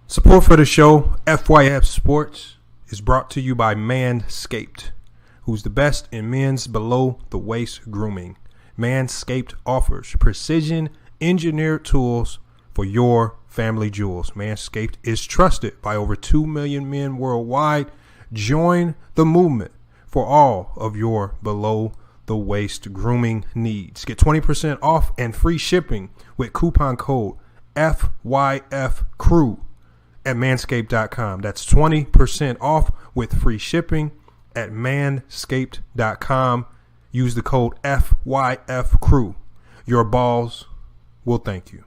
Support for the show, FYF Sports, is brought to you by Manscaped, who's the best in men's below-the-waist grooming. Manscaped offers precision engineered tools for your family jewels. Manscaped is trusted by over 2 million men worldwide. Join the movement for all of your below-the-waist grooming needs. Get 20% off and free shipping with coupon code FYFCREW at manscaped.com. That's 20% off with free shipping at manscaped.com. Use the code FYFCREW. Your balls will thank you.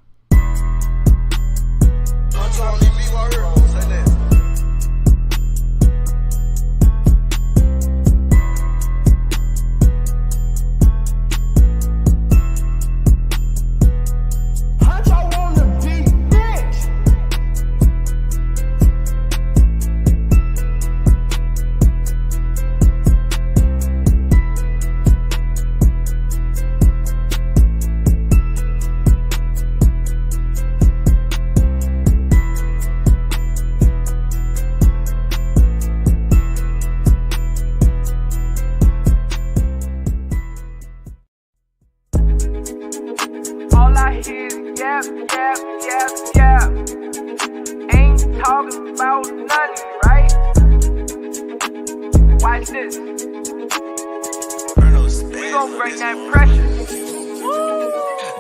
Talking about nothing, right? Watch this. We gon' bring that pressure.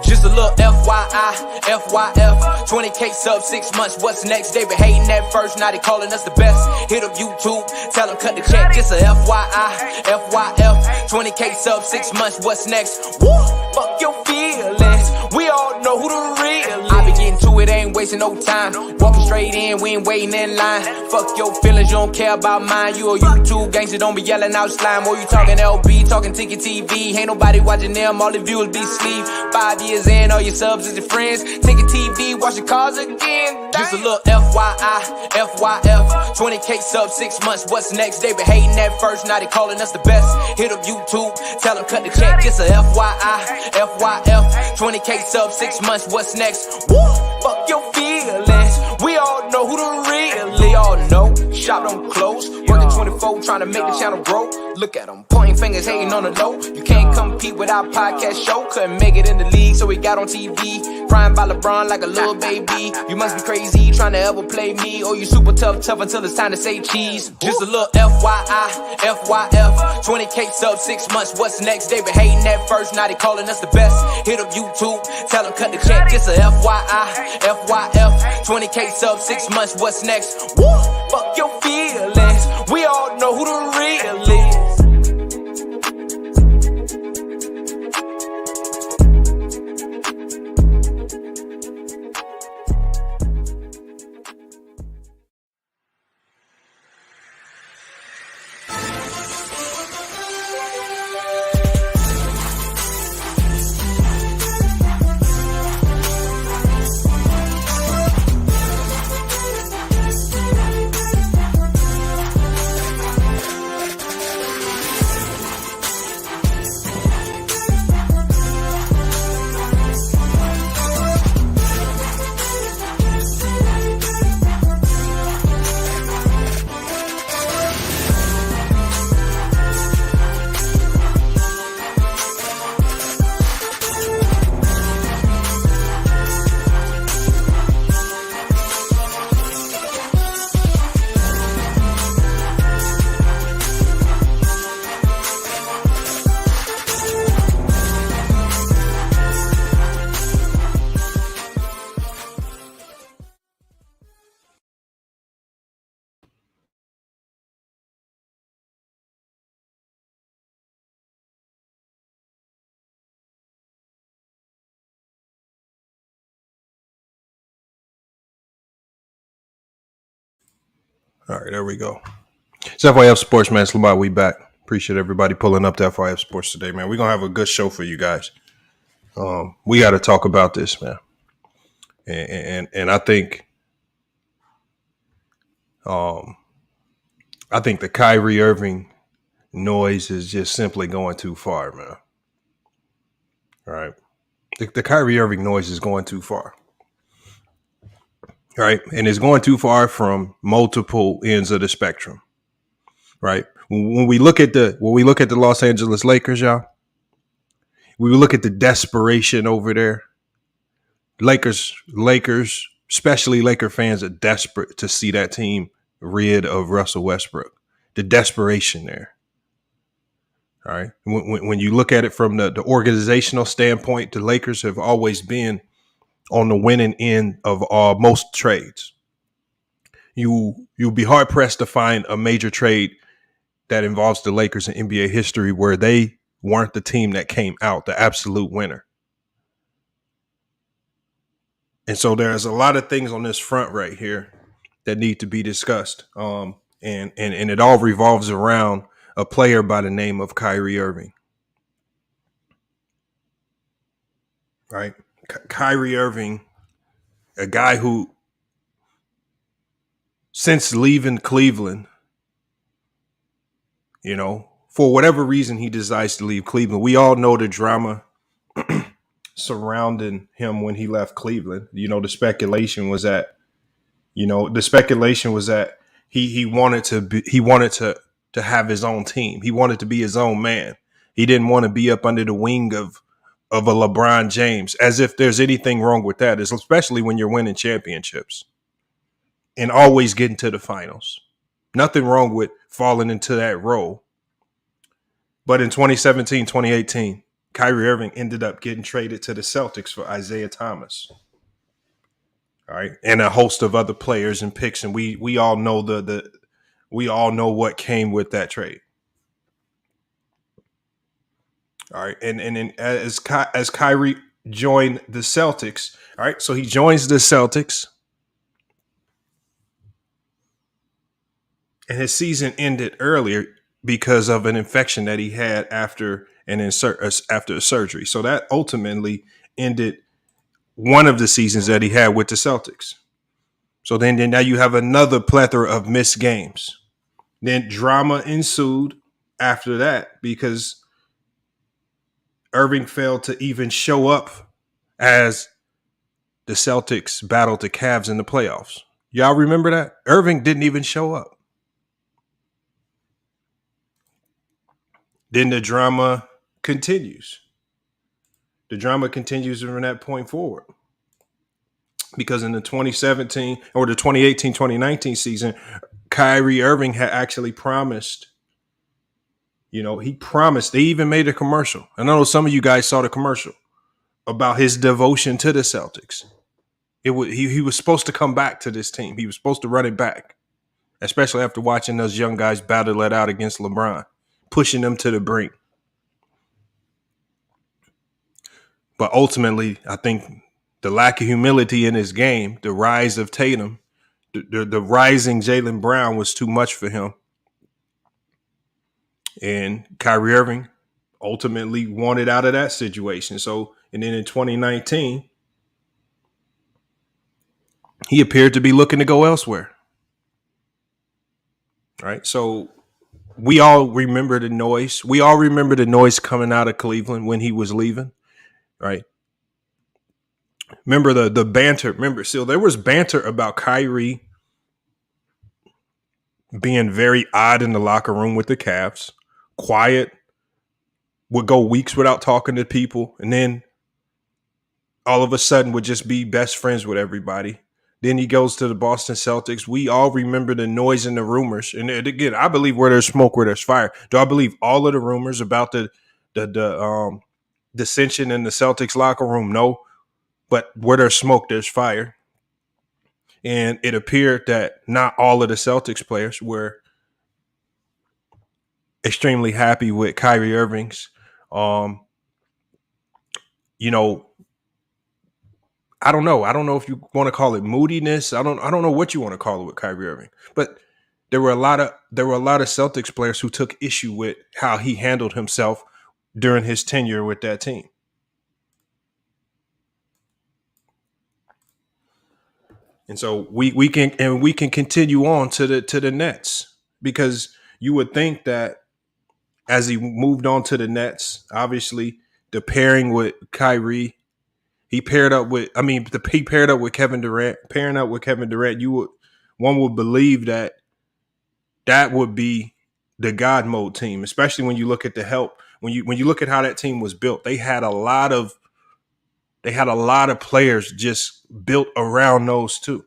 Just a little FYI, FYF, 20K sub 6 months, what's next? They been hating at first, now they calling us the best. Hit up YouTube, tell them cut the check. Just a FYI, FYF, 20K sub 6 months, what's next? Woo, fuck your feelings, we all know who the real is. I be getting to it, ain't wasting no time. Walking straight in, we ain't waiting in line. Fuck your feelings, you don't care about mine. You a YouTube gangster, don't be yelling out slime. Or you talking LB, talking ticket TV. Ain't nobody watching them, all the viewers be sleep. 5 years in, all your subs is your friends. Ticket TV, watch your cars again. Just a little FYI, FYF, 20K sub 6 months, what's next? They been hating at first, now they calling us the best. Hit up YouTube, tell them cut the check. Just a FYI, FYF, 20K sub 6 months, what's next? Woo, fuck your feelings, we all know who the real, all know. Shop don't close, working 24, trying to make the channel grow. Look at them, pointing fingers, hating on the low. You can't compete with our podcast show. Couldn't make it in the league, so we got on TV. Crying by LeBron like a little baby. You must be crazy, trying to ever play me. Or you super tough until it's time to say cheese. Just a little FYI, FYF, 20K sub 6 months, what's next? They been hating at first, now they calling us the best. Hit up YouTube, tell them cut the check. Just a FYI, FYF, 20K sub 6 months, what's next? Woo, fuck your feelings, we all know who the real is. All right, there we go. It's FYF Sports, man. It's Lamar. We back. Appreciate everybody pulling up to FYF Sports today, man. We're going to have a good show for you guys. We got to talk about this, man. And I think I think the Kyrie Irving noise is just simply going too far, man. All right. The Kyrie Irving noise is going too far. Right. And it's going too far from multiple ends of the spectrum. Right. When we look at the Los Angeles Lakers, y'all, we look at the desperation over there. Lakers, especially Laker fans are desperate to see that team rid of Russell Westbrook. The desperation there. All right. When you look at it from the organizational standpoint, the Lakers have always been on the winning end of most trades. You'll be hard pressed to find a major trade that involves the Lakers in NBA history where they weren't the team that came out the absolute winner. And so there's a lot of things on this front right here that need to be discussed. And it all revolves around a player by the name of Kyrie Irving. Right? Kyrie Irving, a guy who, since leaving Cleveland, for whatever reason he decides to leave Cleveland. We all know the drama surrounding him when he left Cleveland. The speculation was that he wanted to have his own team. He wanted to be his own man. He didn't want to be up under the wing of a LeBron James, as if there's anything wrong with that, especially when you're winning championships and always getting to the finals. Nothing wrong with falling into that role. But in 2017, 2018, Kyrie Irving ended up getting traded to the Celtics for Isaiah Thomas. All right. And a host of other players and picks. And we all know we all know what came with that trade. All right. And then as Kyrie joined the Celtics, all right, so he joins the Celtics. And his season ended earlier because of an infection that he had after a surgery. So that ultimately ended one of the seasons that he had with the Celtics. So then now you have another plethora of missed games. Then drama ensued after that because Irving failed to even show up as the Celtics battled the Cavs in the playoffs. Y'all remember that? Irving didn't even show up. Then the drama continues. The drama continues from that point forward. Because in the 2017 or the 2018-2019 season, Kyrie Irving had actually promised, he promised, they even made a commercial. I know some of you guys saw the commercial about his devotion to the Celtics. He was supposed to come back to this team. He was supposed to run it back, especially after watching those young guys battle it out against LeBron, pushing them to the brink. But ultimately, I think the lack of humility in his game, the rise of Tatum, the rising Jaylen Brown was too much for him. And Kyrie Irving ultimately wanted out of that situation. So, and then in 2019, he appeared to be looking to go elsewhere. All right. So we all remember the noise. We all remember the noise coming out of Cleveland when he was leaving. Right. Remember the banter. So there was banter about Kyrie being very odd in the locker room with the Cavs, quiet, would go weeks without talking to people, and then all of a sudden would just be best friends with everybody. Then he goes to the Boston Celtics. We all remember the noise and the rumors. And again, I believe where there's smoke, where there's fire. Do I believe all of the rumors about the dissension in the Celtics locker room? No. But where there's smoke, there's fire. And it appeared that not all of the Celtics players were extremely happy with Kyrie Irving's, I don't know. I don't know if you want to call it moodiness. I don't know what you want to call it with Kyrie Irving. But there were a lot of Celtics players who took issue with how he handled himself during his tenure with that team. And so we can continue on to the Nets, because you would think that as he moved on to the Nets, obviously the pairing with Kyrie, he paired up with he paired up with Kevin Durant. Pairing up with Kevin Durant, one would believe that would be the God mode team, especially when you look at the help. When you look at how that team was built, they had a lot of players just built around those two.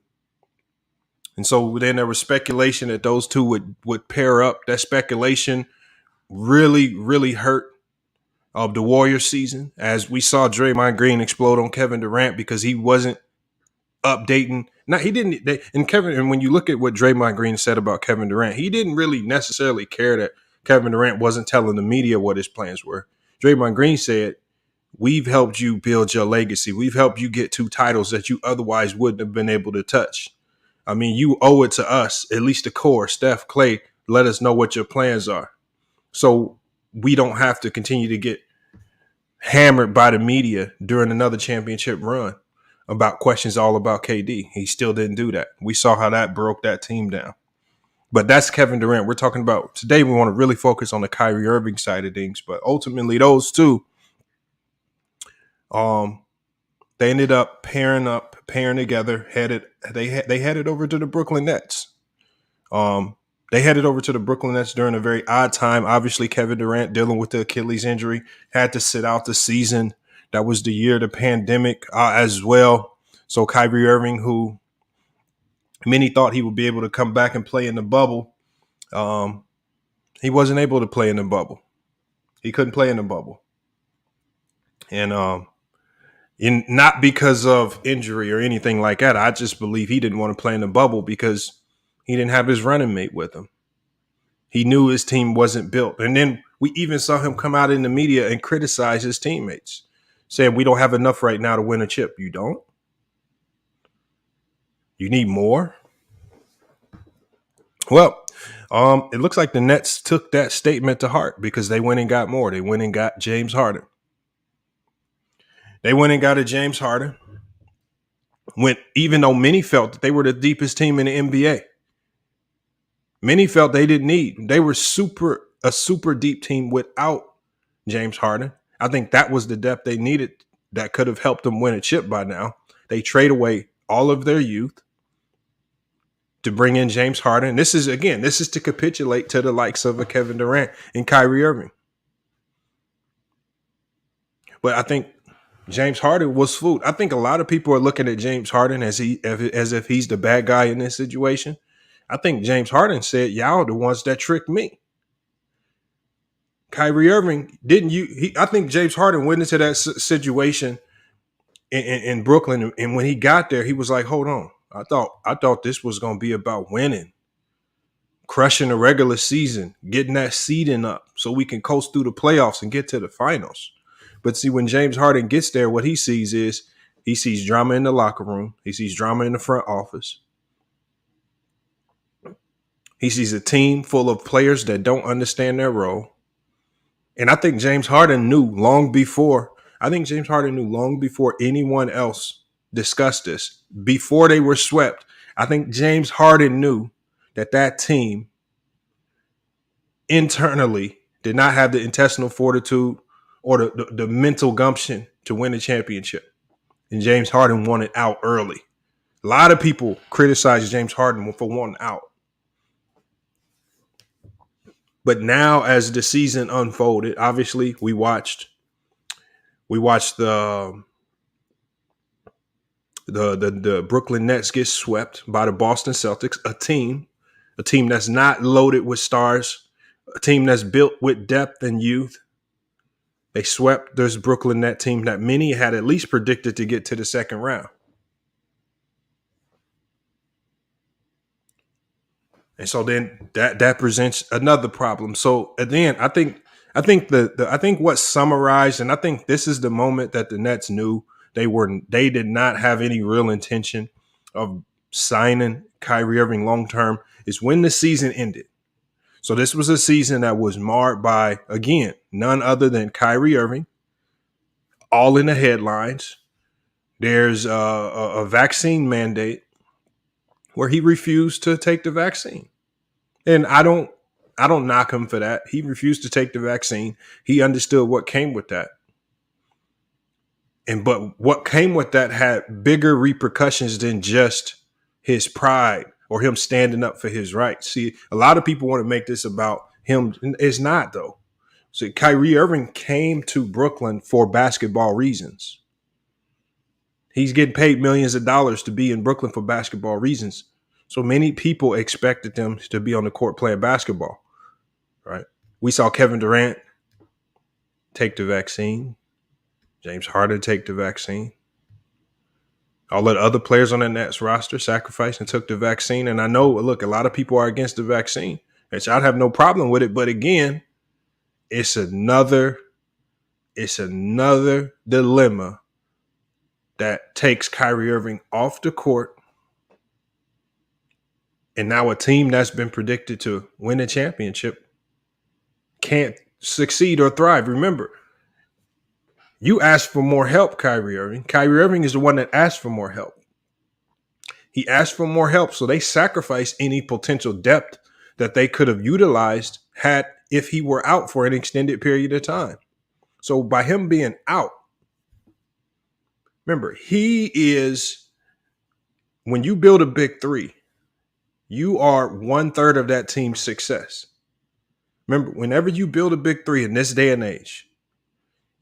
And so then there was speculation that those two would pair up. That speculation really, really hurt of the Warriors season, as we saw Draymond Green explode on Kevin Durant because he wasn't updating. And when you look at what Draymond Green said about Kevin Durant, he didn't really necessarily care that Kevin Durant wasn't telling the media what his plans were. Draymond Green said, "We've helped you build your legacy. We've helped you get 2 titles that you otherwise wouldn't have been able to touch. I mean, you owe it to us, at least the core, Steph, Clay, let us know what your plans are, so we don't have to continue to get hammered by the media during another championship run about questions all about KD." He still didn't do that. We saw how that broke that team down. But that's Kevin Durant. We're talking about today. We want to really focus on the Kyrie Irving side of things. But ultimately, those two, they ended up pairing together. They headed over to the Brooklyn Nets. They headed over to the Brooklyn Nets during a very odd time. Obviously, Kevin Durant, dealing with the Achilles injury, had to sit out the season. That was the year of the pandemic as well. So Kyrie Irving, who many thought he would be able to come back and play in the bubble, he wasn't able to play in the bubble. He couldn't play in the bubble. And not because of injury or anything like that. I just believe he didn't want to play in the bubble because he didn't have his running mate with him. He knew his team wasn't built. And then we even saw him come out in the media and criticize his teammates, saying, "We don't have enough right now to win a chip." You don't? You need more? Well, it looks like the Nets took that statement to heart, because they went and got more. They went and got James Harden. They went and got a James Harden, even though many felt that they were the deepest team in the NBA. Many felt they didn't need. They were a super deep team without James Harden. I think that was the depth they needed that could have helped them win a chip by now. They trade away all of their youth to bring in James Harden. This is to capitulate to the likes of a Kevin Durant and Kyrie Irving. But I think James Harden was fooled. I think a lot of people are looking at James Harden as if he's the bad guy in this situation. I think James Harden said, "Y'all the ones that tricked me." Kyrie Irving I think James Harden went into that situation in Brooklyn, and when he got there, he was like, "Hold on, I thought this was going to be about winning, crushing the regular season, getting that seeding up so we can coast through the playoffs and get to the finals." But see, when James Harden gets there, what he sees drama in the locker room. He sees drama in the front office. He sees a team full of players that don't understand their role. And I think James Harden knew long before anyone else discussed this, before they were swept. I think James Harden knew that team internally did not have the intestinal fortitude or the mental gumption to win a championship. And James Harden wanted out early. A lot of people criticize James Harden for wanting out. But now, as the season unfolded, obviously we watched the Brooklyn Nets get swept by the Boston Celtics, a team that's not loaded with stars, a team that's built with depth and youth. They swept this Brooklyn Nets team that many had at least predicted to get to the second round. And so then that presents another problem. So at the end, I think what summarized, and I think this is the moment that the Nets knew they did not have any real intention of signing Kyrie Irving long term, is when the season ended. So this was a season that was marred by, again, none other than Kyrie Irving, all in the headlines. There's a vaccine mandate. where he refused to take the vaccine. And I don't knock him for that. He refused to take the vaccine. He understood what came with that. But what came with that had bigger repercussions than just his pride or him standing up for his rights. See, a lot of people want to make this about him. It's not, though. So Kyrie Irving came to Brooklyn for basketball reasons. He's getting paid millions of dollars to be in Brooklyn for basketball reasons. So many people expected them to be on the court playing basketball, right? We saw Kevin Durant take the vaccine. James Harden take the vaccine. All the other players on the Nets roster sacrificed and took the vaccine. And I know, look, a lot of people are against the vaccine, which I'd have no problem with it. But again, it's another dilemma that takes Kyrie Irving off the court. And now a team that's been predicted to win a championship can't succeed or thrive. Remember, you asked for more help, Kyrie Irving. Kyrie Irving is the one that asked for more help. He asked for more help, so they sacrificed any potential depth that they could have utilized if he were out for an extended period of time. So by him being out, remember, when you build a big three, you are 1/3 of that team's success. Remember, whenever you build a big three in this day and age,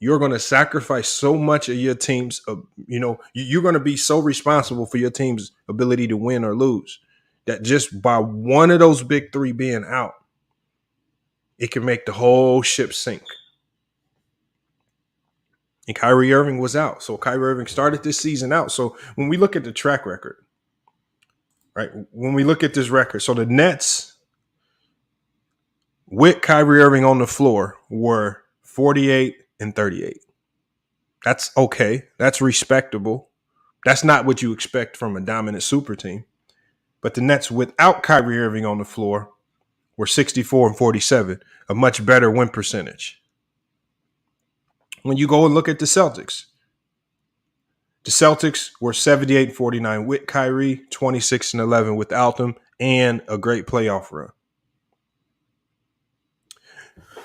you're going to sacrifice so much of your team's, you're going to be so responsible for your team's ability to win or lose that just by one of those big three being out, it can make the whole ship sink. And Kyrie Irving was out. So Kyrie Irving started this season out. So when we look at the track record, right, when we look at this record, so the Nets with Kyrie Irving on the floor were 48-38. That's okay. That's respectable. That's not what you expect from a dominant super team. But the Nets without Kyrie Irving on the floor were 64-47, a much better win percentage. When you go and look at the Celtics were 78-49 with Kyrie, 26-11 without them, and a great playoff run.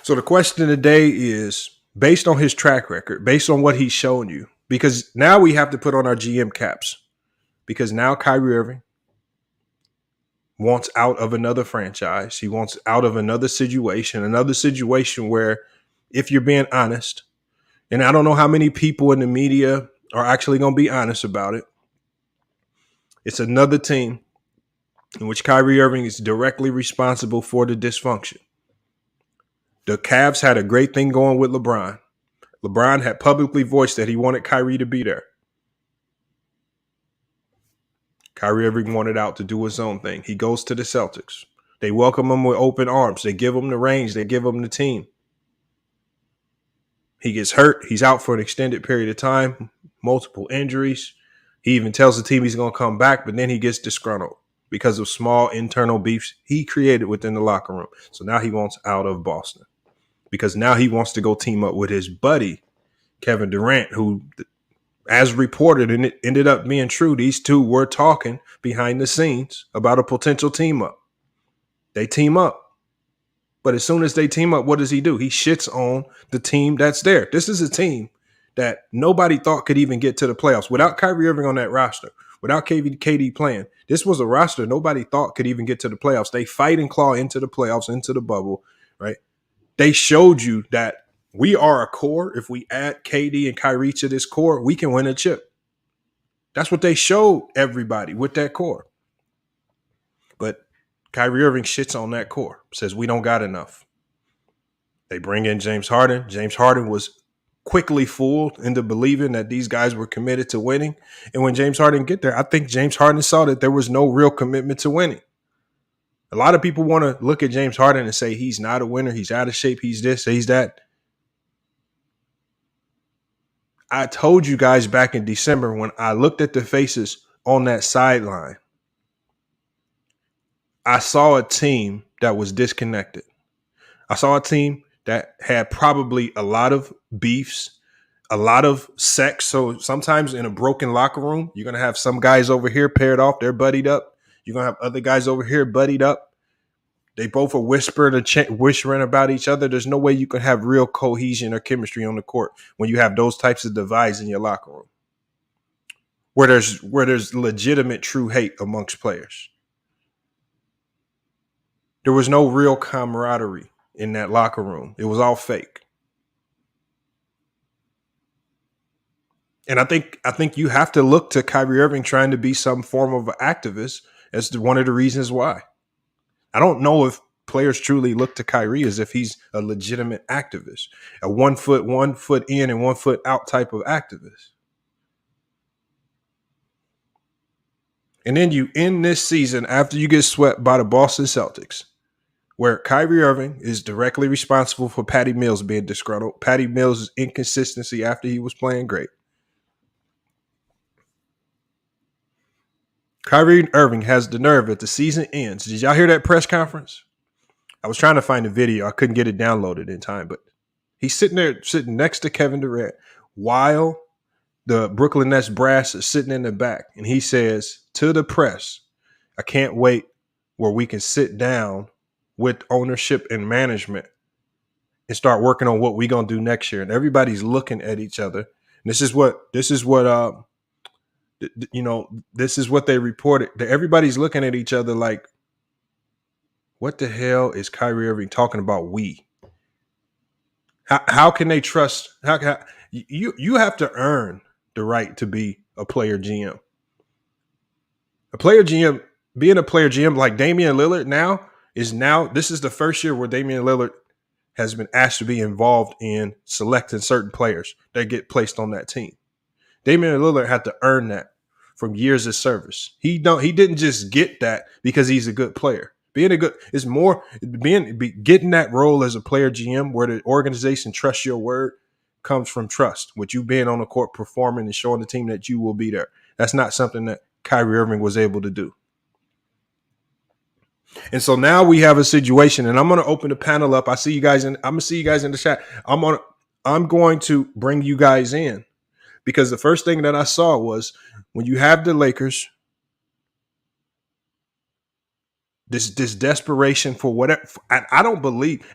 So the question today is, based on his track record, based on what he's shown you, because now we have to put on our GM caps, because now Kyrie Irving wants out of another franchise. He wants out of another situation where, if you're being honest, and I don't know how many people in the media are actually going to be honest about it, it's another team in which Kyrie Irving is directly responsible for the dysfunction. The Cavs had a great thing going with LeBron. LeBron had publicly voiced that he wanted Kyrie to be there. Kyrie Irving wanted out to do his own thing. He goes to the Celtics. They welcome him with open arms. They give him the range. They give him the team. He gets hurt. He's out for an extended period of time, multiple injuries. He even tells the team he's going to come back, but then he gets disgruntled because of small internal beefs he created within the locker room. So now he wants out of Boston because now he wants to go team up with his buddy, Kevin Durant, who, as reported, and it ended up being true, these two were talking behind the scenes about a potential team up. They team up. But as soon as they team up, what does he do? He shits on the team that's there. This is a team that nobody thought could even get to the playoffs. Without Kyrie Irving on that roster, without KD playing, this was a roster nobody thought could even get to the playoffs. They fight and claw into the playoffs, into the bubble, right? They showed you that we are a core. If we add KD and Kyrie to this core, we can win a chip. That's what they showed everybody with that core. But Kyrie Irving shits on that core, says we don't got enough. They bring in James Harden. James Harden was quickly fooled into believing that these guys were committed to winning. And when James Harden get there, I think James Harden saw that there was no real commitment to winning. A lot of people want to look at James Harden and say he's not a winner. He's out of shape. He's this, he's that. I told you guys back in December when I looked at the faces on that sideline, I saw a team that was disconnected. I saw a team that had probably a lot of beefs, a lot of sex. So sometimes in a broken locker room, you're going to have some guys over here paired off. They're buddied up. You're going to have other guys over here buddied up. They both are whispering about each other. There's no way you can have real cohesion or chemistry on the court when you have those types of divides in your locker room, where there's legitimate true hate amongst players. There was no real camaraderie in that locker room. It was all fake. And I think you have to look to Kyrie Irving trying to be some form of an activist as one of the reasons why. I don't know if players truly look to Kyrie as if he's a legitimate activist, a 1 foot in and 1 foot out type of activist. And then you end this season after you get swept by the Boston Celtics, where Kyrie Irving is directly responsible for Patty Mills being disgruntled, Patty Mills' inconsistency after he was playing great. Kyrie Irving has the nerve at the season ends. Did y'all hear that press conference? I was trying to find the video. I couldn't get it downloaded in time, but he's sitting next to Kevin Durant while the Brooklyn Nets brass is sitting in the back. And he says to the press, I can't wait where we can sit down with ownership and management and start working on what we're going to do next year. And everybody's looking at each other. And this is what they reported. Everybody's looking at each other like, what the hell is Kyrie Irving talking about? We? How can they trust? You have to earn the right to be a player GM. A player GM, being a player GM like Damian Lillard this is the first year where Damian Lillard has been asked to be involved in selecting certain players that get placed on that team. Damian Lillard had to earn that from years of service. He didn't just get that because he's a good player. Getting that role as a player GM where the organization trusts your word comes from trust, with you being on the court performing and showing the team that you will be there. That's not something that Kyrie Irving was able to do. And so now we have a situation, and I'm going to open the panel up. I'm going to see you guys in the chat. I'm going to bring you guys in, because the first thing that I saw was when you have the Lakers, this desperation for whatever. I believe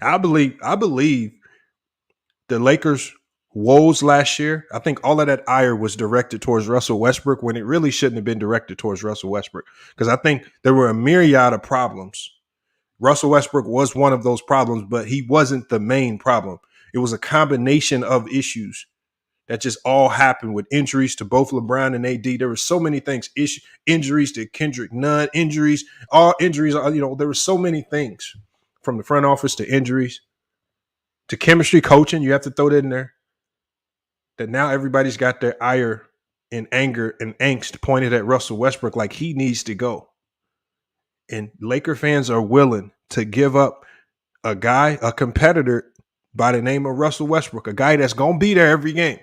the Lakers' woes last year, I think all of that ire was directed towards Russell Westbrook when it really shouldn't have been directed towards Russell Westbrook, because I think there were a myriad of problems. Russell Westbrook was one of those problems, but he wasn't the main problem. It was a combination of issues that just all happened with injuries to both LeBron and AD. There were so many things, injuries to Kendrick Nunn, all injuries. There were so many things, from the front office to injuries to chemistry, coaching. You have to throw that in there. That now everybody's got their ire and anger and angst pointed at Russell Westbrook like he needs to go. And Laker fans are willing to give up a competitor by the name of Russell Westbrook, a guy that's going to be there every game,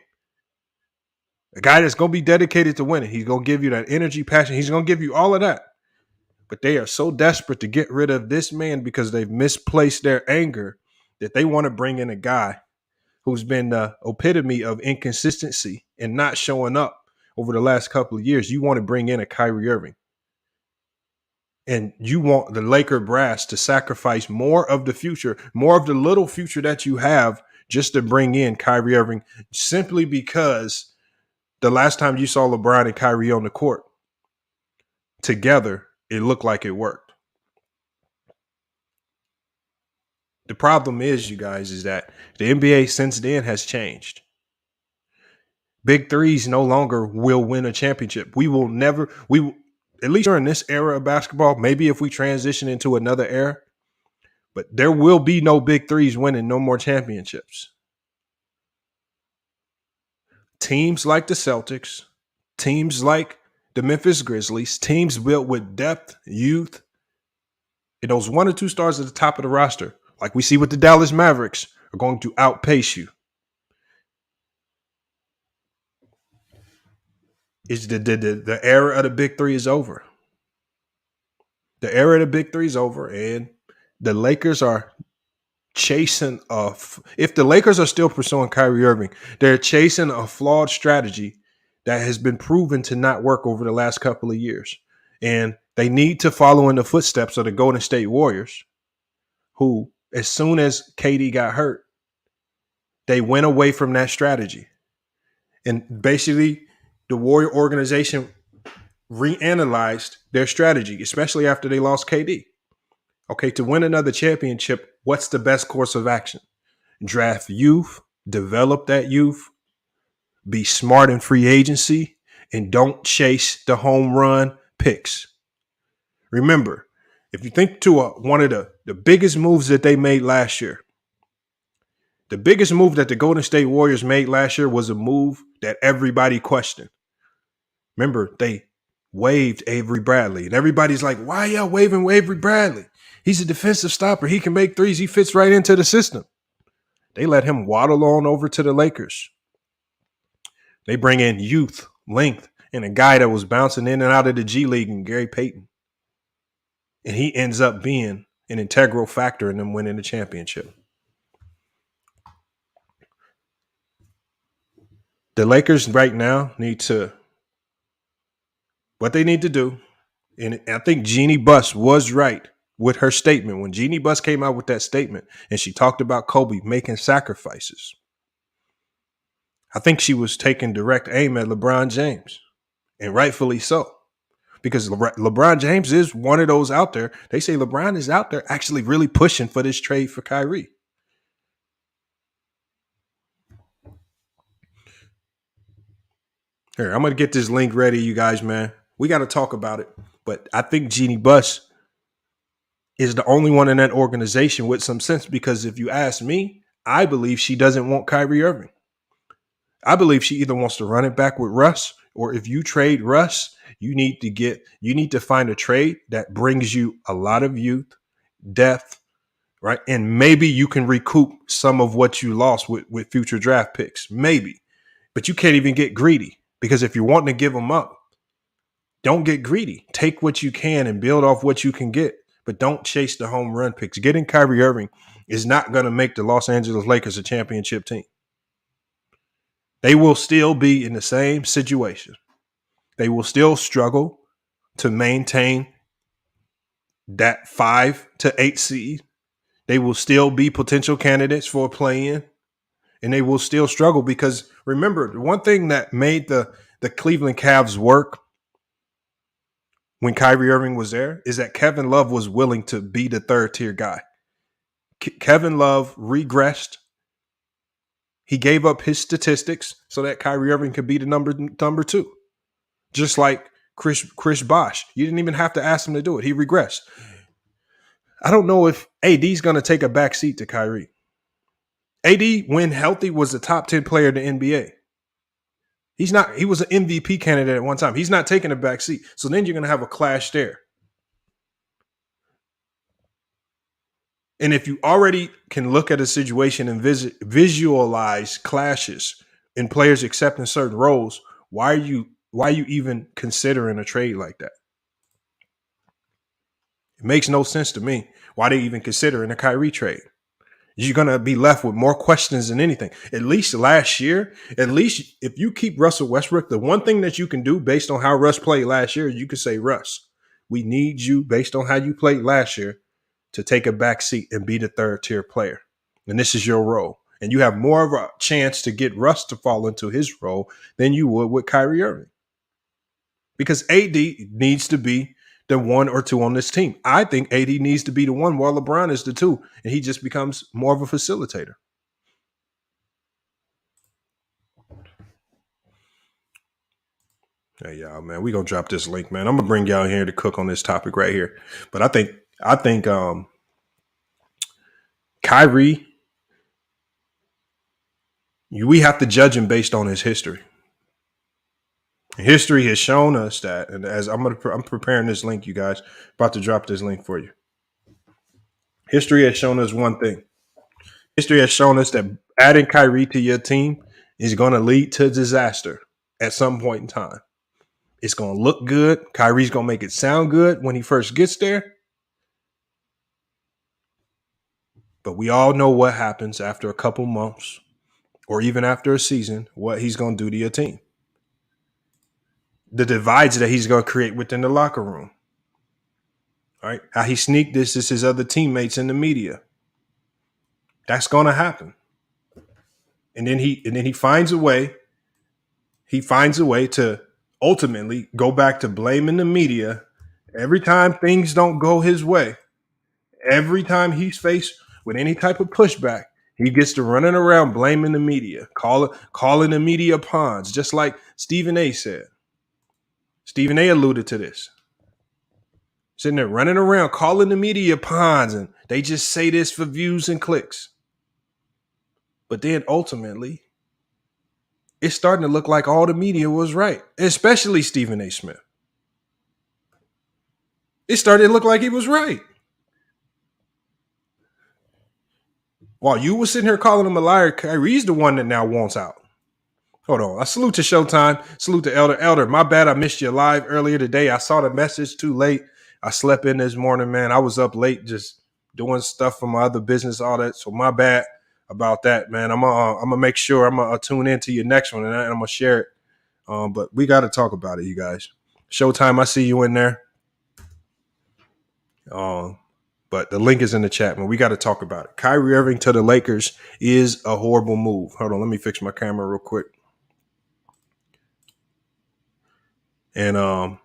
a guy that's going to be dedicated to winning. He's going to give you that energy, passion. He's going to give you all of that. But they are so desperate to get rid of this man because they've misplaced their anger that they want to bring in a guy who's been the epitome of inconsistency and not showing up over the last couple of years. You want to bring in a Kyrie Irving. And you want the Laker brass to sacrifice more of the future, more of the little future that you have, just to bring in Kyrie Irving, simply because the last time you saw LeBron and Kyrie on the court together, it looked like it worked. The problem is, you guys, is that the NBA since then has changed. Big threes no longer will win a championship. At least during this era of basketball, maybe if we transition into another era, but there will be no big threes winning no more championships. Teams like the Celtics, teams like the Memphis Grizzlies, teams built with depth, youth, and those 1 or 2 stars at the top of the roster, like we see with the Dallas Mavericks, are going to outpace you. The era of the big three is over. The era of the big three is over, and the Lakers are chasing if the Lakers are still pursuing Kyrie Irving, they're chasing a flawed strategy that has been proven to not work over the last couple of years. And they need to follow in the footsteps of the Golden State Warriors, who, as soon as KD got hurt, they went away from that strategy. And basically, the Warrior organization reanalyzed their strategy, especially after they lost KD. Okay, to win another championship, what's the best course of action? Draft youth, develop that youth, be smart in free agency, and don't chase the home run picks. Remember, if you think to one of the biggest moves that they made last year, the biggest move that the Golden State Warriors made last year was a move that everybody questioned. Remember, they waived Avery Bradley. And everybody's like, why y'all waiving Avery Bradley? He's a defensive stopper. He can make threes. He fits right into the system. They let him waddle on over to the Lakers. They bring in youth, length, and a guy that was bouncing in and out of the G League in Gary Payton. And he ends up being an integral factor in them winning the championship. The Lakers right now what they need to do, and I think Jeannie Buss was right with her statement. When Jeannie Buss came out with that statement and she talked about Kobe making sacrifices, I think she was taking direct aim at LeBron James, and rightfully so. Because LeBron James is one of those out there. They say LeBron is out there actually really pushing for this trade for Kyrie. Here, I'm going to get this link ready, you guys, man. We got to talk about it. But I think Jeannie Buss is the only one in that organization with some sense, because if you ask me, I believe she doesn't want Kyrie Irving. I believe she either wants to run it back with Russ, or if you trade Russ, you need to find a trade that brings you a lot of youth, depth, right? And maybe you can recoup some of what you lost with future draft picks. Maybe. But you can't even get greedy, because if you're wanting to give them up, don't get greedy. Take what you can and build off what you can get, but don't chase the home run picks. Getting Kyrie Irving is not going to make the Los Angeles Lakers a championship team. They will still be in the same situation. They will still struggle to maintain that 5 to 8 seed. They will still be potential candidates for a play-in, and they will still struggle because, remember, the one thing that made the Cleveland Cavs work when Kyrie Irving was there is that Kevin Love was willing to be the third-tier guy. Kevin Love regressed. He gave up his statistics so that Kyrie Irving could be the number 2. Just like Chris Bosh. You didn't even have to ask him to do it. He regressed. I don't know if AD's going to take a back seat to Kyrie. AD, when healthy, was a top 10 player in the NBA. He's not. He was an MVP candidate at one time. He's not taking a back seat. So then you're going to have a clash there. And if you already can look at a situation and visualize clashes in players accepting certain roles, why are you even considering a trade like that? It makes no sense to me. Why they even considering a Kyrie trade? You're going to be left with more questions than anything. At least last year, if you keep Russell Westbrook, the one thing that you can do based on how Russ played last year, you can say, Russ, we need you based on how you played last year to take a back seat and be the third-tier player. And this is your role. And you have more of a chance to get Russ to fall into his role than you would with Kyrie Irving. Because AD needs to be the 1 or 2 on this team. I think AD needs to be the 1 while LeBron is the 2, and he just becomes more of a facilitator. Hey, y'all, man, we're going to drop this link, man. I'm going to bring y'all here to cook on this topic right here. But I think Kyrie, we have to judge him based on his history. History has shown us that, and as I'm preparing this link, you guys, about to drop this link for you. History has shown us one thing. History has shown us that adding Kyrie to your team is going to lead to disaster at some point in time. It's going to look good. Kyrie's going to make it sound good when he first gets there. But we all know what happens after a couple months or even after a season, what he's going to do to your team. the divides that he's going to create within the locker room. All right, how he sneaked this is his other teammates in the media. That's going to happen. And then he finds a way. He finds a way to ultimately go back to blaming the media every time things don't go his way. Every time he's faced with any type of pushback, he gets to running around blaming the media, calling the media pawns, just like Stephen A. said. Stephen A. alluded to this. Sitting there running around calling the media pawns, and they just say this for views and clicks. But then ultimately, it's starting to look like all the media was right, especially Stephen A. Smith. It started to look like he was right. While you were sitting here calling him a liar, Kyrie's the one that now wants out. Hold on. I salute to Showtime. Salute to Elder. Elder, my bad. I missed you live earlier today. I saw the message too late. I slept in this morning, man. I was up late just doing stuff for my other business, all that. So my bad about that, man. I'm gonna make sure I'm gonna tune into your next one and I'm gonna share it. But we got to talk about it, you guys. Showtime, I see you in there. But the link is in the chat, man. We got to talk about it. Kyrie Irving to the Lakers is a horrible move. Hold on, let me fix my camera real quick. And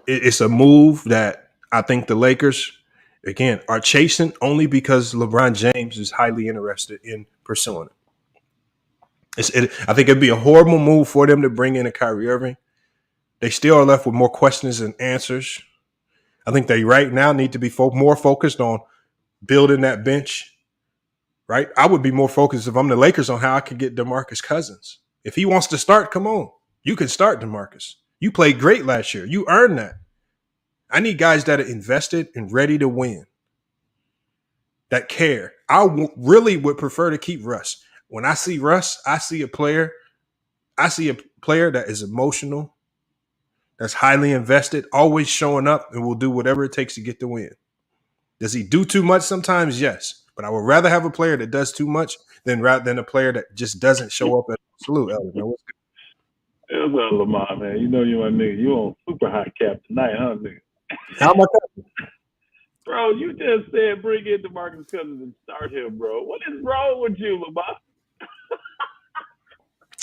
it's a move that I think the Lakers, again, are chasing only because LeBron James is highly interested in pursuing it. I think it'd be a horrible move for them to bring in a Kyrie Irving. They still are left with more questions than answers. I think they right now need to be more focused on building that bench, right? I would be more focused if I'm the Lakers on how I could get DeMarcus Cousins. If he wants to start, come on. You can start DeMarcus. You played great last year. You earned that. I need guys that are invested and ready to win, that care. Really would prefer to keep Russ. When I see Russ, I see a player that is emotional, that's highly invested, always showing up, and will do whatever it takes to get the win. Does he do too much sometimes? Yes. But I would rather have a player that does too much than a player that just doesn't show up at salute. What's good? What's up, Lamar, man? You know you my nigga. You on super high cap tonight, huh, nigga? How am I? Bro, you just said bring in DeMarcus Cousins and start him, bro. What is wrong with you, Lamar?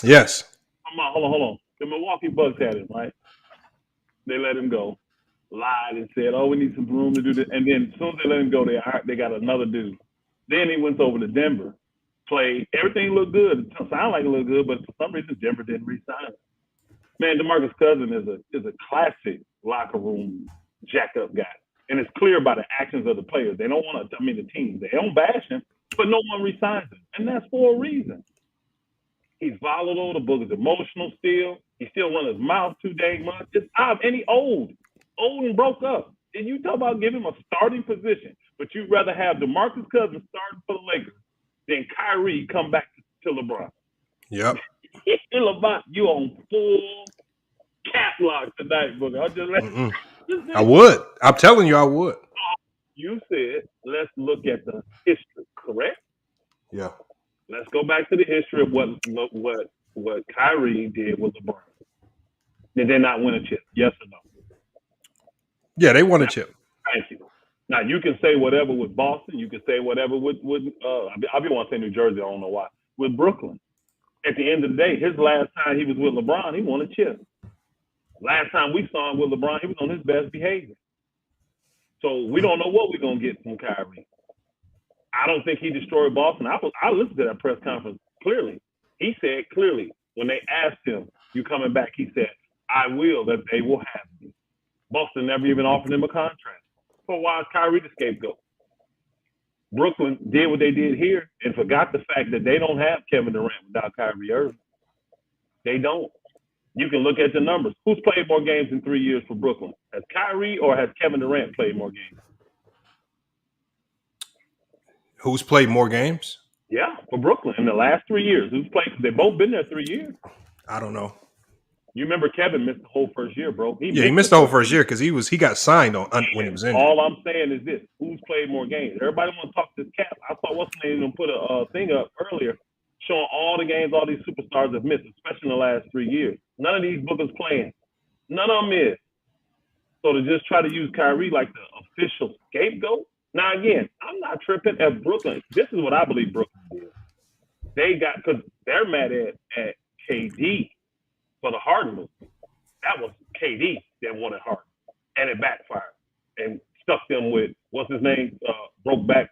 Yes. Hold on. The Milwaukee Bucks had him, right? They let him go, lied and said, "Oh, we need some room to do this." And then as soon as they let him go, they got another dude. Then he went over to Denver, played. Everything looked good. It sounded like it looked good, but for some reason Denver didn't re-sign him. Man, DeMarcus Cousins is a classic locker room jack-up guy, and it's clear by the actions of the players. They don't want to. The team. They don't bash him, but no one re-signs him, and that's for a reason. He's volatile. The book is emotional still. He still runs his mouth too dang much. It's odd. And he old and broke up. And you talk about giving him a starting position, but you'd rather have DeMarcus Cousins starting for the Lakers than Kyrie come back to LeBron. Yep. LeBron, you on full cap lock tonight, Booker. I would. I'm telling you, I would. You said, let's look at the history, correct? Yeah. Let's go back to the history of what Kyrie did with LeBron. Did they not win a chip? Yes or no? Yeah, they won a chip. Thank you. Now, you can say whatever with Boston. You can say whatever with I be want to say New Jersey. I don't know why. With Brooklyn. At the end of the day, his last time he was with LeBron, he won a chip. Last time we saw him with LeBron, he was on his best behavior. So we don't know what we're going to get from Kyrie. I don't think he destroyed Boston. I listened to that press conference clearly. He said clearly when they asked him, "You coming back?" He said, "I will. That they will have me." Boston never even offered him a contract. So why is Kyrie the scapegoat? Brooklyn did what they did here and forgot the fact that they don't have Kevin Durant without Kyrie Irving. They don't. You can look at the numbers. Who's played more games in 3 years for Brooklyn? Has Kyrie or has Kevin Durant played more games? Who's played more games? Yeah, for Brooklyn in the last 3 years. Who's played? They've both been there 3 years. I don't know. You remember Kevin missed the whole first year, bro. He missed the whole first year because he got signed when he was in. All I'm saying is this: who's played more games? Everybody want to talk this cap. I saw what's name put a thing up earlier showing all the games all these superstars have missed, especially in the last 3 years. None of these bookers playing. None of them is. So to just try to use Kyrie like the official scapegoat. Now again, I'm not tripping at Brooklyn. This is what I believe Brooklyn did. They got because they're mad at KD for the Harden move. That was KD that wanted Harden, and it backfired and stuck them with what's his name, broke back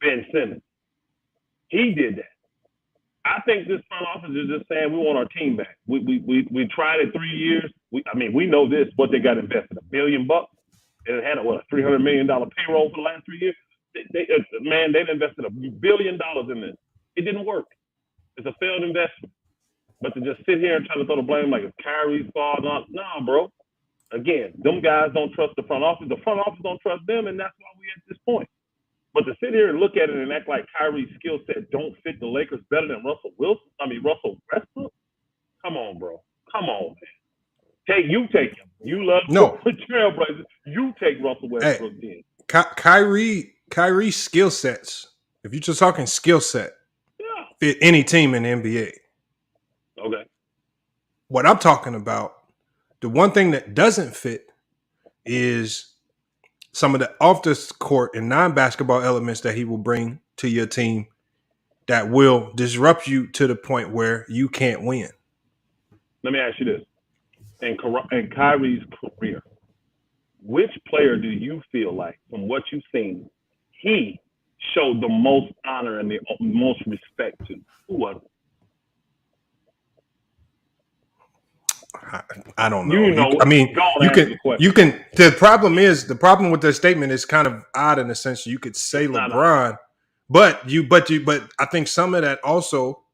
Ben Simmons. He did that. I think this front office is just saying we want our team back. We tried it 3 years. We know this. What they got invested, $1 billion. It had a $300 million payroll for the last 3 years. They invested $1 billion in this. It didn't work. It's a failed investment. But to just sit here and try to throw the blame like it's Kyrie's fault, nah, bro. Again, them guys don't trust the front office. The front office don't trust them, and that's why we're at this point. But to sit here and look at it and act like Kyrie's skill set don't fit the Lakers better than Russell Westbrook? Come on, bro. Come on, man. You take him. You love Trailblazers. You take Russell Westbrook then. Kyrie's skill sets, if you're just talking skill set, fit any team in the NBA. Okay. What I'm talking about, the one thing that doesn't fit is some of the off the court and non-basketball elements that he will bring to your team that will disrupt you to the point where you can't win. Let me ask you this. In Kyrie's career, which player do you feel like, from what you've seen, he showed the most honor and the most respect to? Who was it? I don't know. You can. The problem with the statement is kind of odd in the sense you could say LeBron, but I think some of that also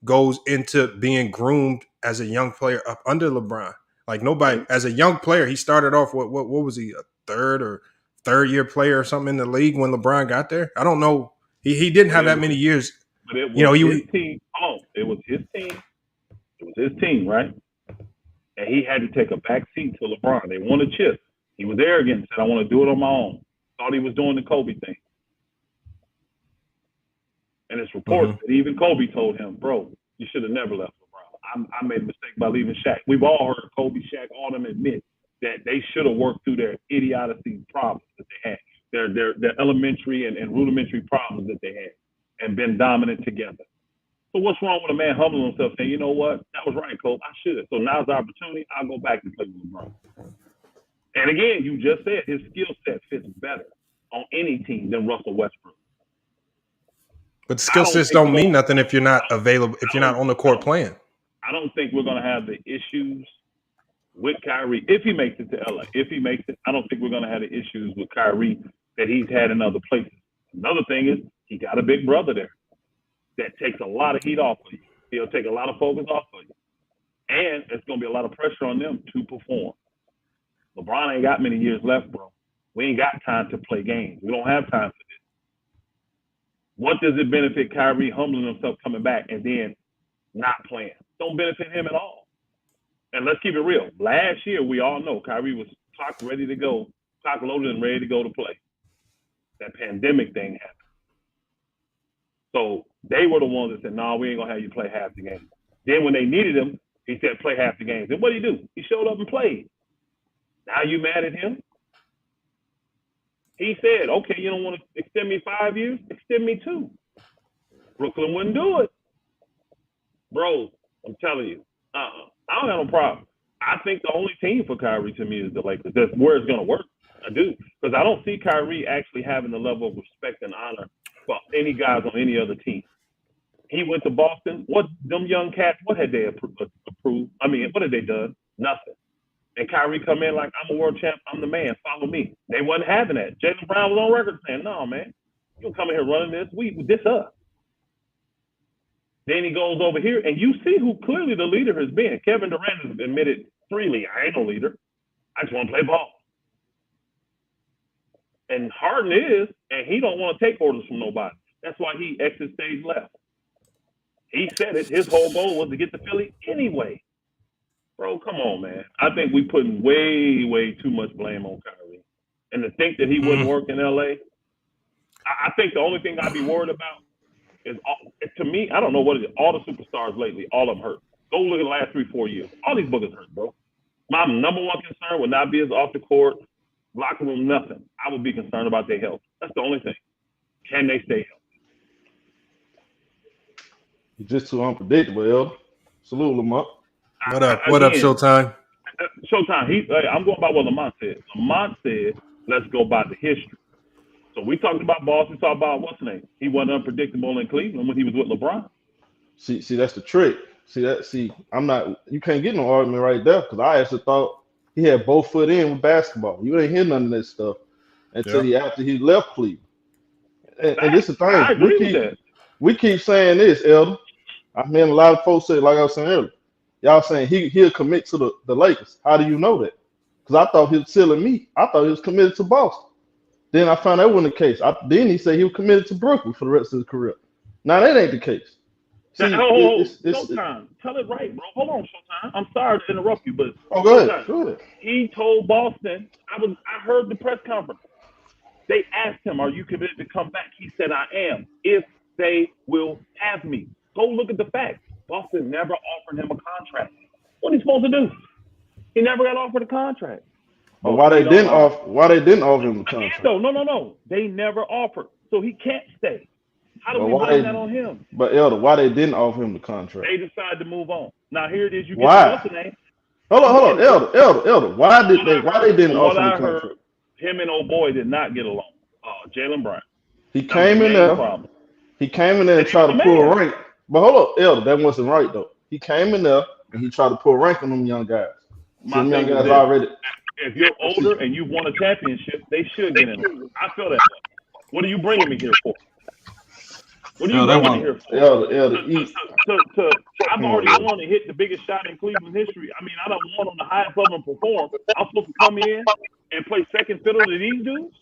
goes into being groomed as a young player up under LeBron. Like nobody, as a young player, he started off what was he, a third year player or something in the league when LeBron got there? I don't know. He didn't have that many years. But it was his team. It was his team. It was his team, right? And he had to take a back seat to LeBron. They won a chip. He was arrogant and said, I want to do it on my own. Thought he was doing the Kobe thing. And it's reports that even Kobe told him, bro, you should have never left LeBron. I made a mistake by leaving Shaq. We've all heard Kobe, Shaq, all of them admit that they should have worked through their idiocy problems that they had, their elementary and rudimentary problems that they had, and been dominant together. So what's wrong with a man humbling himself saying, you know what, that was right, Kobe, I should have. So now's the opportunity. I'll go back and play with LeBron. And again, you just said his skill set fits better on any team than Russell Westbrook. But skill sets don't mean nothing if you're not available, if you're not on the court playing. I don't think we're going to have the issues with Kyrie if he makes it to LA. If he makes it, I don't think we're going to have the issues with Kyrie that he's had in other places. Another thing is he got a big brother there that takes a lot of heat off of you. He'll take a lot of focus off of you. And it's going to be a lot of pressure on them to perform. LeBron ain't got many years left, bro. We ain't got time to play games. We don't have time for this. What does it benefit Kyrie humbling himself coming back and then not playing? Don't benefit him at all. And let's keep it real. Last year, we all know Kyrie was clock ready to go, clock loaded and ready to go to play. That pandemic thing happened. So they were the ones that said, no, we ain't going to have you play half the game. Then when they needed him, he said, play half the games. And what did he do? He showed up and played. Now you mad at him? He said, okay, you don't want to extend me 5 years? Extend me 2. Brooklyn wouldn't do it. Bro, I'm telling you, I don't have no problem. I think the only team for Kyrie to me is the Lakers. That's where it's going to work. I do. Because I don't see Kyrie actually having the level of respect and honor for any guys on any other team. He went to Boston. What them young cats, what had they approved? I mean, what had they done? Nothing. And Kyrie come in like, I'm a world champ. I'm the man. Follow me. They wasn't having that. Jaylen Brown was on record saying, no, man, you don't come in here running this. This up. Then he goes over here, and you see who clearly the leader has been. Kevin Durant has admitted freely, I ain't no leader. I just want to play ball. And Harden is, and he don't want to take orders from nobody. That's why he exits stage left. He said it. His whole goal was to get to Philly anyway. Bro, come on, man. I think we putting way, way too much blame on Kyrie. And to think that he wouldn't work in L.A., I think the only thing I'd be worried about To me, I don't know what it is. All the superstars lately, all of them hurt. Go look at the last 3-4 years. All these boogers hurt, bro. My number one concern would not be as off the court, locker room, nothing. I would be concerned about their health. That's the only thing. Can they stay healthy? You're just too unpredictable, Elder. Salute, Lamont. What up? What up, Showtime? Showtime. I'm going by what Lamont said. Lamont said, let's go by the history. So we talked about Boston. We talked about what's his name. He wasn't unpredictable in Cleveland when he was with LeBron. See, that's the trick. I'm not. You can't get no argument right there because I actually thought he had both foot in with basketball. You ain't hear none of that stuff until after he left Cleveland. And this is the thing. I agree with that. We keep saying this, Elder. I mean, a lot of folks say, like I was saying earlier, y'all saying he'll commit to the Lakers. How do you know that? Because I thought he was selling me. I thought he was committed to Boston. Then I found that wasn't the case. Then he said he was committed to Brooklyn for the rest of his career. Now that ain't the case. See, Showtime. Tell it right, bro. Hold on, Showtime. I'm sorry to interrupt you, but go ahead. He told Boston. I heard the press conference. They asked him, "Are you committed to come back?" He said, "I am. If they will have me." Go look at the facts. Boston never offered him a contract. What are he supposed to do? He never got offered a contract. But why they didn't offer him a contract? No. They never offered, so he can't stay. How do we blame that on him? But Elder, why they didn't offer him the contract? They decided to move on. Now here it is. You get why? the name. Hold on, Elder. Why they didn't offer him the contract? Him and old boy did not get along. Jaylen Brown. He came in there. He came in there and tried to pull a rank. But hold up, Elder, that wasn't right though. He came in there and he tried to pull a rank on them young guys. Some young guys already. If you're older and you won a championship, they should get in. I feel that. What are you bringing me here for? What are you bringing me here for? I've already won and hit the biggest shot in Cleveland history. I mean, I don't want on the highest level and perform. I'm supposed to come in and play second fiddle to these dudes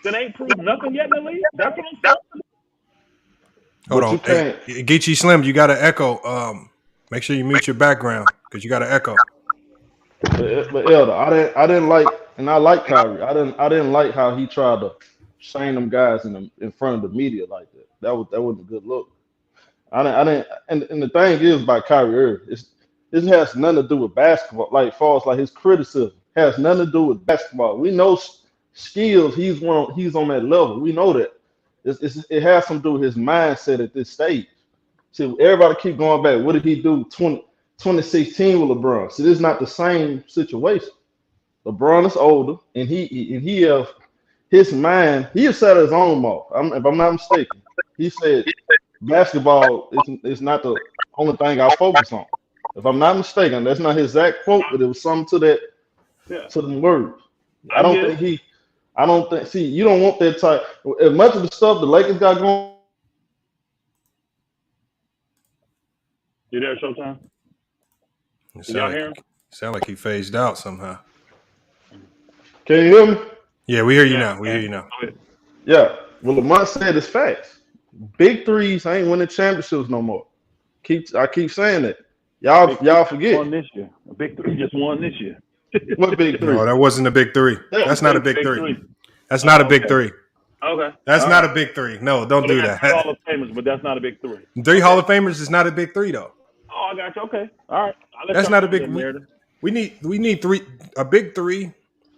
that ain't proved nothing yet in the league? That's what I'm saying. Hold on. Hey, Geechee Slim, you got to echo. Make sure you mute your background because you got to echo. But Elder, I didn't like, and I like Kyrie. I didn't like how he tried to shame them guys in front of the media like that. That wasn't a good look. I didn't. And the thing is about Kyrie Irving, this has nothing to do with basketball. Like far as like his criticism has nothing to do with basketball. We know skills. He's on that level. We know that. It has something to do with his mindset at this stage. See, everybody keep going back. What did he do 2016 with LeBron? See, this is not the same situation. LeBron is older, and he have his mind. He has set his own mark. If I'm not mistaken, he said basketball is not the only thing I focus on. If I'm not mistaken, that's not his exact quote, but it was something to that to the words. I don't think. See, you don't want that type. As much of the stuff the Lakers got going. You there, Showtime? Y'all hear him? Sound like he phased out somehow. Can you hear me? Yeah, we hear you now. We hear you now. Yeah. Well, Lamont said it's facts. Big threes ain't winning championships no more. I keep saying that. Y'all forget. Won this year. A big three just won this year. What big three? No, that wasn't a big three. That's not a big three. That's not a big three. Okay. That's not a big three. No, don't do that. Hall of Famers, but that's not a big three. 3 Hall of Famers is not a big three, though. Oh, I got you. Okay. All right. That's not a big. We need three. A big three,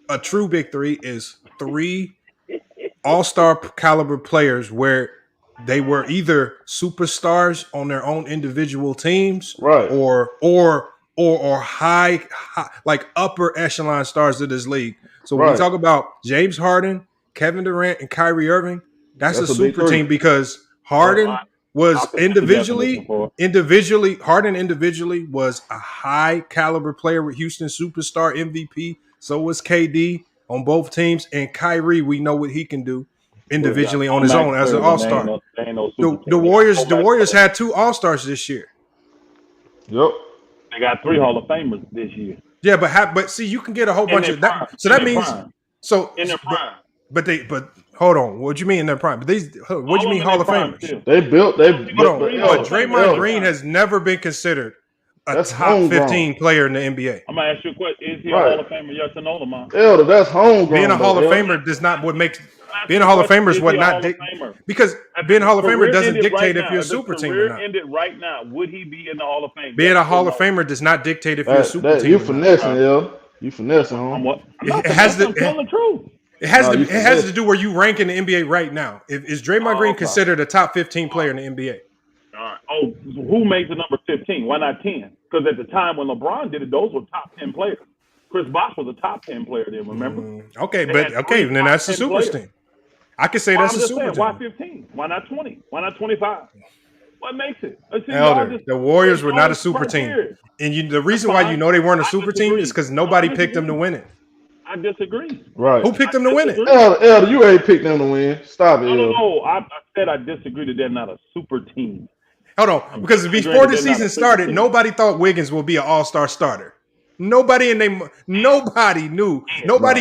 a true big three is 3 all-star caliber players where they were either superstars on their own individual teams, right, or high like upper echelon stars of this league. So when we talk about James Harden, Kevin Durant, and Kyrie Irving, that's a super team because Harden was individually was a high caliber player with Houston superstar MVP. So was KD on both teams, and Kyrie, we know what he can do individually on his own as an all-star. The Warriors had 2 all-stars this year. Yep. They got 3 Hall of Famers this year. Yeah, but see, you can get a whole bunch of that. So that means in their prime. But hold on. What do you mean in their prime? But what do you mean Hall of Famers? They built. But Draymond Green has never been considered That's top homegrown. 15 player in the NBA. I'm gonna ask you a question: is he a Right. Hall of Famer? Yes or no, Lamont? Elder, that's homegrown. Being a Hall of though, Famer does not what makes Ask being you a Hall of question, Famer is is what he a not Hall of Famer? because If being a his Hall of Famer career doesn't ended dictate right if you're a now, super his team or career not. ended right now, would he be in the Hall of Fame? Being Yes a or Hall no? of Famer does not dictate if you're a super That team you or not. finessing, Elder. You finessing, huh? I'm what? I'm not It has finessing, to. I'm telling the truth. You It has to finesse. do where you rank in the NBA right now. Is Draymond Green Okay. considered a top 15 player in the NBA? All right. Oh, so who makes the number 15? Why not 10? Because at the time when LeBron did it, those were top 10 players. Chris Bosh was a top 10 player then, remember? Okay, They but had okay, three then top that's a 10 super players. team. I could say Well, that's I'm a just super saying, team. why 15? Why not 20? Why not 25? What makes it? See, Elder, the Warriors were not a super criteria. team, and the reason That's why you fine. know they weren't a I super team disagree. is because No, nobody I picked them to disagree. win it. I disagree. Right. Who picked them to win it? disagree. Elder, you ain't picked them to win. Stop it, Elder. No. I said I disagree that they're not a super team. Hold on, because before the they're not a season super started, team. nobody thought Wiggins would be an all-star starter. Nobody knew. Nobody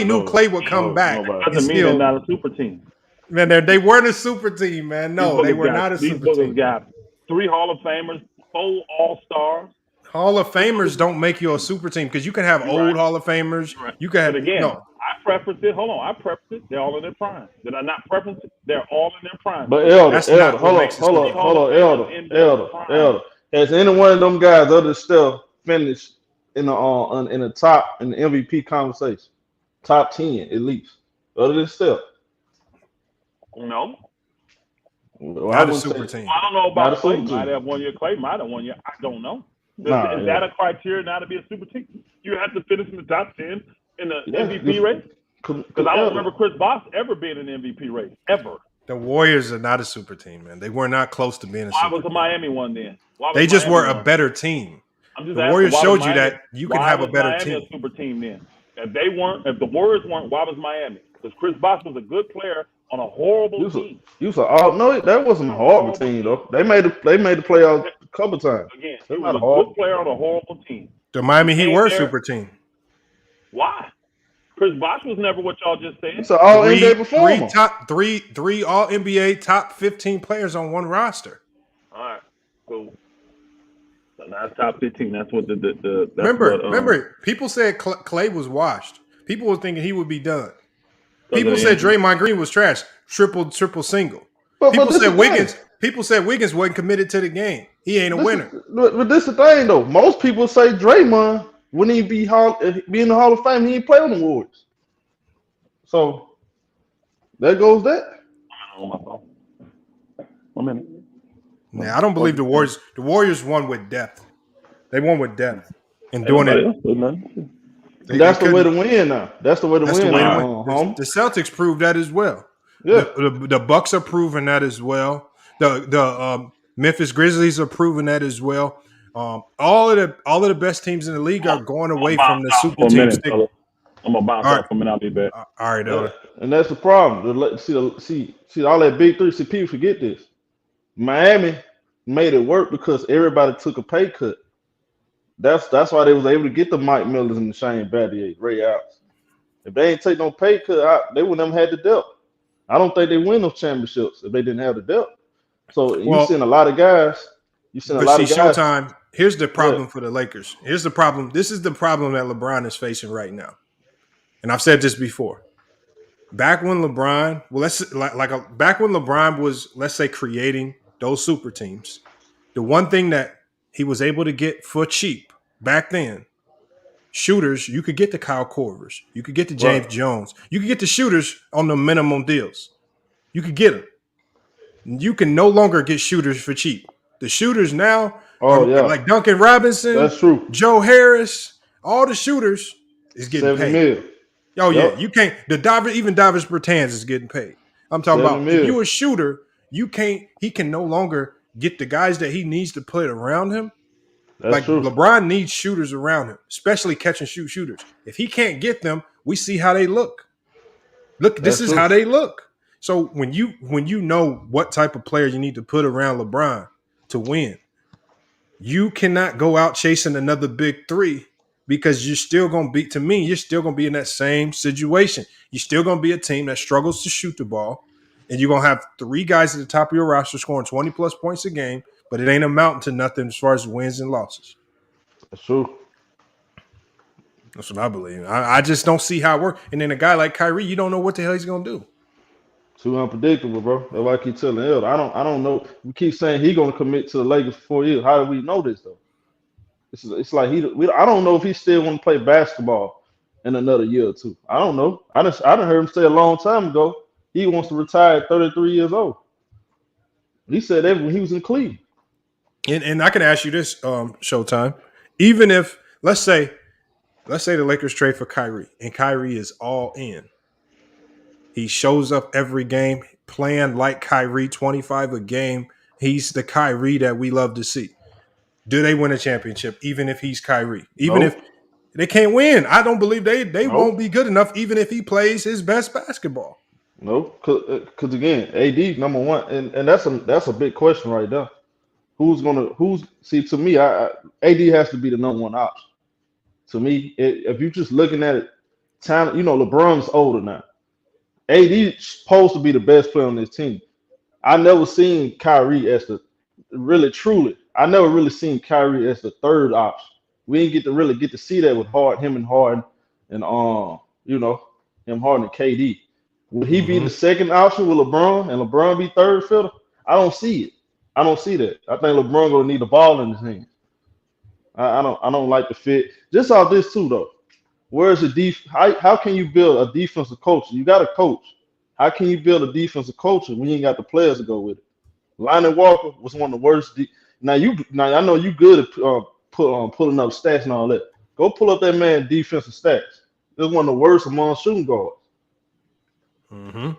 knew Clay would come back. nobody. And Doesn't mean they're still, not a super team. man, they weren't a super team, man. No, they were not a These super boogers team. got 3 Hall of Famers, 4 All-Stars. Hall of Famers don't make you a super team because you can have old right. Hall of Famers. Right. You can have But again, no. I preference it. Hold on, I preference it. They're all in their prime. Did I not preference it? They're all in their prime. But Elder, That's not what hold makes it super. on, Elder. Has any one of them guys other than Steph finished in the top in the MVP conversation? Top 10 at least, other than Steph. No. Well, Not a super team. I don't know Not a about Clay. super team. Might have 1 year. Clay might have 1 year. I don't know. Is that a criteria now to be a super team? You have to finish in the top 10 in the MVP race? Because I don't remember Chris Bosh ever being in the MVP race, ever. The Warriors are not a super team, man. They were not close to being a Why super was the team. Miami one then? They just were a better team. The Warriors showed you that you can have a better team. Miami a super team then? If the Warriors weren't, why was Miami? Because Chris Bosh was a good player on a horrible team. No, that wasn't a horrible team though. They made the playoffs a couple times. Again, They're he not was a horrible. good player on a horrible team. The Miami Heat were a there. super team. Why? Chris Bosh was never what y'all just said. It's an all NBA performer. Three all NBA top 15 players on one roster. All right, cool. So now it's top 15. That's what Remember, people said Clay was washed. People were thinking he would be done. People said Draymond Green was trash. Triple single. People said Wiggins wasn't committed to the game. He ain't a winner. But this is the thing though. Most people say Draymond wouldn't even be in the Hall of Fame. He ain't play on the Warriors. So there goes that. 1 minute. Yeah, I don't believe the Warriors. The Warriors won with depth. They won with depth and doing it. That's the way to win now. That's the way to win. The Celtics proved that as well. Yeah. The Bucks are proving that as well. The Memphis Grizzlies are proving that as well. All of the best teams in the league are going away from the super teams. I'm gonna bounce off from and I'll be back. All right, Elder. And that's the problem. See all that big three. See, people forget this. Miami made it work because everybody took a pay cut. That's why they was able to get the Mike Millers and the Shane Battier, Ray Allen. If they ain't take no pay cut, they wouldn't have had the depth. I don't think they win those championships if they didn't have the depth. So you seen a lot of guys. Showtime. Here's the problem for the Lakers. Here's the problem. This is the problem that LeBron is facing right now. And I've said this before. Back when LeBron, back when LeBron was, let's say, creating those super teams, the one thing that he was able to get for cheap back then, shooters, you could get the Kyle Korvers, you could get the James Jones, you could get the shooters on the minimum deals. You could get them. You can no longer get shooters for cheap. The shooters now are like Duncan Robinson, that's true. Joe Harris, all the shooters is getting paid. Mil. Oh yeah, you can't. Even Davis Bertans is getting paid. I'm talking about if you're a shooter, you can't. He can no longer get the guys that he needs to put around him. That's true. LeBron needs shooters around him, especially catch and shoot shooters. If he can't get them, we see how they look. This is how they look. So when you know what type of player you need to put around LeBron to win, you cannot go out chasing another big three. Because you're still going to be in that same situation. You're still going to be a team that struggles to shoot the ball. And you're going to have 3 guys at the top of your roster scoring 20-plus points a game. But it ain't amounting to nothing as far as wins and losses. That's true. That's what I believe. I just don't see how it works. And then a guy like Kyrie, you don't know what the hell he's gonna do. Too unpredictable, bro. That's why I keep telling Elder. I don't know. We keep saying he gonna commit to the Lakers for 4 years. How do we know this though? It's like I don't know if he still want to play basketball in another year or two. I don't know. I done heard him say a long time ago he wants to retire at 33 years old. He said that when he was in Cleveland. And I can ask you this, Showtime. Even if let's say the Lakers trade for Kyrie and Kyrie is all in. He shows up every game playing like Kyrie, 25 a game. He's the Kyrie that we love to see. Do they win a championship even if he's Kyrie? Even if they can't win, I don't believe they won't be good enough even if he plays his best basketball. No, because again, AD number one, and that's a big question right there. See, to me, AD has to be the number one option. To me, if you're just looking at it, talent, LeBron's older now. AD's supposed to be the best player on this team. I never seen Kyrie as I never really seen Kyrie as the third option. We didn't get to see that with him and Harden and him Harden and KD. Would he be the second option with LeBron and LeBron be third fiddle? I don't see it. I don't see that. I think LeBron gonna need the ball in his hand. I don't like the fit. Just off this too though. Where's the how can you build a defensive culture? You got a coach. How can you build a defensive culture when you ain't got the players to go with it? Lonnie Walker was one of the worst. Now I know you good at pulling up stats and all that. Go pull up that man defensive stats. It's one of the worst among shooting guards. Mm-hmm.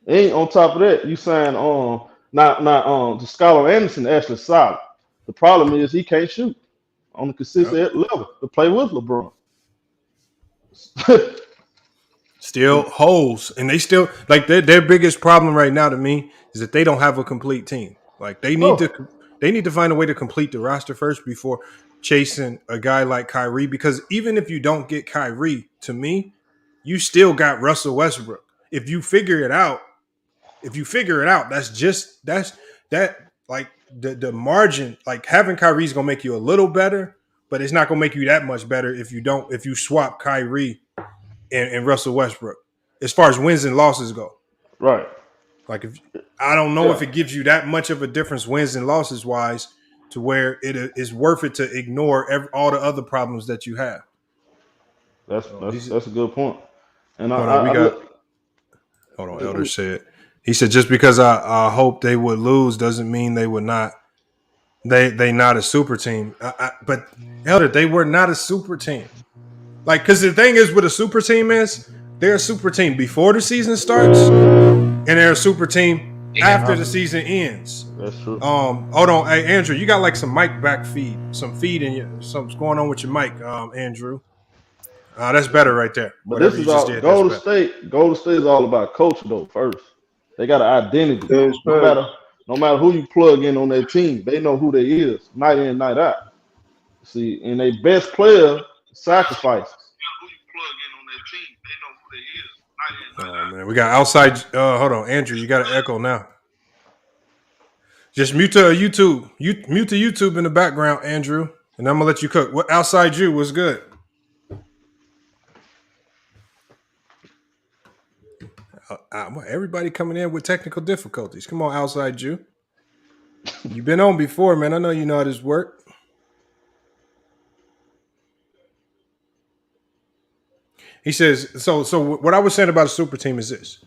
And on top of that, you signed the Skylar Anderson actually solid. The problem is he can't shoot on a consistent level to play with LeBron. Still holes, and they still like their biggest problem right now to me is that they don't have a complete team. Like they need to find a way to complete the roster first before chasing a guy like Kyrie. Because even if you don't get Kyrie, to me, you still got Russell Westbrook. If you figure it out, that's like the margin. Like having Kyrie is gonna make you a little better, but it's not gonna make you that much better if you swap Kyrie and Russell Westbrook as far as wins and losses go. Right. Like I don't know if it gives you that much of a difference wins and losses wise to where it is worth it to ignore all the other problems that you have. That's a good point. And hold on, Elder said. He said just because I hope they would lose doesn't mean they would not. They not a super team. But Elder, they were not a super team. Like, because the thing is with a super team is they're a super team before the season starts, and they're a super team after the season ends. That's true. Hold on, hey Andrew, you got like some mic back feed, something's going on with your mic, Andrew. That's better right there. But Whatever this is all Golden State. Golden State is all about culture though. First, they got an identity. No matter who you plug in on their team, they know who they is night in, night out. See, and their best player sacrifices. Man, we got outside. Hold on, Andrew, you got an echo now. Just mute to YouTube. Mute to YouTube in the background, Andrew, and I'm gonna let you cook. What outside you was good. Everybody coming in with technical difficulties. Come on, outside you. You've been on before, man. I know you know how this works. He says, so what I was saying about a super team is this.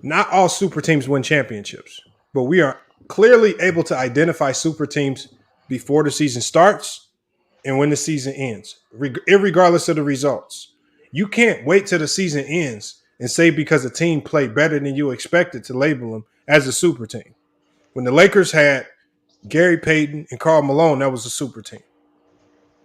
Not all super teams win championships, but we are clearly able to identify super teams before the season starts and when the season ends, irregardless of the results. You can't wait till the season ends and say because a team played better than you expected to label them as a super team. When the Lakers had Gary Payton and Karl Malone, that was a super team.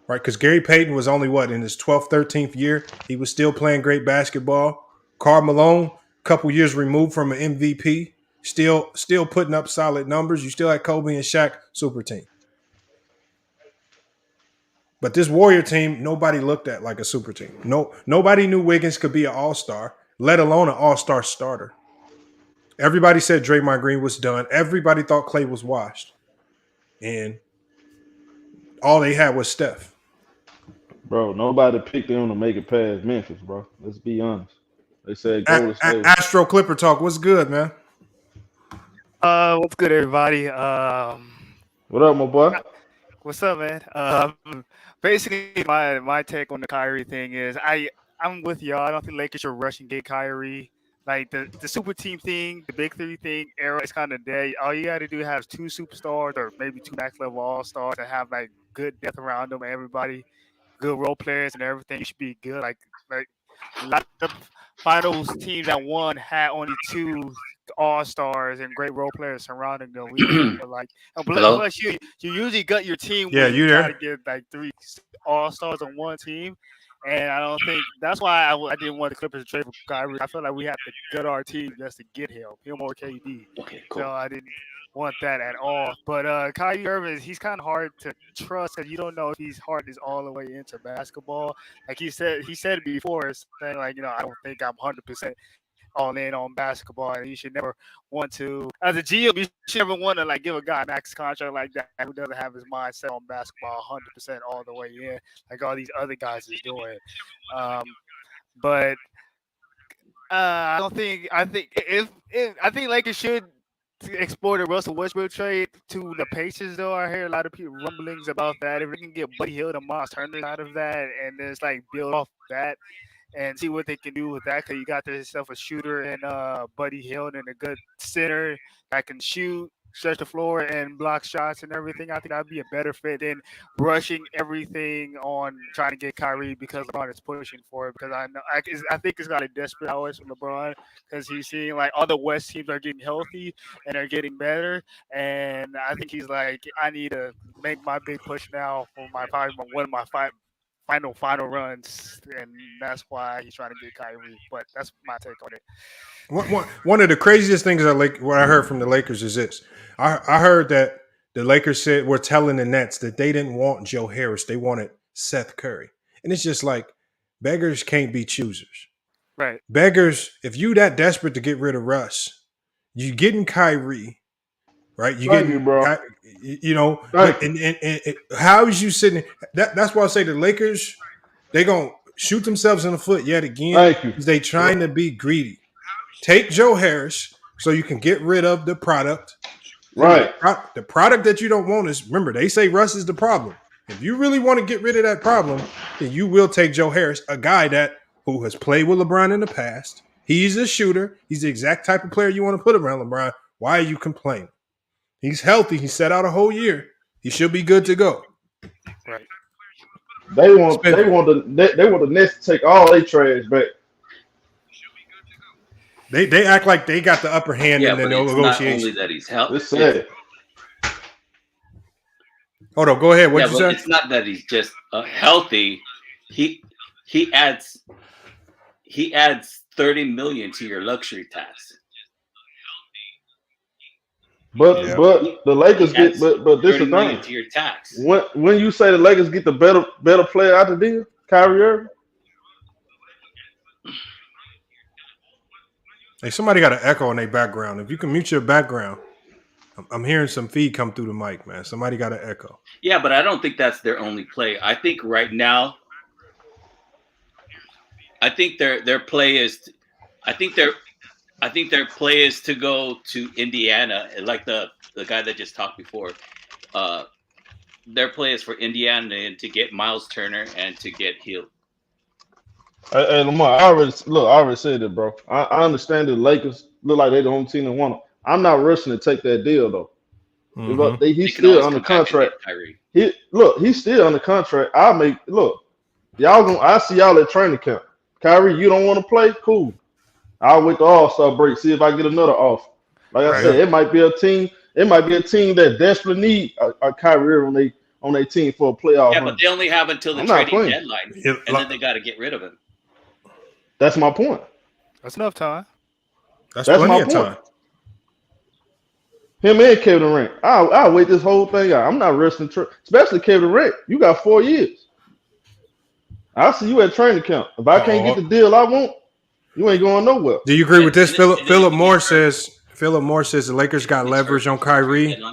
Right, because Gary Payton was only in his 12th, 13th year. He was still playing great basketball. Karl Malone, a couple years removed from an MVP, still putting up solid numbers. You still had Kobe and Shaq, super team. But this Warrior team, nobody looked at like a super team. Nobody knew Wiggins could be an all-star, let alone an all-star starter. Everybody said Draymond Green was done. Everybody thought Klay was washed. And all they had was Steph. Bro, nobody picked them to make it past Memphis, bro. Let's be honest. They said Golden State. Astro Clipper talk. What's good, man? What's good, everybody? What up, my boy? What's up, man? Basically, my take on the Kyrie thing is I'm with y'all. I don't think Lakers should rush and get Kyrie. Like the super team thing, the big three thing era is kind of dead. All you got to do is have two superstars or maybe two max level all stars and have like good depth around them. Everybody, good role players and everything. You should be good. Like a lot of finals teams that won had only two all stars and great role players surrounding them. We don't feel like Hello? plus you usually gut your team Yeah, when you you there? try to get like three all stars on one team. And I don't think that's why I didn't want the Clippers to trade for Kyrie. I feel like we have to gut our team just to get him or KD. Okay, cool. So I didn't want that at all. But Kyrie Irving, he's kind of hard to trust because you don't know if his heart is all the way into basketball. Like he said it before, saying like, I don't think I'm 100% all in on basketball, and you should never want to, as a GM, you should never want to like give a guy a max contract like that who doesn't have his mindset on basketball 100% all the way in, like all these other guys is doing. But I don't think. I think if I think Lakers should explore the Russell Westbrook trade to the Pacers. Though I hear a lot of people rumblings about that. If we can get Buddy Hield and Miles Turner out of that, and just like build off that and see what they can do with that, because you got yourself a shooter and Buddy Hield and a good center that can shoot, stretch the floor, and block shots and everything. I think that'd be a better fit than rushing everything on trying to get Kyrie because LeBron is pushing for it. Because I think it's got a desperate hours from LeBron because he's seeing like all the West teams are getting healthy and are getting better, and I think he's like, I need to make my big push now for one of my final runs, and that's why he's trying to get Kyrie. But that's my take on it. One of the craziest things what I heard from the Lakers is this. I heard that the Lakers said we're telling the Nets that they didn't want Joe Harris. They wanted Seth Curry. And it's just like, beggars can't be choosers. Right. Beggars, if you that desperate to get rid of Russ, you getting Kyrie, right? You Thank getting, you, bro. and how is you sitting? That's why I say the Lakers, they gonna shoot themselves in the foot yet again. Thank you. They trying to be greedy. Take Joe Harris so you can get rid of the product. Right. The product that you don't want is, remember, they say Russ is the problem. If you really want to get rid of that problem, then you will take Joe Harris, a guy who has played with LeBron in the past. He's a shooter. He's the exact type of player you want to put around LeBron. Why are you complaining? He's healthy. He sat out a whole year. He should be good to go. Right. They want the Nets to take all their trash back. They act like they got the upper hand Yeah, in the but it's not negotiation. only that he's healthy. It's sad. Hold on, go ahead. What you say? It's not that he's just healthy. He adds $30 million to your luxury tax. But the Lakers get but this is the $30 million thing. to your tax. When you say the Lakers get the better player out the deal, Kyrie Irving. Hey, somebody got an echo in their background. If you can mute your background, I'm hearing some feed come through the mic, man. Somebody got an echo. Yeah, but I don't think that's their only play. I think right now, their play is to go to Indiana, like the guy that just talked before. Their play is for Indiana and to get Miles Turner and to get Hill. Hey, Lamar, I already said it, bro. I understand the Lakers look like they're the only team that want him. I'm not rushing to take that deal though. Mm-hmm. He's still under contract. He's still under contract. I see y'all at training camp. Kyrie, you don't want to play? Cool. I'll wait the All-Star break, see if I get another offer. Like I said, it might be a team that desperately need a Kyrie Irving on their team for a playoff. Yeah, but they only have until the trading deadline, and then they got to get rid of him. That's my point. That's enough time. That's plenty of time. Him and Kevin Durant. I'll wait this whole thing out. I'm not rushing, especially Kevin Durant. You got 4 years. I'll see you at training camp. If I can't get the deal I want, you ain't going nowhere. Do you agree with this? Philip Moore says the Lakers got leverage on Kyrie.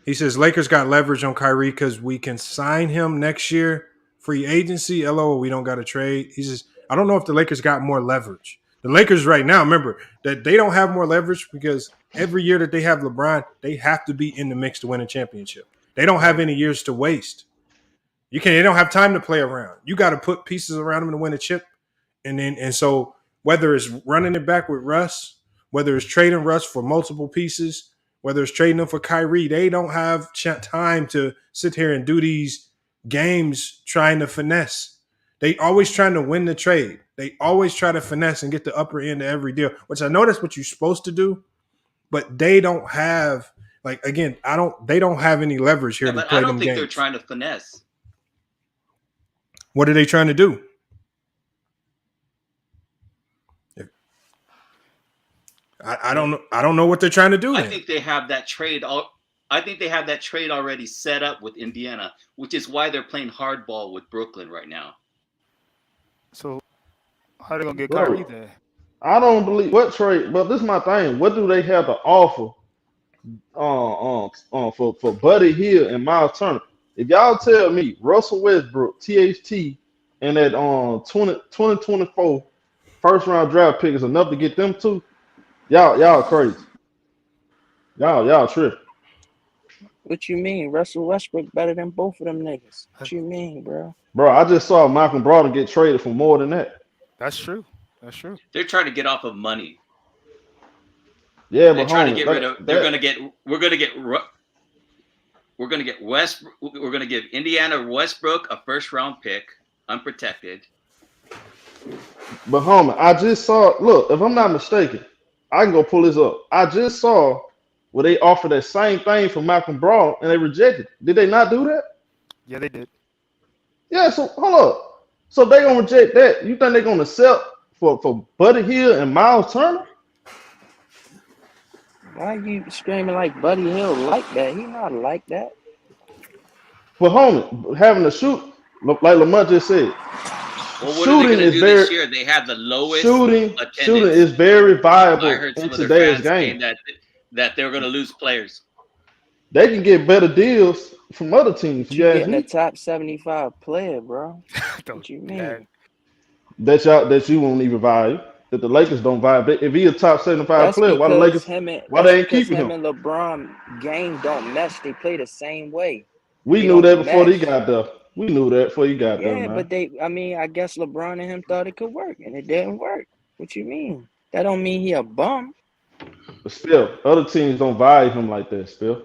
He says Lakers got leverage on Kyrie because we can sign him next year free agency. LO, we don't got to trade. I don't know if the Lakers got more leverage. The Lakers right now, remember that they don't have more leverage because every year that they have LeBron, they have to be in the mix to win a championship. They don't have any years to waste. They don't have time to play around. You got to put pieces around them to win a chip. And so whether it's running it back with Russ, whether it's trading Russ for multiple pieces, whether it's trading them for Kyrie, they don't have time to sit here and do these games trying to finesse. They always trying to win the trade. They always try to finesse and get the upper end of every deal, which I know that's what you're supposed to do, but they don't have they don't have any leverage here to play them games. I don't think they're trying to finesse. What are they trying to do? I don't know. I don't know what they're trying to do. I think they have that trade. I think they have that trade already set up with Indiana, which is why they're playing hardball with Brooklyn right now. So, how are they gonna get Kyrie then? I don't believe what trade. But this is my thing. What do they have to offer? For Buddy Hield and Miles Turner. If y'all tell me Russell Westbrook, THT, and that 2024 first round draft pick is enough to get them two, y'all crazy. Y'all tripping. What you mean? Russell Westbrook better than both of them niggas. What you mean, bro? Bro, I just saw Malcolm Brogdon get traded for more than that. That's true. They're trying to get off of money. Yeah, they're but trying to get rid of. We're gonna give Indiana Westbrook a first round pick, unprotected. But homie, I just saw. Look, if I'm not mistaken, I can go pull this up. I just saw where they offered that same thing for Malcolm Brogdon and they rejected. Did they not do that? Yeah, they did. Yeah. So hold up. So they gonna reject that? You think they're gonna accept for Buddy Hield and Miles Turner? Why you screaming like Buddy Hield like that? He not like that. But homie, having to shoot, like Lamont just said, well, what are they going to do this year? They have the lowest shooting is very viable in today's game. That they're going to lose players. They can get better deals from other teams. You getting a top 75 player, bro. What you mean? That you won't even value. That the Lakers don't vibe. If he a top 75 player, why the Lakers? Why they ain't keeping him? Him and LeBron game don't mesh. They play the same way. We knew that before he got there. We knew that before he got there. Yeah, man. But I guess LeBron and him thought it could work, and it didn't work. What you mean? That don't mean he a bum. But still, other teams don't value him like that. Still,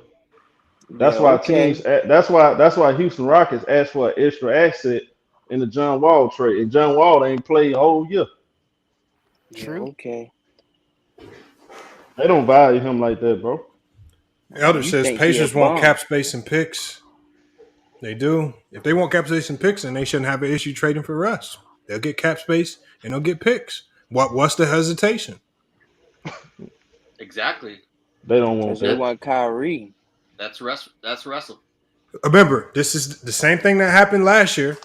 that's why teams. That's why Houston Rockets asked for an extra asset in the John Wall trade, and John Wall ain't played a whole year. True. Okay. They don't value him like that, bro. Elder says Pacers want cap space and picks. They do. If they want cap space and picks, then they shouldn't have an issue trading for Russ. They'll get cap space and they'll get picks. What's the hesitation? Exactly. They don't want that. They want Kyrie. That's Russell. Remember, this is the same thing that happened last year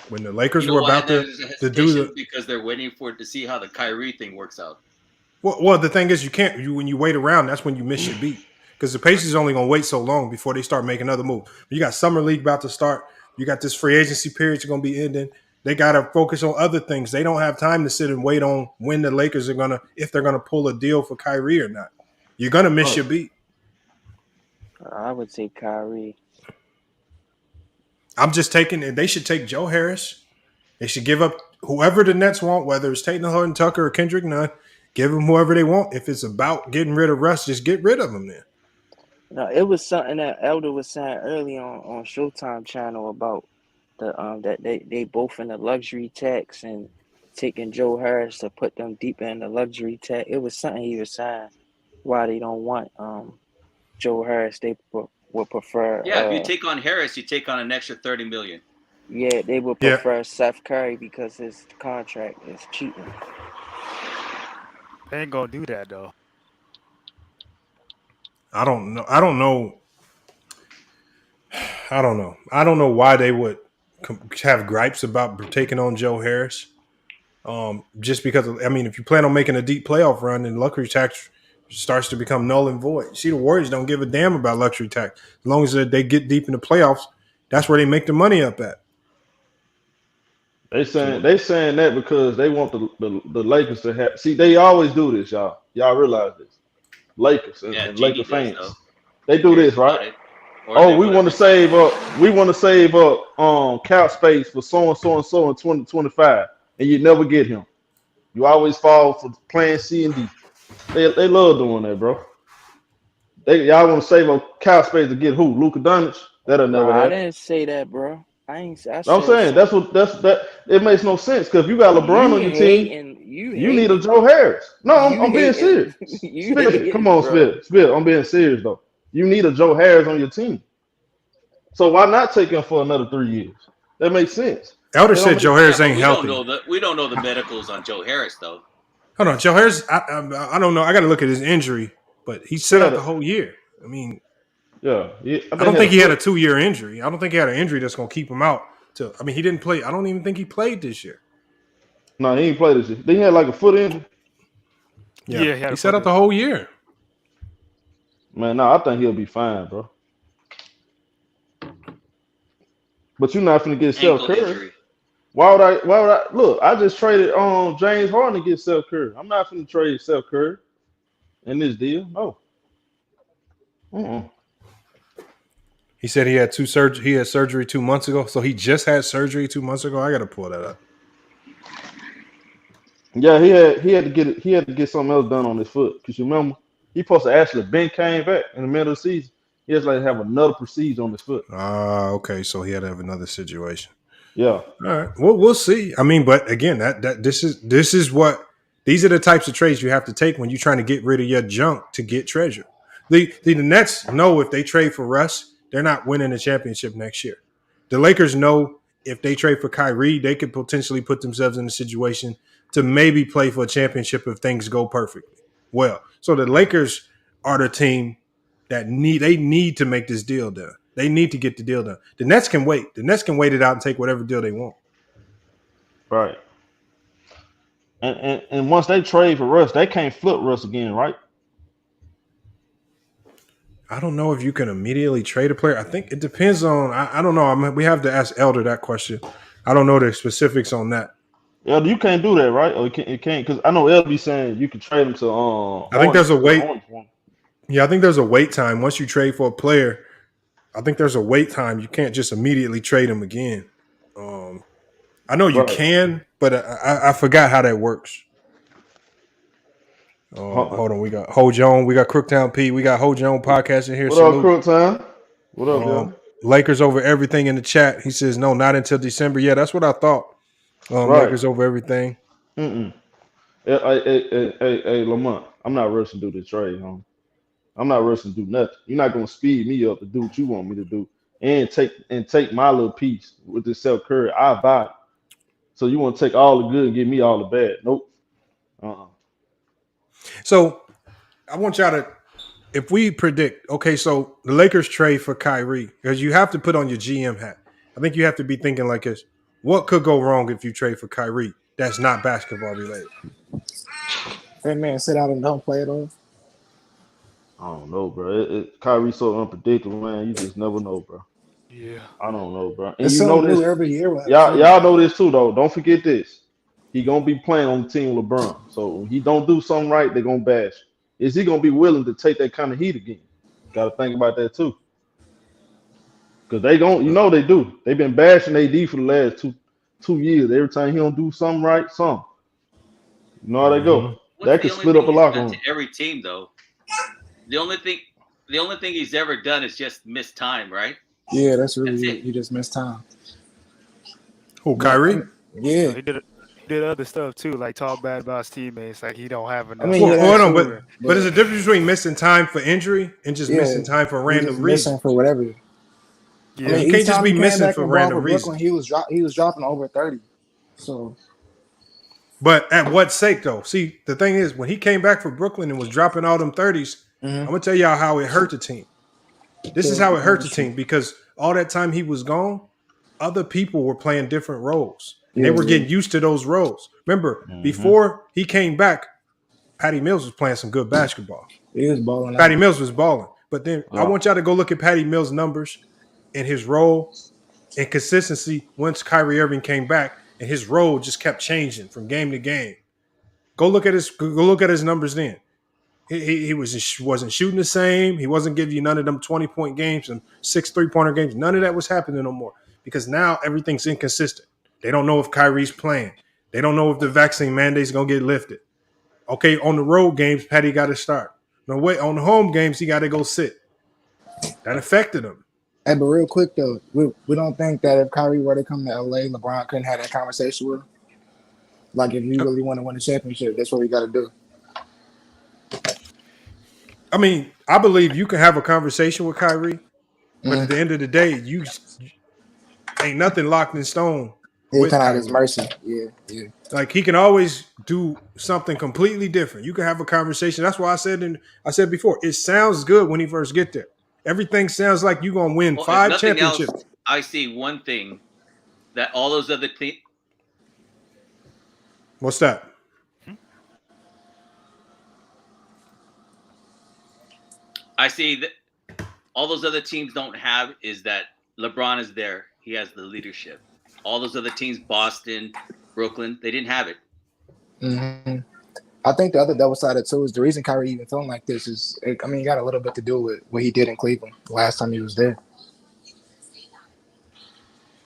when the Lakers were about to do because they're waiting for it to see how the Kyrie thing works out. Well, the thing is, when you wait around, that's when you miss your beat. Because the Pacers only going to wait so long before they start making another move. You got Summer League about to start. You got this free agency period that's going to be ending. They got to focus on other things. They don't have time to sit and wait on when the Lakers are if they're going to pull a deal for Kyrie or not. You're going to miss your beat. I would say Kyrie. I'm just they should take Joe Harris. They should give up whoever the Nets want, whether it's Tatum Horton Tucker or Kendrick Nunn. Give them whoever they want. If it's about getting rid of Russ, just get rid of them then. No, it was something that Elder was saying early on Showtime channel about the that they both in the luxury tax and taking Joe Harris to put them deeper in the luxury tax. It was something he was saying why they don't want Joe Harris. They would prefer. Yeah, if you take on Harris, you take on an extra $30 million. Yeah, they would prefer Seth Curry because his contract is cheating. They ain't gonna do that though. I don't know. I don't know why they would have gripes about taking on Joe Harris. Just because if you plan on making a deep playoff run, then luxury tax starts to become null and void. See, the Warriors don't give a damn about luxury tax as long as they get deep in the playoffs. That's where they make the money up at. They saying that because they want the Lakers to have. See, they always do this, y'all. Y'all realize this. Lakers and Laker fans, they do this, right? Oh, we want to save up. We want to save up cap space for so and so and so in 2025, and you never get him. You always fall for plan C and D. They love doing that, bro. Y'all want to save up cap space to get who? Luka Doncic? That'll never happen. I didn't say that, bro. I'm saying that's that. It makes no sense because if you got LeBron on your team, you need a Joe Harris. No, I'm being serious. Come on, Spit. I'm being serious though. You need a Joe Harris on your team. So why not take him for another 3 years? That makes sense. Elder said Joe Harris ain't healthy. We don't know the medicals on Joe Harris though. Hold on, Joe Harris. I don't know. I got to look at his injury, but he set out the whole year. I mean. Yeah, I don't think he had a 2-year injury. I don't think he had an injury that's going to keep him out. He didn't play. I don't even think he played this year. No, he didn't play this year. Then he had like a foot injury. Yeah, he set out the whole year. Man, no, I think he'll be fine, bro. But you're not finna get Steph Curry. Why would I look? I just traded James Harden to get Steph Curry. I'm not finna trade Steph Curry in this deal. No. He said he had He had surgery 2 months ago. So he just had surgery 2 months ago. I got to pull that up. Yeah, he had to get it. He had to get something else done on his foot. Cause you remember he supposed to actually Ben came back in the middle of the season. He has to have another procedure on his foot. Okay. So he had to have another situation. Yeah. All right. Well, we'll see. I mean, but again, this is these are the types of trades you have to take when you're trying to get rid of your junk to get treasure. The Nets know if they trade for Russ, they're not winning a championship next year. The Lakers know if they trade for Kyrie, they could potentially put themselves in a situation to maybe play for a championship if things go perfectly well. So the Lakers are the team that need to make this deal done. They need to get the deal done. The Nets can wait. The Nets can wait it out and take whatever deal they want. Right. And once they trade for Russ, they can't flip Russ again, right? I don't know if you can immediately trade a player. I think it depends on. I don't know. We have to ask Elder that question. I don't know the specifics on that. Elder, you can't do that, right? Or you can't because I know Elder be saying you can trade him to. I think there's a wait. Yeah, I think there's a wait time once you trade for a player. I think there's a wait time. You can't just immediately trade him again. I know you can, but I forgot how that works. Hold on, we got Hojon, we got Crooktown P, we got Hojon podcast in here. What up, Crooktown? What up, man? Lakers over everything in the chat. He says no, not until December. Yeah, that's what I thought. Lakers over everything. Hey, Lamont, I'm not rushing to do the trade, home. I'm not rushing to do nothing. You're not gonna speed me up to do what you want me to do, and take my little piece with this Steph Curry. I buy it. So you want to take all the good and give me all the bad? Nope. So I want y'all to, if we predict, okay, so the Lakers trade for Kyrie, because you have to put on your GM hat. I think you have to be thinking like this. What could go wrong if you trade for Kyrie that's not basketball related? That man sit out and don't play at all. I don't know, bro. Kyrie's so unpredictable, man. You just never know, bro. Yeah. I don't know, bro. And it's you know this every year. Y'all know this too, though. Don't forget this. He gonna be playing on the team with LeBron. So when he don't do something right, they're gonna bash. Is he gonna be willing to take that kind of heat again? Gotta think about that too. Because they they do. They've been bashing AD for the last two years. Every time he don't do something right, something. You know how they go. That could split up a locker room. Every team, though. The only thing he's ever done is just miss time, right? Yeah, that's really it. He just missed time. Who, Kyrie? Yeah. He did other stuff too, like talk bad about his teammates, like he don't have enough. Hold on, but there's a difference between missing time for injury and just missing time for random reasons. Missing for whatever. Yeah, you can't just be missing for random reasons. He was dropping over 30. So, but at what sake though? See, the thing is, when he came back for Brooklyn and was dropping all them 30s, I'm gonna tell y'all how it hurt the team. This is how it hurt the team because all that time he was gone, other people were playing different roles. And they were getting used to those roles. Remember, before he came back, Patty Mills was playing some good basketball. He was balling. Patty Mills was balling. But then I want y'all to go look at Patty Mills' numbers and his role and consistency once Kyrie Irving came back. and his role just kept changing from game to game. Go look at his numbers then. He wasn't shooting the same. He wasn't giving you none of them 20-point games and 6 3-pointer games. None of that was happening no more because now everything's inconsistent. They don't know if Kyrie's playing. They don't know if the vaccine mandate's going to get lifted. Okay, on the road games, Patty got to start. No way, on the home games, he got to go sit. That affected him. Hey, but real quick though, we don't think that if Kyrie were to come to LA, LeBron couldn't have that conversation with him. Like if you really want to win a championship, that's what we got to do. I mean, I believe you can have a conversation with Kyrie, but at the end of the day, you ain't nothing locked in stone. He kind of at his mercy. Yeah. Like he can always do something completely different. You can have a conversation. That's why I said before, it sounds good when he first get there. Everything sounds like you're gonna win 5 championships. Else, I see one thing that all those other teams. What's that? I see that all those other teams don't have is that LeBron is there. He has the leadership. All those other teams, Boston, Brooklyn, they didn't have it. Mm-hmm. I think the other double sided too is the reason Kyrie even feeling like this is, it got a little bit to do with what he did in Cleveland last time he was there.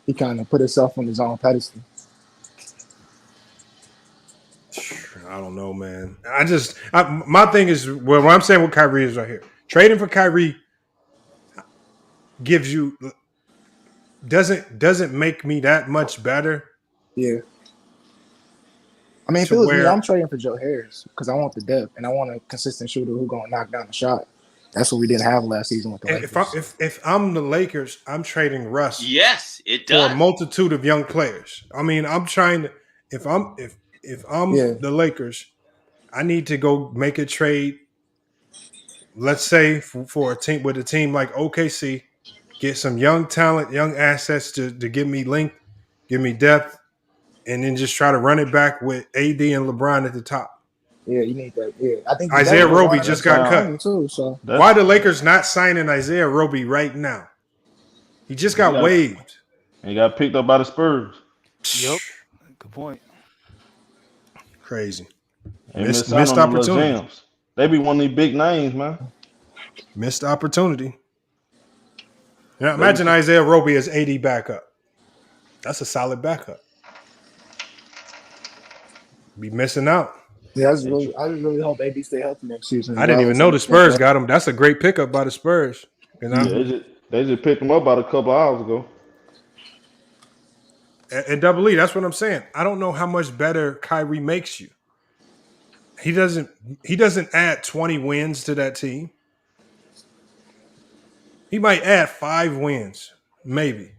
He kind of put himself on his own pedestal. I don't know, man. My thing is, what I'm saying with Kyrie is right here. Trading for Kyrie gives you doesn't make me that much better. Yeah. I mean, if it was me, I'm trading for Joe Harris because I want the depth and I want a consistent shooter who's going to knock down the shot. That's what we didn't have last season with the Lakers. If I'm the Lakers, I'm trading Russ. Yes, it does. For a multitude of young players. I mean, I'm trying to. If I'm the Lakers, I need to go make a trade. Let's say for a team with a team like OKC, get some young talent, young assets to give me length, give me depth, and then just try to run it back with AD and LeBron at the top. Yeah, you need that. Yeah, I think Isaiah Roby just got cut. Too, so. Why the Lakers not signing Isaiah Roby right now? He just got waived. He got picked up by the Spurs. Yep, good point. Crazy. Missed opportunity. They be one of these big names, man. Missed opportunity. Now imagine Isaiah Roby as AD backup. That's a solid backup. Be missing out. Yeah, I just really hope AD stay healthy next season. I didn't even know the Spurs got him. That's a great pickup by the Spurs. You know? Yeah, they just picked him up about a couple hours ago. And Double E, that's what I'm saying. I don't know how much better Kyrie makes you. He doesn't add 20 wins to that team. He might add 5 wins, maybe.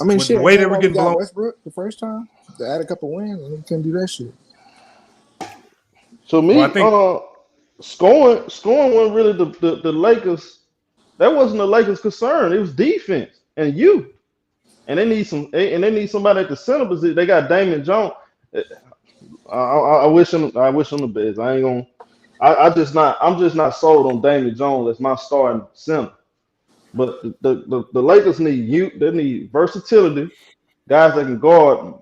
I mean, the way they were getting blown. Westbrook the first time to add a couple wins, and he couldn't do that shit. So I think scoring wasn't really the Lakers. That wasn't the Lakers' concern. It was defense and you. And they need somebody at the center position. They got Damian Jones. I wish him the best. I'm just not sold on Damian Jones as my starting center. But the Lakers need youth. They need versatility, guys that can guard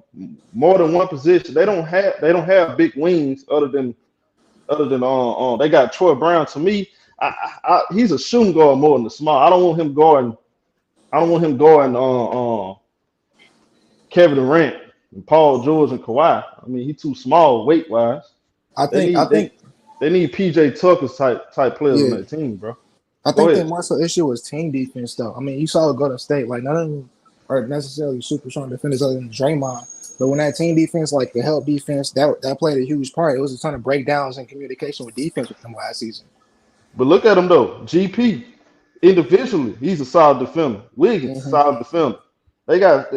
more than one position. They don't have big wings other than they got Troy Brown. To me, he's a shooting guard more than the small. I don't want him guarding Kevin Durant and Paul George and Kawhi. I mean, he's too small weight wise. I think they need PJ Tucker's type players on that team, bro. I think the more so issue was team defense, though. I mean, you saw it go to State. Like, none of them are necessarily super strong defenders other than Draymond. But when that team defense, like the help defense, that played a huge part. It was a ton of breakdowns and communication with defense with them last season. But look at him, though. GP, individually, he's a solid defender. Wiggins, solid defender. They got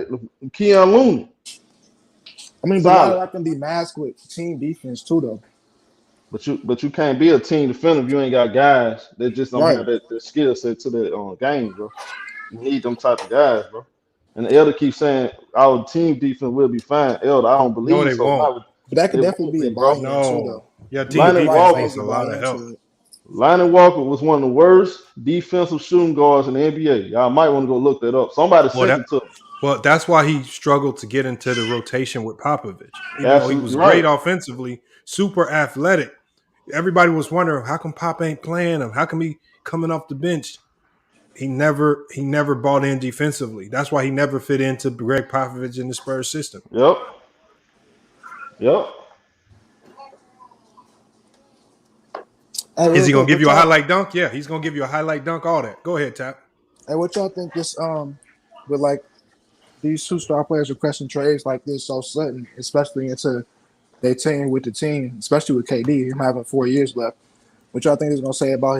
Keon Looney. I mean, but a lot of that can be masked with team defense, too, though. But you can't be a team defender if you ain't got guys that just don't have that skill set to the game, bro. You need them type of guys, bro. And the Elder keeps saying our team defense will be fine. Elder, I don't believe they won't. But that could definitely be a buy-in too, though. Yeah, team defense needs a lot of help. Lonnie Walker was one of the worst defensive shooting guards in the NBA. Y'all might want to go look that up. Somebody Well, sent it to me. that's why he struggled to get into the rotation with Popovich. Even though he Absolutely was great right. offensively, super athletic, everybody was wondering how come Pop ain't playing him? How come he coming off the bench? He never bought in defensively. That's why he never fit into Greg Popovich in the Spurs system. Yep. Yep. Hey, Is real he gonna quick, give what you a y'all? highlight dunk? Yeah, he's gonna give you a highlight dunk. All that. Go ahead, Tap. Hey, what y'all think this with like these two star players requesting trades like this so sudden, especially into their team with the team, especially with KD, him having 4 years left. What y'all think is gonna say about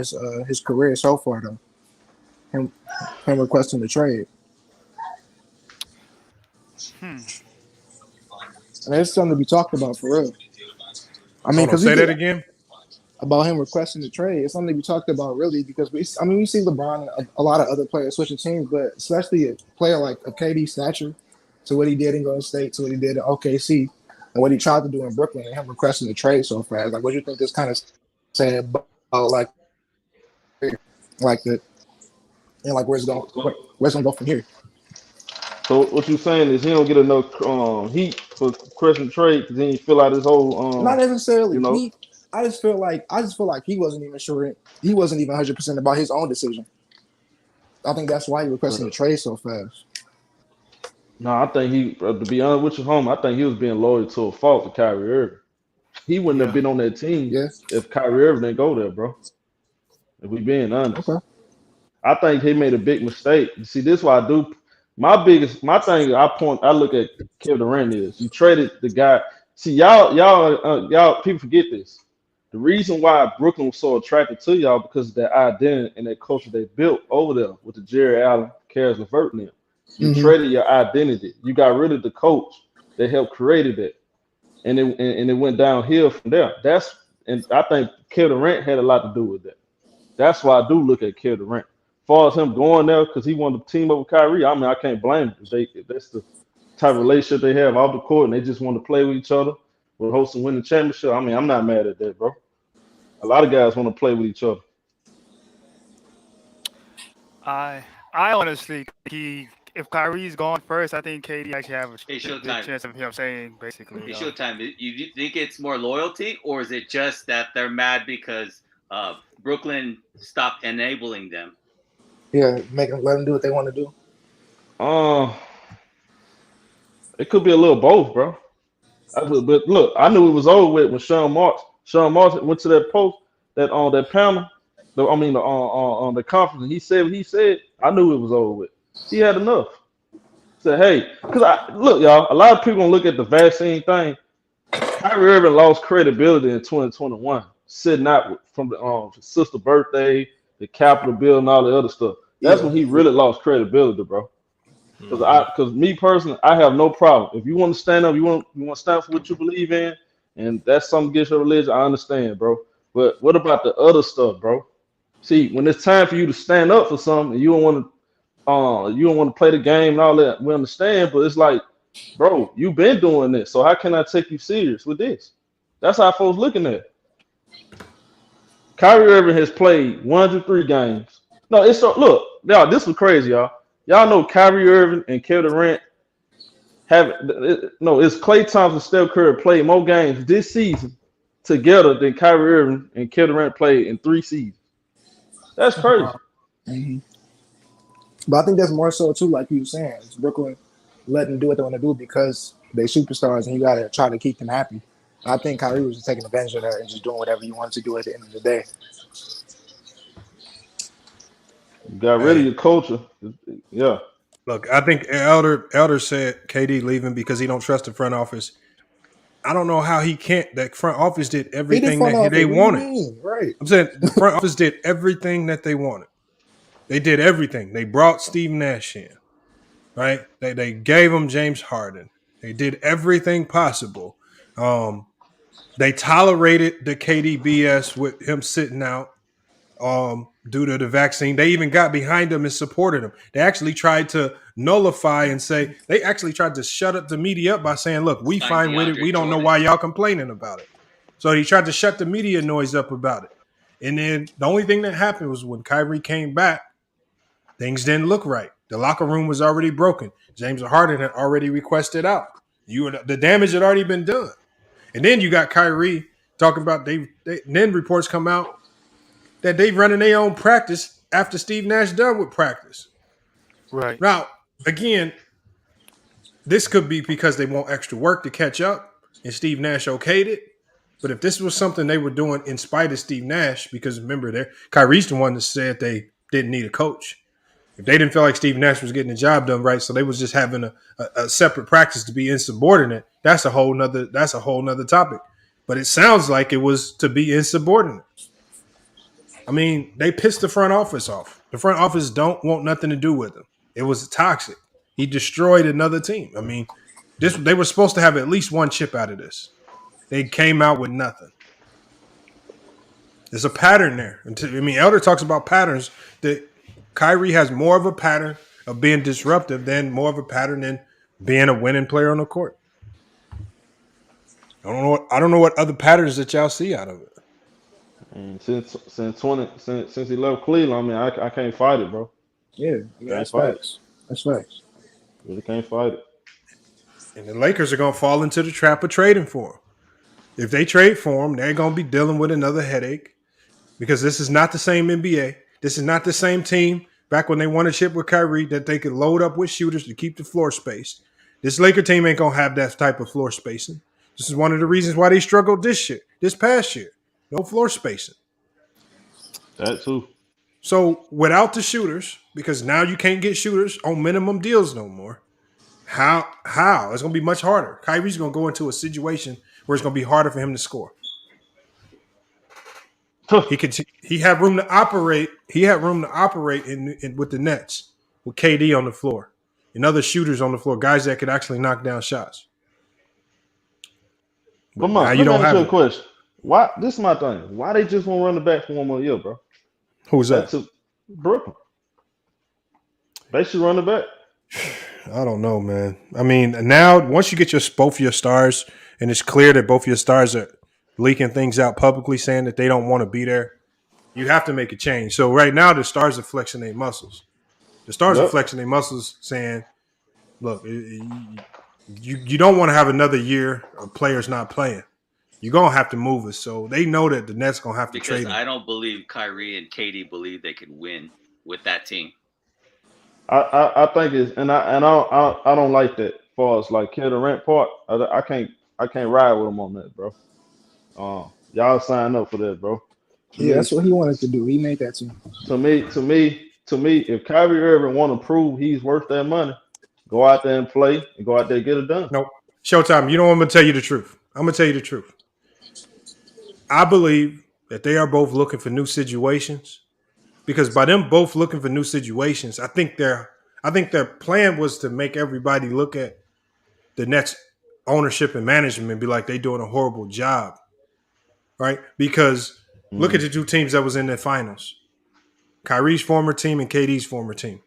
his career so far though? Him requesting the trade. And it's something to be talked about for real. I mean, Hold on. because we Say get that again. about him requesting the trade. It's something to be talked about really because we see LeBron and a lot of other players switching teams, but especially a player like a KD stature to what he did in Golden State, to what he did in OKC, and what he tried to do in Brooklyn, and him requesting the trade so fast. Like, what do you think this kind of said about like the and like where's it gonna go from here? So what you saying is he don't get enough heat for Christian trade because he didn't fill out his whole Not necessarily you know. Heat. I just feel like he wasn't even sure. He wasn't even 100% about his own decision. I think that's why he requesting the trade so fast. No, I think he to be honest with you, home. I think he was being loyal to a fault to Kyrie Irving. He wouldn't have been on that team Yeah. if Kyrie Irving didn't go there, bro. If we being honest. Okay. I think he made a big mistake. You see, this is why I do. My thing I look at Kevin Durant is you traded the guy. See, y'all people forget this. The reason why Brooklyn was so attracted to y'all because of their identity and that culture they built over there with the Jerry Allen, Karis LeVert and them. You traded your identity. You got rid of the coach that helped created it, and it went downhill from there. And I think Kevin Durant had a lot to do with that. That's why I do look at Kevin Durant. As far as him going there because he wanted to team up with Kyrie, I mean, I can't blame him. If that's the type of relationship they have off the court and they just want to play with each other, with hosting winning championship, I mean, I'm not mad at that, bro. A lot of guys want to play with each other. I honestly if Kyrie's gone first, I think KD actually have a Hey, good Showtime. chance of him saying basically. Hey, Showtime. You think it's more loyalty, or is it just that they're mad because Brooklyn stopped enabling them? Yeah, let them do what they want to do. It could be a little both, bro. But look, I knew it was over with when Sean Marks went to that post that panel. On the conference, and he said what he said. I knew it was over with. He had enough. Said, hey, because look, y'all. A lot of people gonna look at the vaccine thing. Kyrie Irving lost credibility in 2021, sitting out from the sister birthday, the Capitol bill, and all the other stuff. That's when he really lost credibility, bro. Because me personally, I have no problem. If you want to stand up, you want to stand for what you believe in, and that's something against your religion, I understand, bro. But what about the other stuff, bro? See, when it's time for you to stand up for something, and you don't want to play the game and all that. We understand, but it's like, bro, you've been doing this, so how can I take you serious with this? That's how folks looking at it. Kyrie Irving has played 103 games. No, look, y'all. This was crazy, y'all. Y'all know Kyrie Irving and Kevin Durant it's Klay Thompson, Steph Curry played more games this season together than Kyrie Irving and Kevin Durant played in 3 seasons. That's crazy. Mm-hmm. But I think that's more so too, like you were saying, it's Brooklyn letting them do what they want to do because they superstars and you gotta try to keep them happy. I think Kyrie was just taking advantage of that and just doing whatever he wanted to do at the end of the day. You got rid of your culture. Yeah. Look, I think Elder said KD leaving because he don't trust the front office. I don't know how he can't. That front office did everything that they wanted. Right. I'm saying the front office did everything that they wanted. They did everything. They brought Steve Nash in, right? They gave him James Harden. They did everything possible. They tolerated the KD BS with him sitting out due to the vaccine. They even got behind him and supported him. They actually tried to nullify and say, they actually tried to shut up the media up by saying, look, we fine with it. We don't know why y'all complaining about it. So he tried to shut the media noise up about it. And then the only thing that happened was when Kyrie came back, things didn't look right. The locker room was already broken. James Harden had already requested out. The damage had already been done. And then you got Kyrie talking about then reports come out that they've running their own practice after Steve Nash done with practice. Right. Now, again, this could be because they want extra work to catch up and Steve Nash okayed it. But if this was something they were doing in spite of Steve Nash, because remember, Kyrie's the one that said they didn't need a coach. If they didn't feel like Steve Nash was getting the job done right, so they was just having a separate practice to be insubordinate, that's a whole nother topic. But it sounds like it was to be insubordinate. I mean, they pissed the front office off. The front office don't want nothing to do with him. It was toxic. He destroyed another team. I mean, they were supposed to have at least one chip out of this. They came out with nothing. There's a pattern there. I mean, Elder talks about patterns that Kyrie has more of a pattern of being disruptive than more of a pattern than being a winning player on the court. I don't know what other patterns that y'all see out of it. And since he left Cleveland, I mean, I can't fight it, bro. Yeah, that's facts. That's facts. Really can't fight it. And the Lakers are going to fall into the trap of trading for him. If they trade for him, they're going to be dealing with another headache because this is not the same NBA. This is not the same team back when they won a chip with Kyrie that they could load up with shooters to keep the floor spaced. This Laker team ain't going to have that type of floor spacing. This is one of the reasons why they struggled this past year. No floor spacing. That too. So without the shooters, because now you can't get shooters on minimum deals no more, how? It's going to be much harder. Kyrie's going to go into a situation where it's going to be harder for him to score. He had room to operate. He had room to operate in with the Nets with KD on the floor and other shooters on the floor, guys that could actually knock down shots. Come on, let me ask you a question. Why? This is my thing. Why they just won't run the back for one more year, bro? Who's that? That's Brooklyn. They should run the back. I don't know, man. I mean, now once you get both of your stars, and it's clear that both of your stars are leaking things out publicly, saying that they don't want to be there, you have to make a change. So right now, the stars are flexing their muscles. The stars are flexing their muscles, saying, "Look, you don't want to have another year of players not playing. You're gonna have to move us." So they know that the Nets gonna have to trade him. I don't believe Kyrie and KD believe they can win with that team. I think it's and I don't like that. As far as like Kevin Durant part, I can't ride with him on that, bro. Y'all sign up for that, bro. Yeah, that's what he wanted to do. He made that team. To me, if Kyrie Irving want to prove he's worth that money, go out there and play and go out there and get it done. Nope. Showtime. You know I'm gonna tell you the truth. I'm gonna tell you the truth. I believe that they are both looking for new situations. Because by them both looking for new situations, I think their plan was to make everybody look at the Nets ownership and management and be like they doing a horrible job, right? Because look at the two teams that was in the finals: Kyrie's former team and KD's former team.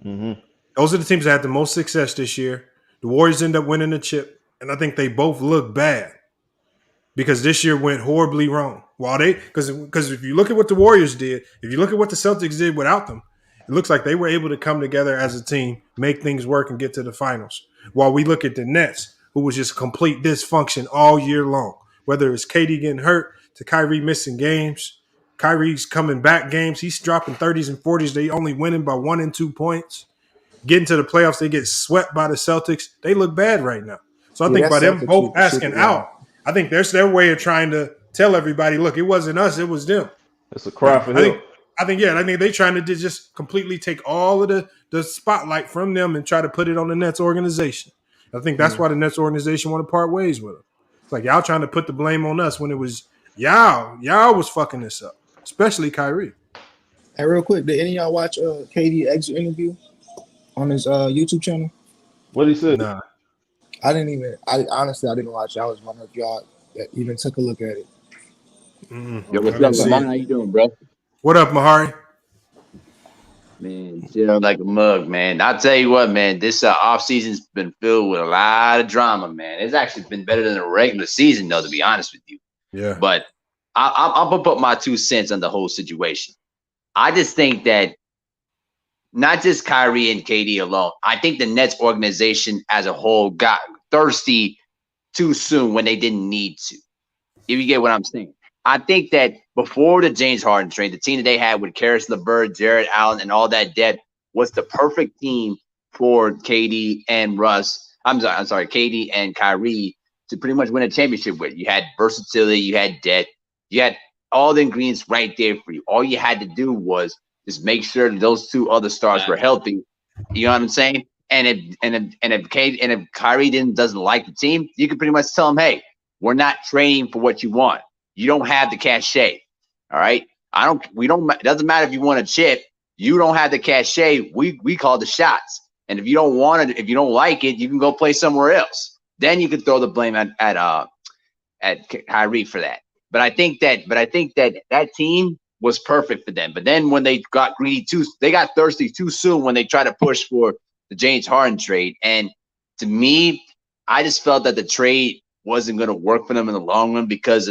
Mm-hmm. Those are the teams that had the most success this year. The Warriors end up winning the chip, and I think they both look bad because this year went horribly wrong. Because if you look at what the Warriors did, if you look at what the Celtics did without them, it looks like they were able to come together as a team, make things work, and get to the finals. While we look at the Nets, who was just complete dysfunction all year long, whether it's KD getting hurt to Kyrie missing games, Kyrie's coming back games, he's dropping 30s and 40s. They only winning by 1 and 2 points. Getting to the playoffs, they get swept by the Celtics. They look bad right now. So I think by them both asking out, I think there's their way of trying to tell everybody, look, it wasn't us, it was them. It's a cry for help. I think they're trying to just completely take all of the spotlight from them and try to put it on the Nets organization. I think that's why the Nets organization want to part ways with them. It's like y'all trying to put the blame on us when it was y'all was fucking this up, especially Kyrie. Hey, real quick, did any of y'all watch KD exit interview on his YouTube channel? What he said? Nah. I honestly didn't watch it. I was wondering if y'all even took a look at it. Yo, what's up, Mahari? How you doing, bro? What up, Mahari? Man, chill like a mug, man. I'll tell you what, man. This offseason's been filled with a lot of drama, man. It's actually been better than a regular season, though, to be honest with you. Yeah. But I'm gonna put my 2 cents on the whole situation. I just think that not just Kyrie and KD alone. I think the Nets organization as a whole got thirsty too soon when they didn't need to. If you get what I'm saying. I think that before the James Harden trade, the team that they had with Karis LeVert, Jared Allen, and all that depth was the perfect team for KD and Russ. I'm sorry, KD and Kyrie to pretty much win a championship with. You had versatility, you had depth, you had all the ingredients right there for you. All you had to do was just make sure that those 2 other stars were healthy. You know what I'm saying? And if Kyrie doesn't like the team, you can pretty much tell him, hey, we're not trading for what you want. You don't have the cachet. All right. It doesn't matter if you want a chip. You don't have the cachet. We call the shots. And if you don't want it, if you don't like it, you can go play somewhere else. Then you can throw the blame at Kyrie for that. But I think that team was perfect for them. But then when they got greedy they got thirsty too soon when they tried to push for the James Harden trade. And to me, I just felt that the trade wasn't going to work for them in the long run because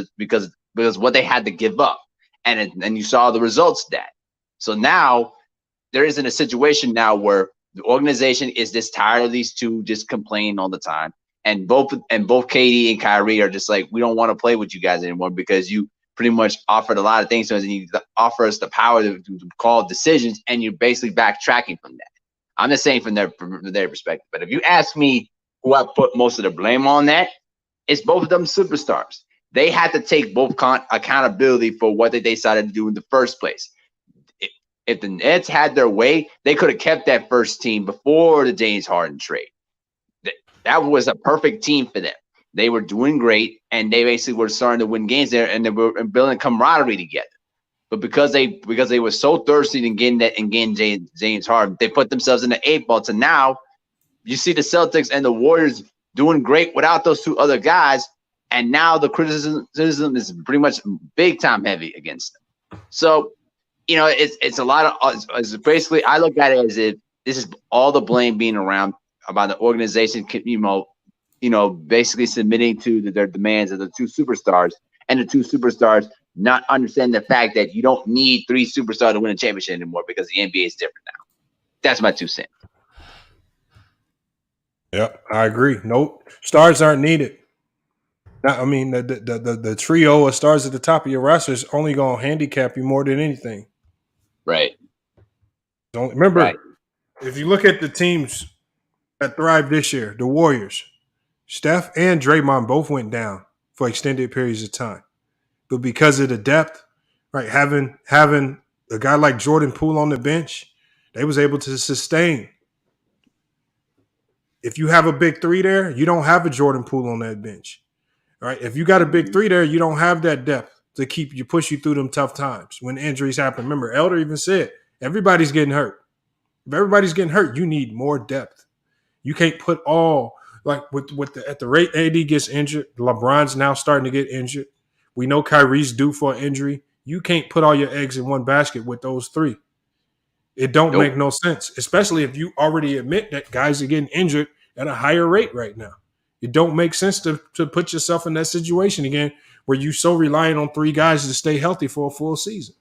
what they had to give up, and you saw the results of that. So now there isn't a situation now where the organization is just tired of these 2 just complaining all the time, and both KD and Kyrie are just like, we don't want to play with you guys anymore because you pretty much offered a lot of things to us and you offer us the power to call decisions, and you're basically backtracking from that. I'm just saying from their perspective. But if you ask me who I put most of the blame on that, it's both of them superstars. They had to take both accountability for what they decided to do in the first place. If the Nets had their way, they could have kept that first team before the James Harden trade. That was a perfect team for them. They were doing great, and they basically were starting to win games there, and they were building camaraderie together. But because they were so thirsty in getting James Harden, they put themselves in the 8 ball. To now, you see the Celtics and the Warriors doing great without those 2 other guys, and now the criticism is pretty much big time heavy against them. So, it's a lot of basically I look at it as if this is all the blame being around about the organization, basically submitting to their demands of the 2 superstars, and the 2 superstars not understanding the fact that you don't need 3 superstars to win a championship anymore because the NBA is different now. That's my 2 cents. Yep, I agree. Nope, stars aren't needed. The trio of stars at the top of your roster is only going to handicap you more than anything. Right. Remember, right. If you look at the teams that thrived this year, the Warriors, Steph and Draymond both went down for extended periods of time. But because of the depth, right, having a guy like Jordan Poole on the bench, they was able to sustain. If you have a big 3 there, you don't have a Jordan Poole on that bench. All right. If you got a big 3 there, you don't have that depth to push you through them tough times when injuries happen. Remember, Elder even said, everybody's getting hurt. If everybody's getting hurt, you need more depth. You can't put all at the rate AD gets injured, LeBron's now starting to get injured. We know Kyrie's due for an injury. You can't put all your eggs in one basket with those 3. It don't make no sense, especially if you already admit that guys are getting injured at a higher rate right now. It don't make sense to put yourself in that situation again where you're so reliant on 3 guys to stay healthy for a full season.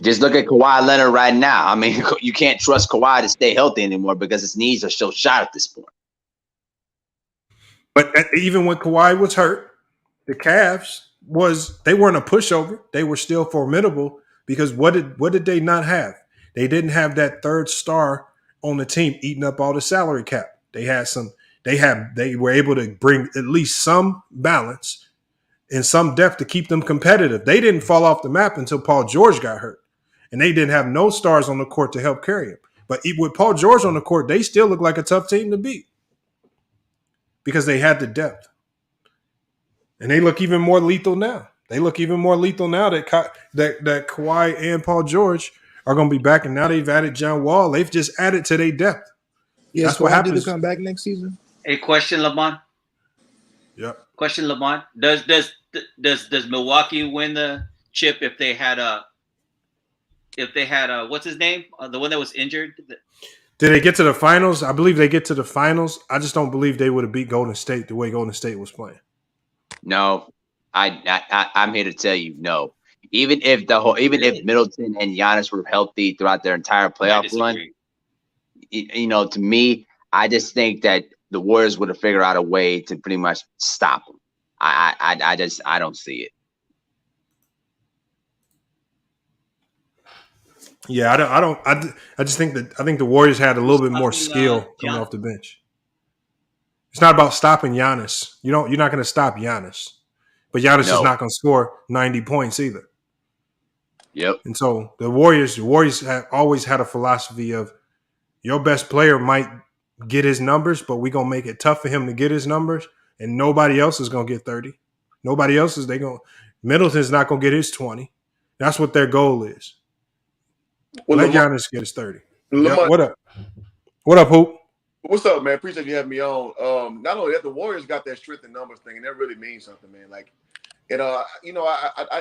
Just look at Kawhi Leonard right now. I mean, you can't trust Kawhi to stay healthy anymore because his knees are still shot at this point. But even when Kawhi was hurt, the Cavs they weren't a pushover. They were still formidable because what did they not have? They didn't have that 3rd star on the team eating up all the salary cap. They were able to bring at least some balance and some depth to keep them competitive. They didn't fall off the map until Paul George got hurt. And they didn't have no stars on the court to help carry him. But with Paul George on the court, they still look like a tough team to beat because they had the depth. And they look even more lethal now. That Kawhi and Paul George are going to be back. And now they've added John Wall. They've just added to their depth. Yeah, that's so what happens. To come back next season. A question, Lamont. Yep. Question, Lamont. Does Milwaukee win the chip if they had what's his name? The one that was injured? Did they get to the finals? I believe they get to the finals. I just don't believe they would have beat Golden State the way Golden State was playing. No. I'm here to tell you no. Even if Middleton and Giannis were healthy throughout their entire playoff run, to me, I just think that the Warriors would have figured out a way to pretty much stop them. I don't see it. Yeah, I just think the Warriors had a little bit more skill coming off the bench. It's not about stopping Giannis. You're not going to stop Giannis, but Giannis is not going to score 90 points either. Yep. And so the Warriors have always had a philosophy of your best player might get his numbers, but we're going to make it tough for him to get his numbers, and nobody else is going to get 30. Nobody else is Middleton's not going to get his 20. That's what their goal is. Well, let Giannis get his 30. Lamar, what up? What up, Hoop? What's up, man? Appreciate you having me on. Not only that, the Warriors got that strength and numbers thing, and that really means something, man. Like, and I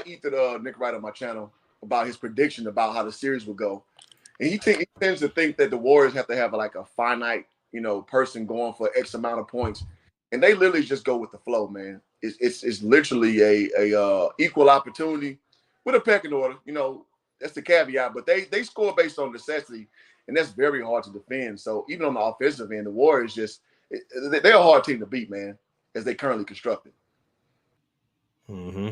ethered Nick Wright on my channel about his prediction about how the series would go, and he tends to think that the Warriors have to have like a finite, person going for X amount of points, and they literally just go with the flow, man. It's literally a equal opportunity with a pecking order, That's the caveat, but they score based on necessity, and that's very hard to defend. So even on the offensive end, the Warriors they're a hard team to beat, man, as they currently constructed. Mm-hmm.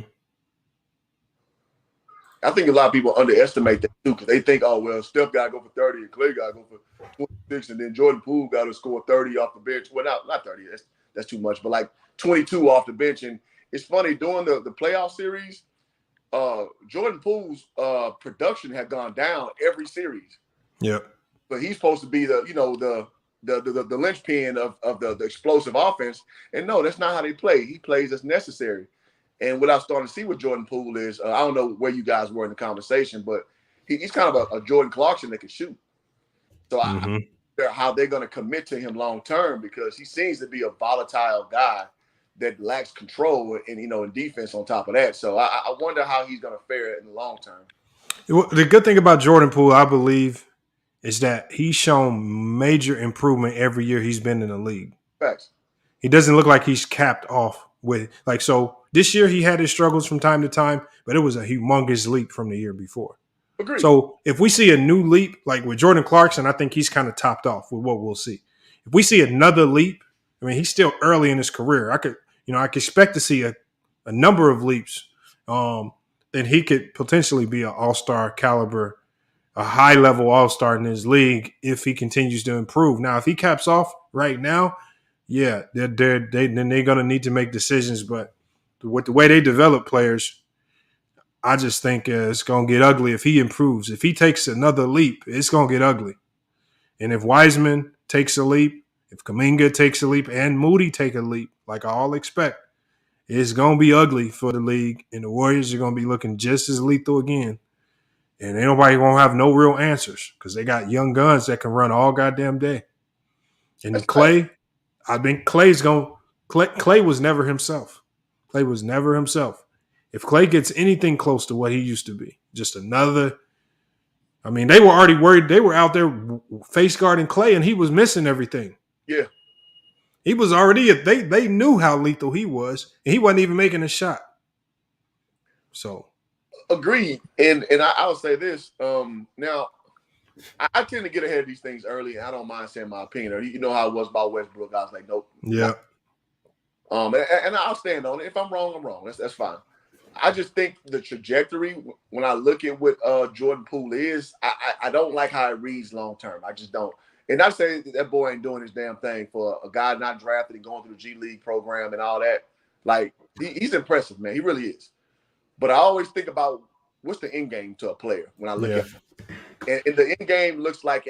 I think a lot of people underestimate that too, because they think, oh well, Steph got to go for 30 and Clay got to go for 26, and then Jordan Poole got to score 30 off the bench. Well, not 30. That's too much, but like 22 off the bench. And it's funny during the playoff series. Jordan Poole's production had gone down every series. Yep. But he's supposed to be the linchpin of the explosive offense. And no, that's not how they play. He plays as necessary. And what I'm starting to see with Jordan Poole is, I don't know where you guys were in the conversation, but he's kind of a Jordan Clarkson that can shoot. So I wonder how they're going to commit to him long term, because he seems to be a volatile guy that lacks control and, in defense on top of that. So I wonder how he's going to fare in the long term. The good thing about Jordan Poole, I believe, is that he's shown major improvement every year he's been in the league. Facts. He doesn't look like he's capped off with so this year he had his struggles from time to time, but it was a humongous leap from the year before. Agreed. So if we see a new leap, like with Jordan Clarkson, I think he's kind of topped off with what we'll see. If we see another leap, I mean, he's still early in his career. I could expect to see a number of leaps. Then he could potentially be an all-star caliber, a high-level all-star in his league if he continues to improve. Now, if he caps off right now, yeah, then they're going to need to make decisions. But with the way they develop players, I just think it's going to get ugly if he improves. If he takes another leap, it's going to get ugly. And if Wiseman takes a leap, if Kuminga takes a leap, and Moody take a leap, like I all expect, it's going to be ugly for the league, and the Warriors are going to be looking just as lethal again. And ain't nobody won't have no real answers because they got young guns that can run all goddamn day. And that's Clay, right. I think Clay was never himself. Clay was never himself. If Clay gets anything close to what he used to be, just another – I mean, they were already worried. They were out there face guarding Clay, and he was missing everything. Yeah. He was already – they knew how lethal he was, and he wasn't even making a shot. So – agreed. And I would say this. Now, I tend to get ahead of these things early, and I don't mind saying my opinion. You know how it was about Westbrook. I was like, nope. Yeah. And I'll stand on it. If I'm wrong, I'm wrong. That's fine. I just think the trajectory, when I look at what Jordan Poole is, I don't like how it reads long term. I just don't. And not say that boy ain't doing his damn thing for a guy not drafted and going through the G League program and all that. Like, he's impressive, man. He really is. But I always think about what's the end game to a player when I look at him. And the end game looks like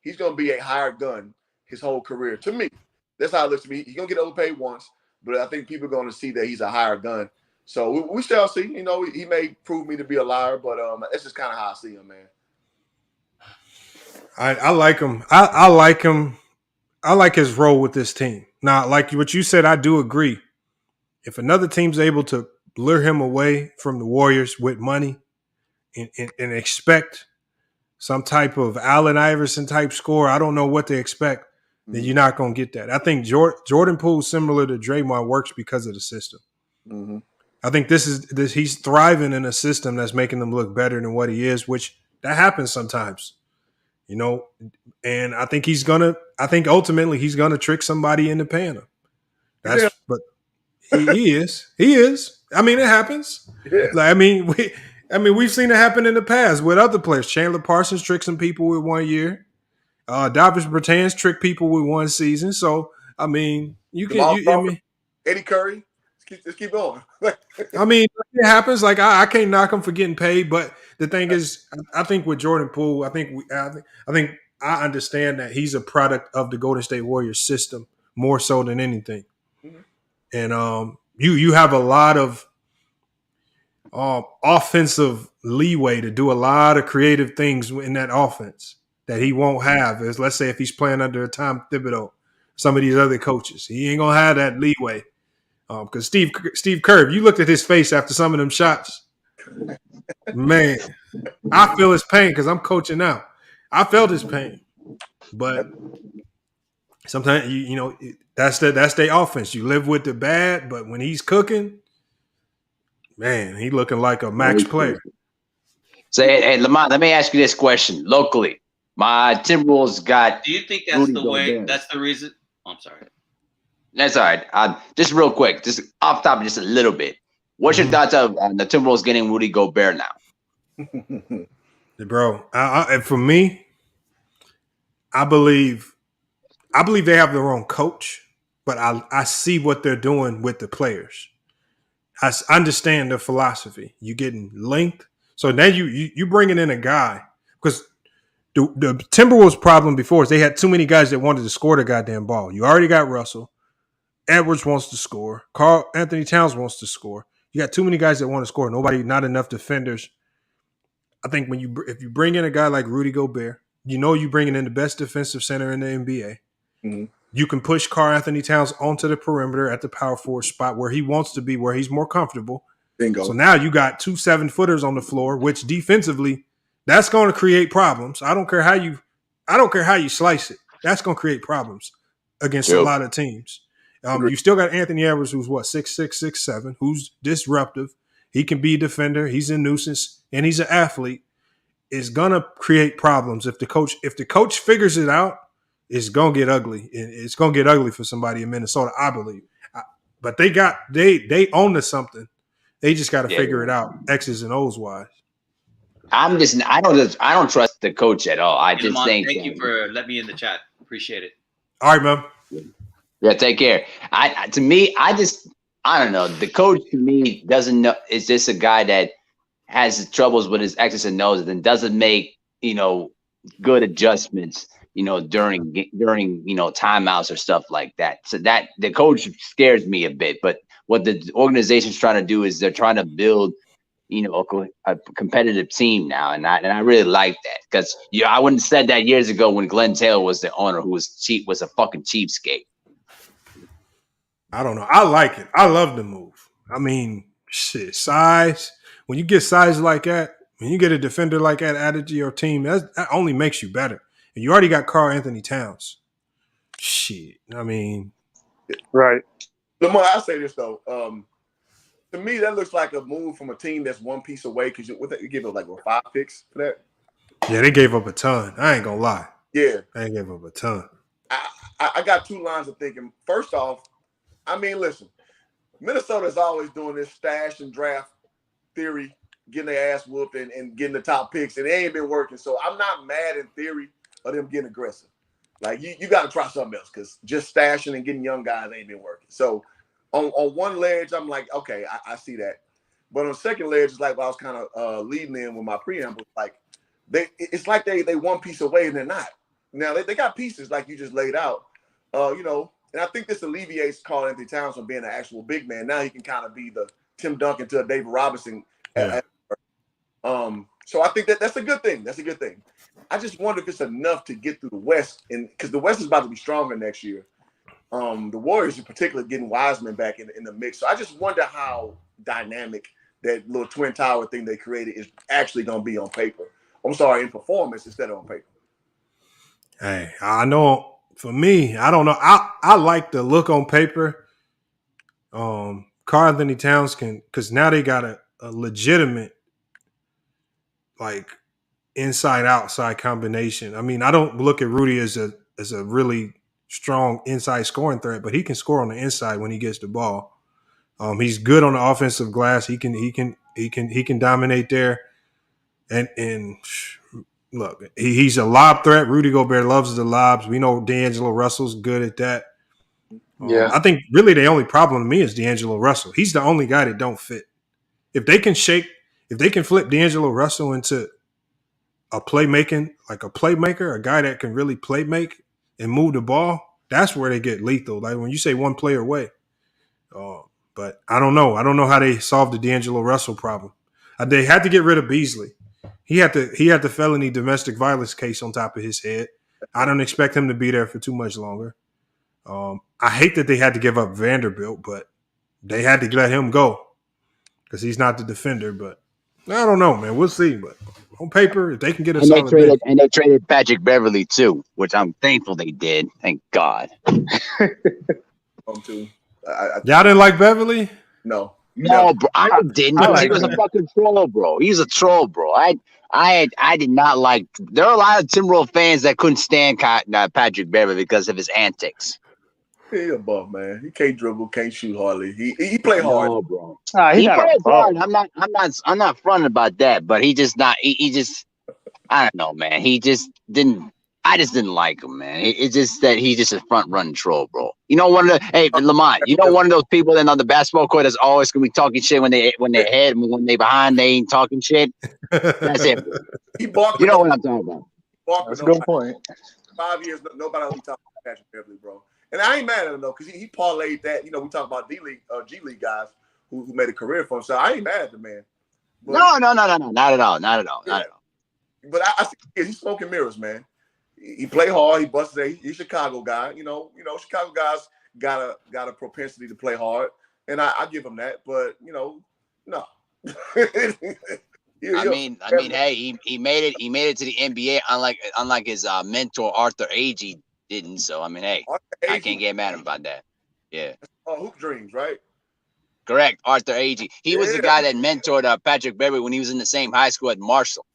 he's going to be a hired gun his whole career. To me, that's how it looks to me. He's going to get overpaid once, but I think people are going to see that he's a hired gun. So we shall see. He may prove me to be a liar, but that's just kind of how I see him, man. I like him. I like him. I like his role with this team. Now, like what you said, I do agree. If another team's able to lure him away from the Warriors with money and expect some type of Allen Iverson type score, I don't know what they expect, then you're not going to get that. I think Jordan Poole, similar to Draymond, works because of the system. Mm-hmm. I think this he's thriving in a system that's making him look better than what he is, which that happens sometimes, you know. And I think ultimately he's gonna trick somebody into paying him. But he is. I mean, it happens. Yeah. Like, we've seen it happen in the past with other players. Chandler Parsons tricked some people with 1 year. Davis Bertans tricked people with 1 season. So I mean, Eddie Curry. Let's keep going. I mean, it happens. Like I can't knock him for getting paid, but the thing is, I think with Jordan Poole, I think I understand that he's a product of the Golden State Warriors system more so than anything. Mm-hmm. And you have a lot of offensive leeway to do a lot of creative things in that offense that he won't have. As let's say if he's playing under a Tom Thibodeau, some of these other coaches, he ain't gonna have that leeway. Because Steve Kerr, you looked at his face after some of them shots, man, I feel his pain because I'm coaching now. I felt his pain, but sometimes you know that's their offense. You live with the bad, but when he's cooking, man, he looking like a max player. So, hey, Lamont, let me ask you this question locally. My Timberwolves got. Do you think that's Rudy the way? Gobert. That's the reason? Oh, I'm sorry. That's all right. Just real quick, just off topic, just a little bit. What's your thoughts on the Timberwolves getting Rudy Gobert now? Bro, for me, I believe they have their own coach, but I see what they're doing with the players. I understand their philosophy. You getting length, so now you bringing in a guy because the Timberwolves' problem before is they had too many guys that wanted to score the goddamn ball. You already got Russell. Edwards wants to score. Karl Anthony Towns wants to score. You got too many guys that want to score. Not enough defenders. I think if you bring in a guy like Rudy Gobert, you know you're bringing in the best defensive center in the NBA. Mm-hmm. You can push Karl Anthony Towns onto the perimeter at the power forward spot where he wants to be, where he's more comfortable. Bingo. So now you got 2 7-footers on the floor, which defensively, that's going to create problems. I don't care how you slice it. That's going to create problems against a lot of teams. You still got Anthony Edwards, who's 6'6", 6'7", who's disruptive. He can be a defender. He's a nuisance, and he's an athlete. It's gonna create problems if the coach figures it out. It's gonna get ugly. It's gonna get ugly for somebody in Minnesota, I believe. But they own to something. They just got to figure it out, X's and O's wise. I don't trust the coach at all. I just think. Thank you for letting me in the chat. Appreciate it. All right, man. Yeah, take care. I don't know. The coach to me doesn't know. Is this a guy that has troubles with his X's and O's and doesn't make good adjustments during timeouts or stuff like that. So that the coach scares me a bit. But what the organization's trying to do is they're trying to build a competitive team now, and I really like that because I wouldn't have said that years ago when Glenn Taylor was the owner, who was a fucking cheapskate. I don't know. I like it. I love the move. I mean, shit, size. When you get size like that, when you get a defender like that added to your team, that only makes you better. And you already got Karl Anthony Towns. Shit. I mean. Right. Lamar, I'll say this, though. To me, that looks like a move from a team that's one piece away because you give up 5 picks for that? Yeah, they gave up a ton. I ain't going to lie. Yeah. They gave up a ton. I got 2 lines of thinking. First off, I mean, listen, Minnesota's always doing this stash and draft theory, getting their ass whooped and getting the top picks, and it ain't been working. So I'm not mad in theory of them getting aggressive. Like, you got to try something else because just stashing and getting young guys ain't been working. So on one ledge, I'm like, okay, I see that. But on the second ledge, it's like I was kind of leading in with my preamble. Like, it's like they one piece away and they're not. Now, they got pieces like you just laid out, and I think this alleviates Karl Anthony Towns from being an actual big man. Now he can kind of be the Tim Duncan to a David Robinson. Yeah. So I think that's a good thing. That's a good thing. I just wonder if it's enough to get through the West, and because the West is about to be stronger next year. The Warriors in particular getting Wiseman back in the mix. So I just wonder how dynamic that little twin tower thing they created is actually going to be on paper. I'm sorry, in performance instead of on paper. Hey, I know for me, I don't know. I like the look on paper. Karl Anthony Towns can, because now they got a legitimate like inside outside combination. I mean, I don't look at Rudy as a really strong inside scoring threat, but he can score on the inside when he gets the ball. He's good on the offensive glass. He can dominate there. And look, he's a lob threat. Rudy Gobert loves the lobs. We know D'Angelo Russell's good at that. Yeah. I think really the only problem to me is D'Angelo Russell. He's the only guy that don't fit. If they can flip D'Angelo Russell into a playmaker, a guy that can really play make and move the ball, that's where they get lethal. Like when you say one player away. But I don't know. I don't know how they solved the D'Angelo Russell problem. They had to get rid of Beasley. He had the felony domestic violence case on top of his head. I don't expect him to be there for too much longer. I hate that they had to give up Vanderbilt, but they had to let him go because he's not the defender. But I don't know, man. We'll see. But on paper, if they can get a solid bench. And they traded Patrick Beverly too, which I'm thankful they did. Thank God. Too. Y'all didn't like Beverly? No, bro, I didn't. He was a fucking troll, bro. He's a troll, bro. I did not like. There are a lot of Timberwolves fans that couldn't stand Patrick Beverly because of his antics. He above, man. He can't dribble, can't shoot hardly. He play hard, bro. He plays hard. I'm not fronting about that, but he just not. He just. I don't know, man. He just didn't. I just didn't like him, man. It's just that he's just a front running troll, bro. You know, Lamont. You know, one of those people that on the basketball court that's always gonna be talking shit when they're ahead, when they behind, they ain't talking shit. That's it. He barked. You know what I'm talking about? That's a good point. 5 years, nobody will be talking about Patrick Beverly, bro. And I ain't mad at him though, because he parlayed that. You know, we talk about G League guys who made a career for him. So I ain't mad at the man. But, no, not at all. But I see he's smoking mirrors, man. He play hard. He busted. He's a Chicago guy. You know, Chicago guys got a propensity to play hard, and I give him that. But no. I mean, hey, he made it to the NBA. Unlike his mentor Arthur Agee didn't. So I mean, hey, I can't get mad at him about that. Yeah. Hoop Dreams, right? Correct, Arthur Agee. He was the guy that mentored Patrick Beverly when he was in the same high school at Marshall.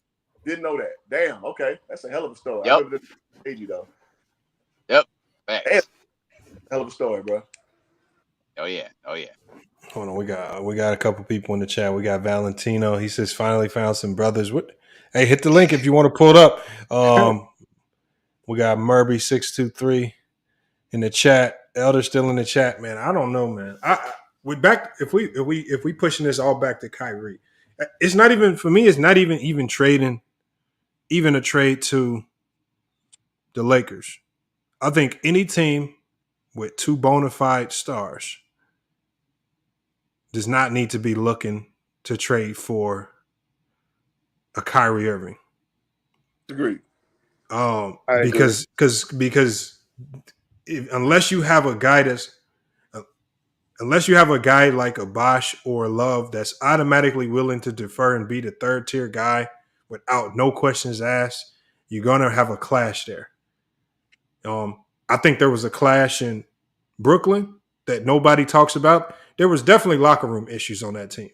Didn't know that. Damn. Okay, that's a hell of a story. Yep. I remember Agee though. Yep. Damn. Hell of a story, bro. Oh yeah. Hold on, we got a couple people in the chat. We got Valentino. He says finally found some brothers. Hey, hit the link if you want to pull it up. We got Murby623 in the chat. Elder still in the chat, man. I don't know, man. We back if we pushing this all back to Kyrie. It's not even for me. It's not even trading, even a trade to the Lakers. I think any team with two bona fide stars does not need to be looking to trade for a Kyrie Irving. Agreed. Because unless you have a guy unless you have a guy like a Bosh or a Love that's automatically willing to defer and be the third tier guy without no questions asked, you're gonna have a clash there. I think there was a clash in Brooklyn that nobody talks about. There was definitely locker room issues on that team.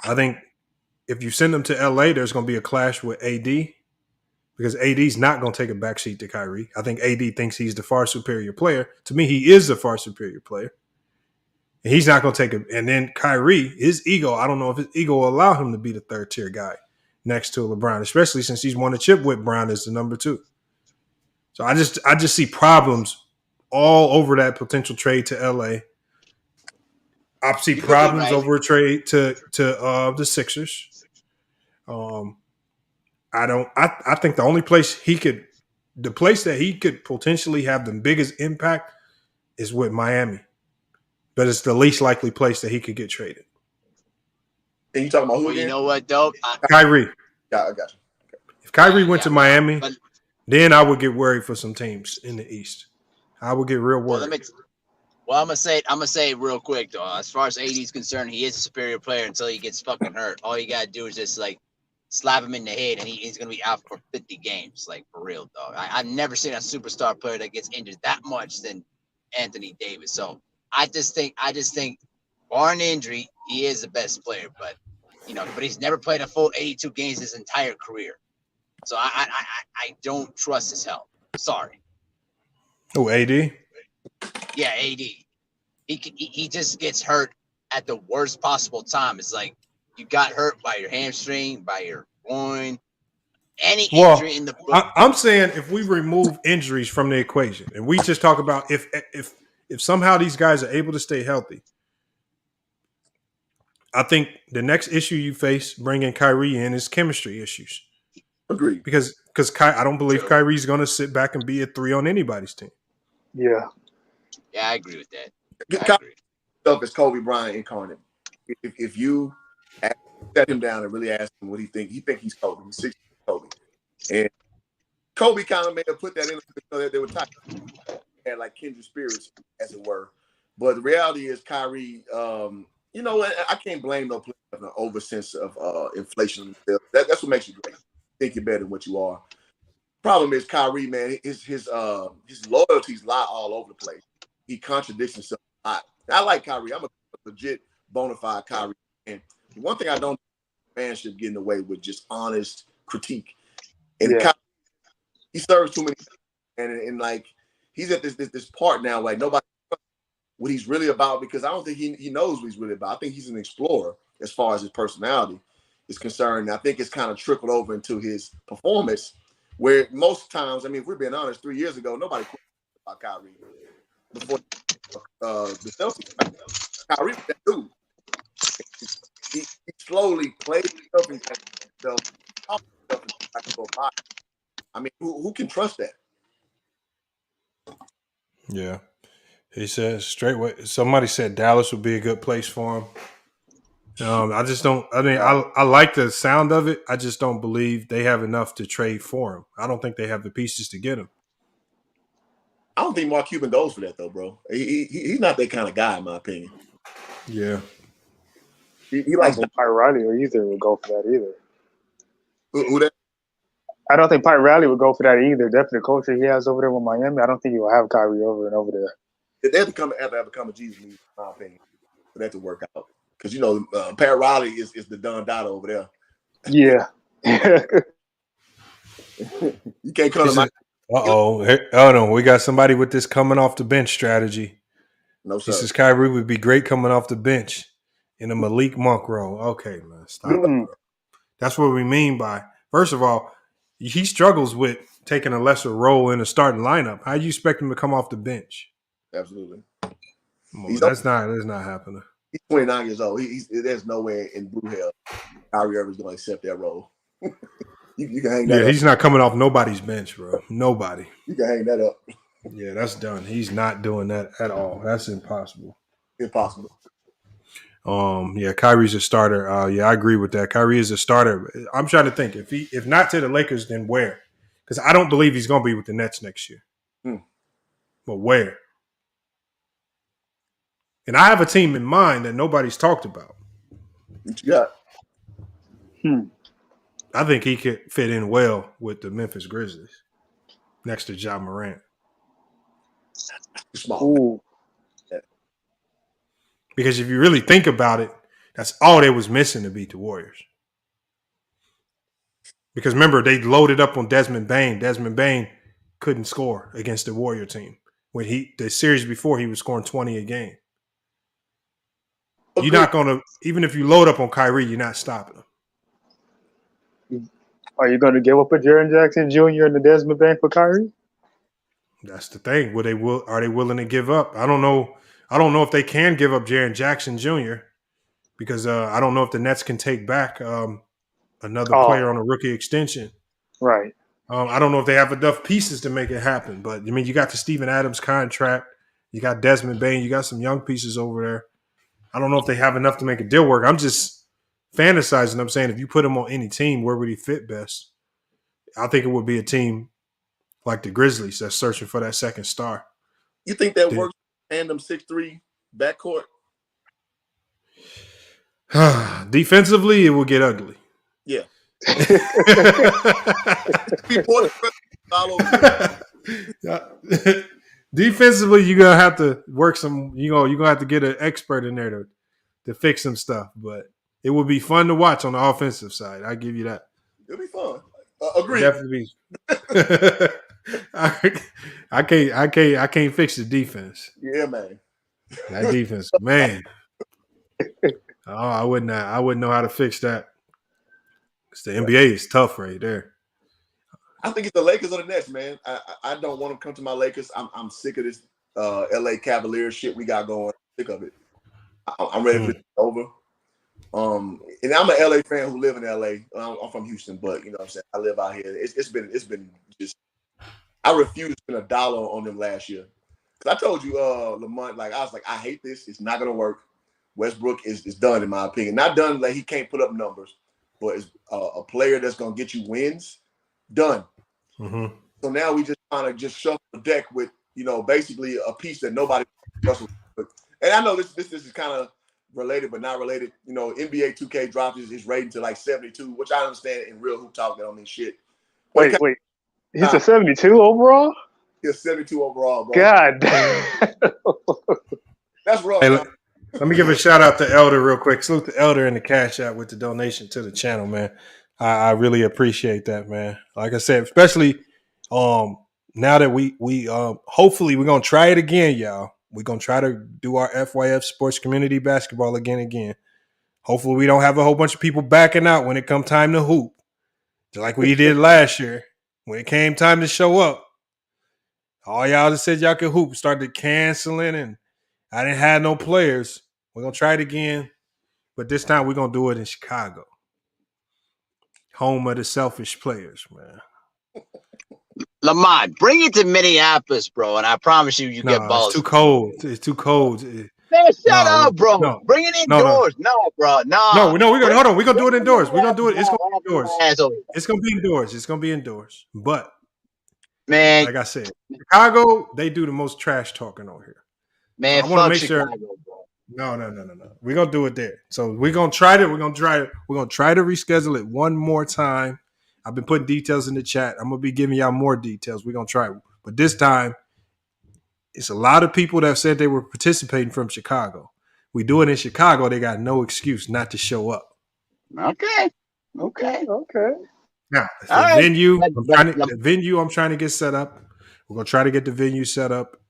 I think if you send them to LA, there's going to be a clash with AD because AD's not going to take a backseat to Kyrie. I think AD thinks he's the far superior player. To me, he is the far superior player. And he's not going to take it. And then Kyrie, his ego, I don't know if his ego will allow him to be the third tier guy next to LeBron, especially since he's won a chip with Brown as the number 2. So I just see problems all over that potential trade to LA. I see problems over a trade to the Sixers. I think the only place the place that he could potentially have the biggest impact is with Miami, but it's the least likely place that he could get traded. And you talking about who again? You know what, though? Kyrie. Yeah, I got you. Okay. If Kyrie went to Miami, then I would get worried for some teams in the East. I would get real worried. Well, I'm gonna say it real quick though. As far as AD is concerned, he is a superior player until he gets fucking hurt. All you gotta do is just like slap him in the head, and he's gonna be out for 50 games. Like for real, dog. I've never seen a superstar player that gets injured that much than Anthony Davis. So I just think, barring injury, he is the best player. But but he's never played a full 82 games his entire career, so I don't trust his health. Sorry. Oh, AD. Yeah, AD. He just gets hurt at the worst possible time. It's like you got hurt by your hamstring, by your groin, any injury in the book. I'm saying if we remove injuries from the equation and we just talk about if somehow these guys are able to stay healthy, I think the next issue you face bringing Kyrie in is chemistry issues. Agreed. Because I don't believe Kyrie's going to sit back and be a 3 on anybody's team. Yeah. Yeah, I agree with that. Stuff is Kobe Bryant incarnate. If you set him down and really ask him what he think he's Kobe. He's 6 Kobe, and Kobe kind of may have put that in so that they were tight, had like kindred spirits, as it were. But the reality is, Kyrie, I can't blame no player for an over sense of inflation. That's what makes you great. Think you're better than what you are. Problem is, Kyrie, man, his loyalties lie all over the place. He contradicts himself a lot. I like Kyrie. I'm a legit bona fide Kyrie. And one thing I don't fans should get in the way with just honest critique. And Kyrie, he serves too many, and like he's at this part now, like nobody knows what he's really about, because I don't think he knows what he's really about. I think he's an explorer as far as his personality is concerned. And I think it's kind of trickled over into his performance, where most times, I mean, if we're being honest, 3 years ago, nobody questioned about Kyrie before the Celtics. Kyrie was that dude. He slowly played himself and himself. I mean, who can trust that? Yeah. He says straightway. Somebody said Dallas would be a good place for him. I just don't. I mean, I like the sound of it. I just don't believe they have enough to trade for him. I don't think they have the pieces to get him. I don't think Mark Cuban goes for that though, bro. He's not that kind of guy, in my opinion. Yeah. He likes Pat Riley or either would go for that either. Who that? I don't think Pat Riley would go for that either. Definitely the culture he has over there with Miami, I don't think he will have Kyrie over there. They have to become a Jesus league, in my opinion, for that to work out. Because Pat Riley is the Don Dada over there. Yeah. You can't come to my. Oh no, we got somebody with this coming off the bench strategy. No, sir. He says Kyrie would be great coming off the bench in a Malik Monk role. Okay, man, stop. That's what we mean by. First of all, he struggles with taking a lesser role in a starting lineup. How do you expect him to come off the bench? Absolutely. That's not happening. He's 29 years old. There's no way in blue hell Kyrie Irving is going to accept that role. you can hang that up. Yeah, he's not coming off nobody's bench, bro. Nobody. You can hang that up. Yeah, that's done. He's not doing that at all. That's impossible. Impossible. Yeah, Kyrie's a starter. Yeah, I agree with that. Kyrie is a starter. I'm trying to think if not to the Lakers, then where? Because I don't believe he's going to be with the Nets next year. But where? And I have a team in mind that nobody's talked about. What you got? I think he could fit in well with the Memphis Grizzlies next to Ja Morant. Small. Because if you really think about it, that's all they was missing to beat the Warriors. Because remember, they loaded up on Desmond Bane. Desmond Bane couldn't score against the Warrior team. When the series before, he was scoring 20 a game. Okay. You're not going to, even if you load up on Kyrie, you're not stopping him. Are you going to give up a Jaren Jackson Jr. and the Desmond Bane for Kyrie? That's the thing. Are they willing to give up? I don't know. I don't know if they can give up Jaren Jackson Jr. because I don't know if the Nets can take back another player on a rookie extension. Right. I don't know if they have enough pieces to make it happen. But, I mean, you got the Steven Adams contract. You got Desmond Bane. You got some young pieces over there. I don't know if they have enough to make a deal work. I'm just fantasizing. I'm saying if you put him on any team, where would he fit best? I think it would be a team like the Grizzlies that's searching for that second star. You think that works? Tandem 6'3" backcourt. Defensively, it will get ugly. Yeah. Defensively, you're gonna have to work some. You're gonna have to get an expert in there to fix some stuff. But it would be fun to watch on the offensive side. I give you that. It'll be fun. Agreed. Definitely. I can't fix the defense. Yeah, man. That defense, man. Oh, I wouldn't know how to fix that. 'Cause the NBA is tough right there. I think it's the Lakers or the Nets, man. I don't want to come to my Lakers. I'm sick of this LA Cavaliers shit we got going. I'm sick of it. I'm ready for this to be over. And I'm an LA fan who live in LA. I'm from Houston, but you know what I'm saying, I live out here. It's been just, I refused to spend $1 on them last year. Cause I told you, Lamont, like I was like, I hate this. It's not gonna work. Westbrook is done in my opinion. Not done like he can't put up numbers, but it's a player that's gonna get you wins. Done. Mm-hmm. So now we just kind of just shuffle the deck with, you know, basically a piece that nobody else with. And I know this is kind of related but not related. You know, NBA 2K dropped his rating to like 72, which I understand in real hoop talk that don't mean shit. Wait. He's a 72 overall? He's 72 overall, bro. God damn. That's rough. Hey, let me give a shout out to Elder real quick. Salute the Elder in the Cash App with the donation to the channel, man. I really appreciate that, man. Like I said, especially now that we hopefully we're gonna try it again, y'all. We're gonna try to do our FYF sports community basketball again. Hopefully we don't have a whole bunch of people backing out when it come time to hoop. Just like we did last year. When it came time to show up, all y'all that said y'all could hoop started canceling and I didn't have no players. We're gonna try it again, but this time we're gonna do it in Chicago. Home of the selfish players, man. Lamont, bring it to Minneapolis, bro, and I promise you get balls. It's too cold. It's too cold. Man, shut up, bro. No. Bring it indoors. No, bro. No. No, we're gonna hold on. We're gonna do it indoors. We're gonna do it. It's gonna be indoors. Asshole. It's gonna be indoors. It's gonna be indoors. But man, like I said, Chicago, they do the most trash talking over here. Man, so I want to make Chicago, sure. Bro. No. We're gonna do it there. So we're gonna try it. We're gonna try to reschedule it one more time. I've been putting details in the chat. I'm gonna be giving y'all more details. We're gonna try it. But this time, it's a lot of people that have said they were participating from Chicago. We do it in Chicago, they got no excuse not to show up. Okay. Now, the venue I'm trying to get set up. We're gonna try to get the venue set up.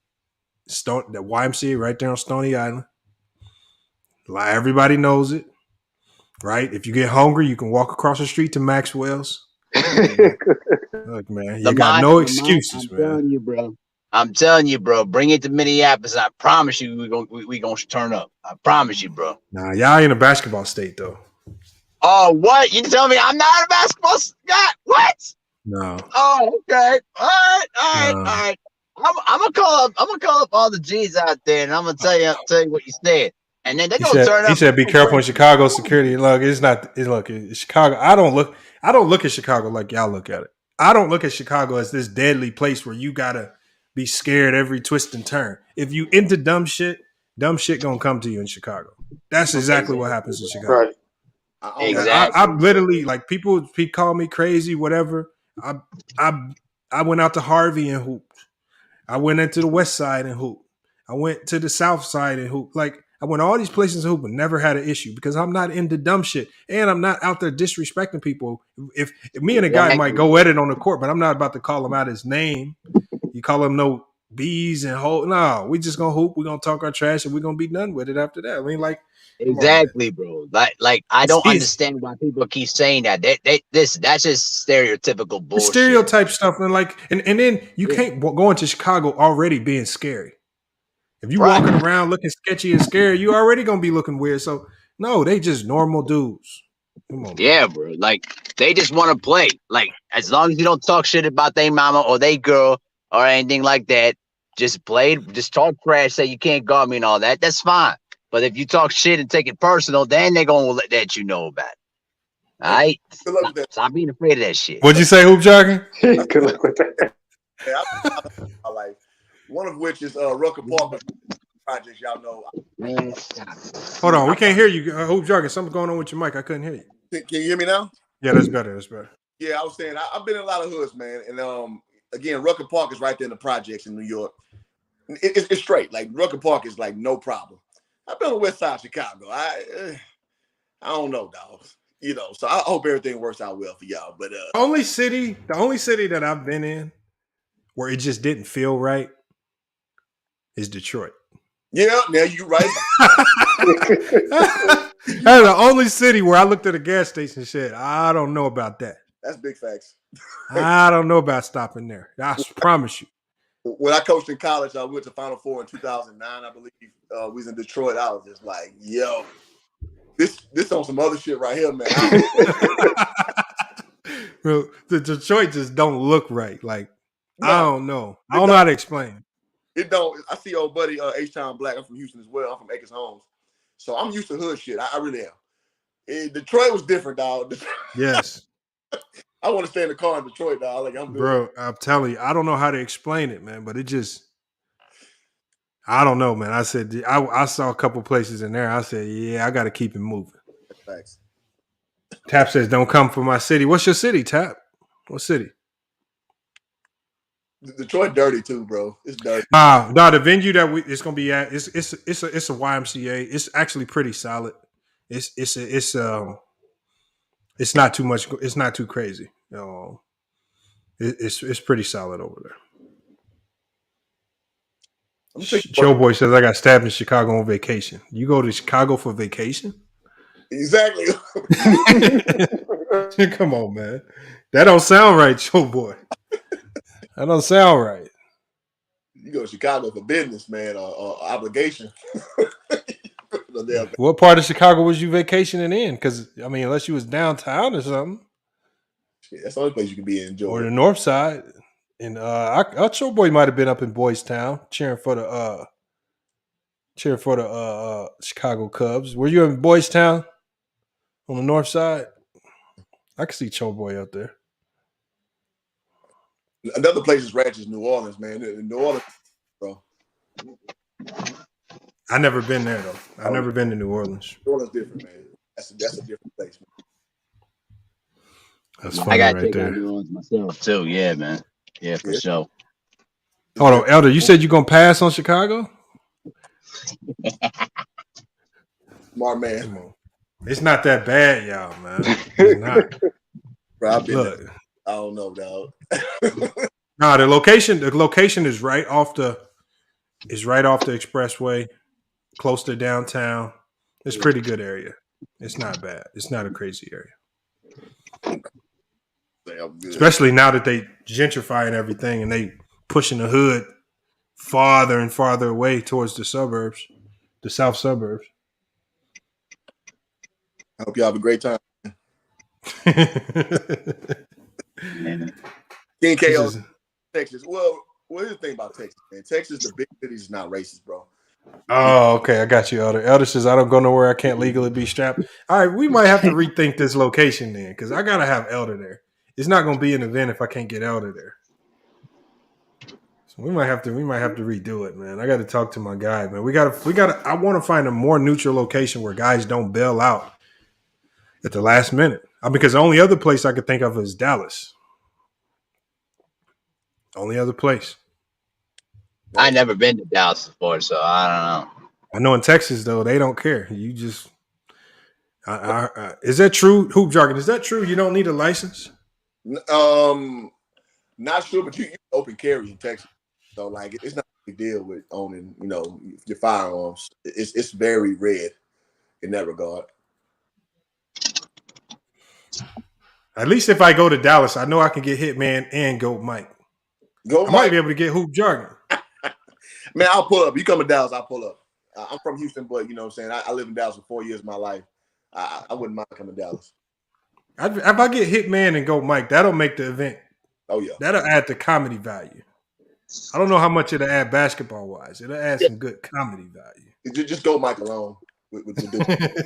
The YMCA right there on Stony Island. Everybody knows it, right? If you get hungry, you can walk across the street to Maxwell's. Look, man, you got no excuses, man. I'm telling you, bro. Bring it to Minneapolis. I promise you, we gonna turn up. I promise you, bro. Nah, y'all in a basketball state though. Oh, what? You tell me I'm not a basketball guy? What? No. Oh, okay. All right. I'm gonna call up all the G's out there, and I'm gonna tell you what you said. And then they're gonna turn up. He said, "Be careful in Chicago security." Look, it's Chicago. I don't look at Chicago like y'all look at it. I don't look at Chicago as this deadly place where you gotta be scared every twist and turn. If you into dumb shit gonna come to you in Chicago. That's exactly what happens in Chicago. Right. Exactly. I literally like people call me crazy, whatever. I went out to Harvey and hooped. I went into the West Side and hooped. I went to the South Side and hooped. Like I went all these places and hooped and never had an issue because I'm not into dumb shit and I'm not out there disrespecting people. If me and a guy might go at it on the court, but I'm not about to call him out his name. You call him no bees and whole. No, we just gonna hoop. We're gonna talk our trash and we're gonna be done with it after that. I mean, like exactly, bro. Like I don't understand why people keep saying that. That's just stereotypical bullshit. Stereotype stuff and and then you can't go into Chicago already being scary. If you walking around looking sketchy and scary, you already gonna be looking weird. So no, they just normal dudes. Come on, bro. Like they just want to play. Like as long as you don't talk shit about their mama or they girl or anything like that, just play. Just talk trash. Say you can't guard me and all that. That's fine. But if you talk shit and take it personal, then they're gonna let you know about it. All right? Stop being afraid of that shit. What'd you say, Hoop Jargon? Good luck with that. I like one of which is Rucker Park projects. Y'all know. Man, hold on, we can't hear you, Hoop Jargon. Something's going on with your mic. I couldn't hear you. Can you hear me now? Yeah, that's better. That's better. Yeah, I was saying I've been in a lot of hoods, man, and again, Rucker Park is right there in the projects in New York. It's straight. Like Rucker Park is like no problem. I've been on the west side of Chicago. I don't know, dog. You know, so I hope everything works out well for y'all. But The only city that I've been in where it just didn't feel right is Detroit. yeah, now you right. That's the only city where I looked at a gas station and said, I don't know about that. That's big facts. I don't know about stopping there. I promise you. When I coached in college, I went to Final Four in 2009, I believe. We was in Detroit. I was just like, yo, this on some other shit right here, man. Bro, the Detroit just don't look right. Like, no, I don't know. I don't know how to explain it. Don't. I see old buddy H-Town Black. I'm from Houston as well. I'm from Acres Homes. So I'm used to hood shit. I really am. Detroit was different, dog. Yes. I want to stay in the car in Detroit, dog. Like, I'm good. Bro, I'm telling you, I don't know how to explain it, man, but it just, I don't know, man. I said, I saw a couple places in there. I said, yeah, I got to keep it moving. Thanks. Tap says, don't come for my city. What's your city, Tap? What city? Detroit dirty too, bro. It's dirty. No, the venue that it's gonna be at, it's a YMCA. It's actually pretty solid. It's not too much. It's not too crazy. It's pretty solid over there. Joe Boy says I got stabbed in Chicago on vacation. You go to Chicago for vacation? Exactly. Come on, man. That don't sound right, Joe Boy. That don't sound right. You go to Chicago for business, man, or obligation. What part of Chicago was you vacationing in? Because, I mean, unless you was downtown or something. Shit, that's the only place you can be in, Georgia. Or the north side. And our Joe Boy might have been up in Boys Town cheering for the Chicago Cubs. Were you in Boys Town on the north side? I could see Joe Boy up there. Another place is Ratchet's New Orleans, man. In New Orleans, bro. I never been there though. I've never been to New Orleans. New Orleans different, man. That's a different place, man. That's funny. I got to check out New Orleans myself too. Yeah, man. Yeah, for sure. Hold on, Elder. You said you're gonna pass on Chicago? Smart man. Come on. It's not that bad, y'all, man. It's not. Bro, look. I don't know, dog. No, the location is right off the expressway, close to downtown. It's a pretty good area. It's not bad. It's not a crazy area. Especially now that they gentrifying everything and they pushing the hood farther and farther away towards the suburbs, the south suburbs. I hope you have a great time. King KO, Texas. Well, here's the thing about Texas, man. Texas, the big cities is not racist, bro. Oh, okay. I got you, Elder. Elder says, I don't go nowhere I can't legally be strapped. All right, we might have to rethink this location then, because I got to have Elder there. It's not going to be an event if I can't get Elder there. So we might have to redo it, man. I got to talk to my guy, man. I want to find a more neutral location where guys don't bail out at the last minute. Because the only other place I could think of is Dallas. Only other place. I never been to Dallas before, so I don't know. I know in Texas though they don't care. You just, is that true? Hoop jargon, is that true? You don't need a license? Not sure, but you open carry in Texas, so like it's not a big deal with owning, your firearms. It's very red in that regard. At least if I go to Dallas, I know I can get Hitman and Goat Mike. I might be able to get Hoop Jargon. Man, I'll pull up. You come to Dallas, I'll pull up. I'm from Houston, but you know what I'm saying? I lived in Dallas for 4 years of my life. I wouldn't mind coming to Dallas. If I get Hitman and Goat Mike, that'll make the event. Oh, yeah. That'll add the comedy value. I don't know how much it'll add basketball-wise. It'll add some good comedy value. Just Goat Mike alone. With the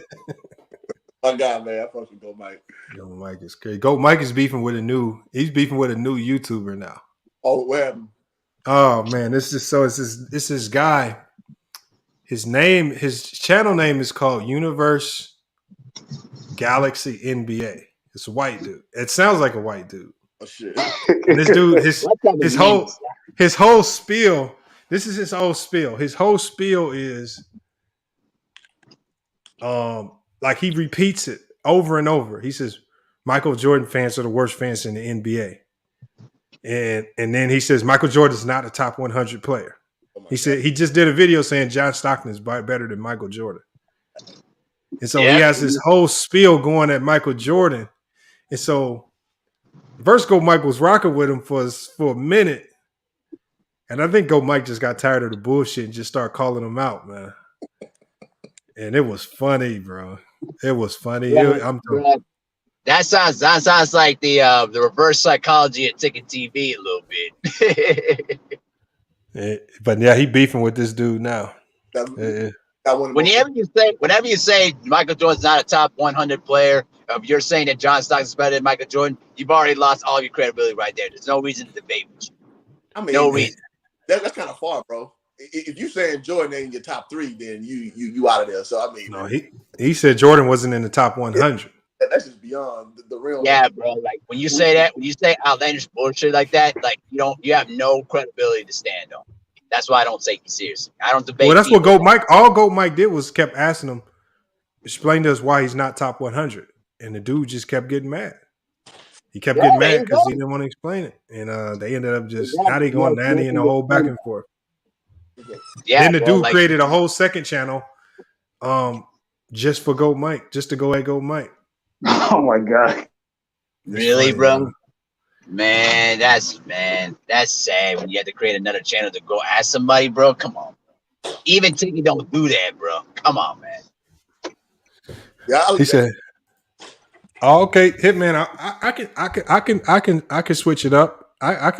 my guy, man. I fucking Goat Mike. Goat Mike is crazy. Goat Mike is beefing with a new YouTuber now. Oh, what happened? Oh man, it's this guy. His channel name is called Universe Galaxy NBA. It's a white dude. It sounds like a white dude. Oh shit. And this dude, his whole spiel. This is his whole spiel. His whole spiel is like he repeats it over and over. He says Michael Jordan fans are the worst fans in the NBA. And then he says Michael Jordan is not a top 100 player. He said he just did a video saying John Stockton is better than Michael Jordan. And so he has this whole spiel going at Michael Jordan. And so first Go Mike was rocking with him for a minute. And I think Go Mike just got tired of the bullshit and just started calling him out, man. And it was funny, bro. It was funny. That sounds like the reverse psychology of Ticket TV a little bit. But yeah, he beefing with this dude now. Whenever you say Michael Jordan's not a top 100 player, if you're saying that John Stockton's better than Michael Jordan, you've already lost all your credibility right there. There's no reason to debate with you. I mean, no reason. That's kind of far, bro. If you saying Jordan ain't in your top 3, then you out of there. So I mean, no, he said Jordan wasn't in the top 100. That's just beyond the realm. Yeah, bro. Like when you say outlandish bullshit like that, like you have no credibility to stand on. That's why I don't take you seriously. I don't debate. Well, that's what Goat Mike. All Goat Mike did was kept asking him, explain to us why he's not top 100, and the dude just kept getting mad. He kept getting mad because he didn't want to explain it, and they ended up just now they going nanny and the whole back and forth. Yeah. Then the dude created a whole second channel, just for Goat Mike, just to go at Goat Mike. Oh my god! Really, bro? Man, that's sad when you have to create another channel to go ask somebody, bro. Come on. Even Tiki don't do that, bro. Come on, man. Yeah, he said, "Oh, okay, Hitman. I can switch it up. I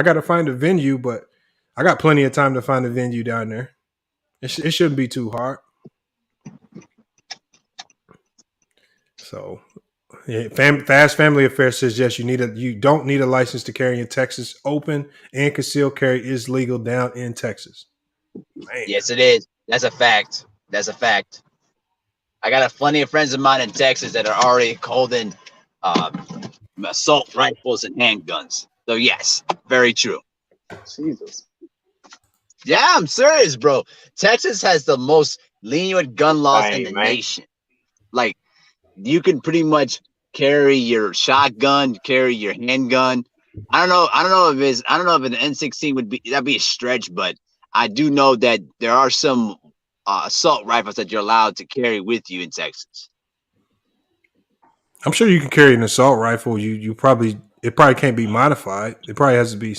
got to find a venue, but I got plenty of time to find a venue down there. It shouldn't be too hard." So, yeah, Fast Family Affairs says yes. You don't need a license to carry in Texas. Open and concealed carry is legal down in Texas. Man. Yes, it is. That's a fact. I got plenty of friends of mine in Texas that are already holding assault rifles and handguns. So yes, very true. Jesus. Yeah, I'm serious, bro. Texas has the most lenient gun laws in the nation. Like, you can pretty much carry your shotgun, carry your handgun. I don't know if an N16 that'd be a stretch, but I do know that there are some assault rifles that you're allowed to carry with you in Texas. I'm sure you can carry an assault rifle. It probably can't be modified. It probably has to be,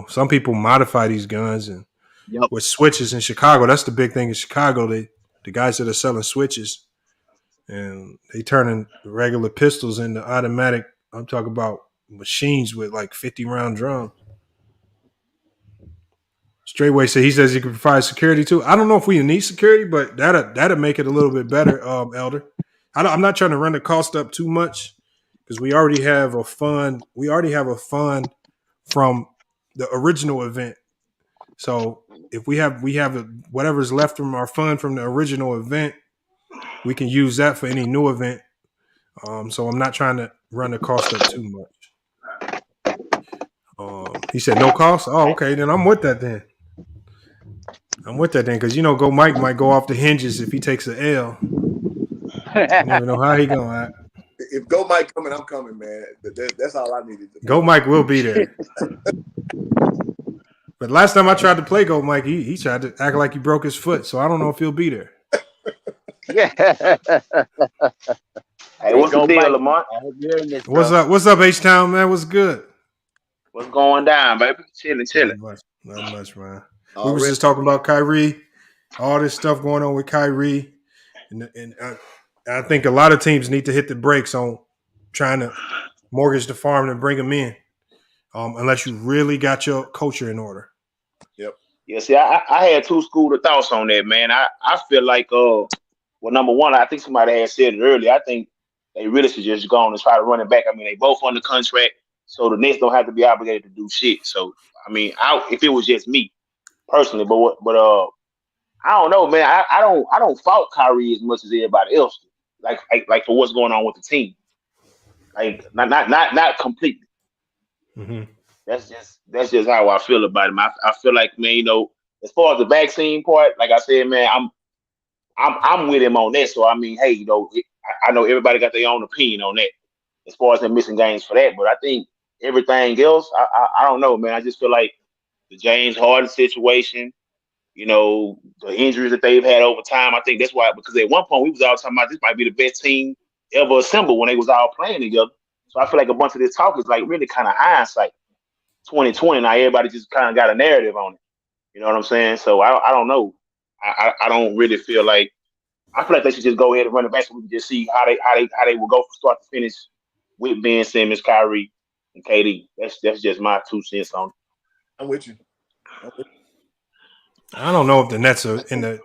some people modify these guns and with switches in Chicago. That's the big thing in Chicago. The guys that are selling switches. And they turning regular pistols into automatic. I'm talking about machines with like 50-round drums. Straightway he says he can provide security too. I don't know if we need security, but that'll make it a little bit better, Elder. I'm not trying to run the cost up too much because we already have a fund. We already have a fund from the original event. So if we have whatever's left from our fund from the original event, we can use that for any new event. So I'm not trying to run the cost up too much. He said no cost. Oh, okay. Then I'm with that then. Because Go Mike might go off the hinges if he takes an L. You never know how he gonna act. If Go Mike coming, I'm coming, man. That's all I needed. Go Mike will be there. But last time I tried to play Go Mike, he tried to act like he broke his foot. So I don't know if he'll be there. Yeah. Hey, what's the deal, Lamont? What's up, H-Town, man? What's good? What's going down, baby? Chilling. Not much, man. We were just talking about Kyrie, all this stuff going on with Kyrie, and I think a lot of teams need to hit the brakes on trying to mortgage the farm and bring him in, unless you really got your culture in order. Yep. Yeah, see, I had two schools of thoughts on that, man. I feel like, well, number one, I think somebody had said it earlier. I think they really should just go on and try to run it back. I mean, they both under contract, so the Nets don't have to be obligated to do shit. So, I mean, if it was just me personally, but I don't know, man. I don't fault Kyrie as much as everybody else do. Like for what's going on with the team. Like not completely. Mm-hmm. That's just how I feel about him. I feel like, man, as far as the vaccine part, like I said, man, I'm with him on that. So I mean, hey, I know everybody got their own opinion on that as far as them missing games for that. But I think everything else, I don't know, man. I just feel like the James Harden situation, the injuries that they've had over time. I think that's why, because at one point we was all talking about this might be the best team ever assembled when they was all playing together. So I feel like a bunch of this talk is like really kind of hindsight. 2020 now, everybody just kind of got a narrative on it. You know what I'm saying? So I don't know. I don't really feel like. I feel like they should just go ahead and run it back so we can just see how they will go from start to finish with Ben Simmons, Kyrie, and KD. That's just my 2 cents on it. I'm with you. I don't know if the Nets are in the.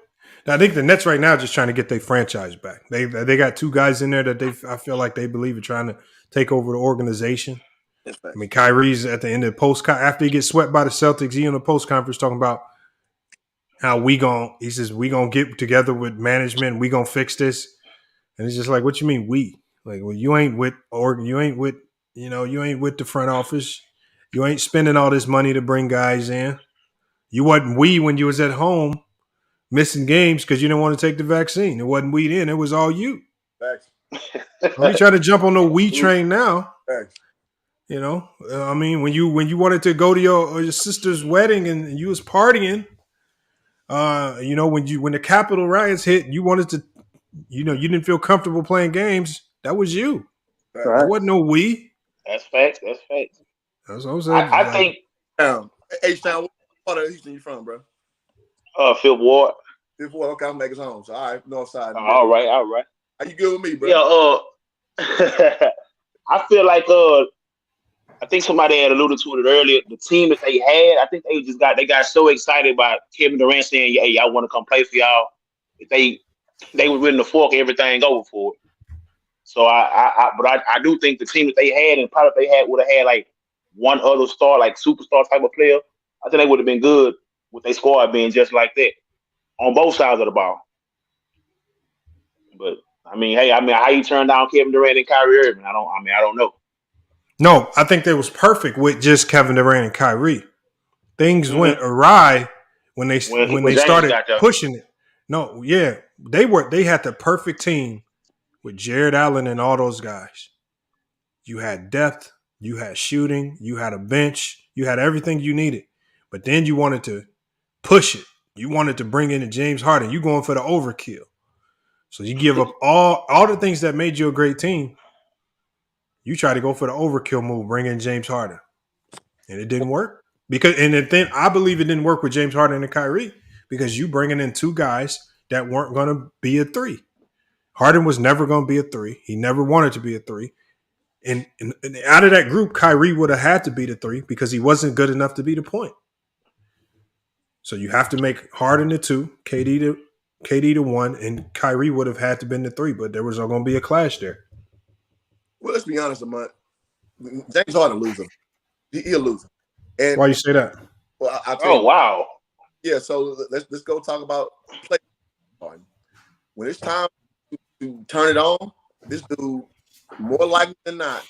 I think the Nets right now are just trying to get their franchise back. They got 2 guys in there that I feel like they believe are trying to take over the organization. I mean, Kyrie's at the end of the after he gets swept by the Celtics, he in the post conference talking about how he says we gonna get together with management, we gonna fix this, and it's just like, what you mean we? Like, well, you ain't with the front office, you ain't spending all this money to bring guys in. You wasn't when you was at home missing games because you didn't want to take the vaccine. It wasn't we then; it was all you. Facts. Don't be trying to jump on the we train now. Facts. I mean, when you wanted to go to your sister's wedding and you was partying, when the Capitol riots hit, you wanted to, you didn't feel comfortable playing games. That was you. Right. It wasn't no we. That's facts. That's what I'm saying. I think. H-Town, what part of Houston you from, bro? Fifth Ward. Fifth Ward. Okay, I'll make us home. So all right, north side. All right. How you good with me, bro? Yeah. I feel like I think somebody had alluded to it earlier. The team that they had, I think they got so excited about Kevin Durant saying, "Hey, y'all want to come play for y'all?" They were willing to fork everything over for it. So I do think the team that they had, and probably if they would have had like one other star, like superstar type of player, I think they would have been good with their squad being just like that on both sides of the ball. But I mean, how you turn down Kevin Durant and Kyrie Irving? I don't know. No, I think they was perfect with just Kevin Durant and Kyrie. Things went awry when they started pushing it. No, yeah, they had the perfect team with Jared Allen and all those guys. You had depth, you had shooting, you had a bench, you had everything you needed. But then you wanted to push it. You wanted to bring in James Harden. You going for the overkill. So you give up all the things that made you a great team. You try to go for the overkill move, bring in James Harden. And it didn't work. Then I believe it didn't work with James Harden and Kyrie because you bringing in 2 guys that weren't going to be a 3. Harden was never going to be a 3. He never wanted to be a 3. And out of that group, Kyrie would have had to be the 3 because he wasn't good enough to be the point. So you have to make Harden the 2, KD the 1, and Kyrie would have had to been the 3, but there was going to be a clash there. Well, let's be honest, Lamont. James Harden loser. He'll lose. And why you say that? Well, I'll tell you. Wow. Yeah, so let's go talk about play. When it's time to turn it on, this dude, more likely than not,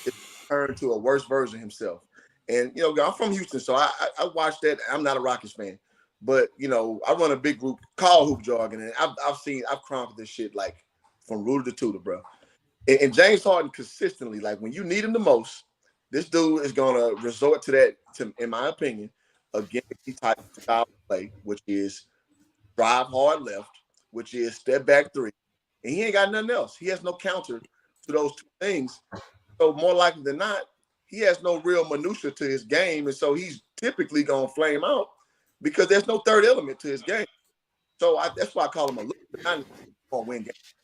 is turned to a worse version of himself. And I'm from Houston, so I watched that. I'm not a Rockets fan, but I run a big group called Hoop Jargon, and I've chronicled this shit like from rooter to tutor, bro. And James Harden consistently, like when you need him the most, this dude is gonna resort to that. In my opinion, against the type of style of play, which is drive hard left, which is step back 3, and he ain't got nothing else. He has no counter to those 2 things. So more likely than not, he has no real minutia to his game, and so he's typically gonna flame out because there's no third element to his game. So that's why I call him a loser. Not gonna win games.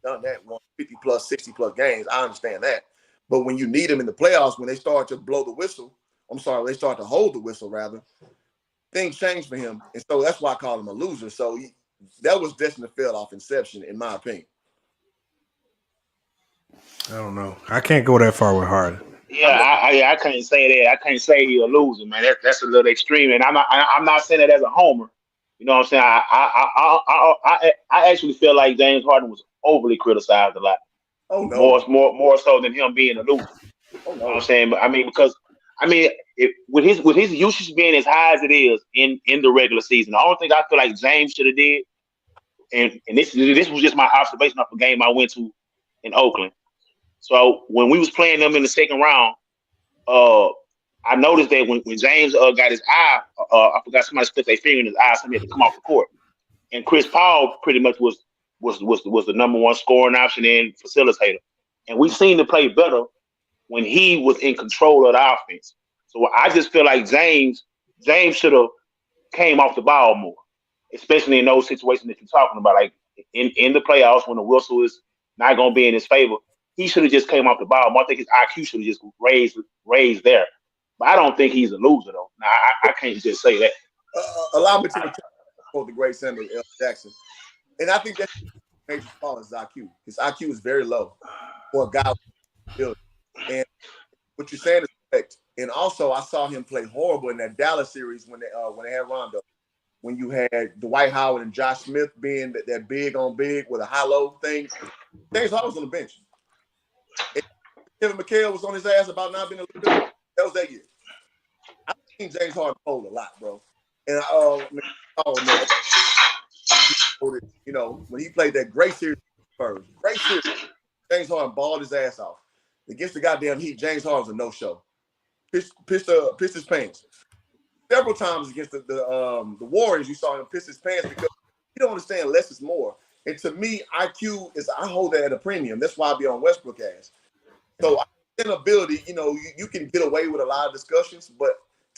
Done that, won 50 plus, 60 plus games. I understand that. But when you need him in the playoffs, when they start to blow the whistle, they start to hold the whistle rather, things change for him. And so that's why I call him a loser. So that was destined to fail off inception, in my opinion. I don't know. I can't go that far with Harden. Yeah, I can't say that. I can't say he's a loser, man. That's a little extreme. And I'm not saying that as a homer. You know what I'm saying? I actually feel like James Harden was overly criticized a lot. Oh no. More so than him being a loser. Oh no. You know what I'm saying? But I mean, because I mean, with his usage being as high as it is in the regular season, the only thing I feel like James should have did, and this was just my observation of a game I went to in Oakland. So when we was playing them in the second round, I noticed that when James got his eye, I forgot somebody split their finger in his eye, so he had to come off the court. And Chris Paul pretty much was the number one scoring option and facilitator. And we seen him play better when he was in control of the offense. So I just feel like James should have came off the ball more, especially in those situations that you're talking about, like in the playoffs when the whistle is not going to be in his favor. He should have just came off the ball more. I think his IQ should have just raised there. But I don't think he's a loser, though. Now, I can't just say that. Allow me to quote the great Samuel L. Jackson. And I think that's major flaw is his IQ. His IQ is very low for a guy with ability. And what you're saying is correct. And also, I saw him play horrible in that Dallas series when they had Rondo. When you had Dwight Howard and Josh Smith being that big on big with a high-low thing. James Harden was on the bench. And Kevin McHale was on his ass about not being able to do it. That was that year. I've seen James Harden fold a lot, bro. And you know, when he played that great series first, James Harden balled his ass off. Against the goddamn Heat, James Harden's a no-show. Pissed his pants. Several times against the Warriors, you saw him piss his pants because you don't understand less is more. And to me, IQ is, I hold that at a premium. That's why I be on Westbrook ass. So ability, you know, you can get away with a lot of discussions, but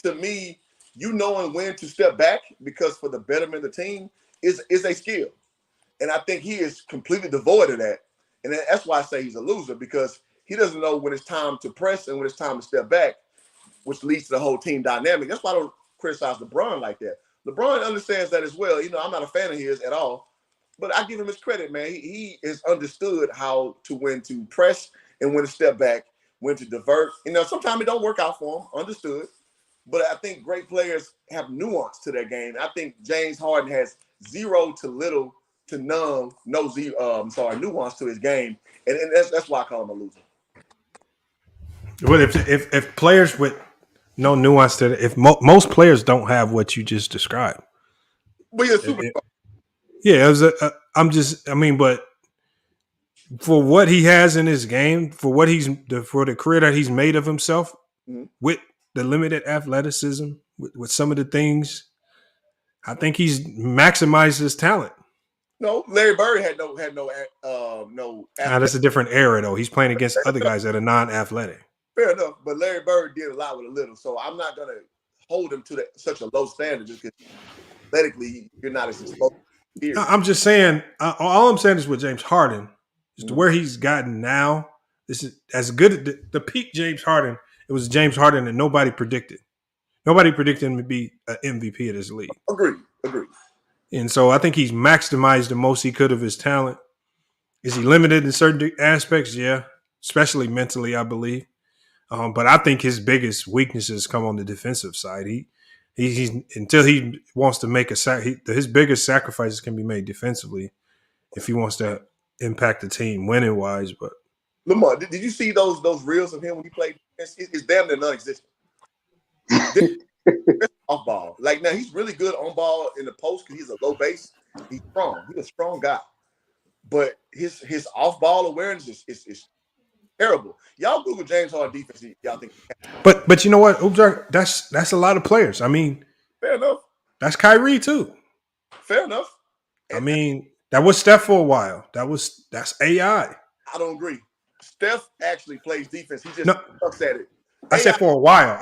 to me, you knowing when to step back because for the betterment of the team is a skill. And I think he is completely devoid of that. And that's why I say he's a loser, because he doesn't know when it's time to press and when it's time to step back, which leads to the whole team dynamic. That's why I don't criticize LeBron like that. LeBron understands that as well. You know, I'm not a fan of his at all, but I give him his credit, man. He has understood when to press and when to step back, when to divert. You know, sometimes it don't work out for him, understood. But I think great players have nuance to their game. I think James Harden has zero to little to none, nuance to his game. And that's why I call him a loser. But if players with no nuance to it, if most players don't have what you just described. But you're a superstar. But for what he has in his game, for the career that he's made of himself, with the limited athleticism, with some of the things, I think he's maximized his talent. No, Larry Bird had no. That's a different era, though. He's playing against other guys that are non-athletic. Fair enough, but Larry Bird did a lot with a little, so I'm not gonna hold him to such a low standard just because athletically you're not as exposed. I'm just saying. All I'm saying is with James Harden, is to where he's gotten now. This is as good. The peak James Harden. It was James Harden that nobody predicted. Nobody predicted him to be an MVP of this league. Agreed. And so I think he's maximized the most he could of his talent. Is he limited in certain aspects? Yeah, especially mentally, I believe. But I think his biggest weaknesses come on the defensive side. He's until he wants to make his biggest sacrifices can be made defensively if he wants to impact the team winning wise. But Lamar, did you see those reels of him when he played? It's damn near non-existent. Off ball, like now he's really good on ball in the post because he's a low base. He's strong. He's a strong guy, but his off ball awareness is terrible. Y'all Google James Harden defense. Y'all think? But you know what? That's a lot of players. I mean, fair enough. That's Kyrie too. Fair enough. I mean, that was Steph for a while. That's AI. I don't agree. Steph actually plays defense. He just sucks at it. I said for a while.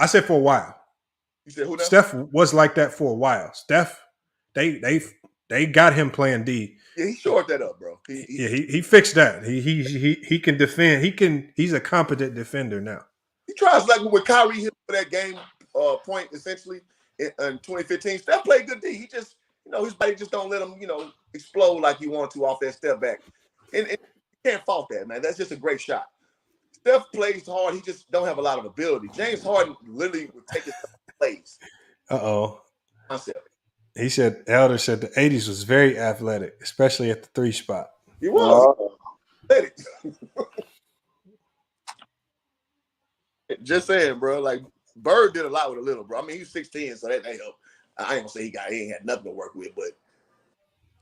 You said who now? Steph was like that for a while. Steph, they got him playing D. Yeah, he shored that up, bro. He fixed that. He can defend. He's a competent defender now. He tries like with Kyrie hit for that game point essentially in 2015. Steph played good D. He just, his body just don't let him, explode like he wanted to off that step back. And you can't fault that, man. That's just a great shot. Steph plays hard. He just don't have a lot of ability. James Harden literally would take his plays. Concept. Elder said the 80s was very athletic, especially at the 3 spot. He was. Just saying, bro. Like, Bird did a lot with a little, bro. I mean, he's 16, so that helped. I ain't gonna say he ain't had nothing to work with, but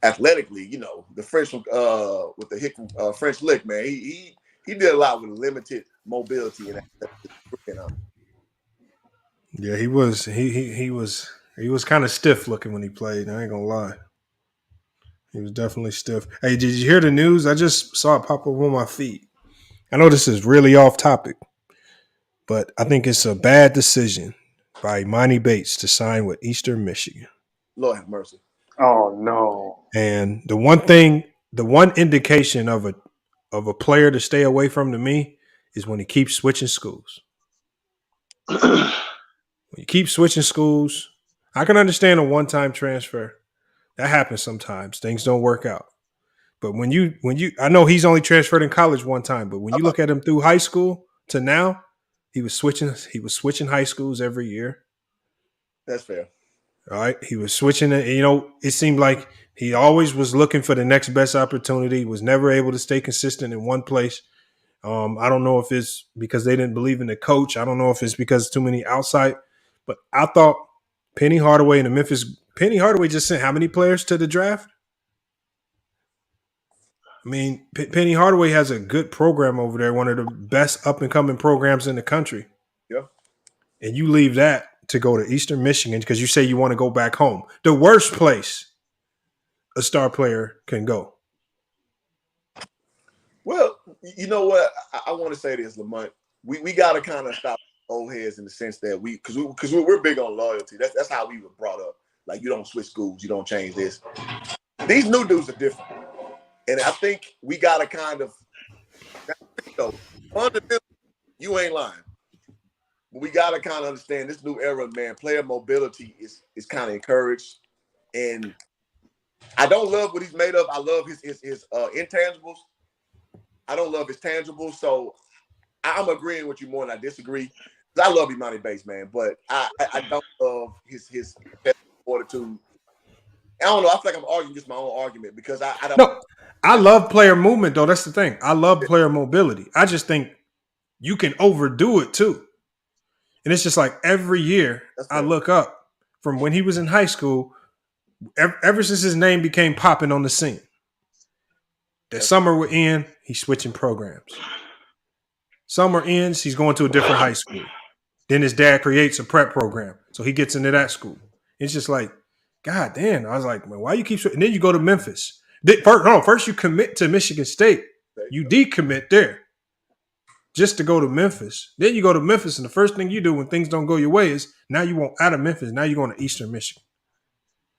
athletically, you know, the French with the hick French lick, man, he did a lot with limited mobility and Yeah, he was kind of stiff looking when he played. I ain't gonna lie. He was definitely stiff. Hey, did you hear the news? I just saw it pop up on my feed. I know this is really off topic, but I think it's a bad decision by Imani Bates to sign with Eastern Michigan. Lord have mercy. Oh no. And the one indication of a player to stay away from to me is when he keeps switching schools. When you keep switching schools, I can understand a one-time transfer. That happens sometimes. Things don't work out. But when you I know he's only transferred in college one time, but when you look at him through high school to now, he was switching high schools every year. That's fair. All right. He was switching it. You know, it seemed like he always was looking for the next best opportunity, was never able to stay consistent in one place. I don't know if it's because they didn't believe in the coach. I don't know if it's because too many outside. But I thought Penny Hardaway just sent how many players to the draft? I mean, Penny Hardaway has a good program over there, one of the best up-and-coming programs in the country. Yeah. And you leave that to go to Eastern Michigan because you say you want to go back home. The worst place a star player can go. Well, you know what? I want to say this, Lamont. We got to kind of stop old heads in the sense that because we're big on loyalty. That's how we were brought up. Like, you don't switch schools. You don't change this. These new dudes are different. And I think we got to kind of, fundamentally, you ain't lying. But we got to kind of understand this new era, man. Player mobility is kind of encouraged. And I don't love what he's made of. I love his intangibles. I don't love his tangibles. So I'm agreeing with you more than I disagree. I love Imani Bates, man. But I don't love his fortitude. I don't know. I feel like I'm arguing just my own argument because I don't. No, I love player movement, though. That's the thing. I love player mobility. I just think you can overdo it, too. And it's just like every year I look up from when he was in high school, ever since his name became popping on the scene. That summer we're in, he's switching programs. Summer ends, he's going to a different high school. Then his dad creates a prep program, so he gets into that school. It's just like, God damn. I was like, man, why you keep switching? And then you go to Memphis. First you commit to Michigan State. You decommit there just to go to Memphis. Then you go to Memphis, and the first thing you do when things don't go your way is now you want out of Memphis. Now you're going to Eastern Michigan.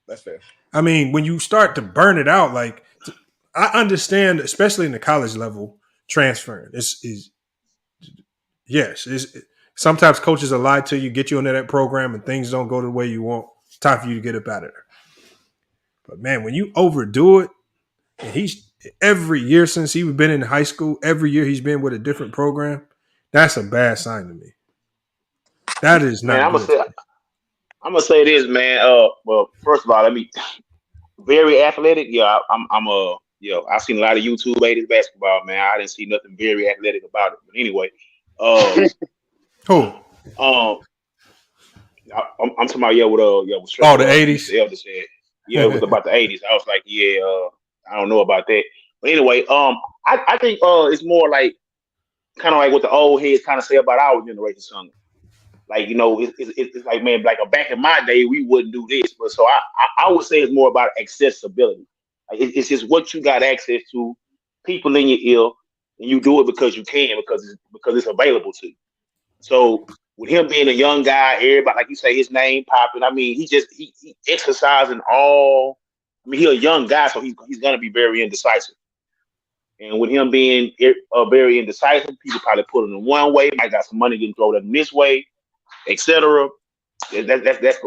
That's fair. I mean, when you start to burn it out, like I understand, especially in the college level, transferring. Sometimes coaches will lie to you, get you into that program, and things don't go the way you want. It's time for you to get up out of there. But man, when you overdo it, and he's every year since he's been in high school, every year he's been with a different program, that's a bad sign to me. That is not good. I'm gonna say this, man. Well, first of all, very athletic. Yeah, I've seen a lot of YouTube 80s basketball, man. I didn't see nothing very athletic about it. But anyway, who? I'm talking about with the 80s. The elder said, it was about the 80s. I was like, I don't know about that. But anyway, I think it's more like kind of like what the old heads kind of say about our generation, son. Like, it's like, man, like back in my day, we wouldn't do this. But so I would say it's more about accessibility. Like it's just what you got access to, people in your ear, and you do it because you can, because it's available to you. So with him being a young guy, everybody, like you say, his name popping. I mean, he exercising all. I mean, he's a young guy, so he's gonna be very indecisive. And with him being very indecisive, people probably put him in one way. Might got some money getting thrown at him this way, etc. That's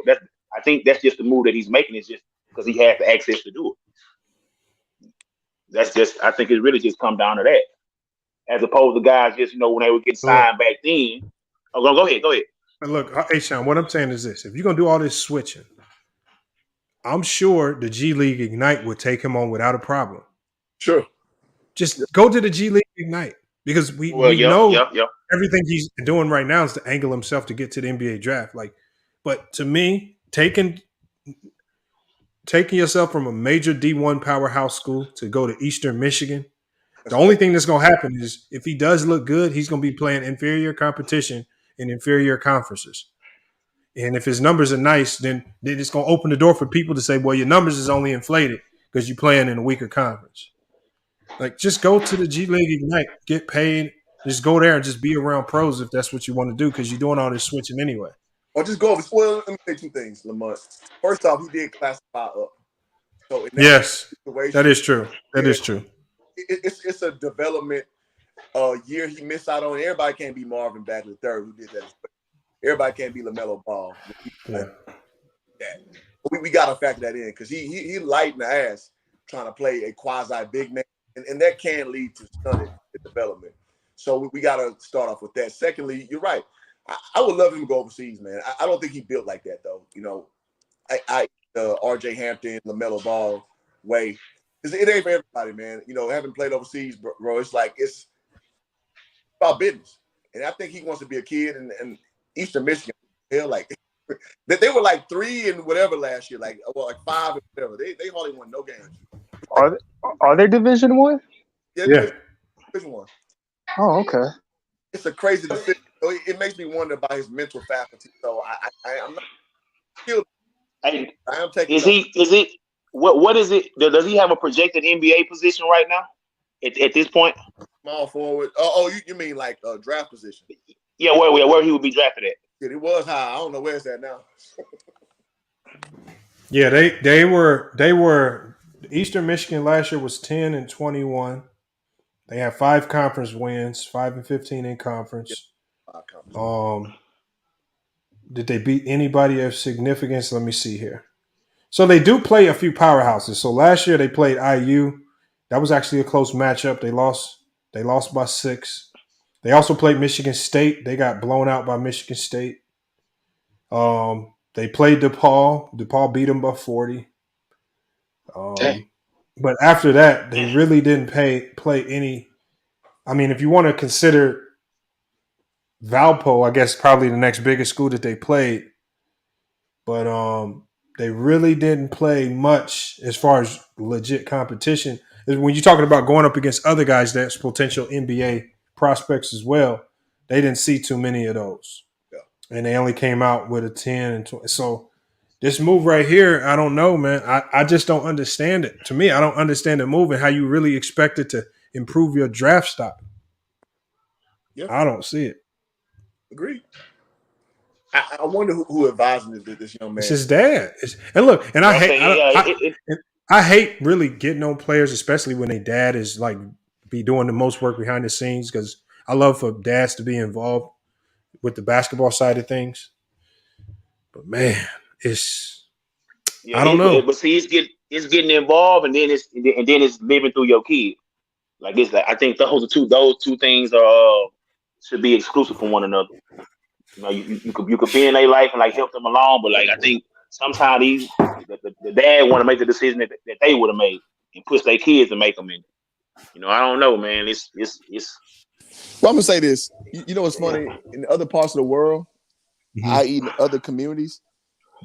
I think that's just the move that he's making. Is just because he has the access to do it. That's just, I think it really just come down to that, as opposed to guys just when they were getting signed back then. Oh, go ahead. Look, hey Sean, what I'm saying is this: if you're gonna do all this switching, I'm sure the G League Ignite would take him on without a problem. Sure. Just go to the G League Ignite because we know everything he's doing right now is to angle himself to get to the NBA draft. Like, but to me, taking yourself from a major D1 powerhouse school to go to Eastern Michigan, the only thing that's going to happen is if he does look good, he's going to be playing inferior competition in inferior conferences. And if his numbers are nice, then it's going to open the door for people to say, well, your numbers is only inflated because you're playing in a weaker conference. Like, just go to the G League Ignite, get paid, just go there and just be around pros if that's what you want to do because you're doing all this switching anyway. Or just go over. Well, let me say two things, Lamont. First off, he did classify up. So in that Yes, situation, that is true. That is true. It's a development year he missed out on. Everybody can't be Marvin Bagley III, who did that. Everybody can't be LaMelo Ball. Yeah. We got to factor that in because he light in the ass trying to play a quasi big man, and that can lead to stunted development. So we got to start off with that. Secondly, you're right. I would love him to go overseas, man. I don't think he built like that though. You know, R.J. Hampton, LaMelo Ball way. It ain't for everybody, man. You know, having played overseas, bro, it's like it's about business. And I think he wants to be a kid and Eastern Michigan, hell, like they were like 3 and whatever last year, like 5 and whatever. They hardly won no games. Are they Division One? Yeah. Division One. Oh, okay. It's a crazy decision. It makes me wonder about his mental faculty. So I'm not still. I am taking. Is he? What is it? Does he have a projected NBA position right now? At this point, small forward. Oh, you mean like draft position? Yeah, where he would be drafted at? Yeah, it was high. I don't know where it's at now. Yeah, they were Eastern Michigan last year was 10-21. They had 5 conference wins, 5-15 in conference. Did they beat anybody of significance? Let me see here. So they do play a few powerhouses. So last year they played IU. That was actually a close matchup. They lost by 6. They also played Michigan State. They got blown out by Michigan State. They played DePaul. DePaul beat them by 40. But after that, they really didn't play any. I mean, if you want to consider Valpo, I guess probably the next biggest school that they played. But they really didn't play much as far as legit competition. When you're talking about going up against other guys that's potential NBA prospects as well, they didn't see too many of those. Yeah. And they only came out with a 10 and 20. So this move right here, I don't know, man. I just don't understand it. To me, I don't understand the move and how you really expect it to improve your draft stock. Yeah. I don't see it. Agreed. I wonder who advised this young man. It's his dad. And look, and I hate really getting on players, especially when their dad is like be doing the most work behind the scenes, because I love for dads to be involved with the basketball side of things. But man, I don't know. But see, it's getting involved, and then it's living through your kid. Like I think those two things should be exclusive from one another. You know, you could be in their life and like help them along, but like I think sometimes the dad want to make the decision that they would have made and push their kids to make them in. You know, I don't know, man. It's. Well, I'm gonna say this. You know what's funny? In other parts of the world, i.e., in other communities,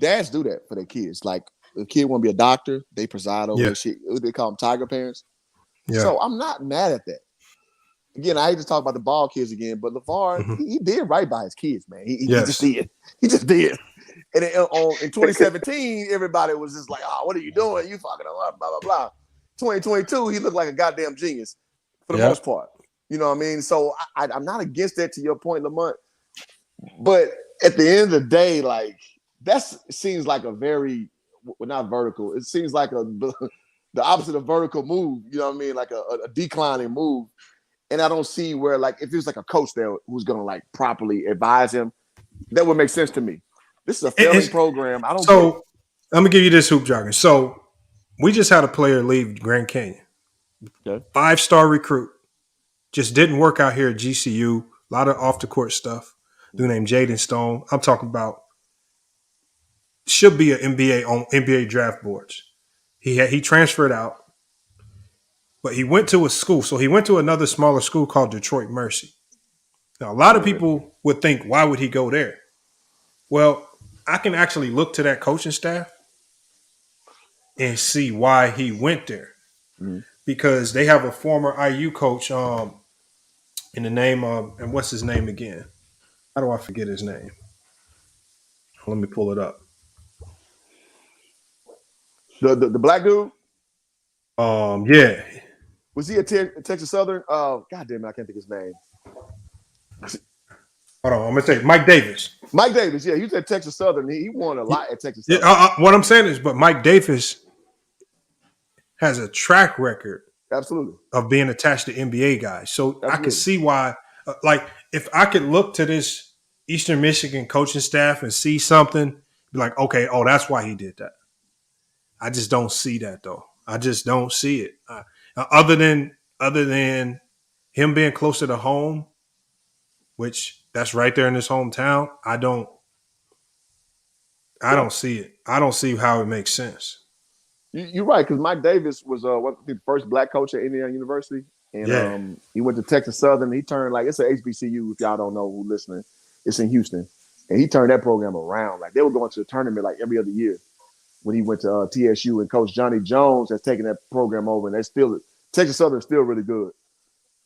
dads do that for their kids. Like a kid want to be a doctor, they preside over that shit. They call them tiger parents. Yeah. So I'm not mad at that. Again, I hate to talk about the ball kids again, but LeVar, he did right by his kids, man. He just did. He just did. And in 2017, everybody was just like, "Oh, what are you doing? You fucking blah blah blah." 2022, he looked like a goddamn genius for the most part. You know what I mean? So I'm not against that. To your point, Lamont, but at the end of the day, like seems like a very not vertical. It seems like the opposite of vertical move. You know what I mean? Like a declining move. And I don't see where, like, if there's like a coach there who's gonna like properly advise him, that would make sense to me. This is a failing program. I don't. So I'm gonna give you this hoop jargon. So we just had a player leave Grand Canyon, 5-star recruit, just didn't work out here at GCU. A lot of off the court stuff. Dude named Jaden Stone. I'm talking about should be an NBA on NBA draft boards. He transferred out. But he went to a school. So he went to another smaller school called Detroit Mercy. Now, a lot of people would think, why would he go there? Well, I can actually look to that coaching staff and see why he went there. Mm-hmm. Because they have a former IU coach in the name of, and what's his name again? How do I forget his name? Let me pull it up. The black dude? Yeah. Was he at Texas Southern? God damn it, I can't think of his name. Hold on, I'm gonna say Mike Davis. Mike Davis, yeah, he was at Texas Southern. He won a lot at Texas Southern. What I'm saying is, but Mike Davis has a track record, absolutely, of being attached to NBA guys. So absolutely. I can see why. Like, if I could look to this Eastern Michigan coaching staff and see something, be like, okay, oh, that's why he did that. I just don't see that though. I just don't see it. Other than him being closer to home, which that's right there in his hometown, I don't see it. I don't see how it makes sense. You're right, because Mike Davis was the first black coach at Indiana University, and he went to Texas Southern. He turned, like, it's an HBCU. If y'all don't know who listening, it's in Houston, and he turned that program around. Like, they were going to the tournament like every other year when he went to TSU, and Coach Johnny Jones has taken that program over, and Texas Southern is still really good.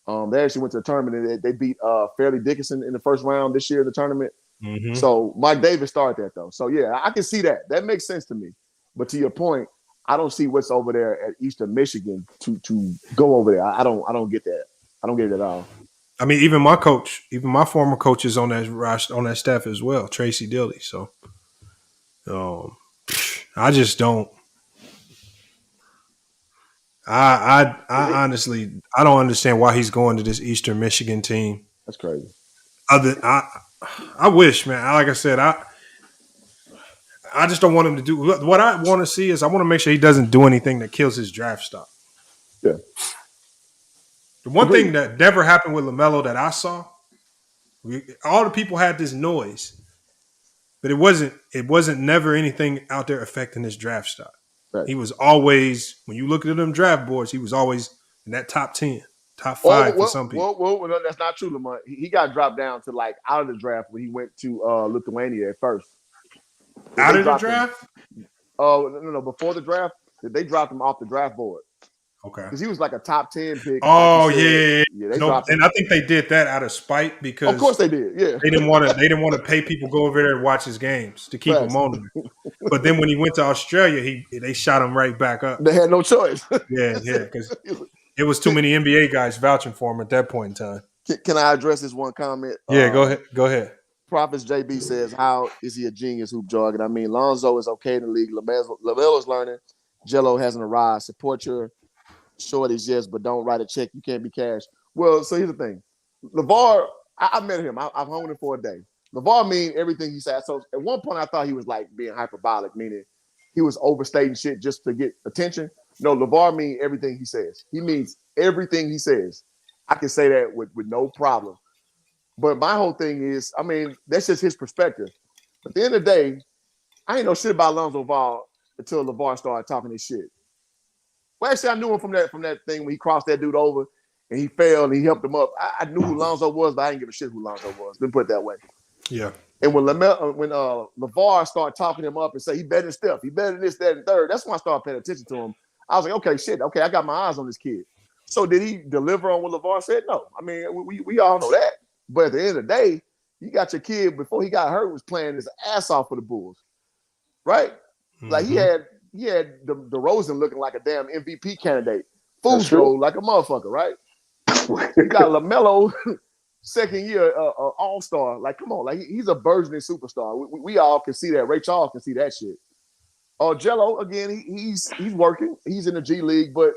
They actually went to the tournament, and they beat Fairleigh Dickinson in the first round this year in the tournament. Mm-hmm. So Mike Davis started that though. So yeah, I can see that. That makes sense to me. But to your point, I don't see what's over there at Eastern Michigan to go over there. I don't get that. I don't get it at all. I mean, even my former coach is on that staff as well, Tracy Dilley. So, I just don't. I honestly, I don't understand why he's going to this Eastern Michigan team. That's crazy. I wish, man. Like I said, I just don't want him to do what I want to see. Is I want to make sure he doesn't do anything that kills his draft stock. Yeah. The one thing that never happened with LaMelo that I saw, all the people had this noise, but it wasn't never anything out there affecting his draft stock. Right. He was always, when you look at them draft boards, he was always in that top 10, top 5 for some people. Well, no, that's not true, Lamont. He got dropped down to like out of the draft when he went to Lithuania at first. Out of the draft? No, before the draft, they dropped him off the draft board. Okay. Because he was like a top 10 pick. Oh, like yeah. They dropped him. And I think they did that out of spite because of course they did, yeah. They didn't want to pay people go over there and watch his games to keep him on them. But then when he went to Australia, they shot him right back up. They had no choice. Yeah, because it was too many NBA guys vouching for him at that point in time. Can I address this one comment? Yeah, go ahead. Prophets JB says, how is he a genius hoop jargon? I mean, Lonzo is okay in the league. LaMelo is learning. Jello hasn't arrived. Support your shorties, yes, but don't write a check. You can't be cash. Well, so here's the thing. LeVar, I met him. I've known him for a day. LeVar mean everything he said. So at one point, I thought he was like being hyperbolic, meaning he was overstating shit just to get attention. No, LeVar mean everything he says. He means everything he says. I can say that with no problem. But my whole thing is, I mean, that's just his perspective. At the end of the day, I ain't know shit about Lonzo Ball until LeVar started talking his shit. Well, actually, I knew him from that thing when he crossed that dude over and he fell and he helped him up. I knew who Lonzo was, but I didn't give a shit who Lonzo was. Let me put it that way. Yeah. And when LeVar started talking him up and say he better than Steph, he better than this, that, and third, that's when I started paying attention to him. I was like, okay, I got my eyes on this kid. So did he deliver on what LeVar said? No. I mean, we all know that. But at the end of the day, you got your kid before he got hurt was playing his ass off for the Bulls, right? Mm-hmm. Like he had DeRozan looking like a damn MVP candidate, fool like a motherfucker, right? You got LaMelo, second year All-Star. Like, come on, like he's a burgeoning superstar. We all can see that. Ray Charles can see that shit. Jello again, he's working. He's in the G League, but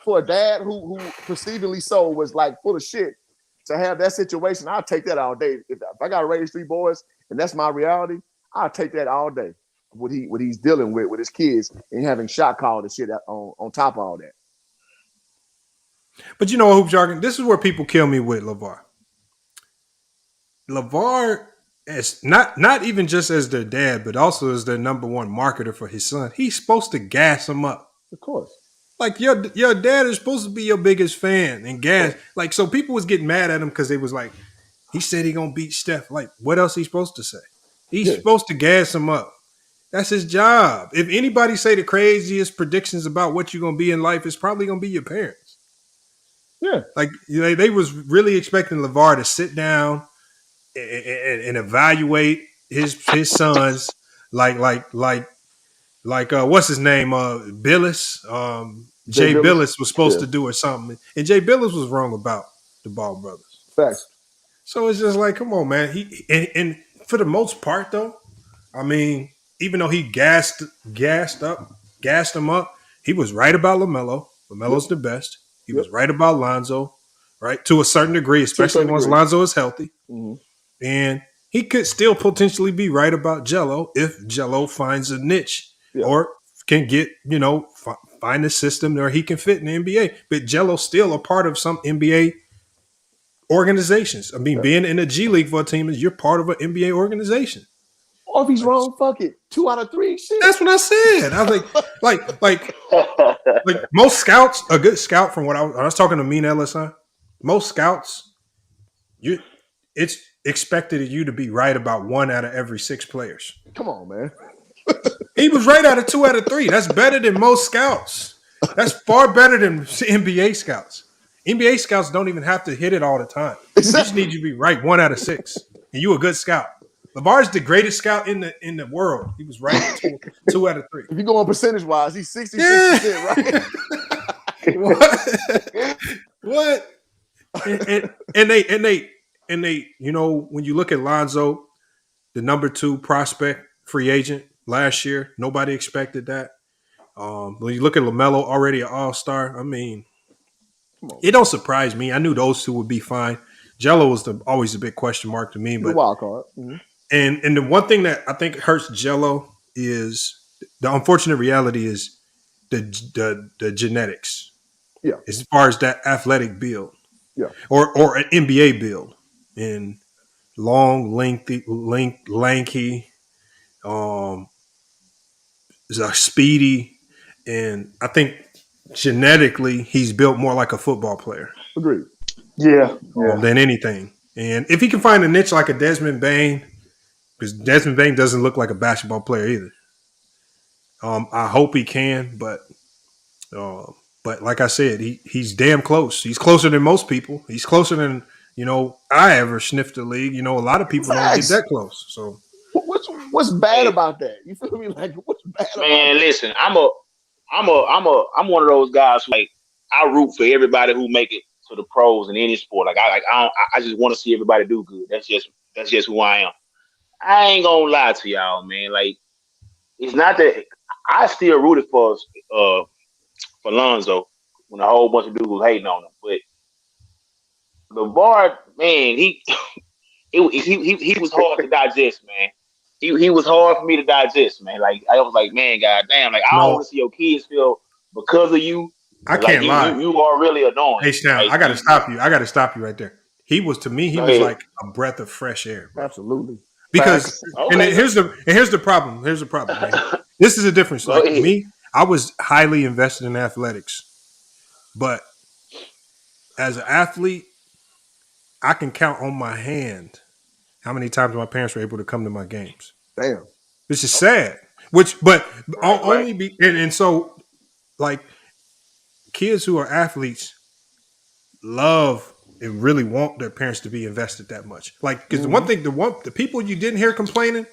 for a dad who perceivingly so was like full of shit. To have that situation, I'll take that all day. If I got to raise 3 boys and that's my reality, I'll take that all day. What he's dealing with his kids and having shot called and shit on top of all that. But you know, hoop jargon, this is where people kill me with LeVar. LeVar is not even just as their dad, but also as their number one marketer for his son. He's supposed to gas him up. Of course. Like your dad is supposed to be your biggest fan and gas. Like, so people was getting mad at him because they was like, He said he gonna beat Steph. Like, what else he supposed to say? He's supposed to gas him up. That's his job. If anybody say the craziest predictions about what you're gonna be in life, it's probably gonna be your parents. Yeah. Like they was really expecting LeVar to sit down and evaluate his sons like what's his name? Billis. Jay Billis was supposed to do or something. And Jay Billis was wrong about the Ball brothers. Facts. So it's just like, come on, man. And for the most part, though, I mean, even though he gassed him up, he was right about LaMelo. LaMelo's the best. He was right about Lonzo, right? To a certain degree, especially once Lonzo is healthy. Mm-hmm. And he could still potentially be right about Jello if Jello finds a niche or can get, find a system where he can fit in the NBA. But Jello's still a part of some NBA organizations. I mean, being in the G League for a team is you're part of an NBA organization. Or if he's wrong, fuck it. 2 out of 3, shit. That's what I said. I was like most scouts, a good scout from what I was talking to Mean Ellis, huh? Most scouts, it's expected of you to be right about 1 out of every 6 players. Come on, man. He was right out of 2 out of 3. That's better than most scouts. That's far better than NBA scouts. NBA scouts don't even have to hit it all the time. They just need you to be right 1 out of 6. And you a good scout. LeVar's the greatest scout in the world. He was right 2 out of 3. If you go on percentage wise, he's 66%, right? What? And they, when you look at Lonzo, the number 2 prospect free agent last year, nobody expected that. When you look at LaMelo, already an all-star, I mean, it don't surprise me. I knew those 2 would be fine. Jello was always a big question mark to me, but the wild card. Mm-hmm. And the one thing that I think hurts Jello is the unfortunate reality is the genetics. Yeah. As far as that athletic build. Yeah. Or an NBA build. And long, lanky, speedy. And I think genetically he's built more like a football player. Agreed. Yeah. Than anything. And if he can find a niche like a Desmond Bain, because Desmond Bain doesn't look like a basketball player either. I hope he can, but like I said, he's damn close. He's closer than most people. He's closer than I ever sniffed the league. A lot of people don't get that close. So what's bad about that? You feel me? Like what's bad? Man, listen, I'm one of those guys who, like, I root for everybody who make it to the pros in any sport. Like I just want to see everybody do good. That's just who I am. I ain't gonna lie to y'all, man. Like, it's not that I still rooted for Lonzo when a whole bunch of dudes was hating on him. But LeVar, man, he was hard to digest, man. He was hard for me to digest, man. Like, I was like, man, goddamn, like, I don't want to see your kids feel because of you. I can't lie. You are really annoying. Hey, Stan, like, I got to stop you. I got to stop you right there. He was like a breath of fresh air. Bro. Absolutely. Because and here's the problem. Here's the problem, man. This is a difference. Like me, I was highly invested in athletics, but as an athlete, I can count on my hand how many times my parents were able to come to my games. Damn, this is sad. Only be and so like kids who are athletes love and really want their parents to be invested that much. Like, because the people you didn't hear complaining,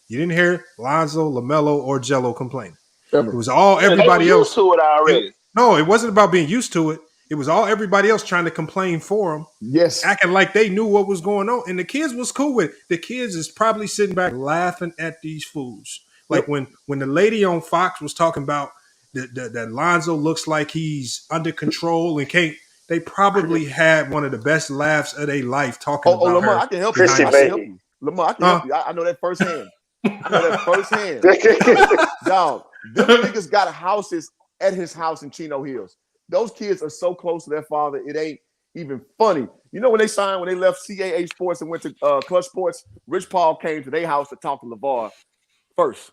you didn't hear Lonzo, LaMelo, or Jello complaining. It was all everybody else. Used to it already. No, it wasn't about being used to it. It was all everybody else trying to complain for them. Yes. Acting like they knew what was going on. And the kids was cool with it. The kids is probably sitting back laughing at these fools. Like when the lady on Fox was talking about that Lonzo looks like he's under control and can't. They probably had one of the best laughs of their life talking about Lamar, her. I can help you. Lamar, I can help you. I know that firsthand. Dog, them niggas got houses at his house in Chino Hills. Those kids are so close to their father, it ain't even funny. You know when they left CAA Sports and went to Clutch Sports, Rich Paul came to their house to talk to LeVar first.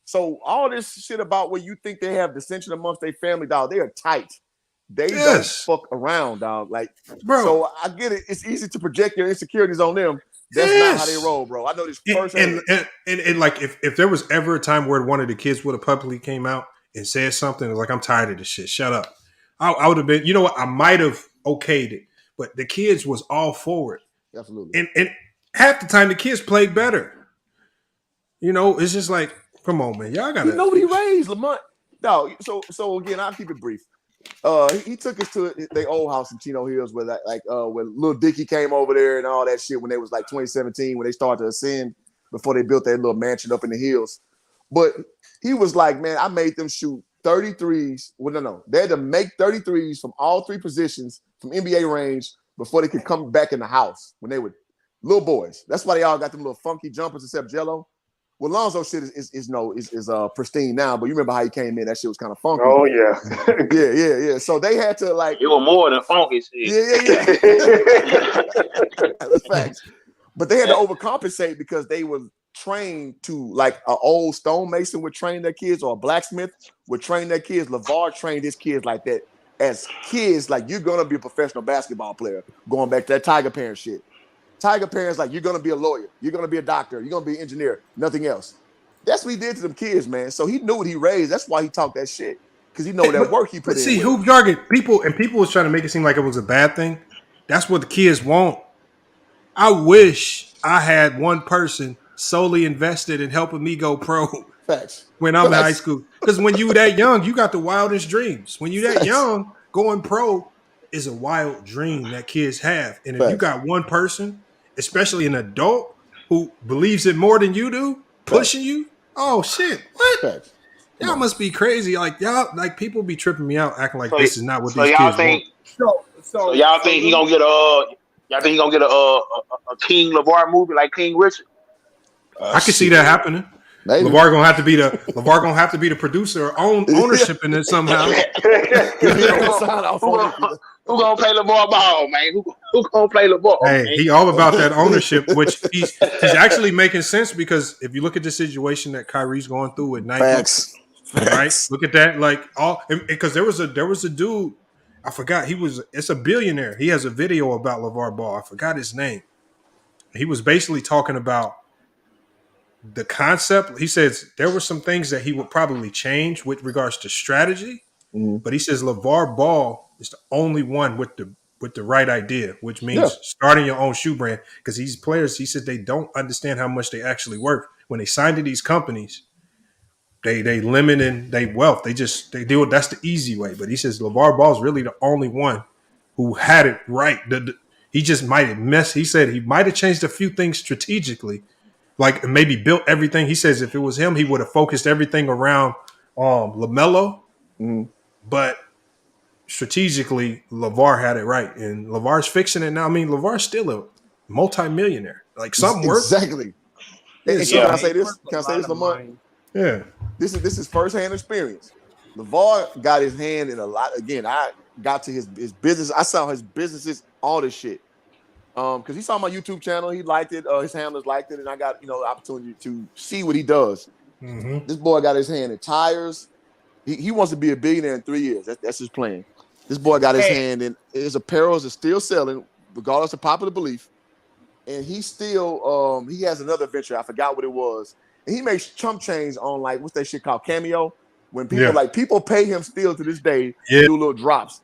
So all this shit about where you think they have dissension amongst their family, dog, they are tight. They Yes. don't fuck around, dog. Like, Bro. so I get it. It's easy to project your insecurities on them. That's not how they roll, bro. I know this firsthand. And like if there was ever a time where one of the kids would have publicly came out and said something, it was like, I'm tired of this shit. Shut up. I would have been, you know what? I might have okayed it, but the kids was all for it. Absolutely. And half the time the kids played better. You know, it's just like, come on, man. Y'all gotta. You know what he raised, Lamont? No, so again, I'll keep it brief. He took us to their old house in Chino Hills where when Lil Dicky came over there and all that shit when they was like 2017 when they started to ascend before they built that little mansion up in the hills. But he was like, man, I made them shoot 33s. Well, no. They had to make 33s from all three positions from NBA range before they could come back in the house when they were little boys. That's why they all got them little funky jumpers except Jello. Well, Lonzo shit is pristine now, but you remember how he came in? That shit was kind of funky. Oh yeah, yeah. So they had to like. It was more than funky shit. Yeah. That's facts. But they had to overcompensate because they were trained to like an old stonemason would train their kids or a blacksmith would train their kids. LeVar trained his kids like that. As kids, like you're gonna be a professional basketball player. Going back to that Tiger parent shit. Tiger parents like you're gonna be a lawyer, you're gonna be a doctor, you're gonna be an engineer, nothing else. That's what he did to them kids, man. So he knew what he raised. That's why he talked that shit because he know that work he put in. See, hoop jargon people was trying to make it seem like it was a bad thing. That's what the kids want. I wish I had one person solely invested in helping me go pro. Facts. When I'm in high school, because when you that young, you got the wildest dreams. When you that young, going pro is a wild dream that kids have, and if you got one person, especially an adult who believes it more than you do, pushing you. Oh shit! What? Y'all must be crazy. Like y'all, like people be tripping me out, acting like this is not what these kids want. So y'all think he gonna get a King LeVar movie like King Richard? I can see that happening. Maybe. LeVar gonna have to be the producer or ownership in it somehow. Who gonna play LeVar ball, man? Who gonna play LeVar? Hey, man? he all about that ownership, which he's actually making sense because if you look at the situation that Kyrie's going through with Nike, right? Look at that, like because there was a dude, I forgot it's a billionaire. He has a video about LeVar Ball. I forgot his name. He was basically talking about the concept. He says there were some things that he would probably change with regards to strategy, but he says LeVar Ball is the only one with the right idea, which means starting your own shoe brand. Because these players, he said, they don't understand how much they actually work. When they sign to these companies, they limit in their wealth. They do it. That's the easy way. But he says LeVar Ball is really the only one who had it right. He just might have messed. He said he might have changed a few things strategically, like maybe built everything. He says if it was him, he would have focused everything around LaMelo. But strategically, LeVar had it right, and LeVar's fixing it now. I mean, LeVar's still a multi-millionaire. Like something works. Exactly. And can I say this? Can I say this, Lamont? Yeah. This is firsthand experience. LeVar got his hand in a lot. Again, I got to his business. I saw his businesses, all this shit. Because he saw my YouTube channel, he liked it. His handlers liked it, and I got the opportunity to see what he does. This boy got his hand in tires. He wants to be a billionaire in 3 years. That's his plan. This boy got his hand in his apparels is still selling, regardless of popular belief. And he still he has another venture. I forgot what it was. And he makes chump change on like what's that shit called Cameo. When people pay him still to this day to do little drops.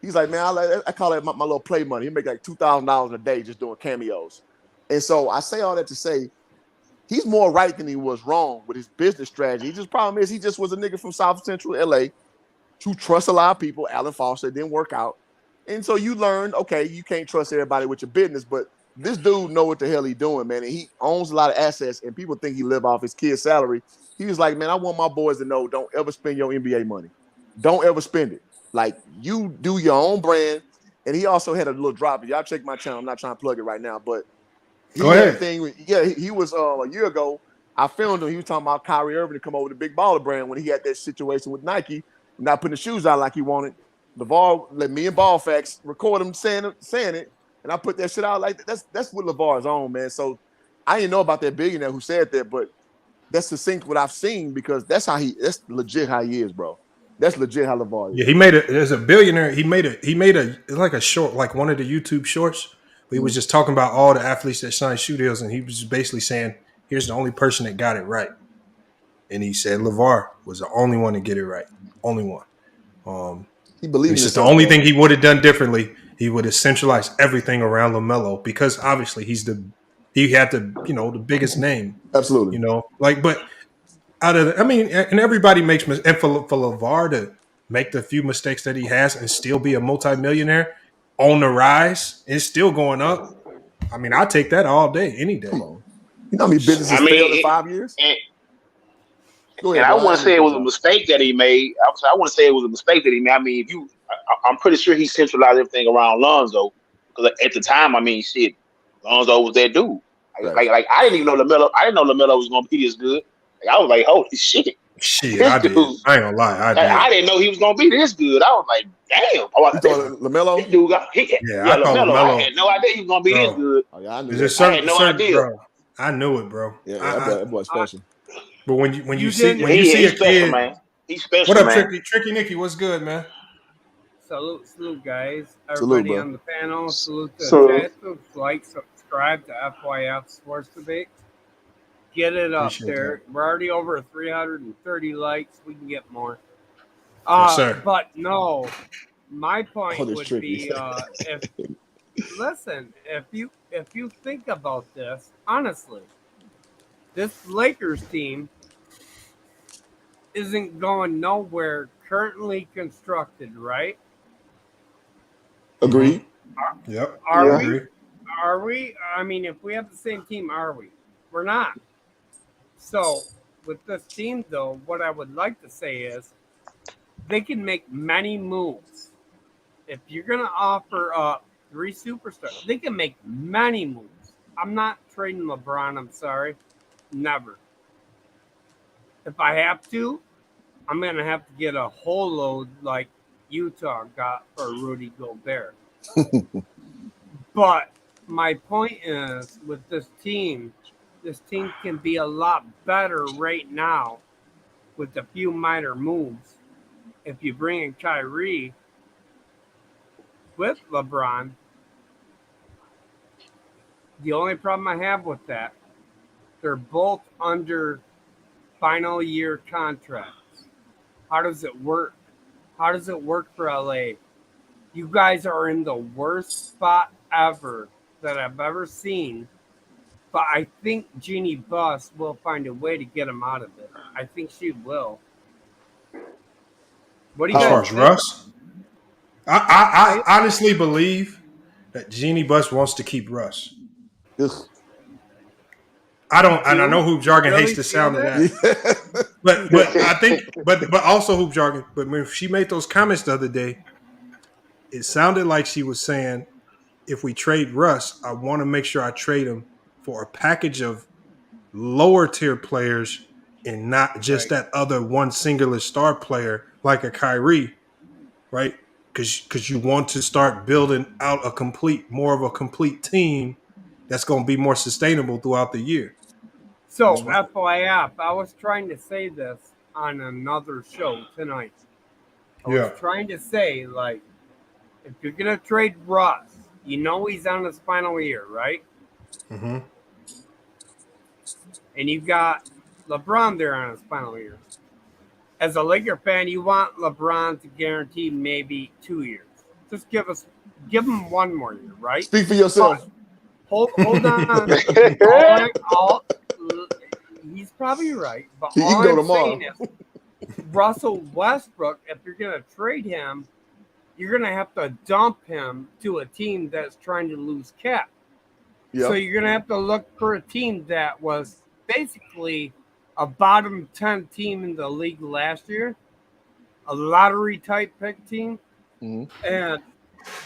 He's like, man, I call it my little play money. He make like $2,000 a day just doing cameos. And so I say all that to say he's more right than he was wrong with his business strategy. His problem is he just was a nigga from South Central LA who trusts a lot of people. Alan Foster didn't work out. And so you learned, okay, you can't trust everybody with your business, but this dude know what the hell he doing, man. And he owns a lot of assets, and people think he live off his kid's salary. He was like, man, I want my boys to know, don't ever spend your NBA money. Don't ever spend it. Like, you do your own brand. And he also had a little drop. Y'all check my channel. I'm not trying to plug it right now, but he Go had ahead. he was a year ago. I filmed him. He was talking about Kyrie Irving to come over to Big Baller brand when he had that situation with Nike, not putting the shoes out like he wanted. LeVar let me and Ballfax record him saying it, and I put that shit out like that. That's what LeVar's on, man. So I didn't know about that billionaire who said that, but that's succinct what I've seen because that's legit how he is, bro. That's legit how LeVar Yeah, is. he made it. There's a billionaire. He made it's like a short, like one of the YouTube shorts. But he was just talking about all the athletes that signed shoe deals, and he was just basically saying, "Here's the only person that got it right." And he said LeVar was the only one to get it right, only one. He believed in He said the himself, only bro. thing he would have done differently, he would have centralized everything around LaMelo because obviously he had the biggest name, Absolutely. but and everybody makes mistakes. And for LeVar to make the few mistakes that he has and still be a multimillionaire on the rise, it's still going up. I mean, I take that all day, any day. Come on. You know how many businesses I mean, failed in 5 years? Go ahead, and I bro. want to say it was a mistake that he made. I want to say it was a mistake that he made. I mean, I'm pretty sure he centralized everything around Lonzo because at the time, I mean, shit, Lonzo was that dude. Like I didn't even know LaMelo. I didn't know LaMelo was gonna be this good. Like, I was like, holy shit. Shit, This I did. dude, I ain't gonna lie, I did. I didn't know he was gonna be this good. I was like, damn. You thought LaMelo? This dude I thought LaMelo. I LaMelo. had no idea he was gonna be this good. Oh, yeah, I knew There's that. a I had no certain idea. bro. I knew it, bro. Yeah, that boy's special. But when you see he's a special, kid, man. He's special, what up, man. Tricky Nicky? What's good, man? Salute, guys. Salute, Everybody bro. on the panel. Salute to Salute. chat. Like, subscribe to FYF Sports Debate. Get it up Appreciate there. We're already over 330 likes. We can get more. Yes, sir. But no, my point that's would tricky. be if you think about this, honestly, this Lakers team isn't going nowhere currently constructed, right? Agreed. Yep. Are we? I mean, if we have the same team, are we? We're not. So, with this team, though, what I would like to say is they can make many moves. If you're going to offer up 3 superstars, they can make many moves. I'm not trading LeBron. I'm sorry. Never. If I have to, I'm going to have to get a whole load like Utah got for Rudy Gobert. But my point is, with this team can be a lot better right now with a few minor moves. If you bring in Kyrie with LeBron, the only problem I have with that, they're both under final year contracts. How does it work? How does it work for LA? You guys are in the worst spot ever that I've ever seen. But I think Jeannie Buss will find a way to get him out of it. I think she will. What do you As guys far as think? Russ, I honestly believe that Jeannie Buss wants to keep Russ. Ugh. I don't, and I know Hoop Jargon Really hates the feel sound of that. But I think, but also Hoop Jargon. But when she made those comments the other day, it sounded like she was saying, if we trade Russ, I want to make sure I trade him for a package of lower tier players and not just that other one singular star player like a Kyrie, right? Because you want to start building out more of a complete team that's going to be more sustainable throughout the year. So, FYF, I was trying to say this on another show tonight. I was trying to say, like, if you're going to trade Russ, you know he's on his final year, right? Mm-hmm. And you've got LeBron there on his final year. As a Laker fan, you want LeBron to guarantee maybe 2 years. Just give him 1 more year, right? Speak for yourself. Hold on. He's probably right. But He all can go I'm tomorrow. saying is Russell Westbrook, if you're going to trade him, you're going to have to dump him to a team that's trying to lose cap. Yep. So you're going to have to look for a team that was basically a bottom 10 team in the league last year, a lottery type pick team, and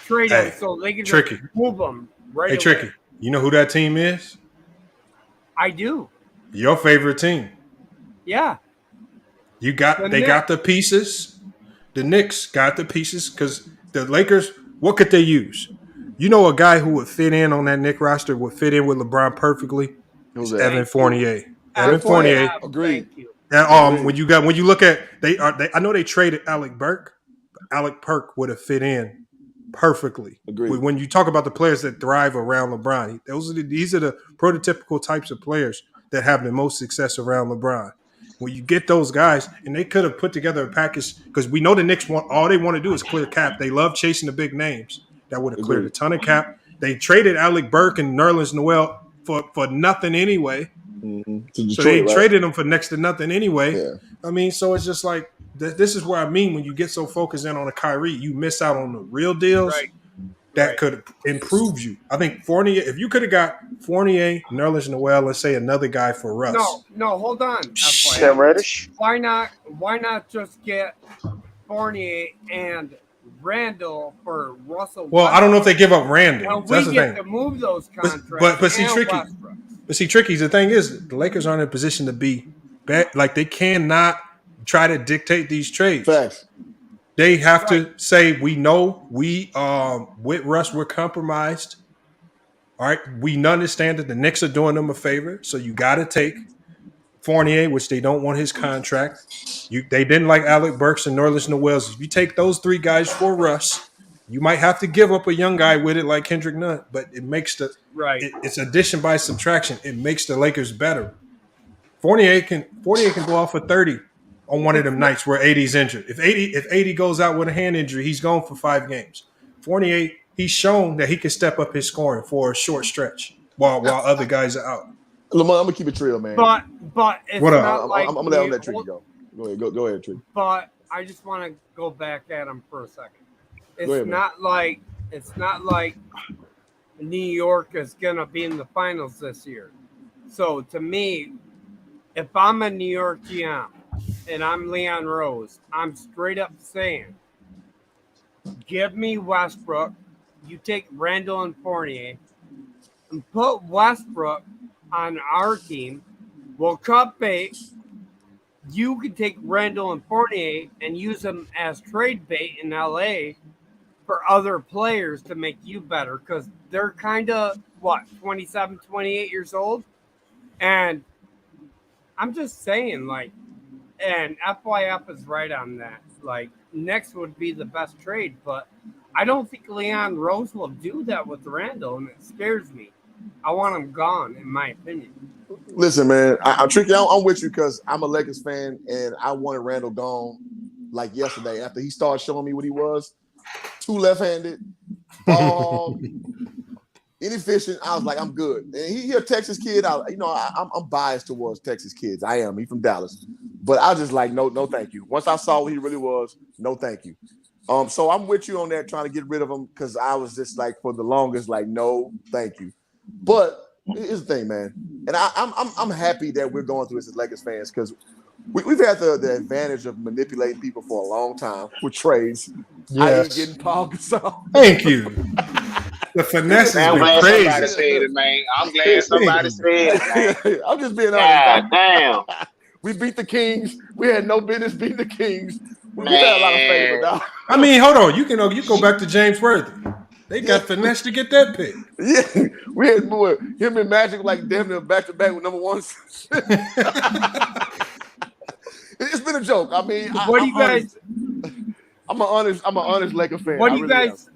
trade him so they can just move him right away. Tricky. You know who that team is? I do. Your favorite team. Yeah. They got the pieces. The Knicks got the pieces because the Lakers, what could they use? You know, a guy who would fit in on that Knicks roster would fit in with LeBron perfectly. It's Evan Fournier. Evan Fournier. Agreed. And, when you look at I know they traded Alec Burke. Alec Burke would have fit in perfectly. Agreed. When you talk about the players that thrive around LeBron, these are the prototypical types of players that have the most success around LeBron. When you get those guys, and they could have put together a package because we know the Knicks all they want to do is clear cap. They love chasing the big names. That would have cleared a ton of cap. They traded Alec Burke and Nerlens Noel for nothing anyway. Mm-hmm. So they traded them for next to nothing anyway. Yeah. I mean, so it's just like this is what I mean when you get so focused in on a Kyrie, you miss out on the real deals that could improve you. I think Fournier, if you could have got Fournier, Nerlens Noel, let's say another guy for Russ. No, hold on. Sam Reddish. Why not just get Fournier and Randall for Russell? Well, I don't know if they give up Randall. Well, That's we the get thing. to move those contracts. But see, and tricky. Westbrook. But see, tricky. The thing is, the Lakers aren't in a position to be bad. Like they cannot try to dictate these trades. Facts. They have to say, we know we with Russ we're compromised. All right, we understand that the Knicks are doing them a favor, so you got to take Fournier, which they don't want his contract. They didn't like Alec Burks and Nerlens Noels. If you take those three guys for Russ, you might have to give up a young guy with it like Kendrick Nunn, but it makes it's addition by subtraction. It makes the Lakers better. Fournier can go off for 30 on one of them nights where 80's injured. If 80 goes out with a hand injury, he's gone for 5 games. Fournier, he's shown that he can step up his scoring for a short stretch while other guys are out. Lamar, I'm gonna keep it real, man. But it's what up? not like I'm gonna let that Tricky go. Go ahead, Tricky. But I just want to go back at him for a second. It's ahead, not like New York is gonna be in the finals this year. So to me, if I'm a New York GM and I'm Leon Rose, I'm straight up saying, give me Westbrook. You take Randall and Fournier and put Westbrook on our team. We'll cut bait. You can take Randall and Fournier and use them as trade bait in LA for other players to make you better because they're kind of, 27, 28 years old? And I'm just saying, and FYF is right on that. Next would be the best trade, but I don't think Leon Rose will do that with Randall, and it scares me. I want him gone, in my opinion. Listen, man, I'm Tricky. I'm with you because I'm a Lakers fan, and I wanted Randall gone like yesterday after he started showing me what he was. 2 left-handed, ball, inefficient. I was like, I'm good. And he a Texas kid. I'm biased towards Texas kids. I am. He's from Dallas. But I just like, no, thank you. Once I saw what he really was, no, thank you. So I'm with you on that, trying to get rid of him because I was just like, for the longest, like, no, thank you. But here's the thing, man. And I'm happy that we're going through this as Lakers fans because we've had the advantage of manipulating people for a long time with trades. Yes. I ain't getting Paul Gasol. Thank you. The finesse has been crazy. Somebody said it, man. I'm glad somebody said it, man. I'm just being honest. God damn. We beat the Kings. We had no business beating the Kings. We had a lot of favor, dog. I mean, hold on. You go back to James Worthy. They got finesse to get that pick. Yeah, we had more. Him and Magic like damn near back to back with number ones. It's been a joke. I mean, what do you guys? I'm an honest Laker fan. What do you guys?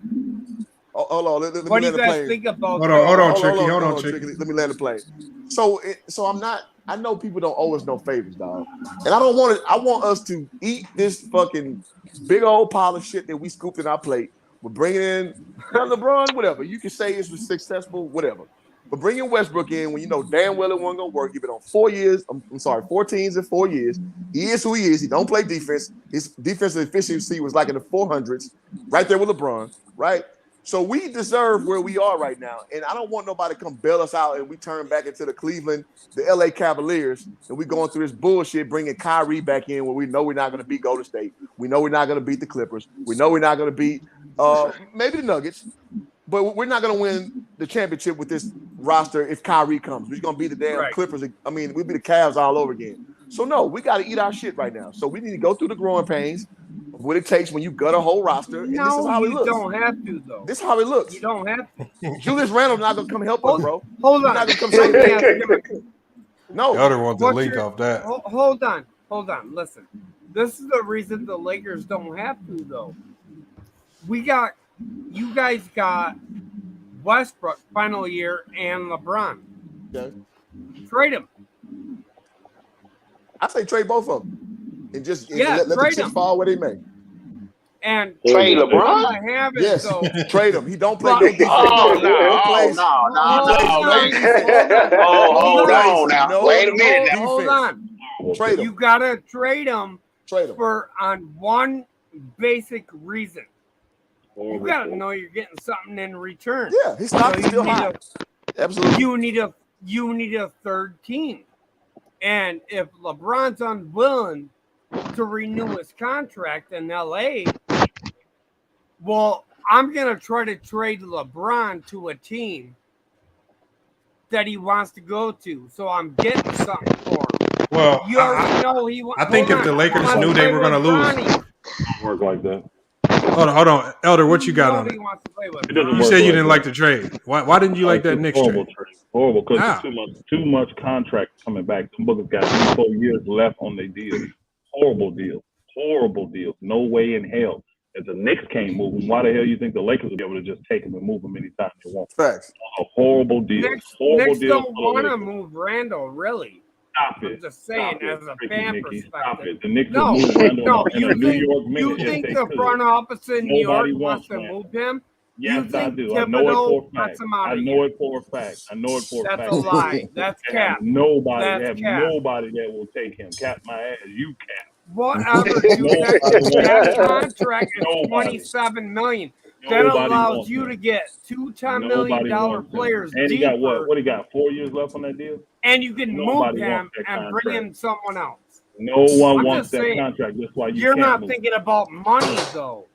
Hold on. Let what do me you land the guys plane. think about? Hold on, Tricky. Hold on, Tricky. Let me land the plane. So I'm not. I know people don't owe us no favors, dog. And I don't want it. I want us to eat this fucking big old pile of shit that we scooped in our plate. We're bringing in LeBron, whatever. You can say it was successful, whatever. But bringing Westbrook in when you know damn well it wasn't going to work. You've been on 4 years. I'm sorry, 4 teams in 4 years. He is who he is. He don't play defense. His defensive efficiency was like in the 400s, right there with LeBron, right? So we deserve where we are right now. And I don't want nobody to come bail us out and we turn back into the LA Cavaliers, and we going through this bullshit, bringing Kyrie back in where we know we're not going to beat Golden State. We know we're not going to beat the Clippers. We know we're not going to beat maybe the Nuggets. But we're not going to win the championship with this roster if Kyrie comes. We're going to be the damn Clippers. I mean, we'll be the Cavs all over again. So, no, we got to eat our shit right now. So we need to go through the growing pains of what it takes when you gut a whole roster. And this is how it looks. You don't have to, though. This is how it looks. You don't have to. Julius Randle's not going to come help us, bro. Hold on. He's not going to come save us. No. The other one's a link off that. Hold on. Hold on, listen. This is the reason the Lakers don't have to, though. You guys got Westbrook final year and LeBron. Okay. Trade him. I say trade both of them and just let the trade chips him. fall where they may. And Trade LeBron? problem I have is, Yes, though, trade him. He don't play But- no defense. Oh, He no. plays- Hold on now. no Wait a minute. Hold defense. on. Trade him. You gotta trade him Trade him. on one basic reason. You gotta know you're getting something in return. Yeah, his stock is still high. Absolutely. You need a third team. And if LeBron's unwilling to renew his contract in LA, well, I'm going to try to trade LeBron to a team that he wants to go to. So I'm getting something for him. Well, You already know he I think if the Lakers knew they were going to lose. Work like that. Hold on. Elder, what you got on it? It doesn't You work said you like didn't that. like the trade. Why didn't you like that It's Knicks horrible trade? Horrible, because How? too much contract coming back. Them bookers got 3-4 years left on their deal. Horrible deal. No way in hell. If the Knicks can't move him, why the hell you think the Lakers will be able to just take him and move him anytime they want? Facts. A horrible deal. Knicks deal don't for the want to Lakers. move Randall, really. Stop it. I'm just saying, Stop it. as a Freaking fan Nikki, perspective. stop it. The Knicks No, will move Randall in you a New think, York minute. you if think they the could. front office in New Nobody York wants to Randall. move him? Yes, You I think do. I know it Thibodeau for a wants fact. him out I of know here? it for a fact. That's a lie. That's They have cap. nobody. That's They have cap. nobody that will take him. Cap my ass. You cap. Whatever, dude. That contract is $27 million. That Nobody allows wants you him. to get two $10 Nobody million wants him. players And he got deeper, what he got? 4 years left on that deal. and you can move Nobody him wants that and bring contract. in someone else. No one I'm wants just that saying, contract. That's why you You're can't not move. thinking about money, though.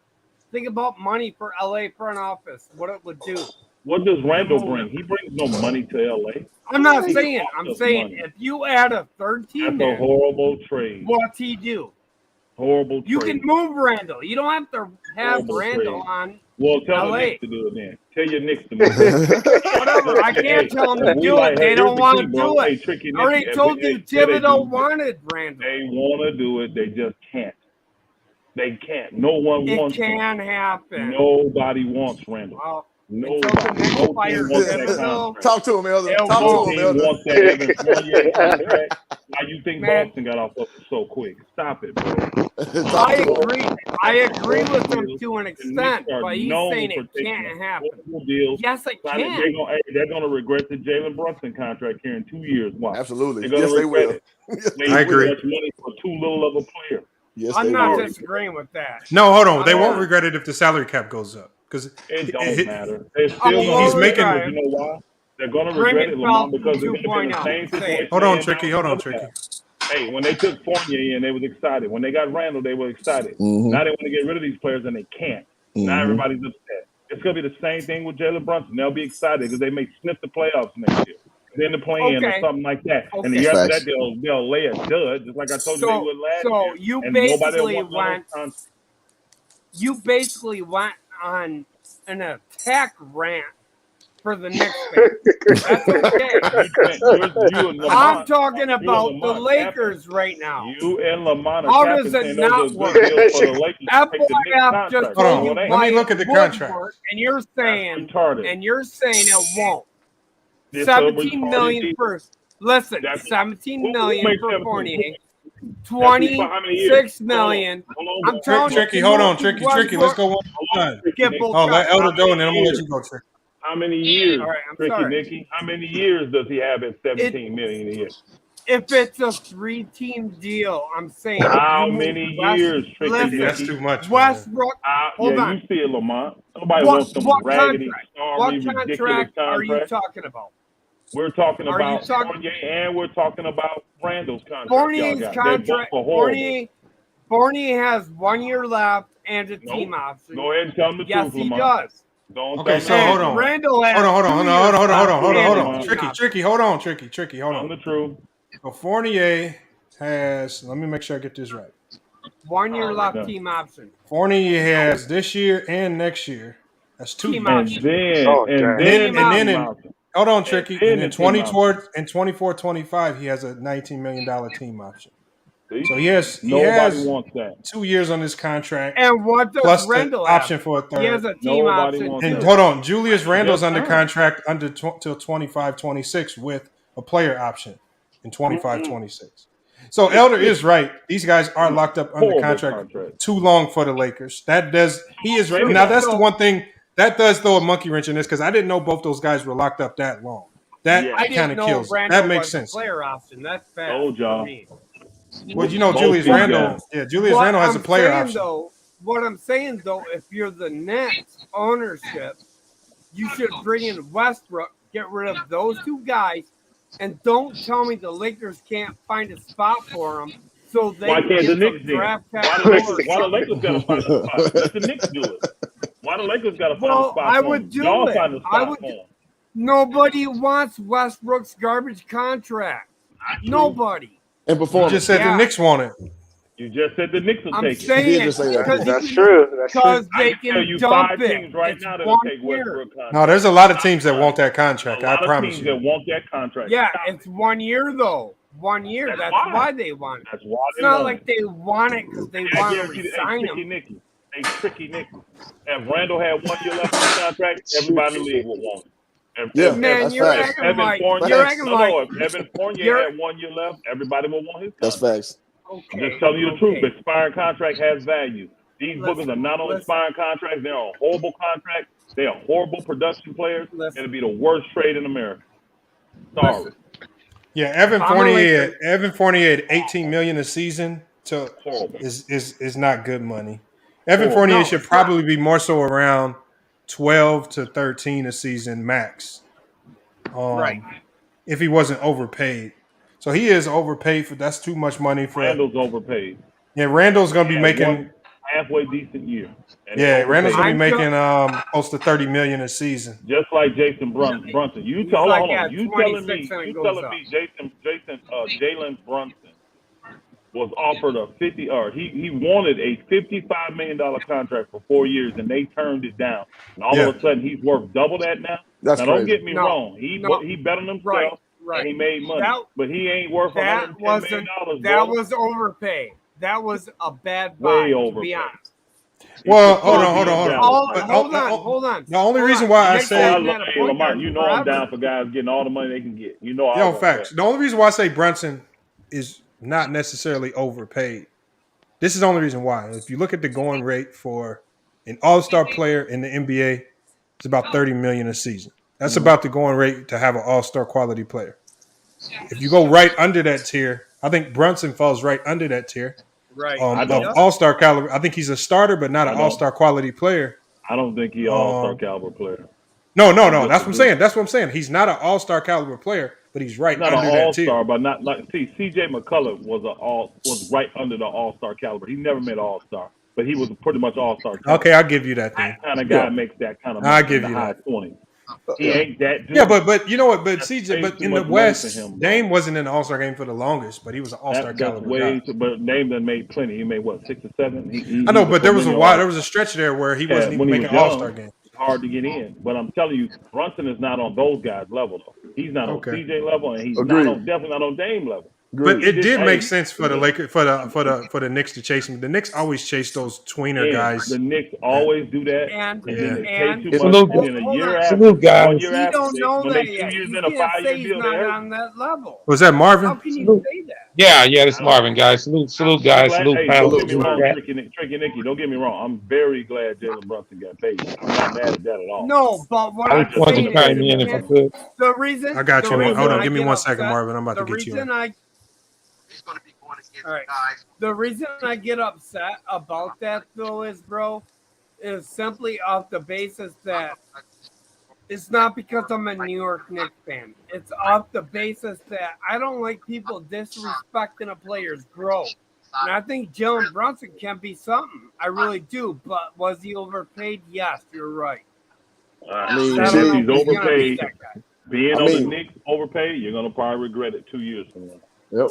Think about money for LA front office, what it would do. What does Randall bring? He brings no money to LA. I'm not He saying. costs I'm us saying money. if you add a third team That's a in, horrible trade. what's he do? Horrible You trade. can move Randall. You don't have to have Horrible Randall trade. on Well, tell the LA. Knicks to do it then. Tell your Knicks to move it. Whatever. I can't tell them to If we do like- it. They hey, don't here's the want key, to bro. do Hey, it. Tricky I already Nicky, if told they- you yeah, they Thibodeau do. wanted Randall. They want to do it. They just can't. They can't. No one It wants can him. happen. Nobody wants Randall. Well, Nobody. until the Knicks No team fire wants that Thibodeau, contract. Talk to him, Elder. it Talk No to him, team Elder. wants that Evans 1-year contract. Why you think Man. Boston got off of it so quick? Stop it, bro. I agree. I agree with him to an extent, are but he's known saying for it taking can't happen. horrible deals. Yes, it They're can. gonna regret the Jalen Brunson contract here in 2 years. Why? Absolutely. They're gonna Yes, they regret will. it. They I agree. Much money for too little of a player. Yes, I'm they not will. disagreeing with that. No, hold on. I'm They won't not. regret it if the salary cap goes up because It don't matter. They're still I'm gonna he's regret making- it. You know why? They're gonna Bring regret it it, Lamont, Falcon because they're gonna be in the 2.0. same Say it. situation. Hold on, they Tricky. had Hold on, now. Tricky. Hey, when they took Fournier in, they was excited. When they got Randall, they were excited. Mhm. Now they want to get rid of these players and they can't. Now Mhm. everybody's upset. It's gonna be the same thing with Jalen Brunson. They'll be excited because they may sniff the playoffs next year. Then the play-in or Okay. something like that. And the Okay. year after Facts. that, they'll lay a dud, just like I told you they would last So year. you And nobody will basically want none of went. those contracts. You basically went on an attack rant for the Knicks fan. That's okay. You and Lamont, I'm talking you and about the Lamont Lakers right now. You and Lamont How are does capping it saying not those are work? good deals for the Lakers to take the Knicks FYF just contract. Hold on. told you No, it ain't. Let why me look at it the would contract. work, and you're saying retarded. it won't. It's a 17 retarded million deal. for listen, That's- 17 who million makes for 17? Fournier. For how many years? 26 million. Hold on, I'm telling Tricky, you, hold on, Milwaukee Tricky. Let's Westbrook go one more time. get both Oh, let guys. Elder go, and then I'm gonna let you go, Tricky. How many years, All right, I'm Tricky sorry. Nicky? How many years does he have at 17 million a year? If it's a 3-team deal, I'm saying How you move many years, Tricky Listen, That's Nicky? too much. man. Westbrook. Hold Yeah, on. you see it, Lamont. Nobody What, wants some what raggedy, contract? sorry, What ridiculous contract are you contract. talking about? We're talking Are you about talking- Fournier and we're talking about Randall's contract. Fournier's y'all got. They both contract. are horrible. Fournier has 1 year left and a team Nope. option. Go ahead and tell them the Yes, truth, he Lamont. does. Don't Okay, tell so me hold the on. Randall has Hold on. 2 Hold years on. left Hold and a on. team Tricky, option. hold on. Tricky, hold truth. Tell them on. the truth. So Fournier has. Let me make sure I get this right. 1 year left no. team option. Fournier has this year and next year. That's 2 Team years. option. And then team in option. hold on, Tricky. then And in the team option. 24-25, he has a $19 million team option. So he has wants that. 2 years on this contract. And what does plus Randall the option have? for a third. He has a team option And too. hold on, Julius Randle's Just under signed. contract till 25-26 with a player option in 25-26. So Elder is right. These guys are locked up under Horrible contract too long for the Lakers. That's the one thing that does throw a monkey wrench in this because I didn't know both those guys were locked up that long. That I kind didn't of know kills it. Randall That makes was sense. a player option. That's bad Told y'all. for me. Well, you know, Both Julius these Randle. guys. Yeah, Julius What Randle has a I'm player saying, option. What I'm saying though, if you're the Nets ownership, you should bring in Westbrook, get rid of those two guys, and don't tell me the Lakers can't find a spot for them. So they Why can't the get Knicks some do it? draft Why capital the Lakers got to find a spot? Let the Knicks do it. Why the Lakers got to find a spot I for would them? do Y'all it. find a spot for them. Nobody wants Westbrook's garbage contract. Nobody. And before You just said the Knicks want it. You just said the Knicks will I'm take it. saying He did just say that. because That's true. That's because true. they I can tell can you dump 5 it. teams right It's now that'll 1 take year. Westbrook contract. No, there's a lot of teams that want that A contract. I lot of promise teams you. that want that contract. Yeah, Stop it's 1 year though. 1 year. That's That's why. why they want it. That's why It's they not want like it. they want it because they I want to guarantee that. resign Hey, Tricky him. Nicky. Hey, Tricky Nicky. If Randall had 1 year left on the contract, everybody in the league would want it. Yeah, Man, that's you're facts. acting Evan like Fournier, you're acting like if Evan Fournier you're had 1 year left, everybody would want his That's contract. facts. okay. Just telling you the truth. okay. Expiring contract has value. These bookers are not on expiring contracts. They're on horrible contracts. They are horrible production players. It'll be the worst trade in America. Sorry. Listen, Yeah, Evan If I'm a Fournier at $18 million a season Horrible. is not good money. Evan Oh, Fournier no, should it's probably be more so around 12 to 13 a season max. right. If he wasn't overpaid. So he is overpaid that's too much money for Randall's overpaid. Yeah, Randall's gonna be He had making one halfway decent year. And he's Randall's gonna overpaid. be making close to $30 million a season. Just like Jason Brunson. You He's tell like hold on. at You telling 26 me and it goes up. Jalen Brunson was offered a he wanted a $55 million contract for 4 years and they turned it down. And all of a sudden he's worth double that now. That's now crazy. don't get me No, wrong. He bet on himself Right. and he made money. That- but he ain't worth That $110 wasn't. million. That bro. was overpaid. That was a bad buy. Way To overpaid. be honest. Well, It's hold the on. Hold on. The only Hold reason on. why I Nick say said I love, that a hey, point Lamar, guard you know I'm forever. down for guys getting all the money they can get. You know I Yo, want facts. that. The only reason why I say Brunson is not necessarily overpaid. This is the only reason why. If you look at the going rate for an all-star player in the NBA, it's about $30 million a season. That's about the going rate to have an all-star quality player. If you go right under that tier, I think Brunson falls right under that tier. Right. Of all-star caliber. I think he's a starter, but not an all-star quality player. I don't think he's an all-star caliber player. No. That's what I'm saying. That's what I'm saying. He's not an all-star caliber player, but he's right Not under an that all-star, tier. but not like C.J. McCullough was right under the all-star caliber. He never made all-star, but he was pretty much all-star. Okay, I'll give you that then. That kind of guy makes that kind of money I'll give in you the high that. 20s. He ain't that dude. Yeah, but you know what? But That's CJ, but too in the much money West, for him, bro. Dame wasn't in the All-Star game for the longest, but he was an All-Star That's caliber way guy. too, but Dame done made plenty. He made what, 6 or 7? I know, but there was a stretch there where he wasn't even when he making was All-Star young, game. it's hard to get in. But I'm telling you, Brunson is not on those guys' level though. He's not on CJ level, and he's definitely not on Dame level. But it did make sense for the Lakers, for the Knicks to chase him. The Knicks always chase those tweener guys. The Knicks always do that, And then they pay too Salute, much, and then a year after, salute, guys. 1 year You after, don't know when that they 2 yet. years You in a can't 5-year say he's deal, not they're on that level. Was that Marvin? How can you say that? Yeah, this is Marvin, guys. Salute, guys. Salute, Hey, pal. don't get me Salute, wrong, guys. Tricky Nicky. Don't get me wrong. I'm very glad Jalen Brunson got paid. I'm not mad at that at all. No, but what I I'm just wanted saying to chime is, in if I could. the reason I got you. the Hold reason on, I give me get 1 second, upset- Marvin. I'm about to the get you. reason All right. The reason I get upset about that though is, bro, is simply off the basis that it's not because I'm a New York Knicks fan. It's off the basis that I don't like people disrespecting a player's growth. And I think Jalen Brunson can be something. I really do. But was he overpaid? Yes, you're right. I mean, If see, he's overpaid, being I on the mean- Knicks overpaid, you're gonna probably regret it 2 years from now. Yep.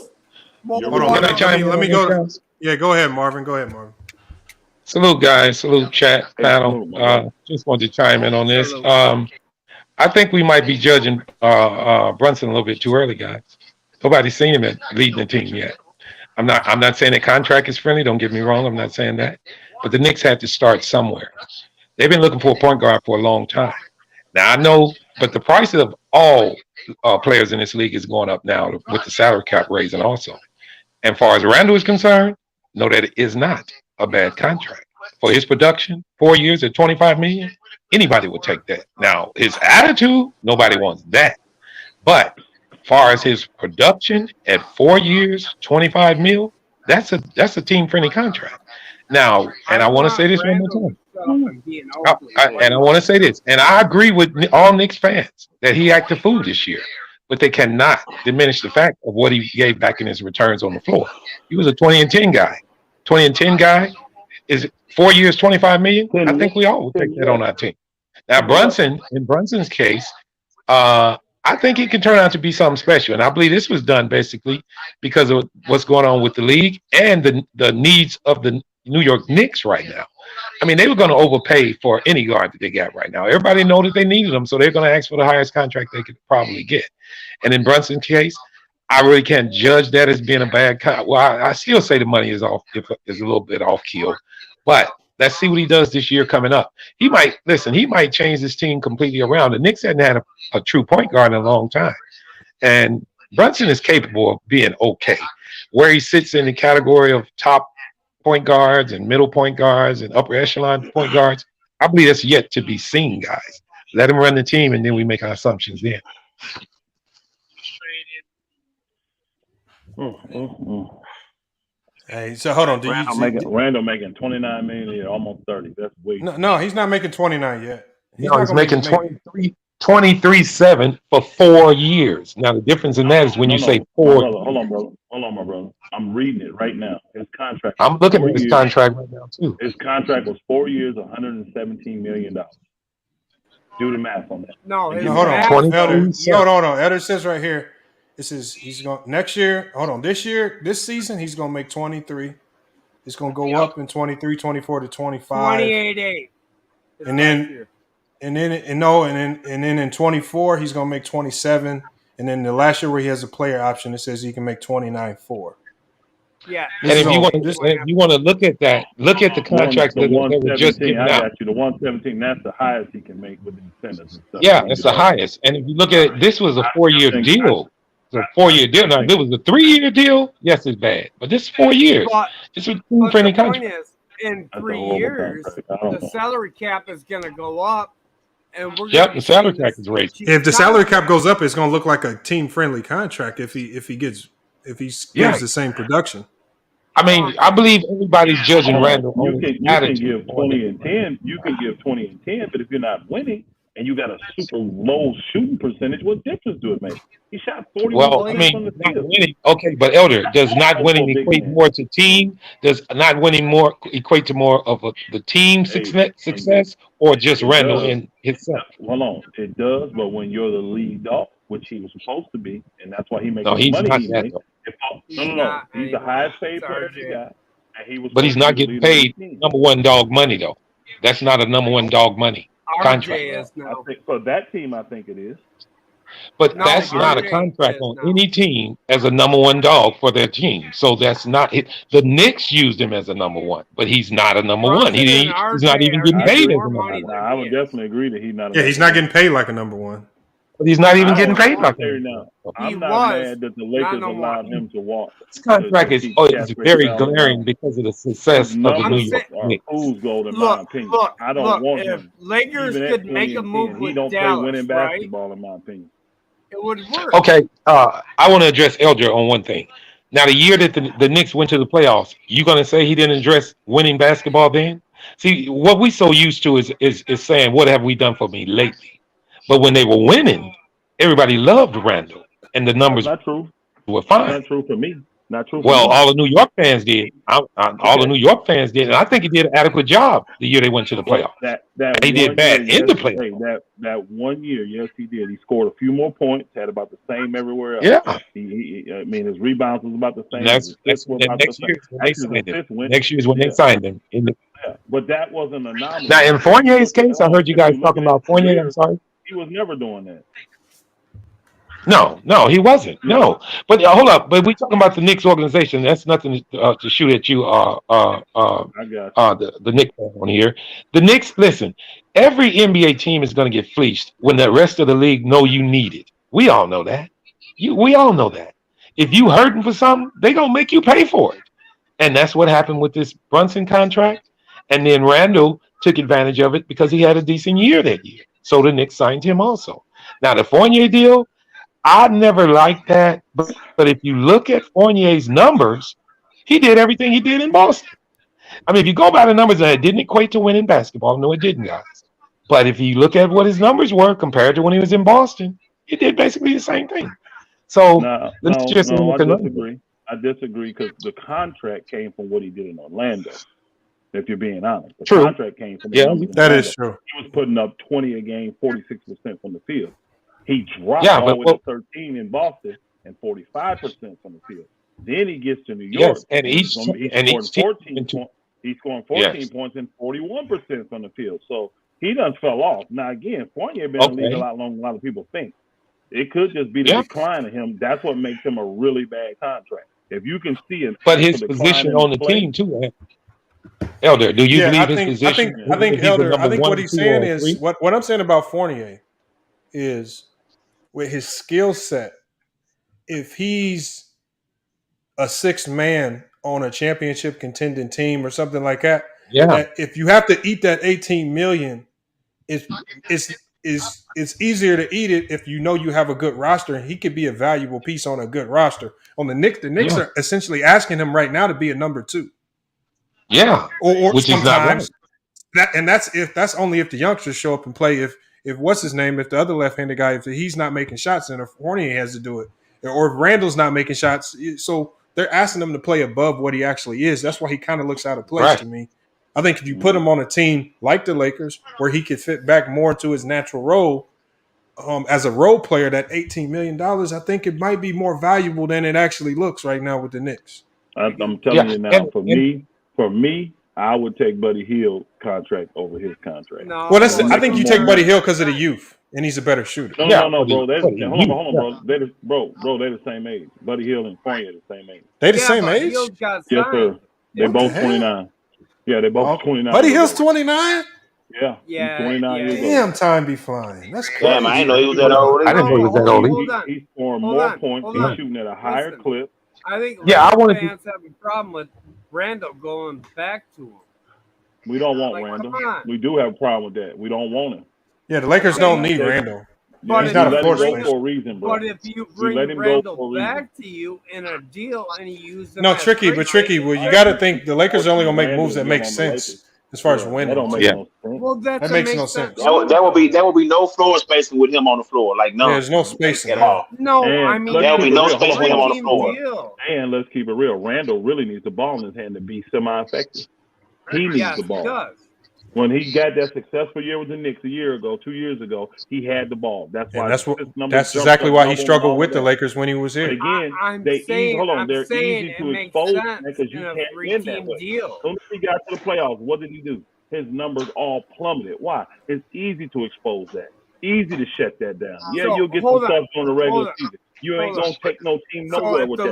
Hold on. Let me go. Yeah, go ahead, Marvin. Salute, guys. Salute, chat panel. Just wanted to chime in on this. I think we might be judging Brunson a little bit too early, guys. Nobody's seen him leading the team yet. I'm not saying the contract is friendly. Don't get me wrong. I'm not saying that. But the Knicks have to start somewhere. They've been looking for a point guard for a long time. Now I know, but the price of all players in this league is going up now with the salary cap raising also. And far as Randall is concerned, know that it is not a bad contract for his production. 4 years at $25 million, anybody would take that. Now his attitude, nobody wants that. But far as his production at 4 years, $25 million, that's a team friendly contract. Now, and I want to say this one more time. And I want to say this, and I agree with all Knicks fans that he acted fool this year, but they cannot diminish the fact of what he gave back in his returns on the floor. He was a 20 and 10 guy. 20 and 10 guy is 4 years, $25 million. I think we all would take that on our team. Now, Brunson, in Brunson's case, I think it can turn out to be something special. And I believe this was done basically because of what's going on with the league and the needs of the New York Knicks right now. I mean, they were going to overpay for any guard that they got right now. Everybody know that they needed them, so they're going to ask for the highest contract they could probably get. And in Brunson's case, I really can't judge that as being a bad contract. Well, I still say the money is off, is a little bit off keel. But let's see what he does this year coming up. He might change this team completely around. The Knicks hadn't had a true point guard in a long time. And Brunson is capable of being okay. Where he sits in the category of top point guards and middle point guards and upper echelon point guards, I believe that's yet to be seen, guys. Let him run the team, and then we make our assumptions then. Hey, so hold on. Randall making $29 million a year, almost 30. That's way. No, he's not making 29 yet. He's making 23.7 for 4 years. Now the difference in that is when you say 4. Hold on, my brother. I'm reading it right now. His contract. I'm looking at his contract right now too. His contract was 4 years, $117 million. Do the math on that. No, hold on. Elder, Elder says right here. This is he's going next year. Hold on. This season, he's going to make 23. It's going to go up in 23, 24 to 25. 28.8. And then in 24, he's going to make 27. And then the last year where he has a player option, it says he can make 29.4. Yeah. And if you want to look at that, look at the contracts that were just given out. I got you. The 117, that's the highest he can make with the incentives and stuff. Yeah, that's the highest. And if you look at it, this was a 4-year deal. It's a 4-year deal. Now, if it was a 3-year deal, yes, it's bad. But this is 4 years. It's a friendly contract. The point is, in 3 years, the salary cap is going to go up. And we're the salary cap is raised. If the salary cap goes up, it's going to look like a team-friendly contract if he gives the same production. I mean, I believe everybody's judging Randall. You can give 20 and 10. You can give 20 and 10, but if you're not winning and you got a super low shooting percentage, what difference do it make? He shot 40. Well, I mean, not winning. Okay, but Elder, does not winning equate more to team? Does not winning more equate to more of the team success, or just Randall in himself? Hold on, it does. But when you're the lead dog, which he was supposed to be, and that's why he makes the money he makes. No. He's the highest paid player he got, and he was. But he's not getting paid number one dog money though. That's not a number one dog money contract. For that team, I think it is. But that's not a contract on any team as a number one dog for their team. So that's not it. The Knicks used him as a number one, but he's not a number one. He's not even getting paid as a number one. I would definitely agree that he's not. He's not getting paid like a number one. But he's not even getting paid like that. I'm not mad that the Lakers allowed him to walk. This contract is very glaring because of the success of the New York Knicks. I don't want him. Lakers could make a move with Dallas, play winning basketball, in my opinion. It would work. Okay, I want to address Elder on one thing. Now, the year that the Knicks went to the playoffs, you going to say he didn't address winning basketball then? See, what we so used to is saying, what have we done for me lately? But when they were winning, everybody loved Randall, and the numbers were fine. Not true for me. Not true. Well, all the New York fans did. All the New York fans did, and I think he did an adequate job the year they went to the playoffs. They did bad in the playoffs. That 1 year, yes, he did. He scored a few more points. Had about the same everywhere else. Yeah. I mean, his rebounds was about the same. That's next year is when they signed him. But that wasn't an anomaly. Now, in Fournier's case, I heard you guys talking about Fournier. I'm sorry. He was never doing that. No, he wasn't. No, but hold up. But we talking about the Knicks organization. That's nothing to shoot at you. I got you. The Knicks on here. The Knicks. Listen, every NBA team is going to get fleeced when the rest of the league know you need it. We all know that. We all know that. If you hurting for something, they gonna make you pay for it. And that's what happened with this Brunson contract. And then Randall took advantage of it because he had a decent year that year. So the Knicks signed him also. Now the Fournier deal. I never liked that, but if you look at Fournier's numbers, he did everything he did in Boston. I mean, if you go by the numbers, it didn't equate to winning basketball. No, it didn't, guys. But if you look at what his numbers were compared to when he was in Boston, he did basically the same thing. So let's just I disagree. I disagree because the contract came from what he did in Orlando. If you're being honest, the contract came from that is true. He was putting up 20 a game, 46% from the field. He dropped all the way to 13 in Boston and 45% from the field. Then he gets to New York. Yes, and he's scoring 14 points and 41% from the field. So he done fell off. Now again, Fournier been in the league a lot longer than a lot of people think. It could just be the decline of him. That's what makes him a really bad contract. If you can see it, but his position on the team too. Elder, do you believe his position? I think Elder. I think what he's saying is what I'm saying about Fournier is with his skill set. If he's a sixth man on a championship contending team or something like that, that if you have to eat that $18 million, it's easier to eat it if you know you have a good roster, and he could be a valuable piece on a good roster. On the Knicks are essentially asking him right now to be a number 2. Yeah, or which sometimes is not right. that's only if the youngsters show up and play. If what's his name, if the other left-handed guy, if he's not making shots, then if Fournier has to do it, or if Randall's not making shots, so they're asking him to play above what he actually is. That's why he kind of looks out of place to me. I think if you put him on a team like the Lakers, where he could fit back more into his natural role as a role player, that $18 million, I think it might be more valuable than it actually looks right now with the Knicks. I'm telling you now, for me, I would take Buddy Hield's contract over his contract. No, well, I think you take Buddy Hield because of the youth, and he's a better shooter. No, bro. Hold on, bro. They're the same age. Buddy Hield and Fournier are the same age. They the same age? Yes, sir. They both 29. Yeah, they both 29. Buddy Hield's 29? Yeah, he's 29 years old. Damn, time be flying. That's crazy. Damn, I didn't know he was that old. I didn't know he was that old. He's scoring more points. He's shooting at a higher clip. I think fans have a problem with Randall going back to him. We don't want Randall. We do have a problem with that. We don't want him. Yeah, the Lakers don't need Randall. But he's not a force for a reason, bro. But if you bring Randall back to you in a deal and you use him tricky. Well, you got to think the Lakers are only going to make moves that make sense as far as winning. No sense. Well, that makes no sense. That would be no floor spacing with him on the floor. Like no, there's no spacing at all. No, I mean there will be no space with him on the floor. And let's keep it real. Randall really needs the ball in his hand to be semi-effective. He needs the ball. He does. When he got that successful year with the Knicks 2 years ago, he had the ball. That's why. That's exactly why he struggled with the Lakers when he was here. But again, they're easy to expose because you can't win that way. As soon as he got to the playoffs, what did he do? His numbers all plummeted. Why? It's easy to expose that. Easy to shut that down. Yeah, you'll get some stuff during the regular season. You ain't gonna take no team nowhere with that. If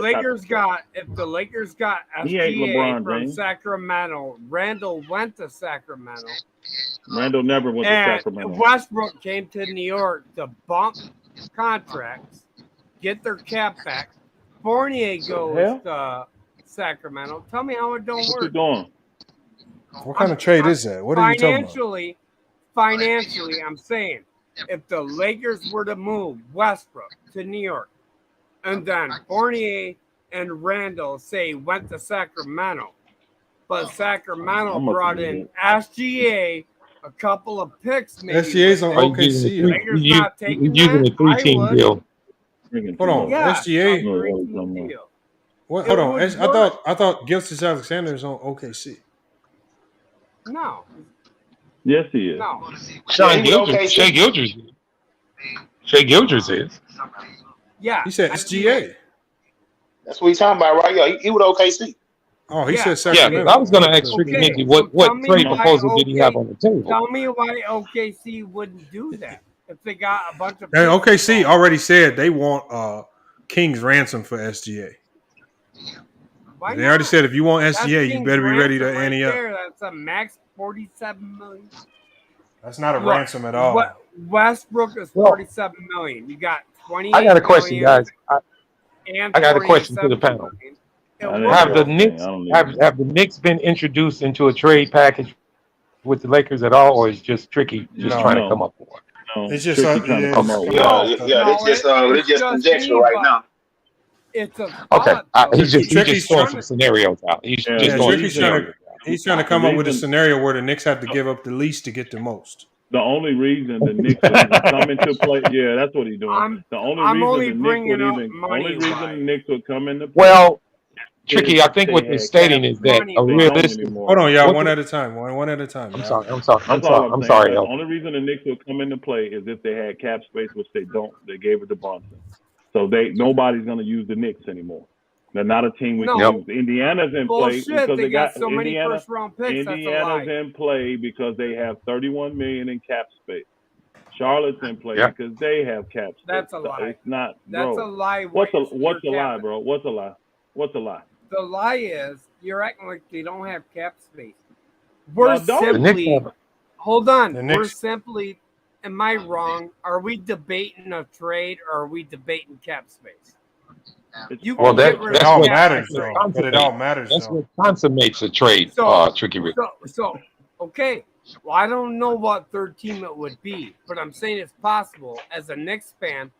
the Lakers got SGA from Sacramento, Randall went to Sacramento. Randall never went to Sacramento. Westbrook came to New York to bump contracts, get their cap back. Fournier goes to Sacramento. Tell me how it don't work. What you doing? What kind of trade is that? What are you talking about? Financially, I'm saying if the Lakers were to move Westbrook to New York, and then Fournier and Randall went to Sacramento, but Sacramento brought in SGA, a couple of picks. Maybe SGA's on OKC. Lakers not taking using a 3-team deal. Hold on, SGA. What? Hold on. I thought Gilgeous-Alexander is on OKC. No. Yes, he is. No. Shai Gilgeous is. Yeah. He said SGA. That's what he's talking about, right? Yeah, he would OKC. Oh, he said Sacramento. Yeah, I was going to ask Tricky Nicky what trade proposal did he have on the table? Tell me why OKC wouldn't do that. if they got a bunch of Hey, picks OKC involved. already said they want King's ransom for SGA. Why They already not? said if you want That's SGA, you King's better be ready to ransom right ante up. there. That's a max $47 million. That's not a Look, ransom at all. Westbrook is Well, $47 million. You got I got a $28 question, million guys. and I got a question to the $47 panel. million. I And didn't look Have hear the though, anything. I Knicks don't need have the Knicks been introduced into a trade package with the Lakers at all, or is just Tricky just No, trying to come No, up with one? no. it's just Tricky trying to yeah, come it's up with coming it. up Yeah, with no, stuff. yeah, no, it's it's just just conjecture me, right but now. it's a Okay, thought though. he's just Tricky's throwing trying some to scenarios out. He's Yeah, just yeah, the throwing some Tricky's trying reason, to scenarios out. he's trying to the come up with a reason, scenario where the Knicks have to give up the least to get the most. the only reason the Knicks would even come into play, yeah, that's what he's doing. The only I'm reason only the Knicks bringing would up even, money the wise. Knicks would come into play Well, is Tricky, I if think they what they're had stating cap is space. that Money a They wise. don't realistic. anymore. Hold on, y'all. What One the, at a time. One at a time, I'm y'all. sorry. I'm sorry. That's all I'm I'm saying. sorry, The Elder. only reason the Knicks would come into play is if they had cap space, which they don't. They gave it to Bronson. So nobody's going to use the Knicks anymore. They're not a team we can No, use. Indiana's in play bullshit. because They they got got so many first round picks. That's a Indiana's lie. in play because they have $31 million in cap space. Charlotte's in play Yeah. because they have cap space. That's a lie. It's not, That's bro. a lie. What's a You're lie, capping. bro? What's a lie? What's a lie? The lie is you're acting like they don't have cap space. We're Y'all don't. The Knicks simply have hold on. The We're Knicks. simply. Am I wrong? Are we debating a trade or are we debating cap space? It's You well, can get that rid It of that's all what cap matters for trade. though. But it all consummates. matters That's though. what consummates a trade. So, Tricky Rick. okay. Well, I don't know what third team it would be, but I'm saying it's possible. As a Knicks fan,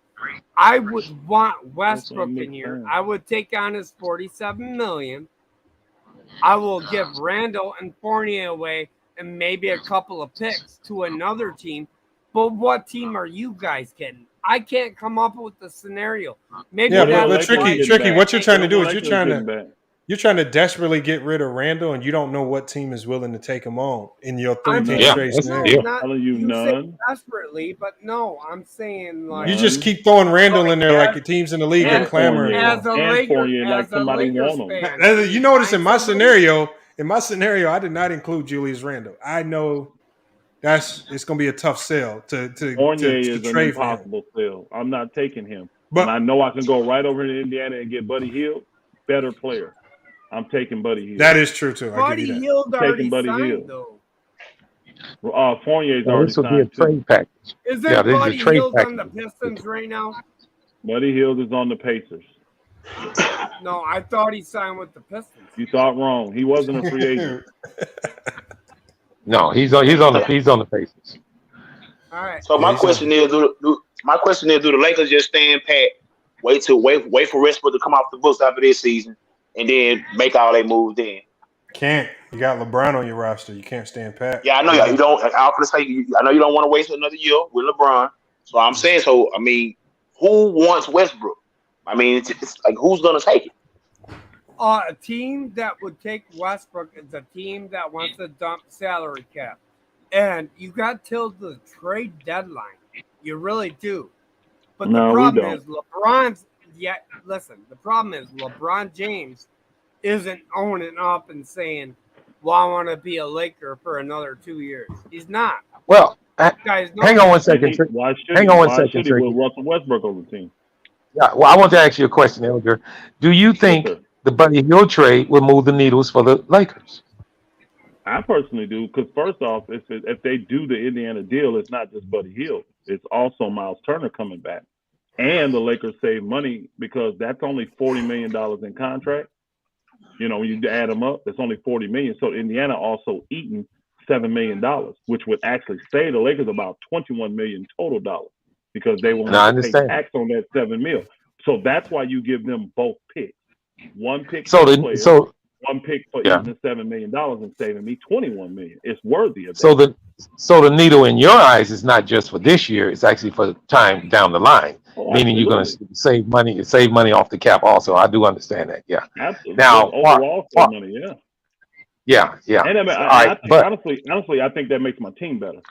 I would want Westbrook in here. I would take on his $47 million. I will give Randall and Fournier away and maybe a couple of picks to another team. But what team are you guys getting? I can't come up with the scenario. Maybe Yeah, that's but why Tricky, what you're trying to do is back. you're trying to desperately get rid of Randall, and you don't know what team is willing to take him on in your three-team Yeah, trade that's scenario. the Telling you you say none. desperately, but no, I'm saying like You just keep throwing Randall in there like as, the teams in the league are And clamoring Fournier. as for. a And Laker, Fournier, like as a somebody Lakers want him. fan. You notice in find my somebody? scenario, I did not include Julius Randle. I know it's going to be a tough sell to Fournier is an trade for him. impossible sell. I'm not taking him. But and I know I can go right over to Indiana and get Buddy Hield, better player. I'm taking Buddy Hield. that is true too. I give you Buddy that. Hield taking already Buddy signed Hield. though. Fournier's Well, already this would be a signed too. trade package. Isn't Yeah, this is a Buddy trade Hield on package. the Pistons right now? Buddy Hield is on the Pacers. No, I thought he signed with the Pistons. You thought wrong. He wasn't a free agent. No, he's on the Pacers. All right. So my question is, do the Lakers just stand pat, wait for Westbrook to come off the books after this season, and then make all their moves then? Can't. You got LeBron on your roster. You can't stand pat. Yeah, I know you don't. I'm gonna say I know you don't want to waste another year with LeBron. So I'm saying, I mean, who wants Westbrook? I mean, it's like who's gonna take it? A team that would take Westbrook is a team that wants to dump salary cap. And you got till the trade deadline. You really do. But No, the we problem don't. is the problem is LeBron James isn't owning up and saying, well, I want to be a Laker for another 2 years. He's not. Well, Guys, hang on one second. Why Hang on one Why second, should he Tricky. with Russell Westbrook on the team? Yeah, well, I want to ask you a question, Elder. Do you think sir. the Buddy Hield trade will move the needles for the Lakers? I personally do, because first off, if they do the Indiana deal, it's not just Buddy Hield. It's also Miles Turner coming back. And the Lakers save money because that's only $40 million in contract. You know, when you add them up, it's only $40 million. So Indiana also eating $7 million, which would actually save the Lakers about $21 million total dollars because they won't have to pay tax on that $7 million. So that's why you give them both picks. One pick for the player, one pick for eating $7 million and saving me $21 million. It's worthy of that. So the needle in your eyes is not just for this year; it's actually for time down the line. Meaning you're going to save money off the cap. Also, I do understand that. Yeah. Absolutely. Now, overall, save money. Yeah. Yeah. And I think, honestly, I think that makes my team better.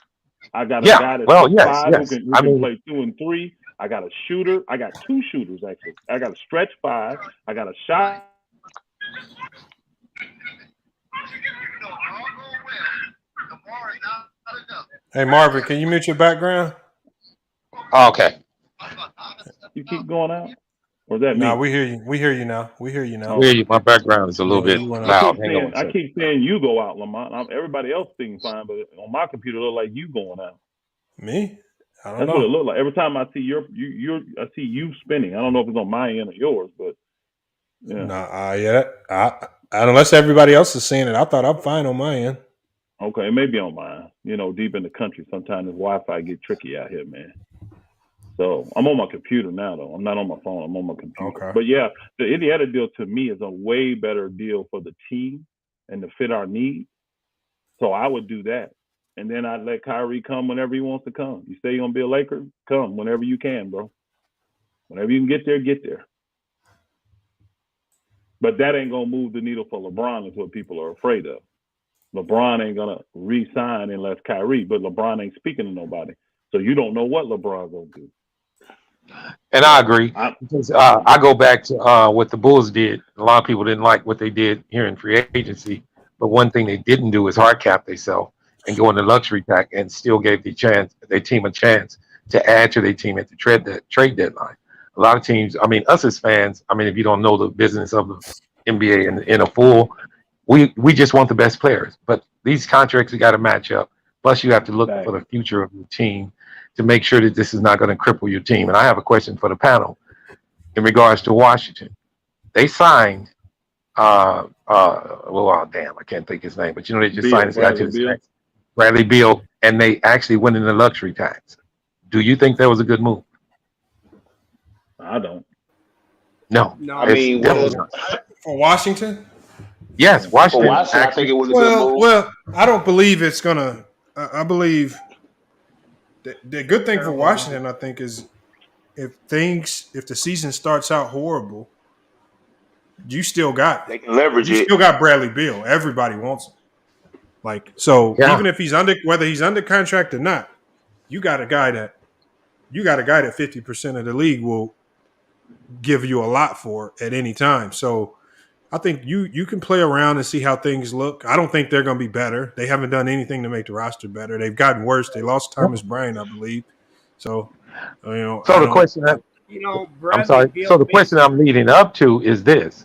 I got a guy that's 5 who can play 2 and 3. I got a shooter. I got 2 shooters actually. I got a stretch 5. I got a shot. Hey Marvin, can you mute your background? Oh, okay. You keep going out, or is that Nah, me? we hear you. We hear you now. We hear you now. Hear Oh, you. My background is a little Yeah, bit you went I out. loud. keep Hang on saying one second. you go out, Lamont. Everybody else seems fine, but on my computer, it look like you going out. Me? I don't That's what it know. looked like. Every time I see I see you spinning. I don't know if it's on my end or yours, but yeah. Nah, yeah. Unless everybody else is seeing it, I thought I'm fine on my end. Okay, maybe on mine. Deep in the country, sometimes the Wi-Fi get tricky out here, man. So I'm on my computer now, though. I'm not on my phone. I'm on my computer. Okay. But yeah, the Indiana deal to me is a way better deal for the team and to fit our needs. So I would do that. And then I'd let Kyrie come whenever he wants to come. You say you're going to be a Laker? Come whenever you can, bro. Whenever you can get there, get there. But that ain't going to move the needle for LeBron is what people are afraid of. LeBron ain't going to re-sign unless Kyrie, but LeBron ain't speaking to nobody. So you don't know what LeBron's going to do. And I agree because I go back to what the Bulls did. A lot of people didn't like what they did here in free agency, but one thing they didn't do is hard cap themselves and go into luxury tax and still gave their team a chance to add to their team at the trade deadline. A lot of teams, I mean, us as fans, I mean, if you don't know the business of the NBA in a full, we just want the best players. But these contracts you got to match up. Plus, you have to look for the future of your team to make sure that this is not going to cripple your team. And I have a question for the panel in regards to Washington. They signed, damn, I can't think his name, but they just signed this guy to the Saints, Bradley Beal, and they actually went in the luxury tax. Do you think that was a good move? I don't. No. I mean, for Washington? Yes, Washington. For Washington, I think it was a good move. Well, I don't believe it's gonna. I believe the good thing for Washington, I think, is if the season starts out horrible, you still got they can leverage it. Still got Bradley Beal. Everybody wants him. Even if whether he's under contract or not, you got a guy that 50% of the league will give you a lot for at any time. So I think you can play around and see how things look. I don't think they're going to be better. They haven't done anything to make the roster better. They've gotten worse. They lost Thomas Bryant, I believe. So, So the question I'm sorry. Beal So the question I'm leading up to is this.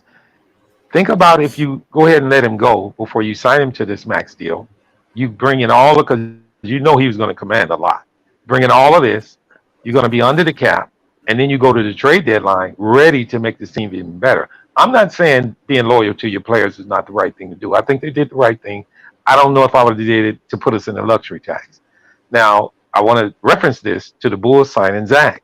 Think about if you go ahead and let him go before you sign him to this max deal. You bring in all because you know he was going to command a lot. Bring in all of this. You're going to be under the cap. And then you go to the trade deadline ready to make this team even better. I'm not saying being loyal to your players is not the right thing to do. I think they did the right thing. I don't know if I would have did it to put us in a luxury tax. Now, I want to reference this to the Bulls signing Zach.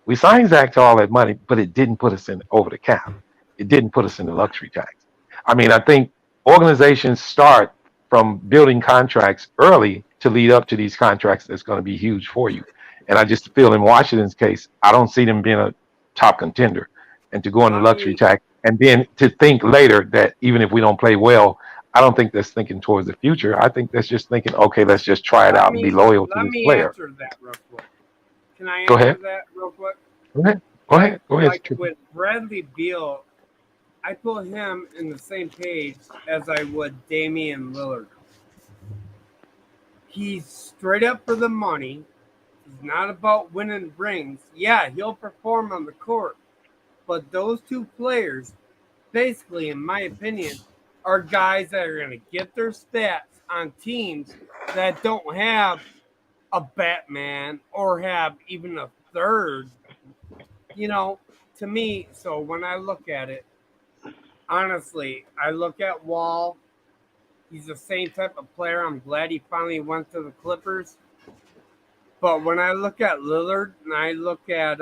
We signed Zach to all that money, but it didn't put us in over the cap. It didn't put us in the luxury tax. I mean, I think organizations start from building contracts early to lead up to these contracts that's going to be huge for you. And I just feel in Washington's case, I don't see them being a top contender. And to go on the luxury tax and then to think later that even if we don't play well, I don't think that's thinking towards the future. I think that's just thinking, okay, let's just try it out and be loyal to this player. Answer that real quick. Can I Go answer ahead. that real quick? Go ahead. Like with Bradley Beal, I put him in the same page as I would Damian Lillard. He's straight up for the money. He's not about winning rings. Yeah, he'll perform on the court. But those two players, basically, in my opinion, are guys that are going to get their stats on teams that don't have a Batman or have even a third. To me, so when I look at it, honestly, I look at Wall. He's the same type of player. I'm glad he finally went to the Clippers. But when I look at Lillard and I look at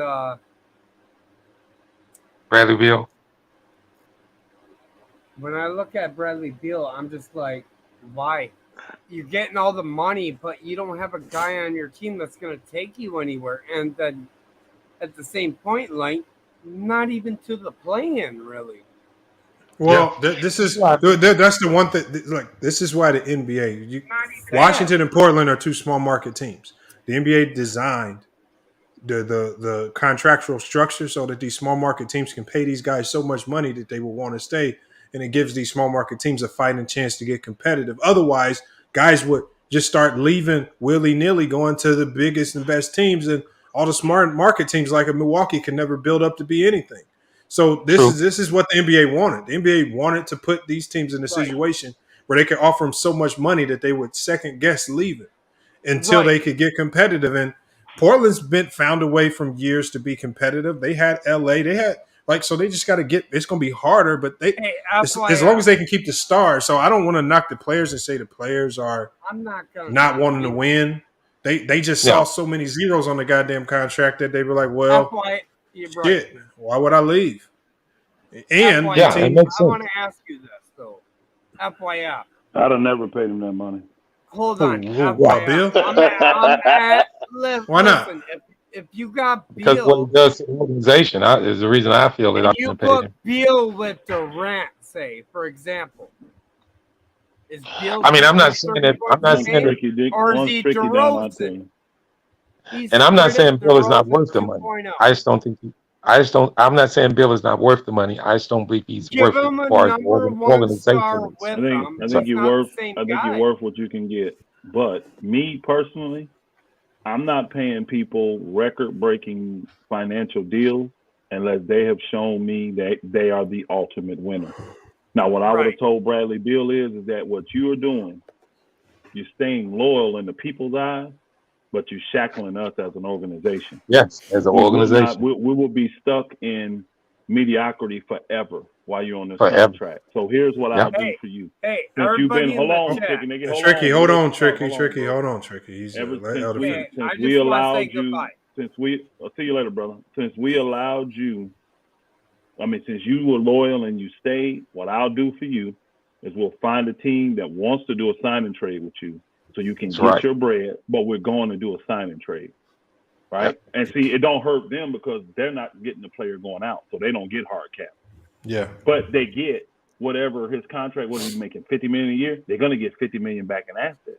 Bradley Beal. When I look at Bradley Beal, I'm just like, why? You're getting all the money, but you don't have a guy on your team that's going to take you anywhere. And then at the same point, like, not even to the play-in, really. Well, that's the one thing. Like, this is why the NBA, Washington and Portland are two small market teams. The NBA designed the contractual structure so that these small market teams can pay these guys so much money that they will want to stay, and it gives these small market teams a fighting chance to get competitive. Otherwise, guys would just start leaving willy-nilly, going to the biggest and best teams, and all the smart market teams like a Milwaukee can never build up to be anything. So this is what the NBA wanted. The NBA wanted to put these teams in a situation where they could offer them so much money that they would second guess leaving until they could get competitive. And Portland's found a way from years to be competitive. They had LA, they had so they just got to get. It's going to be harder, but as long as they can keep the stars. So I don't want to knock the players and say the players are I'm not wanting to win. They just saw so many zeros on the goddamn contract that they were like, well, shit, why would I leave? And I want to ask you this though. FYI, I'd have never paid him that money. Hold on. Why, Bill? Why not? Listen, if you got Because Beal, what he does to the organization is the reason I feel that I you can pay put him. Beal with Durant, say, for example. Is Beal I mean, I'm not saying that. I'm not saying that. or is he DeRozan? And I'm not saying Bill is not worth the money. I just don't think. I'm not saying Bill is not worth the money. I just don't believe he's worth it as far as the organization. I think you're worth what you can get. But me personally, I'm not paying people record-breaking financial deals unless they have shown me that they are the ultimate winner. Now, what I would have told Bradley Beal is that what you are doing, you're staying loyal in the people's eyes, but you're shackling us as an organization. Yes, as an organization. We will be stuck in mediocrity forever while you're on this contract. So here's what I'll do for you. Hey, since you've been, hold on, Tricky, hold on, Tricky. Since we allowed you, I'll see you later, brother. Since we allowed you, since you were loyal and you stayed, what I'll do for you is we'll find a team that wants to do a sign and trade with you so you can get your bread, but we're going to do a sign and trade. Right? And see, it don't hurt them because they're not getting the player going out, so they don't get hard cap. Yeah. But they get whatever his contract, what he's making, $50 million a year, they're going to get $50 million back in assets.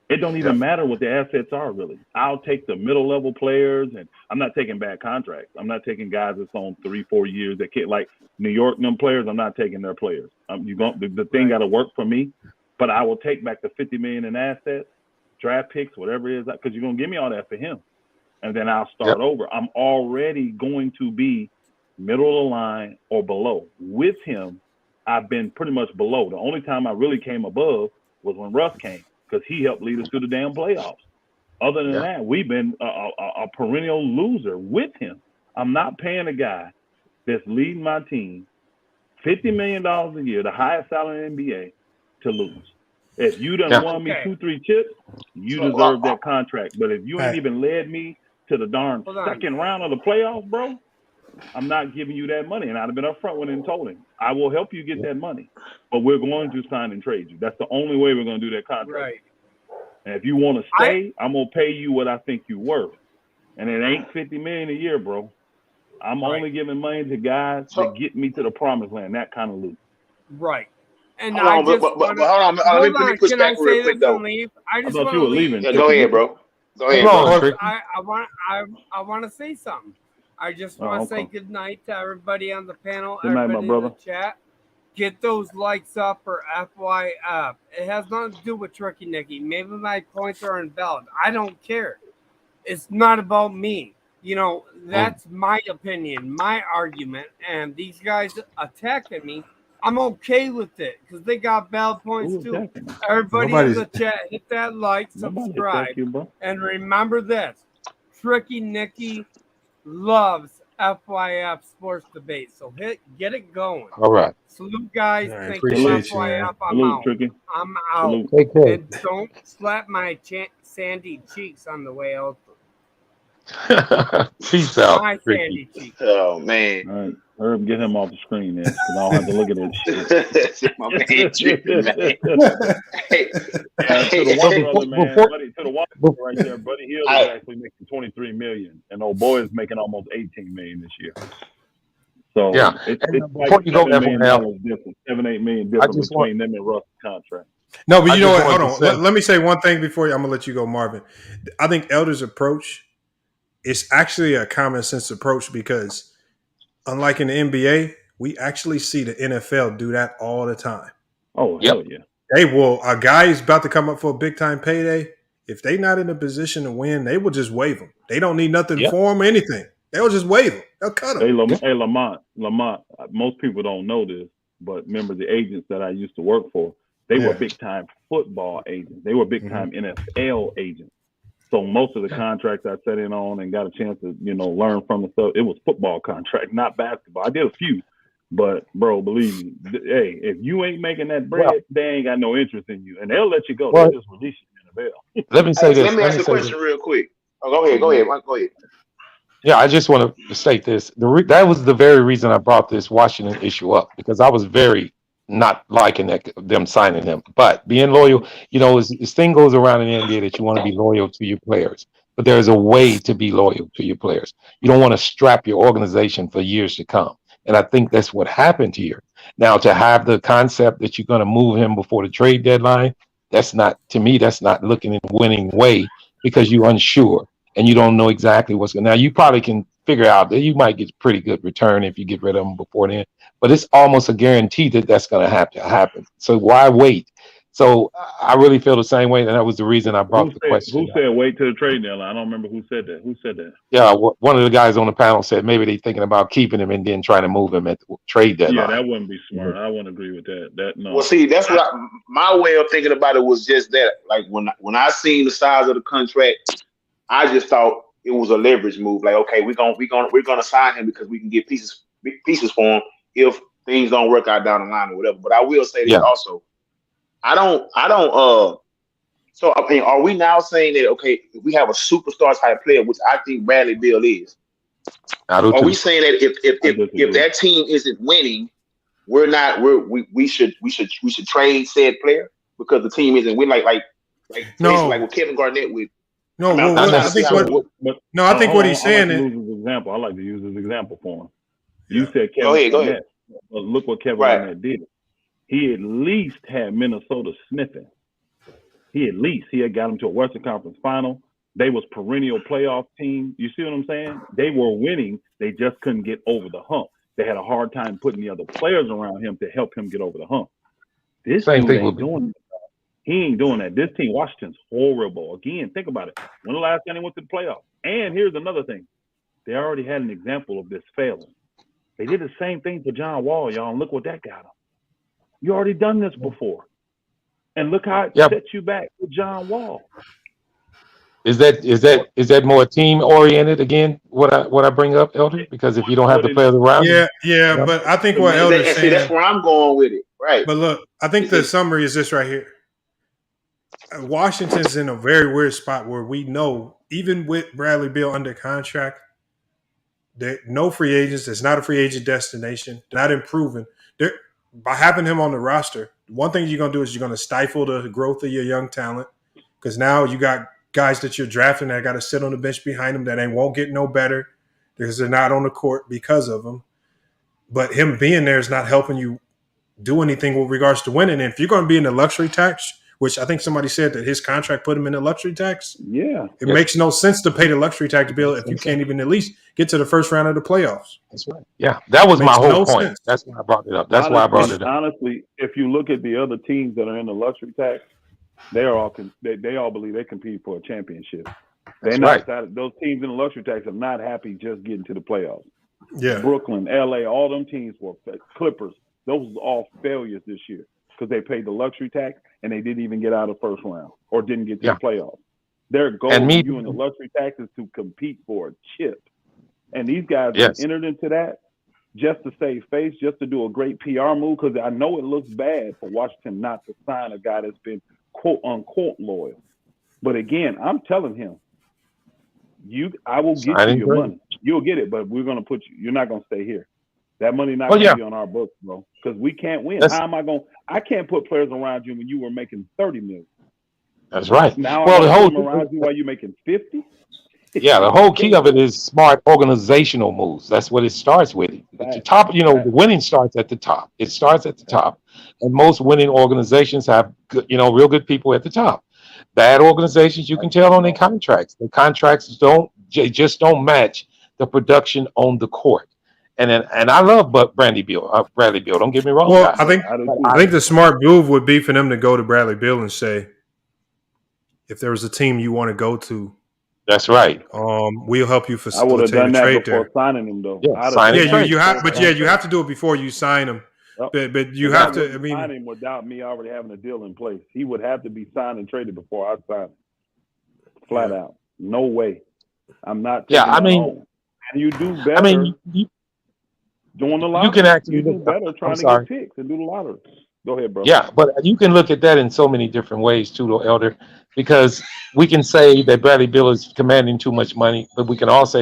It don't even matter what the assets are, really. I'll take the middle-level players, and I'm not taking bad contracts. I'm not taking guys that's on 3-4 years that can't, like New York, them players, I'm not taking their players. The thing got to work for me, but I will take back the $50 million in assets, draft picks, whatever it is, because you're going to give me all that for him. And then I'll start over. I'm already going to be middle of the line or below. With him, I've been pretty much below. The only time I really came above was when Russ came, because he helped lead us to the damn playoffs. Other than that, we've been a perennial loser with him. I'm not paying a guy that's leading my team $50 million a year, the highest salary in the NBA, to lose. If you done won me 2-3 chips, you deserve that contract. But if you ain't even led me to the darn second round of the playoffs, bro, I'm not giving you that money. And I'd have been up front with him and told him, I will help you get that money, but we're going to sign and trade you. That's the only way we're going to do that contract. Right. And if you want to stay, I'm going to pay you what I think you're worth. And it ain't $50 million a year, bro. I'm only giving money to guys that get me to the promised land, that kind of loot. Right. And hold on, hold on. Let me push back real quick, though. I just thought you were leaving. Yeah, go ahead, bro. Go ahead, bro. I want to say something. I just want to say good night to everybody on the panel, good night, everybody my brother. in the chat. Get those likes up for FYF. It has nothing to do with Tricky Nicky. Maybe my points are invalid. I don't care. It's not about me. That's my opinion, my argument, and these guys attacking me. I'm okay with it because they got valid points too. Everybody in the chat, hit that like, subscribe, and remember this: Tricky Nicky loves FYF sports debate, so get it going. All right. Salute, guys. Thank you, appreciate you, FYF. Salute, I'm out. Take care. And don't slap my sandy cheeks on the way out. Peace out. My sandy cheeks. Oh man. All right. Herb, get him off the screen then, because I don't have to look at that shit. My man tripping, man. To the one brother right there, Buddy Hill is actually making $23 million, and old boy is making almost $18 million this year. So it's like $7 million difference, $7-8 million difference between them and Russ's contract. No, but you know what? Hold on. Let me say one thing before I'm gonna let you go, Marvin. I think Elder's approach is actually a common sense approach because, unlike in the NBA, we actually see the NFL do that all the time. Oh, hell yeah. A guy is about to come up for a big time payday. if they not in a position to win, they will just waive them. They don't need nothing Yeah. for them or anything. They'll just waive them. They'll cut them. Hey, Lamont. Most people don't know this, but remember the agents that I used to work for, they were big time football agents. They were big time NFL agents. So most of the contracts I sat in on and got a chance to, learn from and stuff, it was football contract, not basketball. I did a few, but bro, believe me, hey, if you ain't making that bread, they ain't got no interest in you, and they'll let you go. They'll just release you in the Let me say this. Let me ask a question real quick. Oh, go ahead, Mike, go ahead. Yeah, I just want to state this. That was the very reason I brought this Washington issue up, because I was very not liking them signing him. But being loyal, this thing goes around in the NBA that you want to be loyal to your players. But there's a way to be loyal to your players. You don't want to strap your organization for years to come. And I think that's what happened here. Now, to have the concept that you're going to move him before the trade deadline, that's not looking in a winning way, because you're unsure and you don't know exactly what's going to. Now, you probably can figure out that you might get pretty good return if you get rid of him before then, but it's almost a guarantee that that's going to have to happen. So why wait? So I really feel the same way, and that was the reason I brought the question. Who said wait till the trade deadline? I don't remember who said that. Who said that? Yeah, one of the guys on the panel said maybe they're thinking about keeping him and then trying to move him at the trade deadline. Yeah, that wouldn't be smart. I wouldn't agree with that. No. Well, see, that's what my way of thinking about it was just that. Like when I seen the size of the contract, I just thought it was a leverage move. Like, okay, we're gonna sign him because we can get pieces for him if things don't work out down the line or whatever. But I will say this also. I don't. So I mean, are we now saying that okay, if we have a superstar type player, which I think Bradley Beal is? Are we saying that if that team isn't winning, we should trade said player because the team isn't winning? Like with Kevin Garnett with. No, I think what he's saying is example. I like to use his example for him. You said Kevin Garnett. Go ahead. But look what Kevin Garnett did. He at least had Minnesota sniffing. He had got them to a Western Conference final. They was perennial playoff team. You see what I'm saying? They were winning. They just couldn't get over the hump. They had a hard time putting the other players around him to help him get over the hump. This Same dude thing ain't doing that. He ain't doing that. This team, Washington's horrible. Again, think about it. When the last time they went to the playoffs? And here's another thing. They already had an example of this failing. They did the same thing to John Wall, y'all, and look what that got him. You already done this before. And look how it set you back with John Wall. Is that more team oriented again? What I bring up, Elder? Because if you don't have the players around, but I think what Elder's saying. See, that's where I'm going with it, right? But look, I think the summary is this right here. Washington's in a very weird spot where we know, even with Bradley Beal under contract, there no free agents. It's not a free agent destination. They're not improving. By having him on the roster, one thing you're going to do is you're going to stifle the growth of your young talent, because now you got guys that you're drafting that got to sit on the bench behind them that won't get no better because they're not on the court because of them. But him being there is not helping you do anything with regards to winning. And if you're going to be in the luxury tax, which I think somebody said that his contract put him in the luxury tax. Yeah. It makes no sense to pay the luxury tax bill if you can't even at least get to the first round of the playoffs. That's right. Yeah, that was my whole point. Sense. That's why I brought it up. That's why I brought it up. Honestly, if you look at the other teams that are in the luxury tax, they all believe they compete for a championship. They're not those teams in the luxury tax are not happy just getting to the playoffs. Yeah. Brooklyn, LA, all them teams were Clippers. Those were all failures this year because they paid the luxury tax and they didn't even get out of the first round or didn't get to the playoffs. Their goal for you in the luxury tax is to compete for a chip. And these guys have entered into that just to save face, just to do a great PR move, because I know it looks bad for Washington not to sign a guy that's been quote unquote loyal. But again, I'm telling him, I will get you your money. You'll get it, but we're gonna put you're not gonna stay here. That money not gonna be on our books, bro. Because we can't win. How am I going? I can't put players around you when you were making $30 million. That's right. Now the whole around you while you're making 50. Yeah, the whole key of it is smart organizational moves. That's what it starts with. At the top, the winning starts at the top. It starts at the top, and most winning organizations have good, real good people at the top. Bad organizations, you can tell on their contracts. The contracts just don't match the production on the court. And I love Bradley Beal. Don't get me wrong. Well, guys. I think the smart move would be for them to go to Bradley Beal and say, if there was a team you want to go to, That's right. we'll help you I would have facilitate done a that trade before there. signing him, though. Yeah, I'd have sign done and Yeah, trade. you have, but that. you have to do it before you sign him. Yep. But you 'Cause have I to. I wouldn't mean, sign him without me already having a deal in place. He would have to be signed and traded before I sign him. Flat out. No way. I'm not taking Yeah, I that mean, on. And you do I better mean, doing the you lottery. can actually You do look. better I'm trying to sorry. get picks and do the lottery. Go ahead, bro. Yeah, but you can look at that in so many different ways too, though, Elder, because we can say that Bradley Beal is commanding too much money, but we can also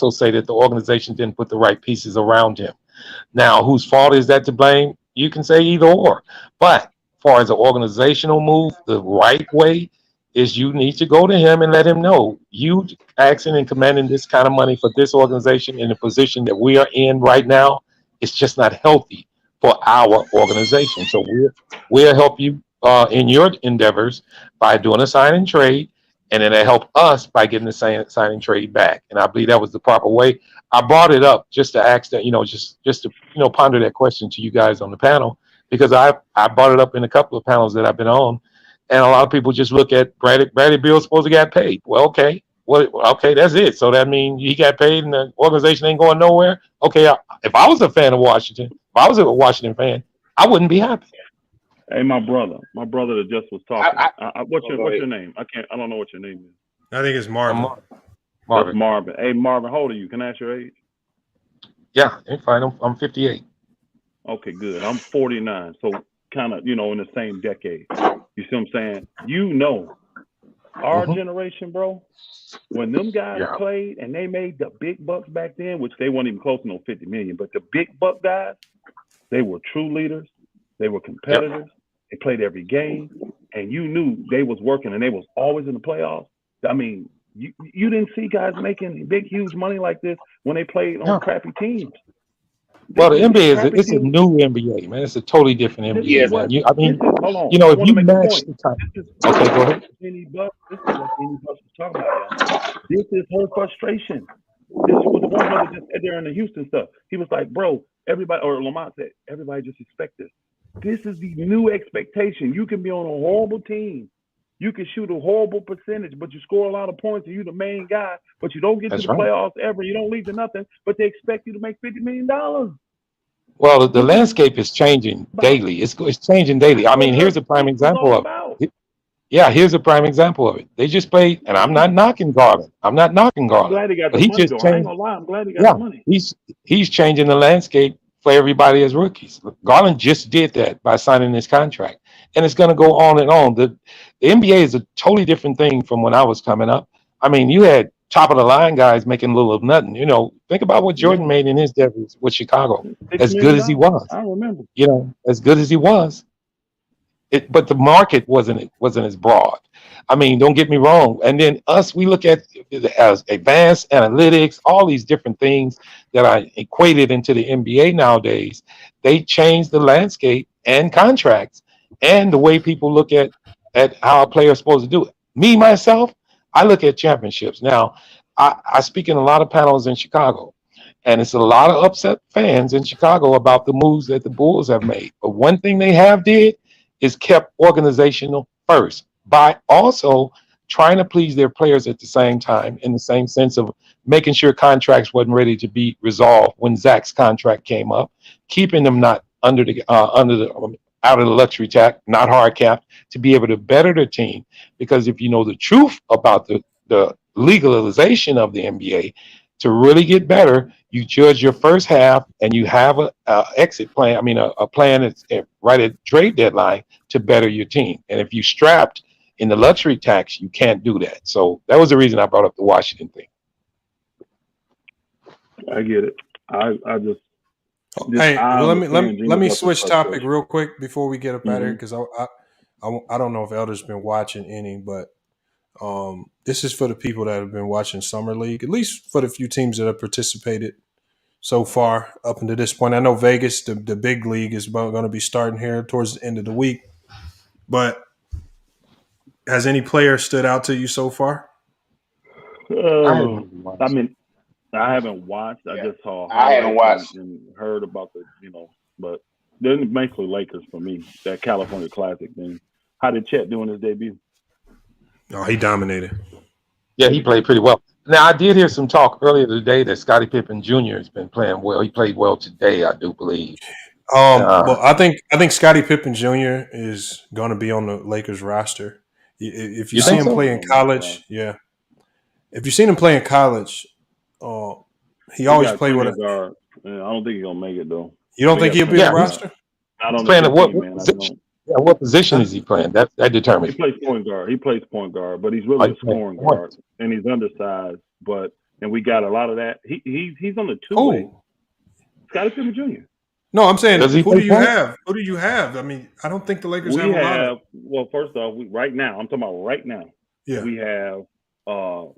say that the organization didn't put the right pieces around him. Now, whose fault is that to blame? You can say either or. But as far as an organizational move, the right way is you need to go to him and let him know you asking and commanding this kind of money for this organization in the position that we are in right now. It's just not healthy for our organization. So we'll help you in your endeavors by doing a sign and trade, and then they help us by getting the sign and trade back. And I believe that was the proper way. I brought it up just to ask that, just to ponder that question to you guys on the panel, because I brought it up in a couple of panels that I've been on, and a lot of people just look at Bradley Beal supposed to get paid. Well, okay, okay, that's it. So that means he got paid and the organization ain't going nowhere. Okay, if I was a fan of Washington, if I was a Washington fan, I wouldn't be happy. Hey, my brother that just was talking. What's your name? I don't know what your name is. I think it's Marvin. That's Marvin. Hey, Marvin, how old are you? Can I ask your age? Yeah, it's fine. I'm 58. Okay, good. I'm 49, so kind of, in the same decade. You see what I'm saying? Our generation, bro, when them guys played and they made the big bucks back then, which they weren't even close to no 50 million, but the big buck guys, they were true leaders. They were competitors. They played every game, and you knew they was working, and they was always in the playoffs. I mean, you didn't see guys making big, huge money like this when they played on crappy teams. Well, the NBA it's a new NBA, man. It's a totally different NBA, man. Hold on. If you match the time. Okay, go ahead. This is what Kenny Buck was talking about, y'all. This is her frustration. This was the one brother just said there in the Houston stuff. He was like, bro, everybody, or Lamont said, everybody just expect this. This is the new expectation. You can be on a horrible team. You can shoot a horrible percentage, but you score a lot of points and you're the main guy, but you don't get to the playoffs ever. You don't lead to nothing, but they expect you to make $50 million. Well, the landscape is changing daily. It's changing daily. I mean, here's a prime example of it. Yeah, here's a prime example of it. They just played, and I'm not knocking Garland. I'm glad he got the money, though. I ain't gonna lie. I'm glad he got the money. He's changing the landscape for everybody as rookies. Garland just did that by signing this contract, and it's going to go on and on. The NBA is a totally different thing from when I was coming up. I mean, you had top of the line guys making little of nothing. Think about what Jordan made in his debut with Chicago. As good as he was, I remember. As good as he was. But the market wasn't as broad. I mean, don't get me wrong. And then we look at it as advanced analytics, all these different things that are equated into the NBA nowadays. They change the landscape and contracts and the way people look at how a player is supposed to do it. Me, myself, I look at championships. Now, I speak in a lot of panels in Chicago, and it's a lot of upset fans in Chicago about the moves that the Bulls have made. But one thing they have did is kept organizational first by also trying to please their players at the same time, in the same sense of making sure contracts wasn't ready to be resolved when Zach's contract came up, keeping them not out of the luxury tax, not hard capped, to be able to better their team. Because if you know the truth about the legalization of the NBA, to really get better, you judge your first half and you have a exit plan. I mean, a plan that's right at trade deadline to better your team. And if you strapped in the luxury tax, you can't do that. So that was the reason I brought up the Washington thing. I get it. I just hey, let me switch topic real quick before we get up out of here, because I don't know if Elder's been watching any, but this is for the people that have been watching Summer League, at least for the few teams that have participated so far up until this point. I know Vegas, the big league, is going to be starting here towards the end of the week. But has any player stood out to you so far? I mean, I haven't watched. I just saw. I haven't watched and heard about but then basically Lakers for me. That California Classic thing. How did Chet do in his debut? Oh, he dominated. Yeah, he played pretty well. Now, I did hear some talk earlier today that Scottie Pippen Jr. has been playing well. He played well today, I do believe. Well, I think Scottie Pippen Jr. is going to be on the Lakers roster. If you You see think him so? play in college, yeah. If you've seen him play in college, uh, he He always got played plenty with of a. guard. Yeah, I don't think he's gonna make it though. You don't They think got he'll be on plenty the of guard. roster? Not he's on the playing at what 15, man. I position? don't. Yeah, what position Huh? is he playing? That He determines. plays point guard. He plays point guard, but he's Oh, really he's a playing scoring point. guard, and he's undersized. And we got a lot of that. He's on the two-way. Who? Scottie Pippen Jr. No, I'm saying Does he who play do you point? have? Who do you have? I mean, I don't think the Lakers We have a lot of. have first off, right now. I'm talking about right now. Yeah. We have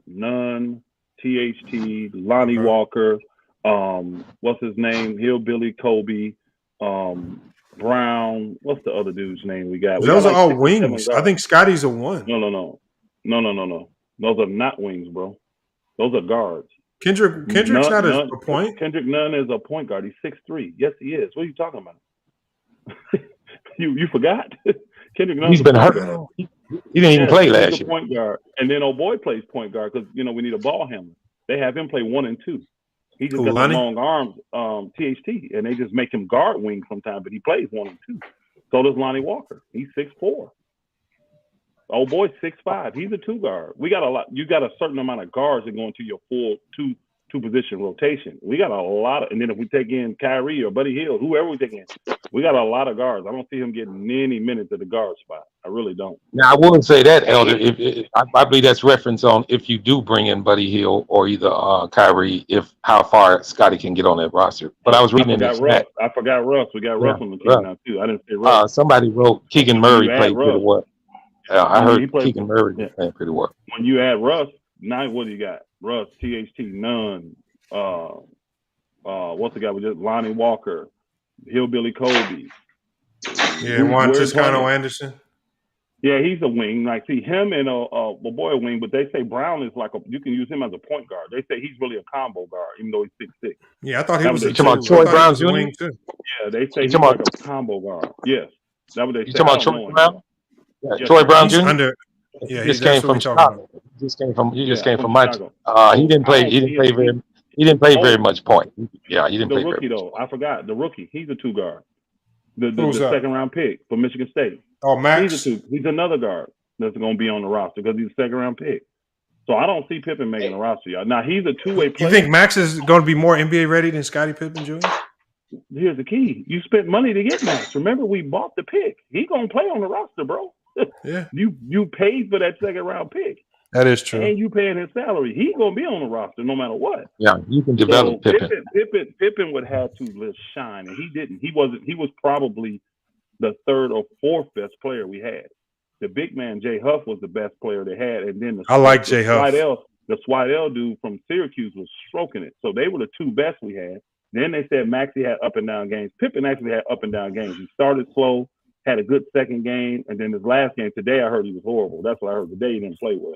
Nunn, THT, Lonnie Walker. What's his name? Hillbilly Kobe. Brown. What's the other dude's name we got? We Those got are all 6 or 7 wings. I guards. think Scotty's a one. No. Those are not wings, bro. Those are guards. Kendrick's not a point. Kendrick Nunn is a point guard. He's 6'3". Yes, he is. What are you talking about? you forgot? Kendrick Nunn's He's a been point hurt. guard. He didn't even play last He's a year. point guard. And then old boy plays point guard because we need a ball handler. They have him play 1 and 2. He just got the long arms, THT, and they just make him guard wing sometimes, but he plays 1 and 2. So does Lonnie Walker. He's 6'4". Old boy's 6'5". He's a 2 guard. We got a lot. You got a certain amount of guards that go into your full two position rotation. We got a lot of, and then if we take in Kyrie or Buddy Hield, whoever we take in, we got a lot of guards. I don't see him getting any minutes at the guard spot. I really don't. Now I wouldn't say that, Elder. I believe that's reference on if you do bring in Buddy Hield or either Kyrie, if how far Scotty can get on that roster. But I was reading in the chat. I forgot Russ. We got Russ on the team now too. I didn't say Russ. Somebody wrote Keegan Murray played pretty well. Yeah, I heard Keegan Murray playing pretty well. When you add Russ, now what do you got? Russ, THT, Nunn, what's the guy we just Lonnie Walker, Hillbilly Kobe. Yeah, Juan Toscano Anderson. Yeah, he's a wing. Like, see him and boy a wing, but they say Brown is like you can use him as a point guard. They say he's really a combo guard, even though he's 6'6". Yeah, I thought he was. You talking about Troy Brown Jr.? Yeah, they say he's like a combo guard. Yes, that's what they say. You talking about Troy Brown? Yeah, Troy Brown Jr. Yeah, he just came from Chicago. He just came from my. He didn't play. He didn't play very much point. Yeah, he didn't play. The rookie though, I forgot the rookie. He's a 2 guard. The second round pick for Michigan State. Oh, Max. He's another guard that's going to be on the roster because he's a second round pick. So I don't see Pippen making the roster, y'all. Now he's a 2-way player. You think Max is going to be more NBA ready than Scottie Pippen Jr.? Here's the key: you spent money to get Max. Remember, we bought the pick. He's going to play on the roster, bro. Yeah. You paid for that second round pick. That is true. And you paying his salary. He's gonna be on the roster no matter what. Yeah, you can develop Pippen. Pippen would have to shine, and he didn't. He was probably the 3rd or 4th best player we had. The big man Jay Huff was the best player they had, and then I like Jay Huff. The Swidell dude from Syracuse was stroking it. So they were the 2 best we had. Then they said Maxey had up and down games. Pippen actually had up and down games. He started slow, had a good second game, and then his last game today, I heard he was horrible. That's what I heard today. He didn't play well.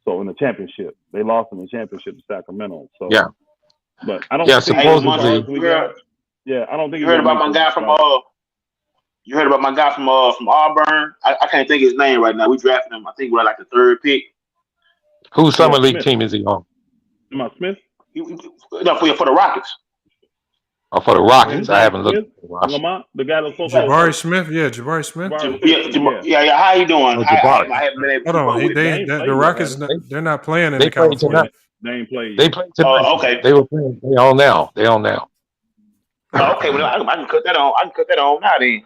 So in the championship, they lost in the championship to Sacramento. So yeah, but I don't. Yeah, think supposedly. I don't think you heard about my guy from You heard about my guy from Auburn. I can't think of his name right now. We drafted him. I think we're like the 3rd pick. Whose summer league team is he on? Am I Smith? No, for the Rockets. Oh, for the Rockets. I haven't looked. Lamont, the guy that's Jabari Smith. Yeah, Jabari Smith. Yeah. How you doing? Oh, Jabari. I haven't been able to. Hold on. The Rockets, they're not playing in They the played California. tonight. They ain't played. They played tonight. Oh, okay. They were playing. They on now. Oh, okay, well, I can cut that on. I can cut that on now then.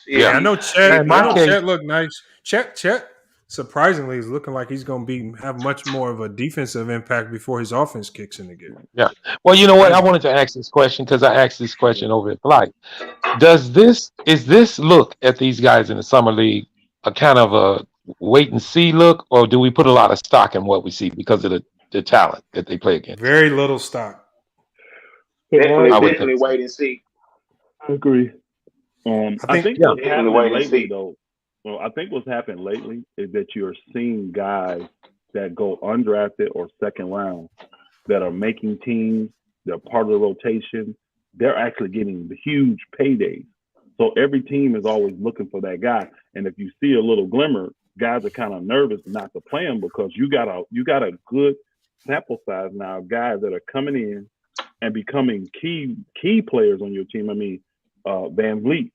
Yeah, I know Chet. Man, Chet looked nice. Chet surprisingly is looking like he's going to have much more of a defensive impact before his offense kicks in again. Yeah. Well, you know what? I wanted to ask this question because I asked this question over at Flight. Is this look at these guys in the summer league a kind of a wait and see look, or do we put a lot of stock in what we see because of the talent that they play against? Very little stock. Definitely wait and see. I agree. I think what's happened lately, though. Well, I think what's happened lately is that you're seeing guys that go undrafted or second round that are making teams. They're part of the rotation. They're actually getting the huge paydays. So every team is always looking for that guy. And if you see a little glimmer, guys are kind of nervous not to play him because you got a good sample size now of guys that are coming in and becoming key players on your team. I mean, Van Vliet,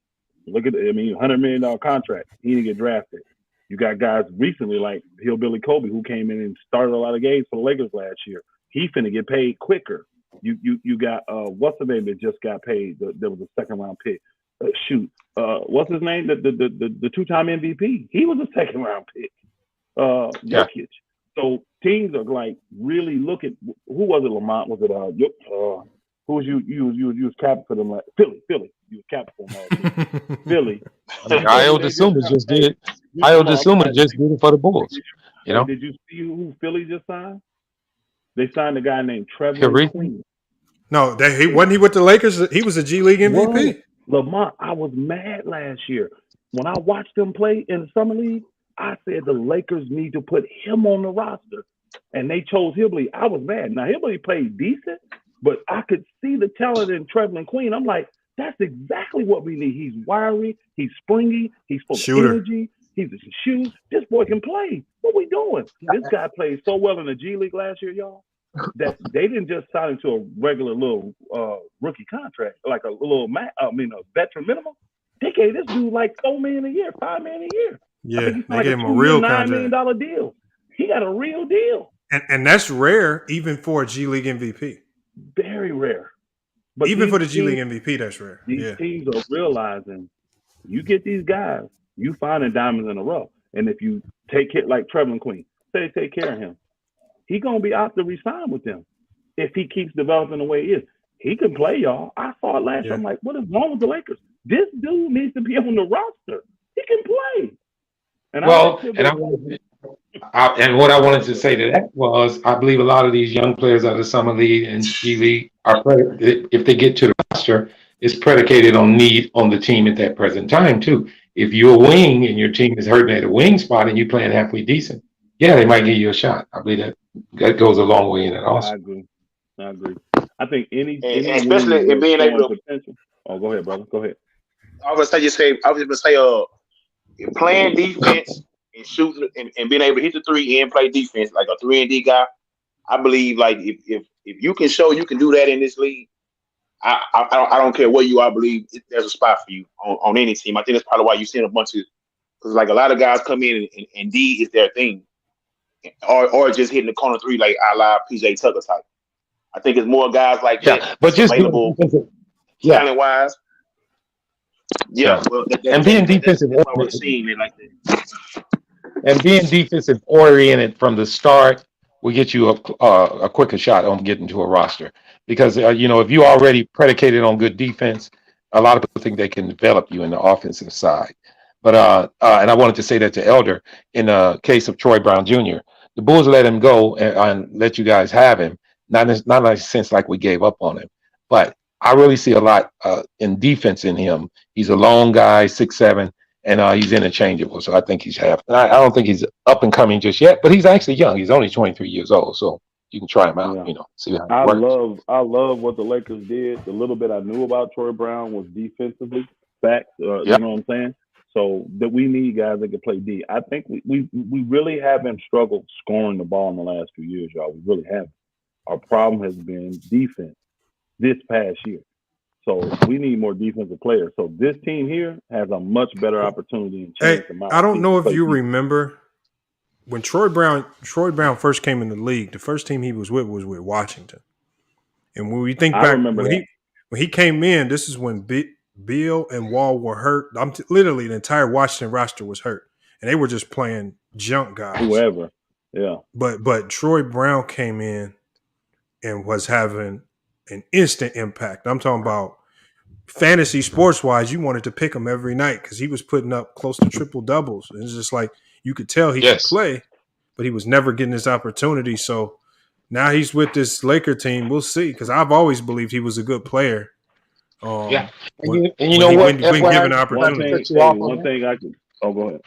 look at $100 million contract. He didn't get drafted. You got guys recently like Hillbilly Kobe who came in and started a lot of games for the Lakers last year. He finna get paid quicker. You got what's the name that just got paid? There was a second round pick. What's his name? The 2-time MVP. He was a second round pick. Jokic. So teams are like really looking. Who was it? Lamont? Was it who was you was captain for them? Like Philly. You was captain for them. Philly. Io DeSuma just did. Io DeSuma just did it for the Bulls. You know. Did you see who Philly just signed? They signed a guy named Trevor Kyrie? Queen. No, he wasn't with the Lakers. He was a G League MVP. Lamont, I was mad last year when I watched them play in the summer league. I said the Lakers need to put him on the roster, and they chose Hillbilly. I was mad. Now Hillbilly played decent, but I could see the talent in Trevor and Queen. I'm like, that's exactly what we need. He's wiry, he's springy, he's full of energy, he's a shoot. This boy can play. What we doing? This guy played so well in the G League last year, y'all, that they didn't just sign him to a regular little rookie contract, like a veteran minimum. They gave this dude like $4 million a year, $5 million a year. Yeah, they gave him a real $9 contract. million deal. He got a real deal. And that's rare, even for a G League MVP. Very rare. But even for the G League MVP, that's rare. These teams are realizing you get these guys, you finding diamonds in the rough. And if you take care, like Trevor and Queen, say take care of him, he gonna be out to resign with them if he keeps developing the way he is. He can play, y'all. I saw it last year. I'm like, what is wrong with the Lakers? This dude needs to be on the roster. He can play. And what I wanted to say to that was, I believe a lot of these young players out of the summer league and G League are, if they get to the roster, it's predicated on need on the team at that present time too. If you're a wing and your team is hurting at a wing spot and you're playing halfway decent, yeah, they might give you a shot. I believe that goes a long way in it also. I agree. I think any especially in being able to. Potential. Oh, go ahead, brother. Go ahead. I was going to say, playing defense and shooting and being able to hit the three and play defense like a 3-and-D guy. I believe like if you can show you can do that in this league, I don't care where you are. I believe there's a spot for you on any team. I think that's probably why you've seen a bunch of, because like a lot of guys come in and D is their thing, or just hitting the corner three like a la PJ Tucker type. I think it's more guys like that, but just available talent wise. Yeah, well, and being defensive oriented, like that. And being defensive oriented from the start will get you a quicker shot on getting to a roster. Because if you already predicated on good defense, a lot of people think they can develop you in the offensive side. But and I wanted to say that to Elder in the case of Troy Brown Jr. The Bulls let him go and let you guys have him. Not in a sense like we gave up on him, but I really see a lot in defense in him. He's a long guy, 6'7", and he's interchangeable. So I think he's I don't think he's up and coming just yet, but he's actually young. He's only 23 years old, so you can try him out. See how it works. I love what the Lakers did. The little bit I knew about Troy Brown was defensively back. You know what I'm saying? So that we need guys that can play D. I think we really haven't struggled scoring the ball in the last few years, y'all. We really haven't. Our problem has been defense this past year. So we need more defensive players. So this team here has a much better opportunity and chance. I don't know if you remember when Troy Brown first came in the league, the first team he was with Washington. And when we think back, when he came in, this is when Beal and Wall were hurt. Literally the entire Washington roster was hurt. And they were just playing junk guys. Whoever. Yeah. But Troy Brown came in and was having an instant impact. I'm talking about fantasy sports wise. You wanted to pick him every night because he was putting up close to triple doubles. It's just like you could tell he could play, but he was never getting his opportunity. So now he's with this Laker team. We'll see, because I've always believed he was a good player. And you know what? When given an opportunity. One thing I could. Oh, go ahead.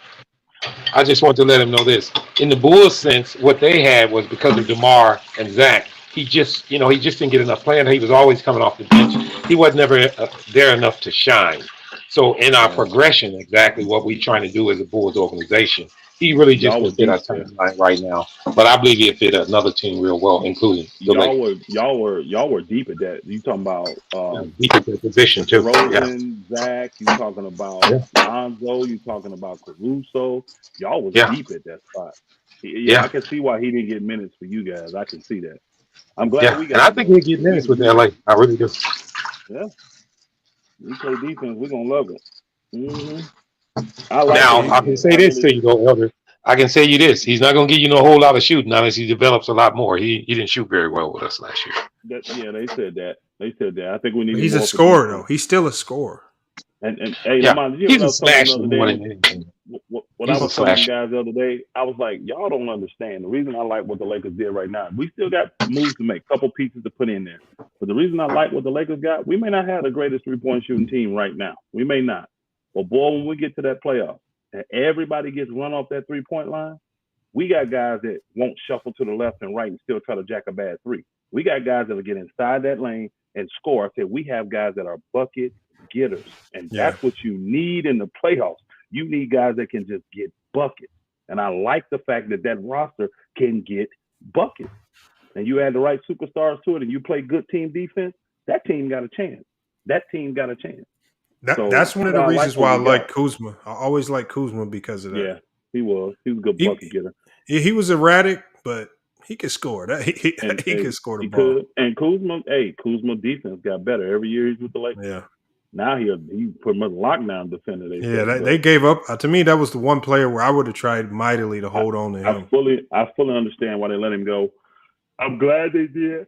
I just want to let him know this. In the Bulls sense, what they had was because of DeMar and Zach. He just didn't get enough playing. He was always coming off the bench. He was never there enough to shine. So in our progression, exactly what we're trying to do as a Bulls organization He really just Y'all will were fit our deep there. timeline right now. But I believe he'll fit another team real well, including the Lakers. Y'all were deep at that. You talking about He could fit position too. Yeah. DeRozan, Zach, you talking about Yeah. Lonzo, you talking about Caruso. Y'all was Yeah. deep at that spot. Yeah, I Yeah. can see why he didn't get minutes for you guys. I can see that. I'm glad Yeah. we And got I him think though. he'll get We minutes could with use LA. him. I really do. Yeah, we play defense. We're gonna love it. I like Now, it. I can say I this really to you, do. though, Elder. I can say you this. He's not going to give you no whole lot of shooting unless he develops a lot more. He didn't shoot very well with us last year. Yeah, they said that. They said that. I think we need But him he's a more for scorer defense. though. He's still a scorer. And hey, Yeah. Lamont, did you hear He's what I a was telling them the slasher other more day? than anything. What I He's a was telling them slasher. guys the other day, I was like, y'all don't understand. The reason I like what the Lakers did right now, we still got moves to make, couple pieces to put in there. But the reason I like what the Lakers got, we may not have the greatest 3-point shooting team right now. We may not. But boy, when we get to that playoff and everybody gets run off that 3-point line, we got guys that won't shuffle to the left and right and still try to jack a bad three. We got guys that'll get inside that lane and score. I said we have guys that are bucket getters, and Yeah. that's what you need in the playoffs. You need guys that can just get buckets, and I like the fact that that roster can get buckets. And you add the right superstars to it, and you play good team defense. That team got a chance. That team got a chance. That's one of the I reasons like what why I we like got. Kuzma. I always like Kuzma because of that. Yeah, he was. He was a good bucket getter. He was erratic, but he could score. He And could score the he ball. could. And Kuzma defense got better every year he's with the Lakers. Yeah. Now he pretty much lockdown defender. They Yeah, say, they gave up. To me, that was the one player where I would have tried mightily to hold on to I him. fully understand why they let him go. I'm glad they did.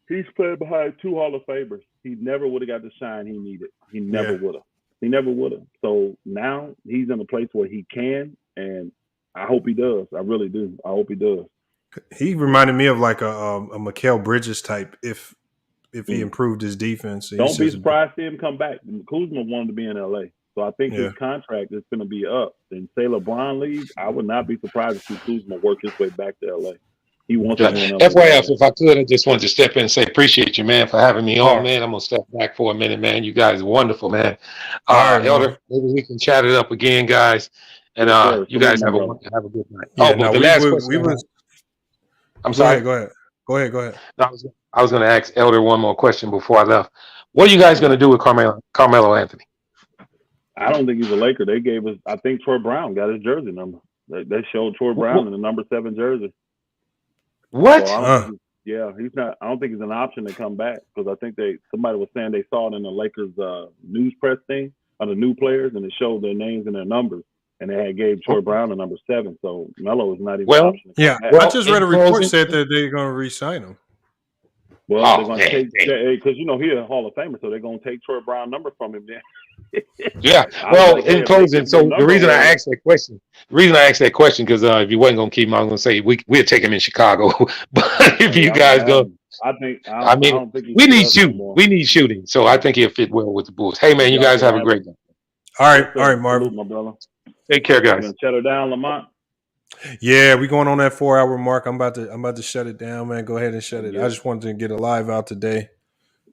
He's playing behind 2 Hall of Famers. He never would have got the shine he needed. He never would have. He never would have. So now he's in a place where he can, and I hope he does. I really do. I hope he does. He reminded me of like a Mikal Bridges type if he improved his defense. Don't be surprised to see him come back. Kuzma wanted to be in LA. So I think his contract is going to be up. And say LeBron leaves, I would not be surprised to see Kuzma work his way back to LA. He wants to be in LA. FYF, if I could, I just wanted to step in and say appreciate you, man, for having me on, man. I'm going to step back for a minute, man. You guys are wonderful, man. Elder, maybe we can chat it up again, guys. And you guys have a good night. Yeah, but the last question. I'm sorry. Go ahead. No, I was going to ask Elder one more question before I left. What are you guys going to do with Carmelo Anthony? I don't think he's a Laker. They gave us, I think Troy Brown got his jersey number. They showed Troy Brown in the number 7 jersey. What? So he's not. I don't think he's an option to come back because I think somebody was saying they saw it in the Lakers news press thing of the new players and it showed their names and their numbers and they had gave Troy Brown the number 7. So Melo is not even an option. I just read a report said that they're going to re-sign him. Well, they're going to take because he's a Hall of Famer, so they're going to take Troy Brown number from him then. Yeah. Well, in closing, so the reason I asked that question, because if you wasn't going to keep him, I was going to say we'll take him in Chicago. But if you guys don't, I mean, we need shooting. We need shooting. So I think he'll fit well with the Bulls. Hey, man, you guys have a great day. All right, Marvin. My brother. Take care, guys. Gonna shut her down, Lamont. Yeah, we're going on that 4-hour mark. I'm about to shut it down, man. Go ahead and shut it. I just wanted to get a live out today.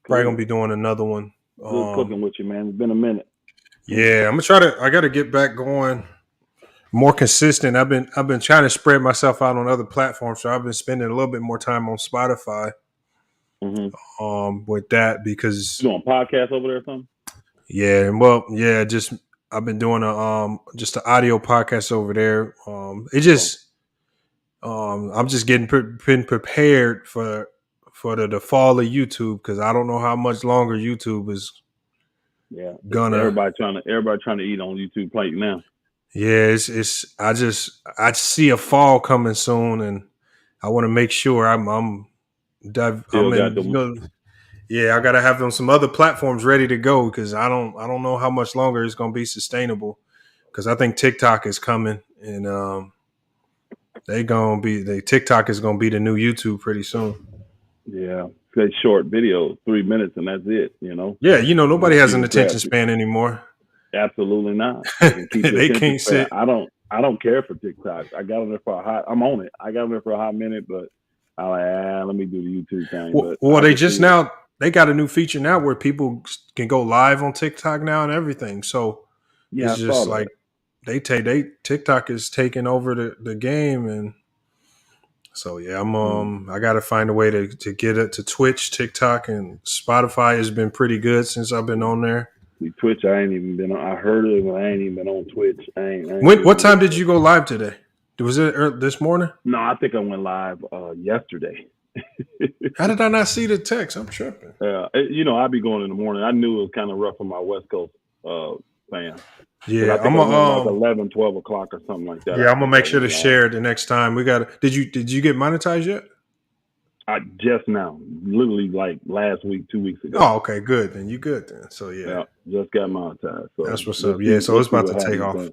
Probably gonna be doing another one. Good cooking with you, man. It's been a minute. Yeah, I'm gonna I gotta get back going more consistent. I've been trying to spread myself out on other platforms, so I've been spending a little bit more time on Spotify. With that because you doing a podcast over there or something? Yeah, just I've been doing just an audio podcast over there. I'm just getting prepared for the fall of YouTube because I don't know how much longer YouTube is gonna. Everybody trying to eat on YouTube plate now. Yeah, I see a fall coming soon, and I want to make sure I gotta have them some other platforms ready to go because I don't know how much longer it's gonna be sustainable because I think TikTok is coming and TikTok is gonna be the new YouTube pretty soon. Yeah, it's short videos, 3 minutes, and that's it. Yeah, nobody has an attention span anymore. Absolutely not. They can't sit. I don't care for TikTok. I got on there for I'm on it. I got on there for a hot minute, but I'm like, let me do the YouTube thing. Well, they got a new feature now where people can go live on TikTok now and everything. So it's just like they TikTok is taking over the game, and so yeah, I got to find a way to get it to Twitch, TikTok, and Spotify has been pretty good since I've been on there. Twitch, I ain't even been on. I heard of it, but I ain't even been on Twitch. I ain't What time did you go live today? Was it this morning? No, I think I went live yesterday. How did I not see the text? I'm tripping. I'd be going in the morning. I knew it was kind of rough for my West Coast fans. Yeah, I think I went like 11, 12 o'clock or something like that. Yeah, I'm gonna make sure to share it the next time. We got. Did you get monetized yet? Just now, literally like last week, 2 weeks ago. Oh, okay, good. Then you good then. So yeah, just got monetized. So that's what's up. Yeah, so it's about to take off.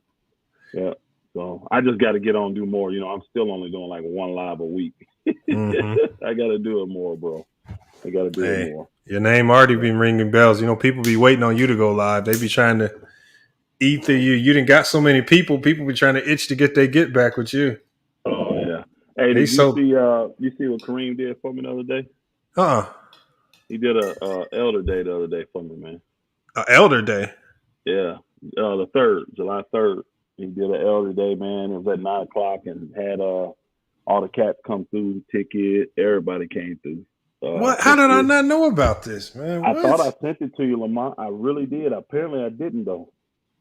Yeah, so I just got to get on and do more. I'm still only doing like one live a week. Mm-hmm. I got to do it more, bro. I got to do it more. Your name already been ringing bells. People be waiting on you to go live. They be trying to eat through you. You done got so many people. People be trying to itch to get their get back with you. Oh yeah. Hey, did you see what Kareem did for me the other day? He did a Elder Day the other day for me, man. Elder Day? Yeah. The 3rd, July 3rd. He did an Elder Day, man. It was at 9 o'clock and had all the cats come through, ticket. Everybody came through. What? How did I not know about this, man? What? I thought I sent it to you, Lamont. I really did. Apparently, I didn't though,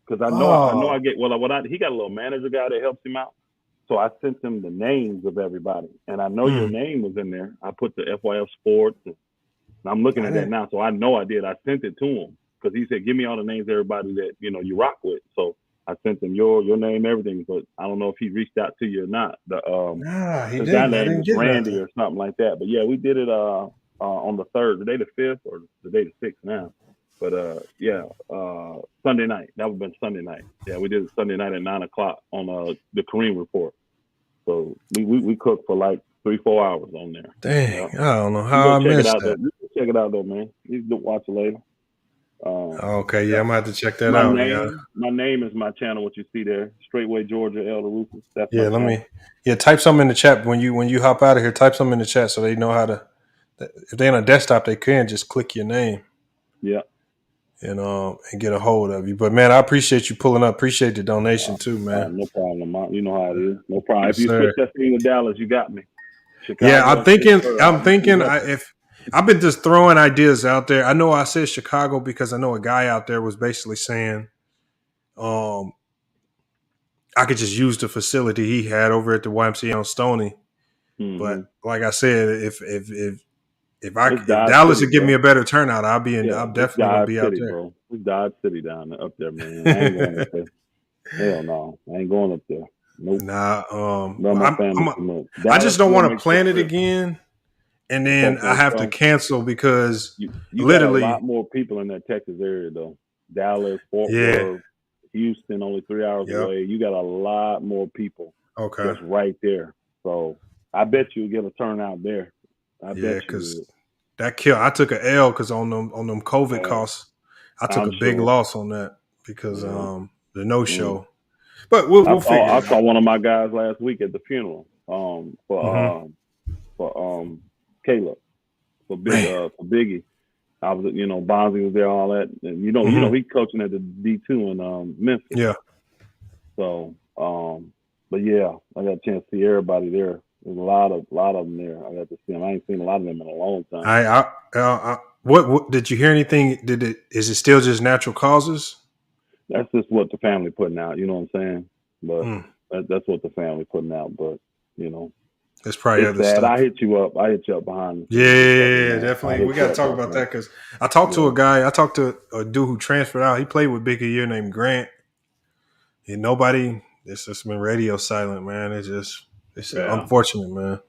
because I know I get he got a little manager guy that helps him out. So I sent him the names of everybody, and I know your name was in there. I put the FYF Sports, and I'm looking at that now, so I know I did. I sent it to him because he said, "Give me all the names of everybody that you rock with." So I sent him your name, everything, but I don't know if he reached out to you or not. He the didn't. guy name was Randy or something like that. But yeah, we did it on the 3rd, the day the 5th, or the day the 6th now. But Sunday night. That would have been Sunday night. Yeah, we did it Sunday night at 9 o'clock on the Kareem Report. So we cooked for like 3-4 hours on there. Dang, I don't know how I missed that. You can check it out though, man. You can watch it later. Okay, yeah, I'm gonna have to check that out. My name is my channel. What you see there, Straightway Georgia, Elder Rufus. That's type something in the chat when you hop out of here. Type something in the chat so they know how to. If they're on a desktop, they can just click your name. Yeah. And get a hold of you. But man, I appreciate you pulling up. Appreciate the donation too, man. No problem, Mom. You know how it is. No problem. If you switch that thing with Dallas, you got me. Chicago, yeah, I'm thinking if I've been just throwing ideas out there. I know I said Chicago because I know a guy out there was basically saying, I could just use the facility he had over at the YMCA on Stoney. Mm-hmm. But like I said, if Dallas would give me a better turnout, I'll definitely gonna be out there. Bro. It's Dodge City down there, up there, man. I ain't going up there. Hell no, I ain't going up there. Nope. I just don't want to plan it again, and then I have to cancel because you literally got a lot more people in that Texas area though. Dallas, Fort Worth, Houston, only 3 hours away. You got a lot more people. Okay, that's right there. So I bet you'll get a turnout there. Because that kill. I took an L because on them COVID costs, I took a big loss on that because the no show. But we'll figure. I saw one of my guys last week at the funeral for Caleb for Biggie. I was Bonzi was there, all that, and he's coaching at the D2 in Memphis. Yeah. So but yeah, I got a chance to see everybody there. There's a lot of them there. I got to see them. I ain't seen a lot of them in a long time. What did you hear anything? Is it still just natural causes? That's just what the family putting out. You know what I'm saying? But that's what the family putting out. But it's probably other stuff. I hit you up behind. Yeah, definitely. We got to talk about that because I talked to a guy. I talked to a dude who transferred out. He played with Big a year named Grant. And nobody. It's just been radio silent, man. It's unfortunate, man.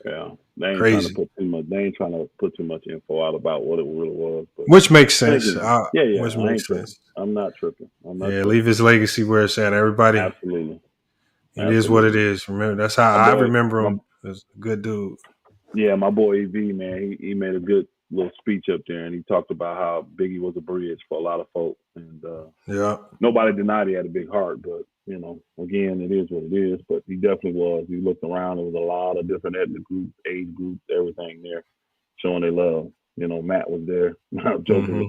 Yeah, they ain't trying to put too much. They ain't trying to put too much info out about what it really was. But which makes sense. Which makes sense. I'm not tripping. Leave his legacy where it's at. Everybody, absolutely. It is what it is. Remember, that's how I remember him. As a good dude. Yeah, my boy EV, man, he made a good little speech up there, and he talked about how Biggie was a bridge for a lot of folks, and nobody denied he had a big heart, but. Again, it is what it is, but he definitely was. You looked around, there was a lot of different ethnic groups, age groups, everything there showing their love. Matt was there. Djokovic.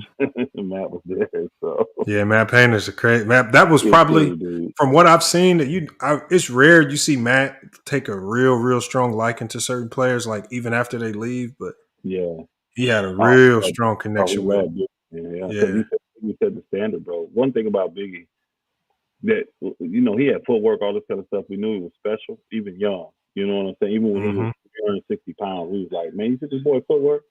Matt was there. So yeah, Matt Painter's a crazy Matt. That was He's probably cool, dude. from what I've seen that it's rare you see Matt take a real strong liking to certain players, like even after they leave. But yeah, he had a oh, real he strong connection with him. Yeah, because Yeah. he set the standard, bro. One thing about Biggie that he had footwork, all this kind of stuff. We knew he was special, even young. You know what I'm saying? Even when he was 360 pounds, we was like, man, you see this boy footwork?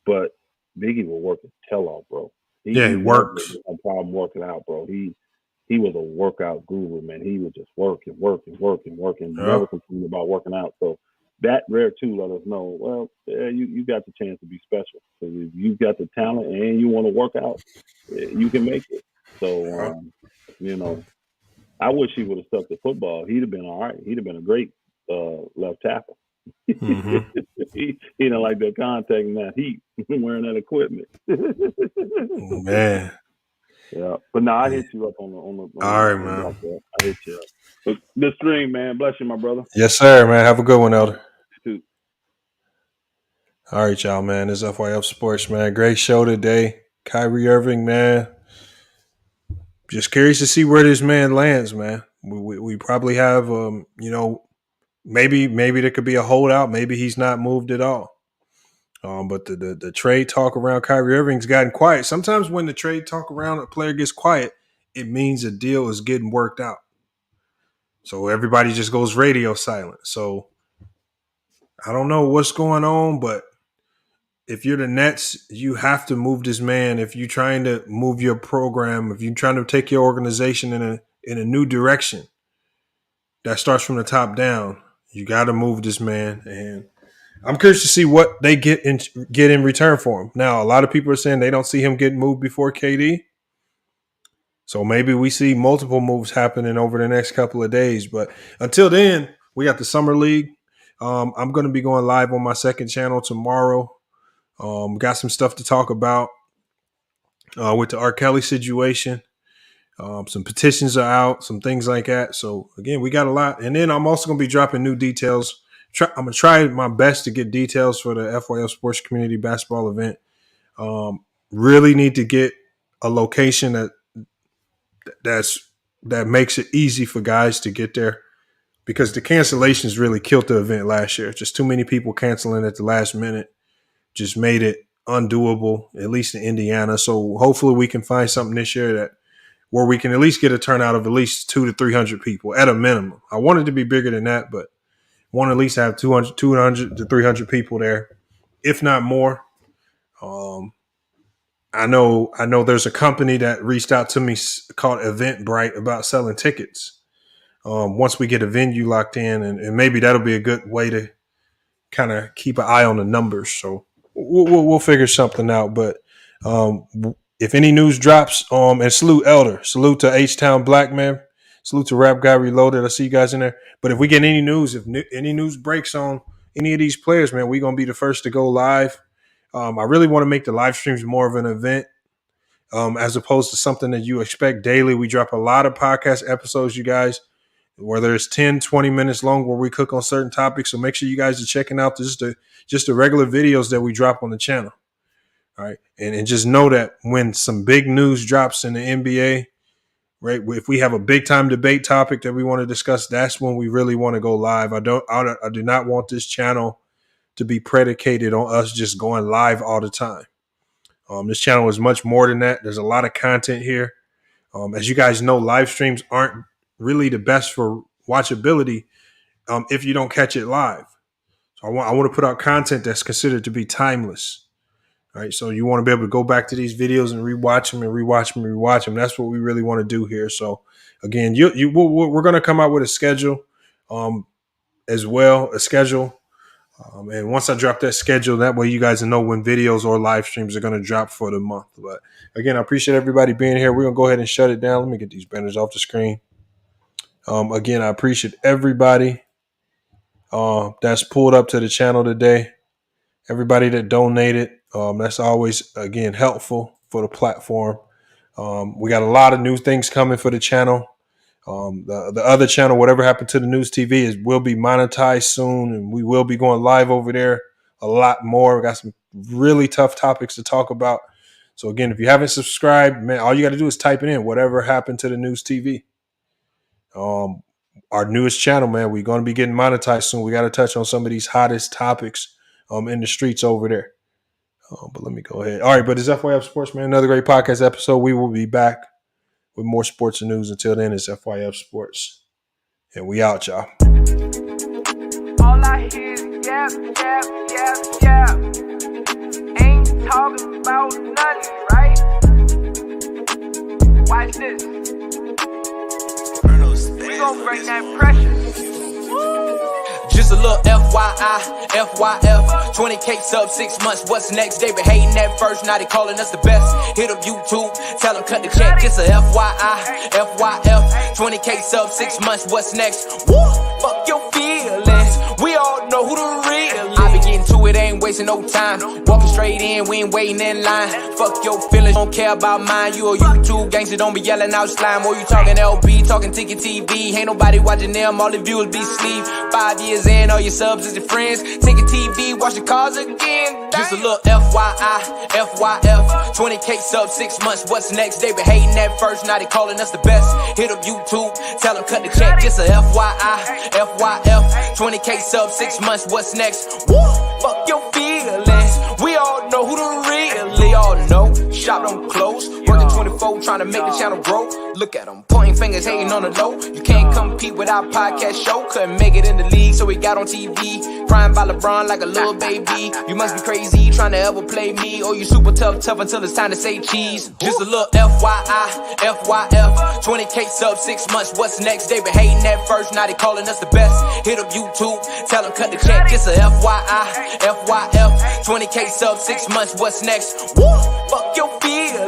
But Biggie will work his tail off, bro. He never works. had no problem working out, bro. He was a workout guru, man. He would just work and never complain about working out. So that rare too let us know, well, yeah, you got the chance to be special. Because if you got the talent and you want to work out, you can make it. So, I wish he would have stuck to football. He'd have been all right. He'd have been a great left tackle. He didn't like that contact and that heat wearing that equipment. Man. Yeah, but no, I hit you up on the all right, man. I hit you up. But good stream, man. Bless you, my brother. Yes, sir, man. Have a good one, Elder. You too. All right, y'all, man. This is FYF Sports, man. Great show today. Kyrie Irving, man. Just curious to see where this man lands, man. We probably have, maybe there could be a holdout. Maybe he's not moved at all. But the trade talk around Kyrie Irving's gotten quiet. Sometimes when the trade talk around a player gets quiet, it means a deal is getting worked out. So everybody just goes radio silent. So I don't know what's going on, but if you're the Nets, you have to move this man. If you're trying to move your program, if you're trying to take your organization in a new direction that starts from the top down, you got to move this man. And I'm curious to see what they get in return for him. Now, a lot of people are saying they don't see him getting moved before KD. So maybe we see multiple moves happening over the next couple of days. But until then, we got the Summer League. I'm going to be going live on my second channel tomorrow. Got some stuff to talk about with the R. Kelly situation. Some petitions are out, some things like that. So, again, we got a lot. And then I'm also going to be dropping new details. I'm going to try my best to get details for the FYF Sports Community Basketball event. Really need to get a location that makes it easy for guys to get there, because the cancellations really killed the event last year. Just too many people canceling at the last minute just made it undoable, at least in Indiana. So hopefully we can find something this year where we can at least get a turnout of at least 200 to 300 people at a minimum. I want it to be bigger than that, but want to at least have 200 to 300 people there, if not more. I know there's a company that reached out to me called Eventbrite about selling tickets. Once we get a venue locked in, and maybe that'll be a good way to kind of keep an eye on the numbers. So we'll figure something out. But if any news drops, and salute Elder, salute to H-Town Black Man, salute to Rap Guy Reloaded. I see you guys in there. But if we get any news, any news breaks on any of these players, man, we're going to be the first to go live. I really want to make the live streams more of an event, as opposed to something that you expect daily. We drop a lot of podcast episodes, you guys, whether it's 10, 20 minutes long, where we cook on certain topics. So make sure you guys are checking out just the regular videos that we drop on the channel. All right. And just know that when some big news drops in the NBA, right, if we have a big time debate topic that we want to discuss, that's when we really want to go live. I do not want this channel to be predicated on us just going live all the time. This channel is much more than that. There's a lot of content here. As you guys know, live streams aren't really the best for watchability if you don't catch it live. So I want to put out content that's considered to be timeless. All right, so you want to be able to go back to these videos and rewatch them. That's what we really want to do here. So again, we're going to come out with a schedule as well, and once I drop that schedule, that way you guys know when videos or live streams are going to drop for the month. But again, I appreciate everybody being here. We're going to go ahead and shut it down. Let me get these banners off the screen. Again, I appreciate everybody that's pulled up to the channel today. Everybody that donated. That's always, again, helpful for the platform. We got a lot of new things coming for the channel. The other channel, whatever happened to the news TV, will be monetized soon, and we will be going live over there a lot more. We got some really tough topics to talk about. So again, if you haven't subscribed, man, all you got to do is type it in. Whatever happened to the News TV? Our newest channel, man. We're going to be getting monetized soon. We got to touch on some of these hottest topics in the streets over there. But let me go ahead. All right, but it's FYF Sports, man. Another great podcast episode. We will be back with more sports and news. Until then, it's FYF Sports. And we out, y'all. All I hear is yap, yap, yap, yap. Ain't talking about nothing, right? Watch this. We gon' bring that pressure. Just a little FYI, FYF. 20K sub 6 months. What's next? They been hating at first. Now they calling us the best. Hit up YouTube. Tell them cut the check. Just a FYI, FYF. 20K sub 6 months. What's next? Woo! Fuck your feelings. We all know who the real is. I be getting to it. Ain't wasting no time. Walking straight in. We ain't waiting in line. Fuck your feelings. Don't care about mine. You a YouTube gangster. Don't be yelling out slime. Or you talking LB. Talking Ticket TV. Ain't nobody watching them. All the viewers be sleep. 5 years in, all your subs is your friends. Take a TV, watch the cars again. Just a little FYI, FYF. 20K sub 6 months. What's next? They been hating at first. Now they calling us the best. Hit up YouTube, tell them cut the check. Just a FYI, FYF. 20K sub 6 months. What's next? Woo! Fuck your feelings. We all know who the real. They all know. Shop don't close. Working 24, trying to make the channel grow. Look at them, pointing fingers, hating on the low. You can't compete with our podcast show. Couldn't make it in the league, so we got on TV. Crying by LeBron like a little baby. You must be crazy, trying to ever play me. Or you super tough until it's time to say cheese. Just a little FYI, FYF. 20K sub 6 months. What's next? They been hating at first. Now they calling us the best. Hit up YouTube, tell them cut the check. Just a FYI, FYF. 20K sub 6 months. What's next? Woo! Fuck your feelings.